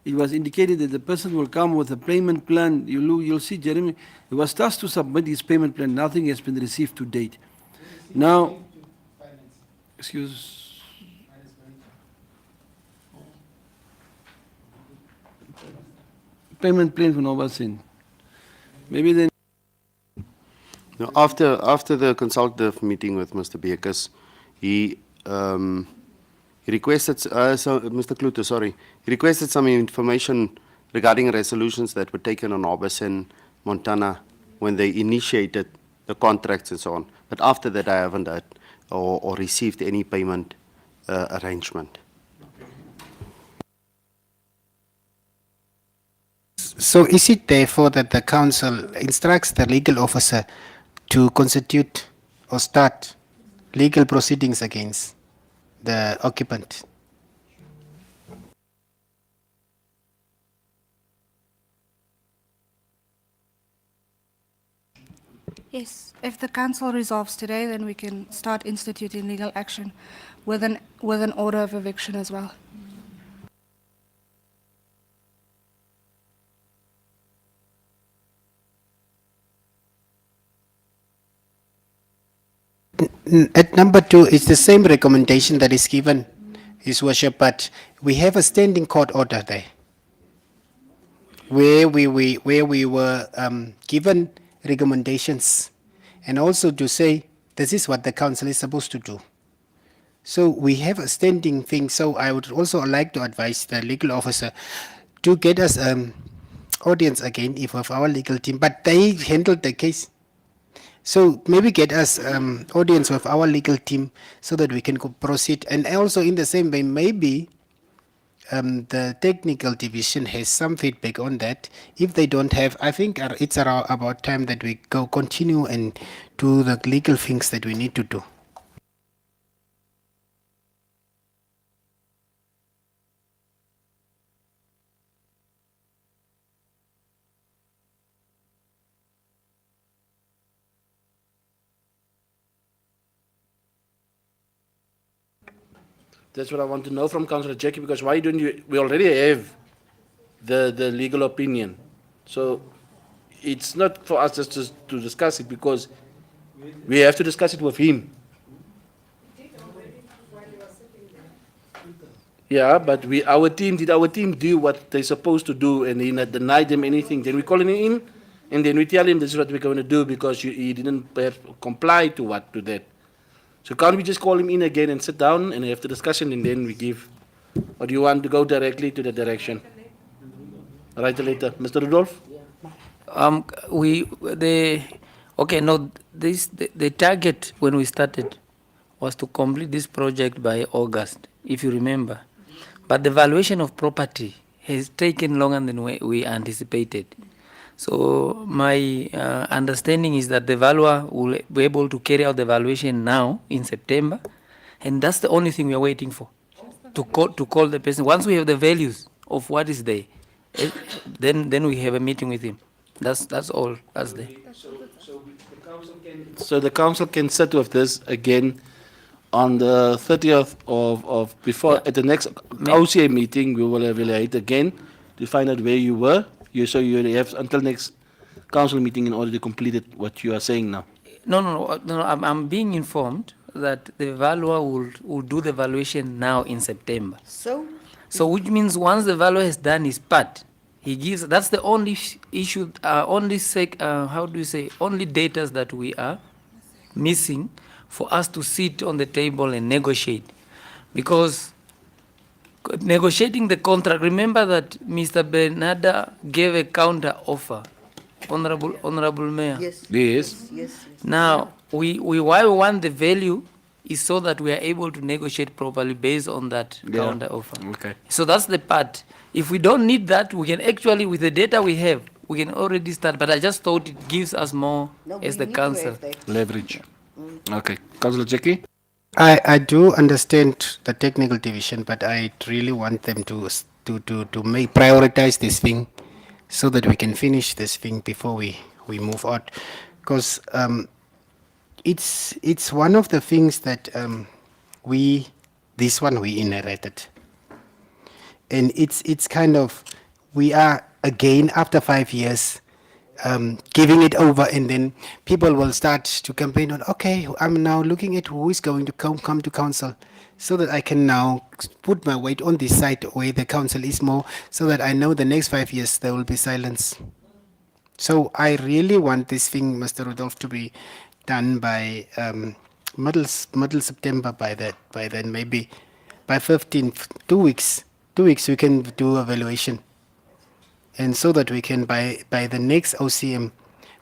it was indicated that the person will come with a payment plan. You'll see Jeremy, he was tasked to submit his payment plan, nothing has been received to date. Now, excuse. Payment plan for Novasin. Maybe then. No, after the consultative meeting with Mr. Bekes, he requested, Mr. Klute, sorry, he requested some information regarding resolutions that were taken on Obersen, Montana, when they initiated the contracts and so on. But after that, I haven't heard or received any payment arrangement. So is it therefore that the council instructs the legal officer to constitute or start legal proceedings against the occupant? Yes, if the council resolves today, then we can start instituting legal action with an order of eviction as well. At number 2, it's the same recommendation that is given, His Worship, but we have a standing court order there where we were given recommendations and also to say this is what the council is supposed to do. So we have a standing thing. So I would also like to advise the legal officer to get us audience again if of our legal team, but they handled the case. So maybe get us audience with our legal team so that we can proceed. And also in the same way, maybe the technical division has some feedback on that. If they don't have, I think it's about time that we continue and do the legal things that we need to do. That's what I want to know from Councillor Jackie, because why don't you, we already have the legal opinion. So it's not for us just to discuss it, because we have to discuss it with him. Yeah, but did our team do what they're supposed to do and he not deny them anything? Then we call him in and then we tell him this is what we're going to do because he didn't perhaps comply to that. So can't we just call him in again and sit down and have the discussion and then we give? Or do you want to go directly to the direction? Write a letter. Mr. Rudolph? The target when we started was to complete this project by August, if you remember. But the valuation of property has taken longer than we anticipated. So my understanding is that the valuer will be able to carry out the valuation now in September, and that's the only thing we are waiting for, to call the person. Once we have the values of what is there, then we have a meeting with him. That's all. That's there. So the council can sit with this again on the 30th of before, at the next OCA meeting, we will evaluate again to find out where you were. So you have until next council meeting in order to complete it, what you are saying now. No. I'm being informed that the valuer will do the valuation now in September. So which means once the valuer has done his part, he gives. That's the only issue. Only data that we are missing for us to sit on the table and negotiate, because negotiating the contract, remember that Mr. Bernarda gave a counter offer, Honorable Mayor. Yes. Yes. Yes. Now, why we want the value is so that we are able to negotiate properly based on that Yeah. counter offer. Okay. So that's the part. If we don't need that, we can actually, with the data we have, we can already start. But I just thought it gives us more No, as we the need to council. have that. Leverage. Okay. Councillor Jackie? I do understand the technical division, but I really want them to make prioritize this thing so that we can finish this thing before we move on, because it's one of the things that we inherited, and it's kind of, we are again after 5 years giving it over, and then people will start to campaign on, okay, I'm now looking at who is going to come to council, so that I can now put my weight on this side where the council is more, so that I know the next 5 years there will be silence. So I really want this thing, Mr. Rudolph, to be done by middle September. By then, maybe by 15th, 2 weeks we can do evaluation, and so that we can by the next OCM,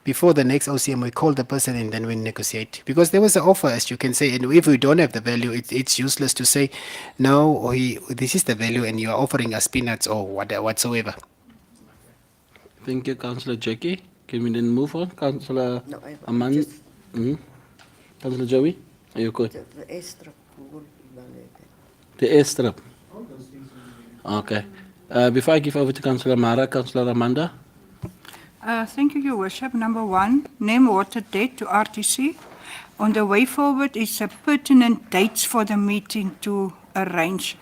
before the next OCM, we call the person and then we negotiate, because there was an offer, as you can say, and if we don't have the value, it's useless to say no, this is the value and you are offering us peanuts or whatsoever. Thank you, Councillor Jackie. Can we then move on? Councillor No, I Aman? just- Councillor Joey? Are you good? The airstrip will evaluate that. The airstrip. Okay. Before I give over to Councillor Mara, Councillor Amanda? Thank you, Your Worship. Number one, name water debt to RTC. On the way forward is pertinent dates for the meeting to arrange.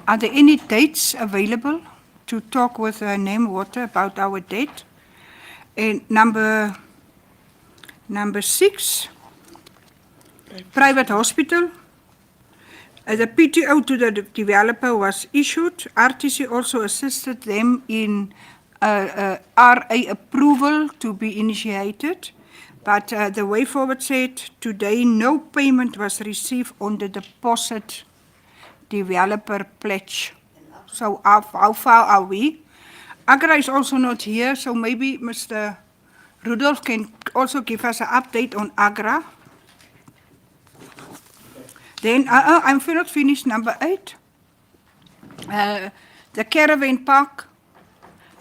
Are there any dates available to talk with Name Water about our debt? And number 6, private hospital. The PTO to the developer was issued. RTC also assisted them in RA approval to be initiated. But the way forward said today no payment was received on the deposit developer pledge. So how far are we? Agra is also not here, so maybe Mr. Rudolph can also give us an update on Agra. Then, I'm not finished, number 8. The caravan park,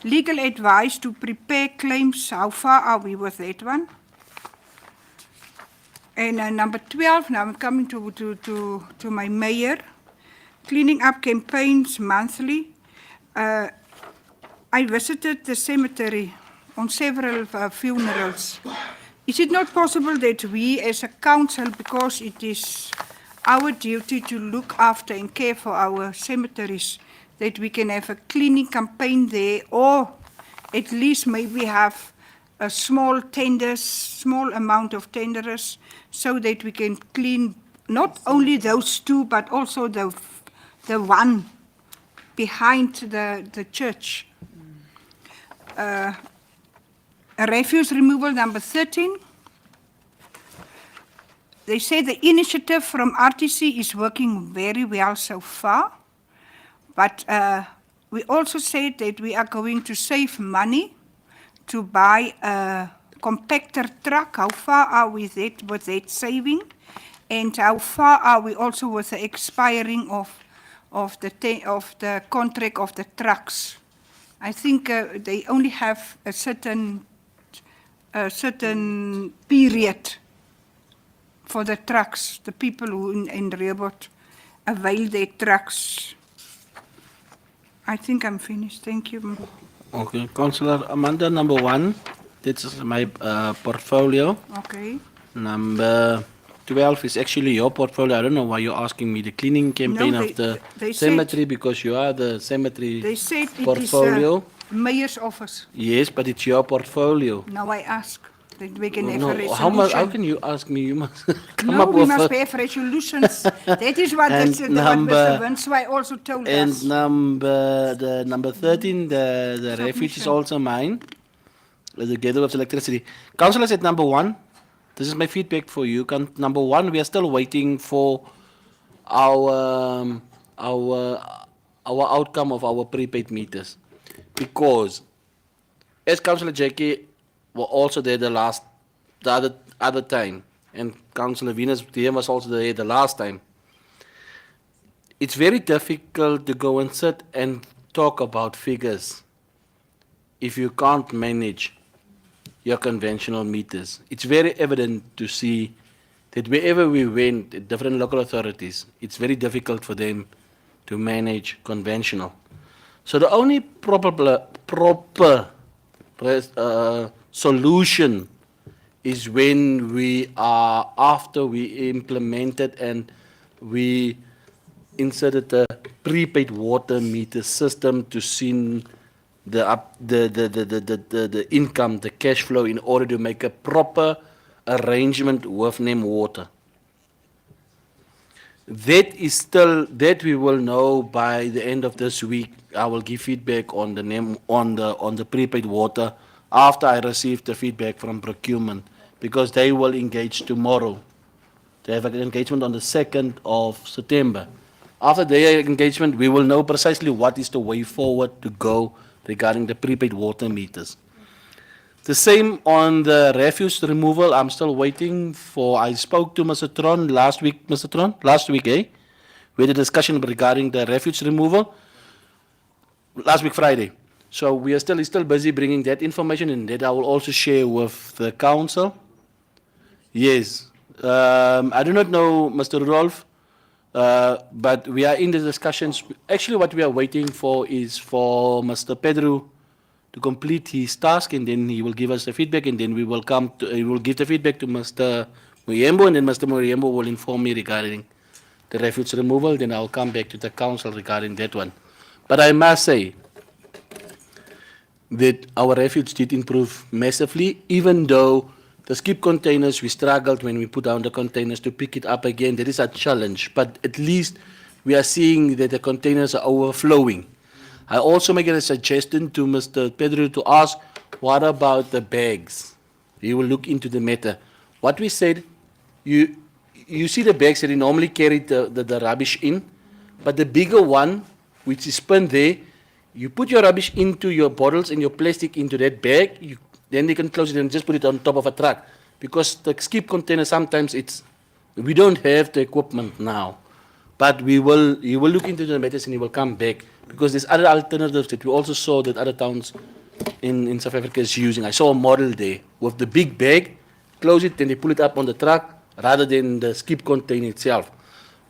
legal advice to prepare claims. How far are we with that one? And number 12, now I'm coming to my mayor. Cleaning up campaigns monthly. I visited the cemetery on several funerals. Is it not possible that we as a council, because it is our duty to look after and care for our cemeteries, that we can have a cleaning campaign there, or at least maybe have a small amount of tenders, so that we can clean not only those two, but also the one behind the church. Refuse removal, number 13. They say the initiative from RTC is working very well so far, but we also said that we are going to save money to buy a compactor truck. How far are we with that saving? And how far are we also with the expiring of the contract of the trucks? I think they only have a certain period for the trucks, the people who in Rehoboth avail their trucks. I think I'm finished. Thank you. Okay. Councillor Amanda, number 1. This is my portfolio. Okay. Number 12 is actually your portfolio. I don't know why you're asking me the cleaning campaign No, of the they said- cemetery, because you are the cemetery They said it portfolio. is mayor's office. Yes, but it's your portfolio. Now I ask that we can have a No, resolution. how can you ask me? You must come No, up we with must a, have resolutions. That is what And what number- Mr. Winsway also told and us. number 13, the refuge is Submission. also mine. The gather of electricity. Councillor said number 1. This is my feedback for you. Number 1, we are still waiting for our outcome of our prepaid meters, because as Councillor Jackie were also there the other time, and Councillor Venus DM was also there the last time. It's very difficult to go and sit and talk about figures if you can't manage your conventional meters. It's very evident to see that wherever we went, at different local authorities, it's very difficult for them to manage conventional. So the only proper solution is when we are, after we implemented and we inserted a prepaid water meter system to see the income, the cash flow, in order to make a proper arrangement with NEM Water. That is still, that we will know by the end of this week. I will give feedback on the NEM, on the prepaid water after I receive the feedback from procurement, because they will engage tomorrow. They have an engagement on the 2nd of September. After their engagement, we will know precisely what is the way forward to go regarding the prepaid water meters. The same on the refuse removal. I'm still waiting for, I spoke to Mr. Tron last week, Mr. Tron, last week, We had a discussion regarding the refuse removal last week, Friday. So we are still busy bringing that information, and that I will also share with the council. Yes. I do not know, Mr. Rudolph, but we are in the discussions. Actually, what we are waiting for is for Mr. Pedro to complete his task, and then he will give us the feedback, and then we will he will give the feedback to Mr. Muyembo, and then Mr. Muyembo will inform me regarding the refuge removal. Then I'll come back to the council regarding that one. But I must say that our refuge did improve massively, even though the skip containers, we struggled when we put down the containers to pick it up again. There is a challenge, but at least we are seeing that the containers are overflowing. I also make a suggestion to Mr. Pedro to ask, what about the bags? He will look into the matter. What we said, you see the bags that you normally carry the rubbish in, but the bigger one, which is pinned there, you put your rubbish into your bottles and your plastic into that bag, then you can close it and just put it on top of a truck. Because the skip container, sometimes we don't have the equipment now. But he will look into the matters and he will come back. Because there's other alternatives that we also saw that other towns in South Africa is using. I saw a model there with the big bag, close it, then they pull it up on the truck rather than the skip container itself.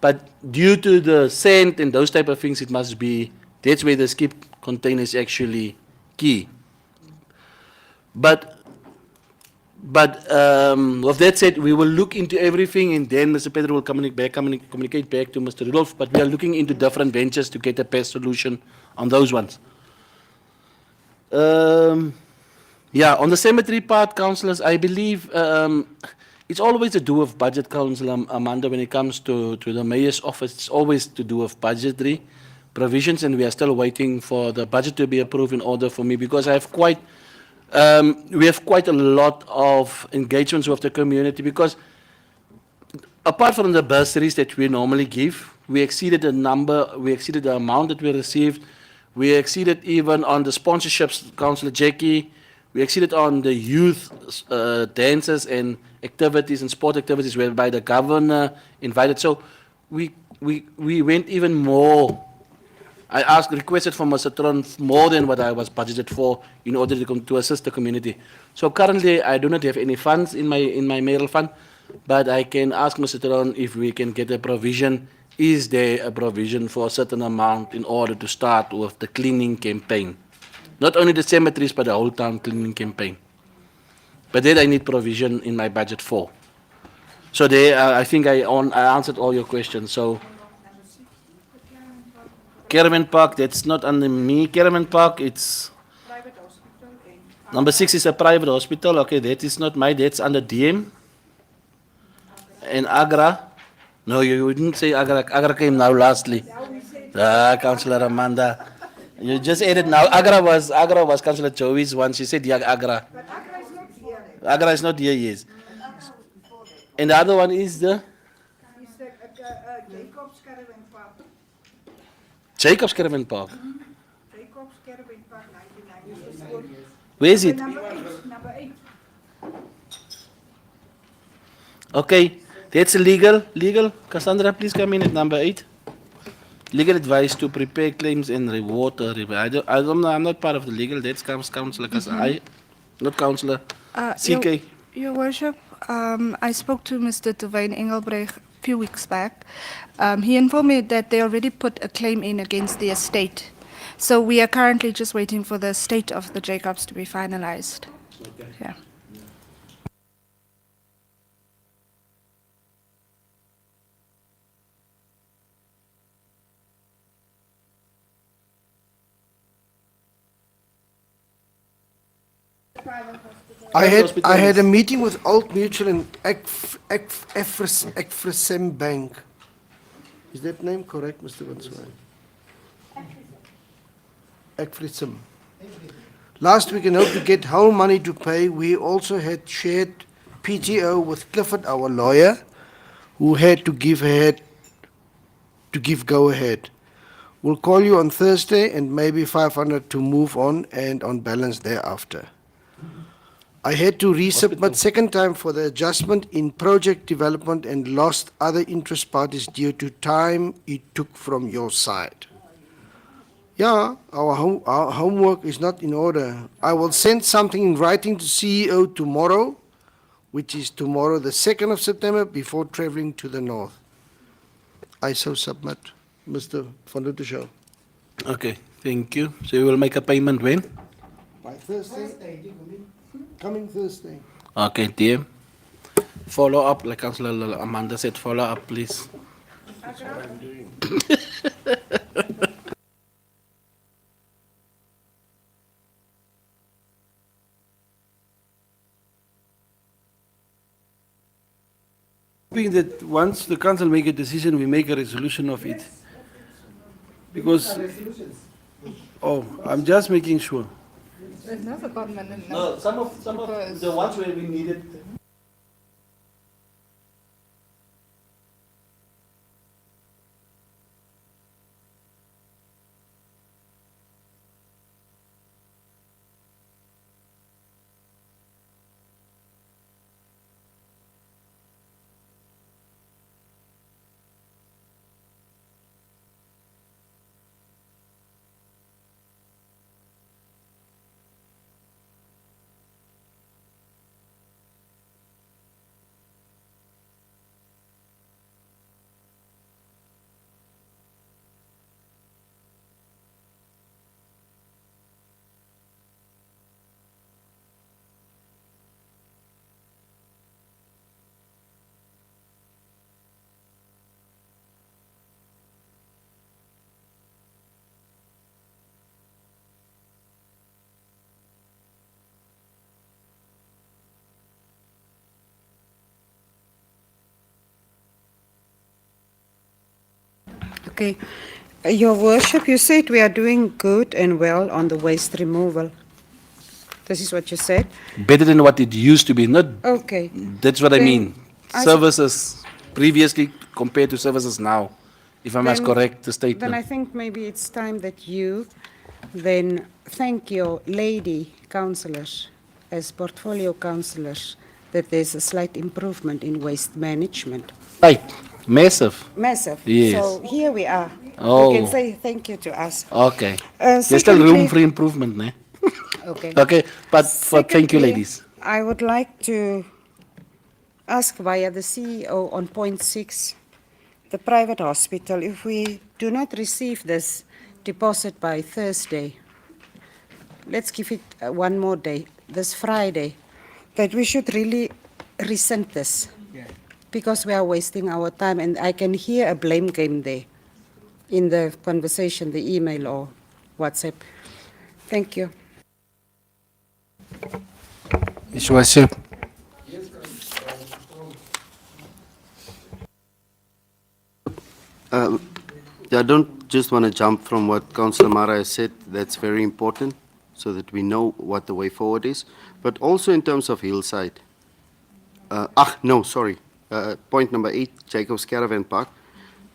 But due to the sand and those type of things, it must be, that's where the skip container is actually key. But with that said, we will look into everything, and then Mr. Pedro will communicate back to Mr. Rudolph. But we are looking into different ventures to get a best solution on those ones. Yeah, on the cemetery part, councillors, I believe it's always to do with budget, Councillor Amanda, when it comes to the mayor's office. It's always to do with budgetary provisions, and we are still waiting for the budget to be approved in order for me, because I have we have quite a lot of engagements with the community, because apart from the bursaries that we normally give, we exceeded the amount that we received. We exceeded even on the sponsorships, Councillor Jackie. We exceeded on the youth dances and activities and sport activities whereby the governor invited. So we went even more. I requested from Mr. Tron more than what I was budgeted for in order to assist the community. So currently, I do not have any funds in my mayoral fund, but I can ask Mr. Tron if we can get a provision. Is there a provision for a certain amount in order to start with the cleaning campaign? Not only the cemeteries, but the whole town cleaning campaign. But that I need provision in my budget for. So there, I think I answered all your questions. So. Caravan Park, that's not under me. Caravan Park, it's... Private hospital. Number 6 is a private hospital. Okay, that is not my, that's under DM. And Agra. No, you wouldn't say Agra. Agra came now lastly. Councillor Amanda. You just added now. Agra was Councillor Joey's one. She said, yeah, Agra. But Agra is not here. Agra is not here, yes. And the other one is the? Is the Jacob's Caravan Park. Jacob's Caravan Park. Jacob's Caravan Park, 99. Where is it? Number 8. Okay, that's legal. Legal. Cassandra, please come in at number 8. Legal advice to prepare claims and reward. I'm not part of the legal. That's counselor. Because not counselor. CK. Your Worship, I spoke to Mr. Dwayne Engelbrecht a few weeks back. He informed me that they already put a claim in against the estate. So we are currently just waiting for the estate of the Jacobs to be finalized. Yeah. I had a meeting with Old Mutual and Afrisem Bank. Is that name correct, Mr. Vansway? Afrisem. Last week, in order to get whole money to pay, we also had shared PTO with Clifford, our lawyer, who had to give go ahead. We'll call you on Thursday and maybe 500 to move on and on balance thereafter. I had to resubmit second time for the adjustment in project development and lost other interest parties due to time it took from your side. Yeah, our homework is not in order. I will send something in writing to CEO tomorrow, which is tomorrow, the 2nd of September, before traveling to the north. I so submit, Mr. Van der Show. Okay, thank you. So you will make a payment when? By Thursday. Coming Thursday. Okay, dear. Follow up, like Councillor Amanda said, follow up, please. Hoping that once the council make a decision, we make a resolution of it. Because, I'm just making sure. There's no secondment. No, some of the ones where we needed. Okay. Your Worship, you said we are doing good and well on the waste removal. This is what you said? Better than what it used to be. Not. Okay. That's what I Then mean. I s- Services previously compared to services now. If I must Then- correct the Then I statement. think maybe it's time that you then thank your lady councillors as portfolio councillors that there's a slight improvement in waste management. Right. Massive. Massive. Yes. So here we are. Oh. You can say thank you to us. Okay. There's still secondly- room for improvement, ne? Okay. Okay, but thank you, Secondly, ladies. I would like to ask via the CEO on point 6, the private hospital, if we do not receive this deposit by Thursday, let's give it one more day, this Friday, that we should really rescind this. Because we are wasting our time, and I can hear a blame game there in the conversation, the email or WhatsApp. Thank you. His Worship. I don't just want to jump from what Councillor Mara has said. That's very important so that we know what the way forward is. But also in terms of Hillside. Point number 8, Jacobs Caravan Park.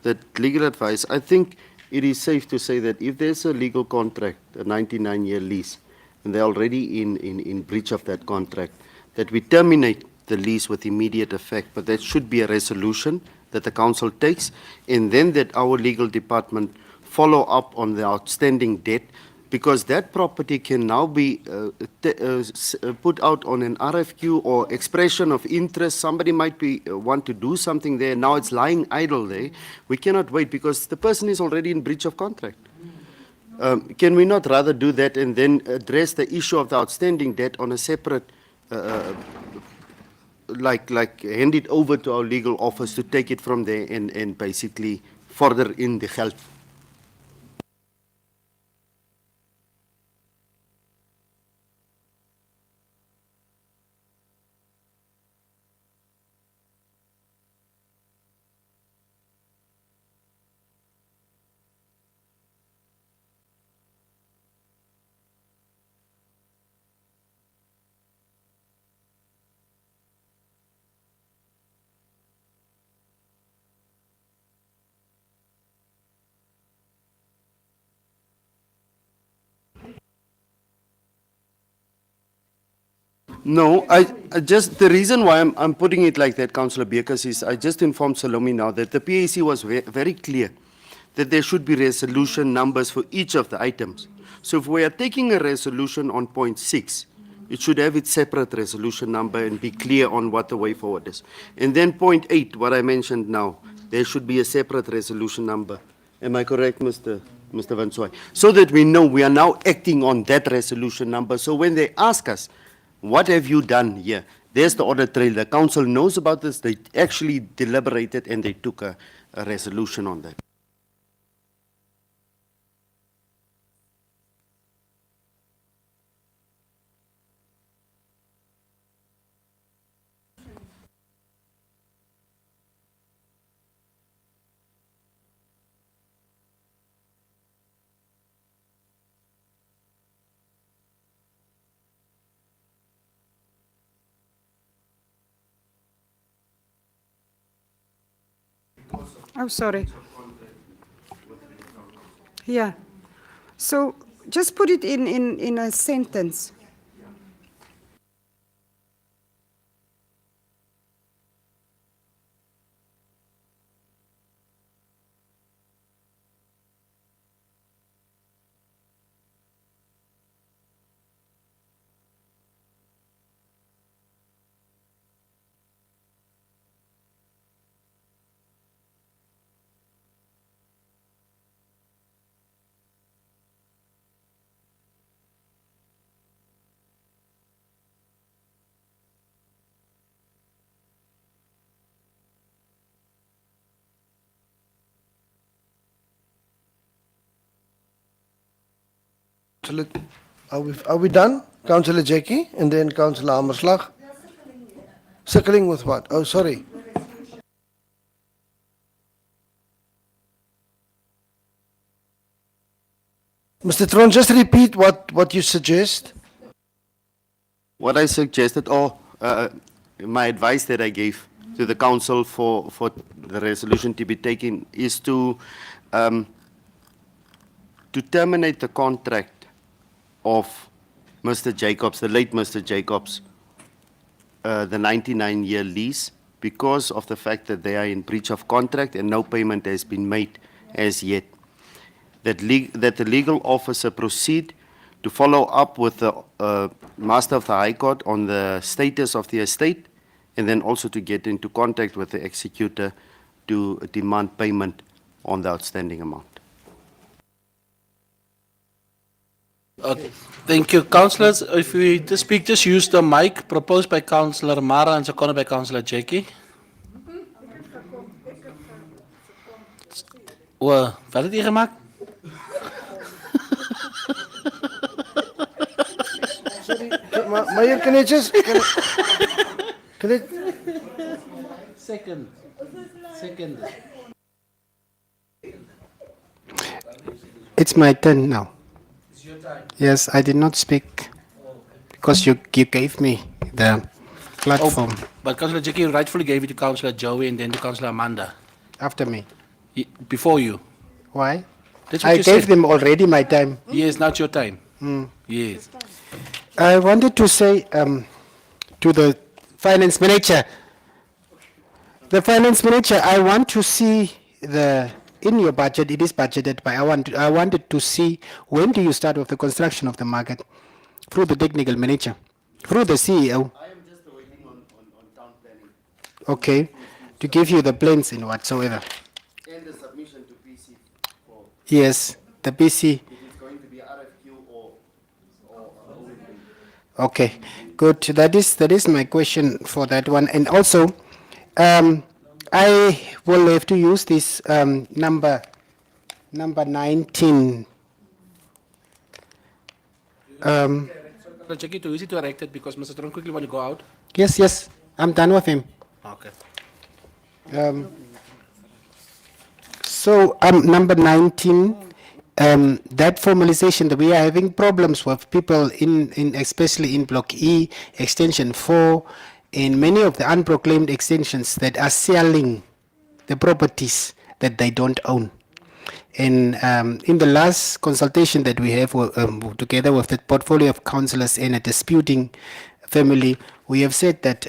That legal advice, I think it is safe to say that if there's a legal contract, a 99-year lease, and they're already in breach of that contract, that we terminate the lease with immediate effect, but that should be a resolution that the council takes, and then that our legal department follow up on the outstanding debt, because that property can now be put out on an RFQ or expression of interest. Somebody might be want to do something there. Now it's lying idle there. We cannot wait because the person is already in breach of contract. Can we not rather do that and then address the issue of the outstanding debt on a separate, like hand it over to our legal office to take it from there and basically further in the help? No, I just, the reason why I'm putting it like that, Councillor Beekers, is I just informed Salome now that the PAC was very clear that there should be resolution numbers for each of the items. So if we are taking a resolution on point 6, it should have its separate resolution number and be clear on what the way forward is. And then point 8, what I mentioned now, there should be a separate resolution number. Am I correct, Mr. Van Soy? So that we know we are now acting on that resolution number. So when they ask us, what have you done here? There's the audit trail. The council knows about this. They actually deliberated and they took a resolution on that. Oh, sorry. Yeah. So just put it in a sentence. Councillor, are we done? Councillor Jackie and then Councillor Hammerslag. Circling with what? Oh, sorry. Mr. Tron, just repeat what you suggest. What I suggested, or my advice that I gave to the council for the resolution to be taken is to terminate the contract of Mr. Jacobs, the late Mr. Jacobs, the 99-year lease, because of the fact that they are in breach of contract and no payment has been made as yet. That the legal officer proceed to follow up with the Master of the High Court on the status of the estate, and then also to get into contact with the executor to demand payment on the outstanding amount. Okay. Thank you. Councillors, if we to speak, just use the mic proposed by Councillor Mara and seconded by Councillor Jackie. Wat het jy gemaak? Meneer, can I just... Can I... Second. It's my turn now. It's your time. Yes, I did not speak because you gave me the platform But Councillor Jackie rightfully gave it to Councillor Joey and then to Councillor Amanda. after me. Before you. Why? That's what I you gave said. them already my time. Yes, now it's your time. Yes. I wanted to say to the Finance Manager. The Finance Manager, I want to see in your budget, it is budgeted, but I wanted to see when do you start with the construction of the market through the Technical Manager, through the CEO. I am just waiting on town planning Okay, to give you the plans in whatsoever. and the submission to PC for Yes, the PC. if it's going to be RFQ or Okay, good. That is my question for that one. And also, I will have to use this number 19. Jackie, to use it to erect it because Mr. Tron quickly want to go out. Yes, I'm done with him. Okay. So, number 19, that formalization, that we are having problems with people in especially in Block E, Extension 4, in many of the unproclaimed extensions that are selling the properties that they don't own. And in the last consultation that we have together with the portfolio of councillors and a disputing family, we have said that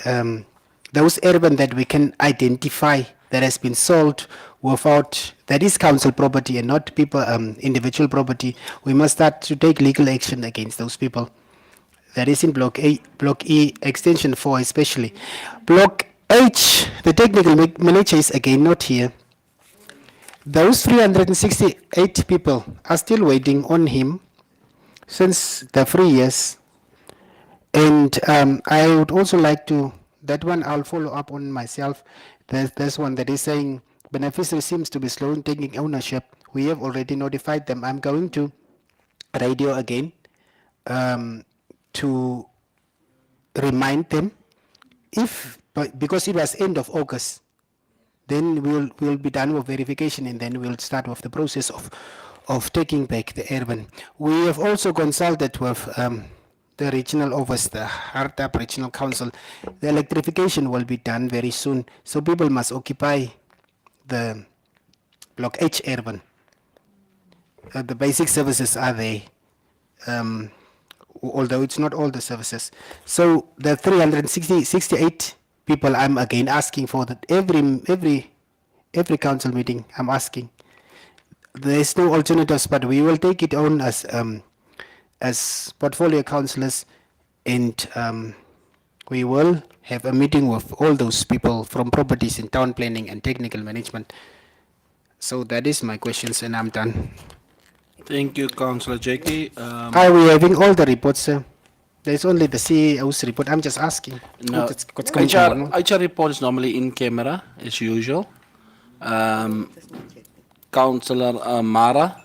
those urban that we can identify that has been sold without, that is council property and not people, individual property, we must start to take legal action against those people. That is in Block A, Block E, Extension 4 especially. Block H, the technical manager is again not here. Those 368 people are still waiting on him since the 3 years. And I would also like to, that one I'll follow up on myself. There's one that is saying beneficiary seems to be slow in taking ownership. We have already notified them. I'm going to radio again to remind them because it was end of August. Then we'll be done with verification and then we'll start with the process of taking back the urban. We have also consulted with the regional office, the Hartap Regional Council. The electrification will be done very soon, so people must occupy the Block H urban. The basic services are there, although it's not all the services. So the 368 people, I'm again asking for that every council meeting. I'm asking. There is no alternatives, but we will take it on as portfolio councillors, and we will have a meeting with all those people from properties in town planning and technical management. So that is my questions, and I'm done. Thank you, Councillor Jackie. Are we having all the reports, sir? There's only the CEO's report. I'm just asking. No, What's going on? HR report is normally in camera, as usual. Councillor Mara.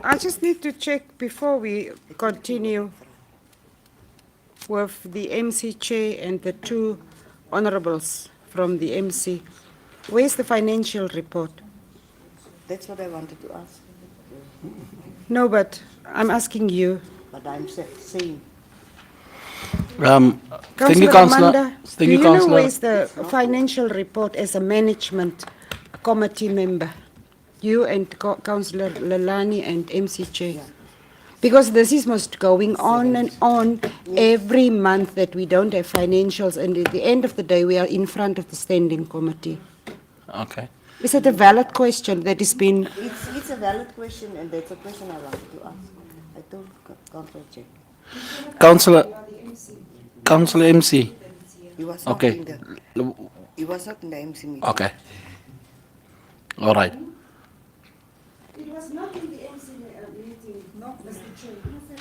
I just need to check before we continue with the MC chair and the two honorables from the MC. Where's the financial report? That's what I wanted to ask. No, but I'm asking you. But I'm saying, Thank you, Councillor Councillor. Amanda, Thank do you, you know Councillor. where's the financial report as a management committee member? You and Councillor Lalani and MC Chair. Because this is most going on and on every month that we don't have financials, and at the end of the day we are in front of the standing committee. Okay. Is it a valid question that has been? it's a valid question, and that's a question I wanted to ask. I told Councillor Jack. Councillor MC. He was not Okay. in he was not in the MC meeting. Okay. All right. It was not in the MC meeting, no, Mr. Chair. Mr.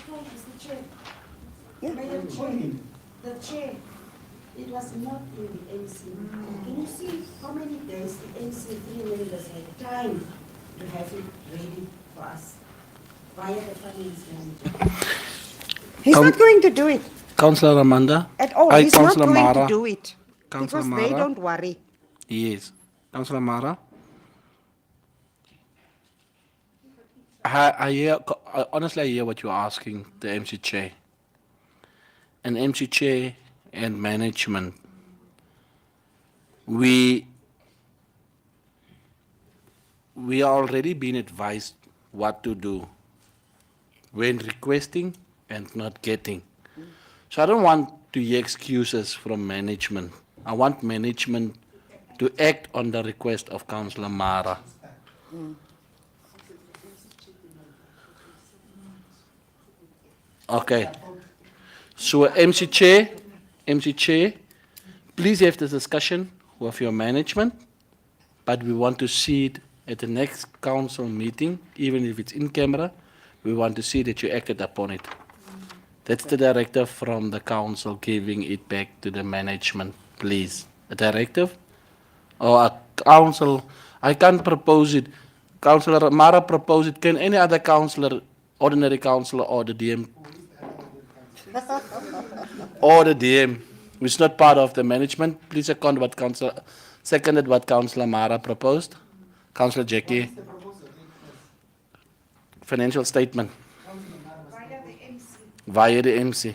Chair. Mayor Chair, the chair, it was not in the MC. Can you see how many days the MC 3 members had time to have it ready for us via the finance manager? He's not going to do it Councillor Amanda. at all. Hi, He's not Councillor going Mara. to do it. Councillor Because they Mara. don't worry. Yes. Councillor Mara. Honestly, I hear what you're asking, the MC Chair. And MC Chair and management, we are already being advised what to do when requesting and not getting. So I don't want to hear excuses from management. I want management to act on the request of Councillor Mara. Okay. So MC Chair, please have this discussion with your management, but we want to see it at the next council meeting, even if it's in camera. We want to see that you acted upon it. That's the directive from the council giving it back to the management, please. A directive or a council, I can't propose it. Councillor Mara proposed it. Can any other councillor, ordinary councillor or the DM? Or the DM, which is not part of the management, please second what seconded what Councillor Mara proposed. Councillor Jackie. Financial statement. Via the MC.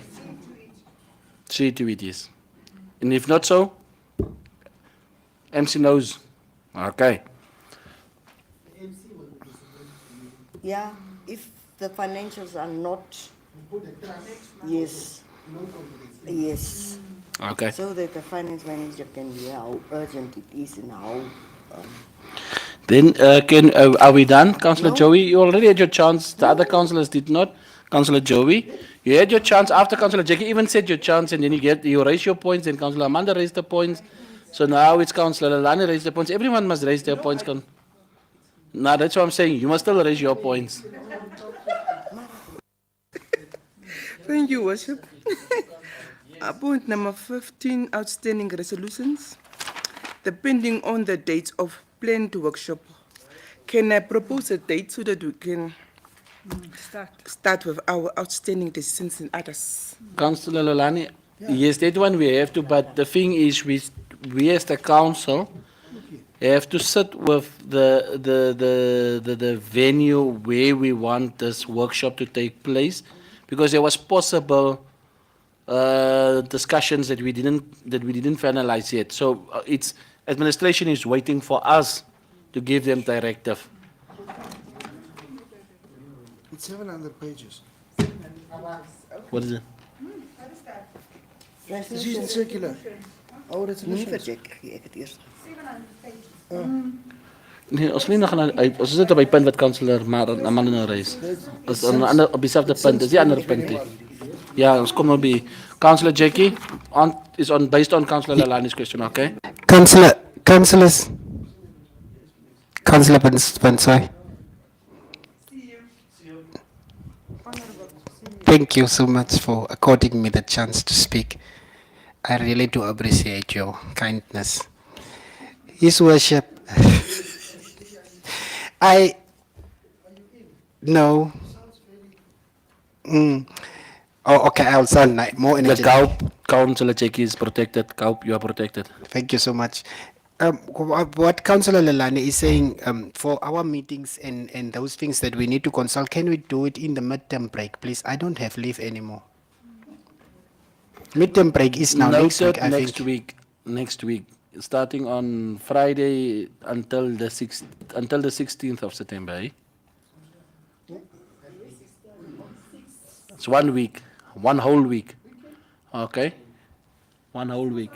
See to it, yes. And if not so, MC knows. Okay. Yeah, if the financials are not, yes, yes. Okay. So that the finance manager can hear how urgent it is and how, Then are we done? Councillor No. Joey, you already had your chance. The other councillors did not. Councillor Joey, you had your chance after Councillor Jackie even said your chance, and then you raise your points, and Councillor Amanda raised the points. So now it's Councillor Lalani raised the points. Everyone must raise their points. No, that's what I'm saying. You must still raise your points. Thank you, Worship. Point number 15, outstanding resolutions. Depending on the dates of planned workshop, can I propose a date so that we can start with our outstanding decisions and others? Councillor Lalani, yes, that one we have to, but the thing is, we as the council have to sit with the venue where we want this workshop to take place, because there was possible discussions that we didn't finalize yet. So it's administration is waiting for us to give them directive. It's 700 pages. What is it? This is the circular. Our nie resolutions. verjek, ek het eers. Nee, ons nie nog ons is net op die punt wat Councillor Amanda nou raise. Ons op dieselfde punt, dis die ander punt. Ja, ons kom nou by Councillor Jackie based on Councillor Lalani's question, okay? Councillor Banswai. Thank you so much for according me the chance to speak. I really do appreciate your kindness. His Worship, I know. Oh, okay, I'll sound more The energetic. Councillor Jackie is protected. You are protected. Thank you so much. What Councillor Lalani is saying, for our meetings and those things that we need to consult, can we do it in the midterm break, please? I don't have leave anymore. Midterm break is now next week, I think. Next week, starting on Friday until the 16th of September. Eh? It's 1 week, one whole week. Okay, 1 whole week.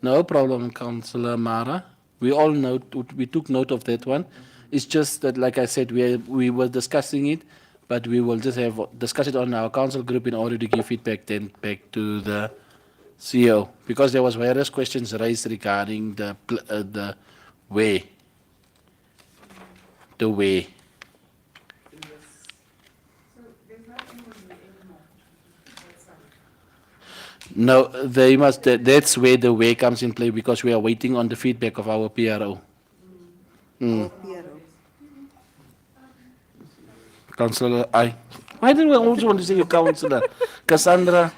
No problem, Councillor Mara. We all know, we took note of that one. It's just that, like I said, we were discussing it, but we will just discuss it on our council group in order to give feedback then back to the CEO, because there was various questions raised regarding the way. The way. No, they must. That's where the way comes in play, because we are waiting on the feedback of our PRO. Councillor, why do we also want to say you, Councillor? Cassandra.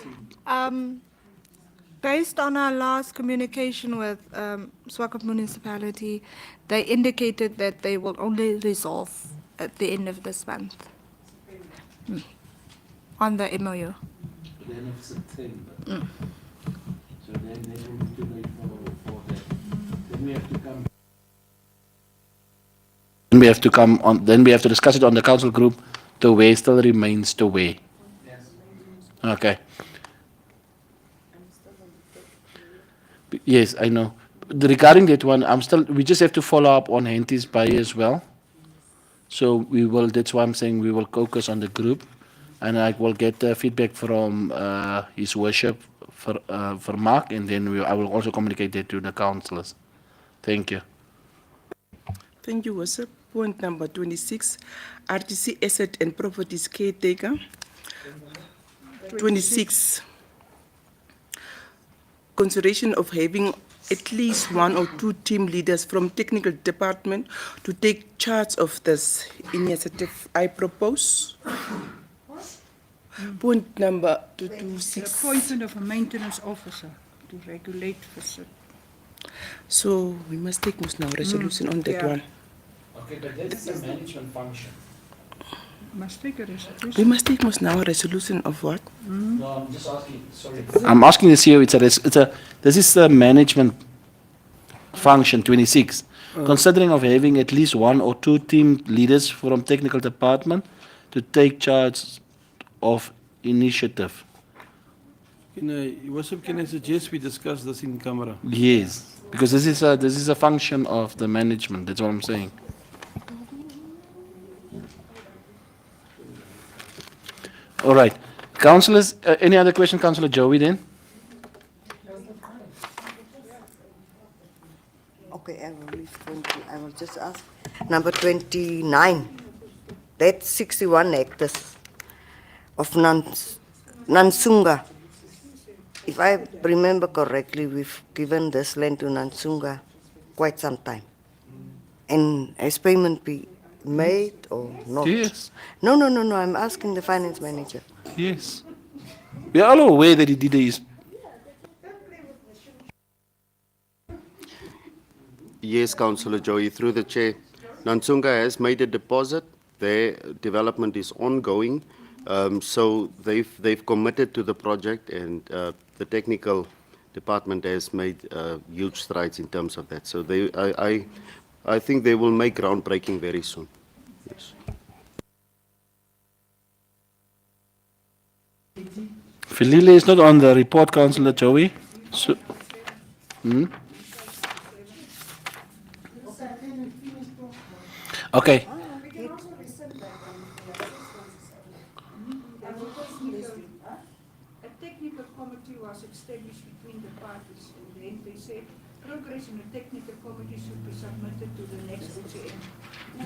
Based on our last communication with Swakop Municipality, they indicated that they will only resolve at the end of this month on the MOU. The end of September. So then they will need to wait for that. Then we have to come. Then we have to discuss it on the council group The way still remains the way. Okay. Yes, I know. Regarding that one, we just have to follow up on Henty's Bay as well. So we will, that's why I'm saying we will focus on the group, and I will get feedback from His Worship for Mark, and then I will also communicate that to the councillors. Thank you. Thank you, Worship. Point number 26, RTC Asset and Properties Caretaker. 26, consideration of having at least one or two team leaders from technical department to take charge of this initiative. I propose. Point number The 26. appointment of a maintenance officer to regulate facility. So we must take most now resolution on that yeah. one. Okay, but that's a management function. Must take a We resolution. must take most now a resolution of what? No, I'm just asking, sorry. I'm asking this here, this is a management function, 26. Considering of having at least one or two team leaders from technical department to take charge of initiative. Worship, can I suggest we discuss this in camera? Yes, because this is a function of the management, that's what I'm saying. All right. Councillors, any other question, Councillor Joey then? Okay, I will leave 20. I will just ask. Number 29. That's 61 hectares of Nansunga. If I remember correctly, we've given this land to Nansunga quite some time. And has payment be made or not? Yes. No, I'm asking the finance manager. Yes. We are all aware that he did his. Yes, Councillor Joey, through the chair. Nansunga has made a deposit. Their development is ongoing. So they've committed to the project, and the technical department has made huge strides in terms of that. So I think they will make groundbreaking very soon. Yes. Filile is not on the report, Councillor Joey. So, Okay. A technical committee was established between the parties, and then they said progress in the technical committee should be submitted to the next OCM.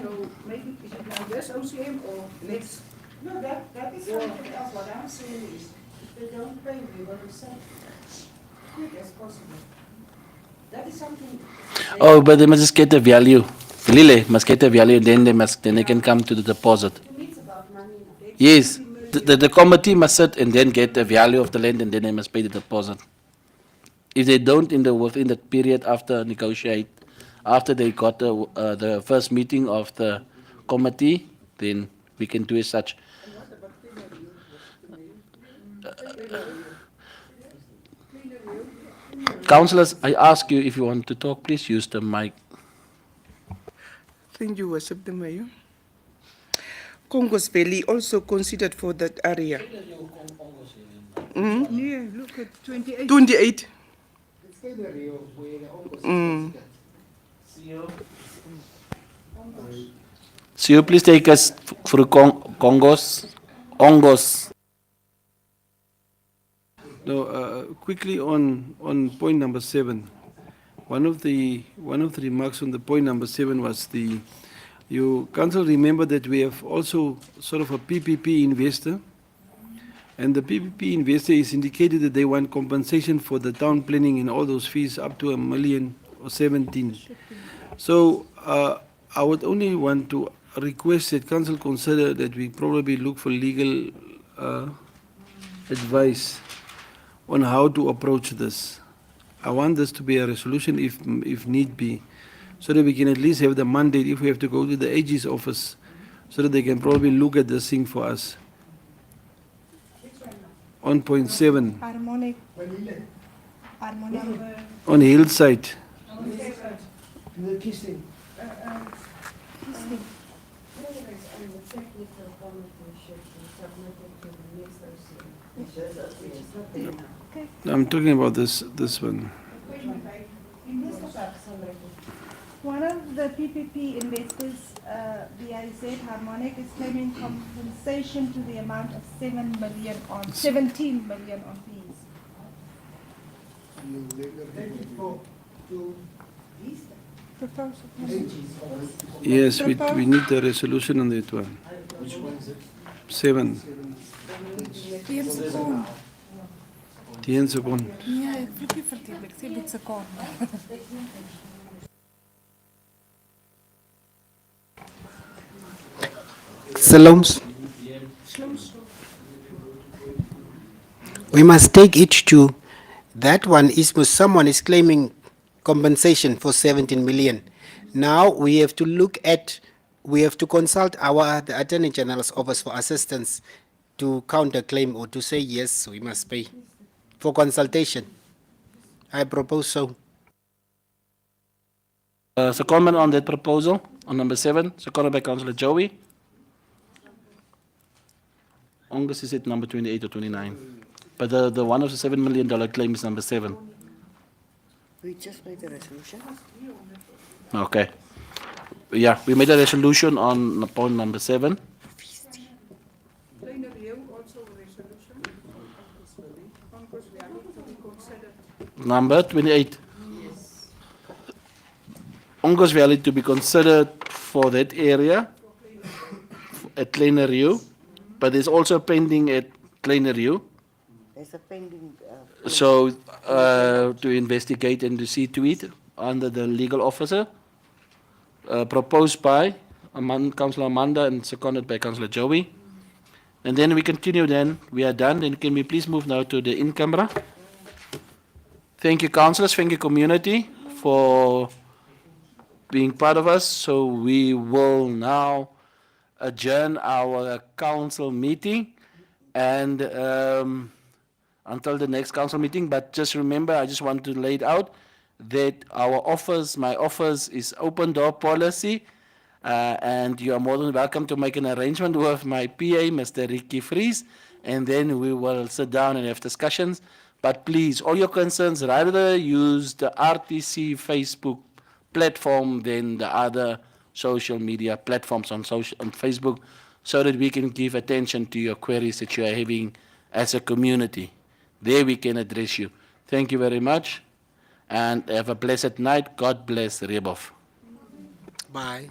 So maybe is it now this OCM or next? No, that is something else. What I'm saying is, if they don't pay, we will resolve as quick as possible. That is something. Oh, but they must just get the value. Filile must get the value, and then they can come to the deposit. To me, it's about money. Yes, the committee must sit and then get the value of the land, and then they must pay the deposit. If they don't within that period after negotiate, after they got the first meeting of the committee, then we can do as such. Councillors, I ask you if you want to talk, please use the mic. Thank you, Worship the Mayor. Congos Valley also considered for that area. Yeah, look at 28. 28. So you please take us through Ongos. No, quickly on point number 7. One of the remarks on the point number 7 was you council remember that we have also sort of a PPP investor, and the PPP investor is indicated that they want compensation for the town planning and all those fees up to 1 million or 17. So I would only want to request that council consider that we probably look for legal advice on how to approach this. I want this to be a resolution if need be, so that we can at least have the mandate if we have to go to the AG's office, so that they can probably look at this thing for us. On point 7, Harmonic. on Hillside. The kissing. And the technical committee should be submitted to the next OCM, which is not there now. I'm talking about this one. One of the PPP investors, BIZ Harmonic, is claiming compensation to the amount of 17 million on fees. Proposal. Yes, we need a resolution on that one. 7. Teen sekond. Teen sekond. Nee, ek vloek nie vertel, ek sê dit sekond. Salams. We must take each to that one is someone is claiming compensation for 17 million. Now we have to look at, we have to consult the Attorney General's office for assistance to counterclaim or to say yes, we must pay for consultation. I propose so. So comment on that proposal on number 7, seconded by Councillor Joey. Angus is at number 28 or 29. But the one of the $7 million claim is number 7. We just made a resolution. Okay. Yeah, we made a resolution on point number 7. Kleiner Leeuw also a resolution. Concourse Valley to be considered. Number 28. Ongos Valley to be considered for that area at Kleiner Rio, but there's also pending at Kleiner Rio. There's a pending. So to investigate and to see to it under the legal officer, proposed by Councillor Amanda and seconded by Councillor Joey. And then we continue then, we are done. Then can we please move now to the in-camera? Thank you, councillors, thank you, community, for being part of us. So we will now adjourn our council meeting and until the next council meeting. But just remember, I just want to lay it out that our office, my office, is open door policy, and you are more than welcome to make an arrangement with my PA, Mr. Ricky Fries, and then we will sit down and have discussions. But please, all your concerns, rather use the RTC Facebook platform than the other social media platforms on Facebook, so that we can give attention to your queries that you are having as a community. There we can address you. Thank you very much, and have a blessed night. God bless Rebov. Bye.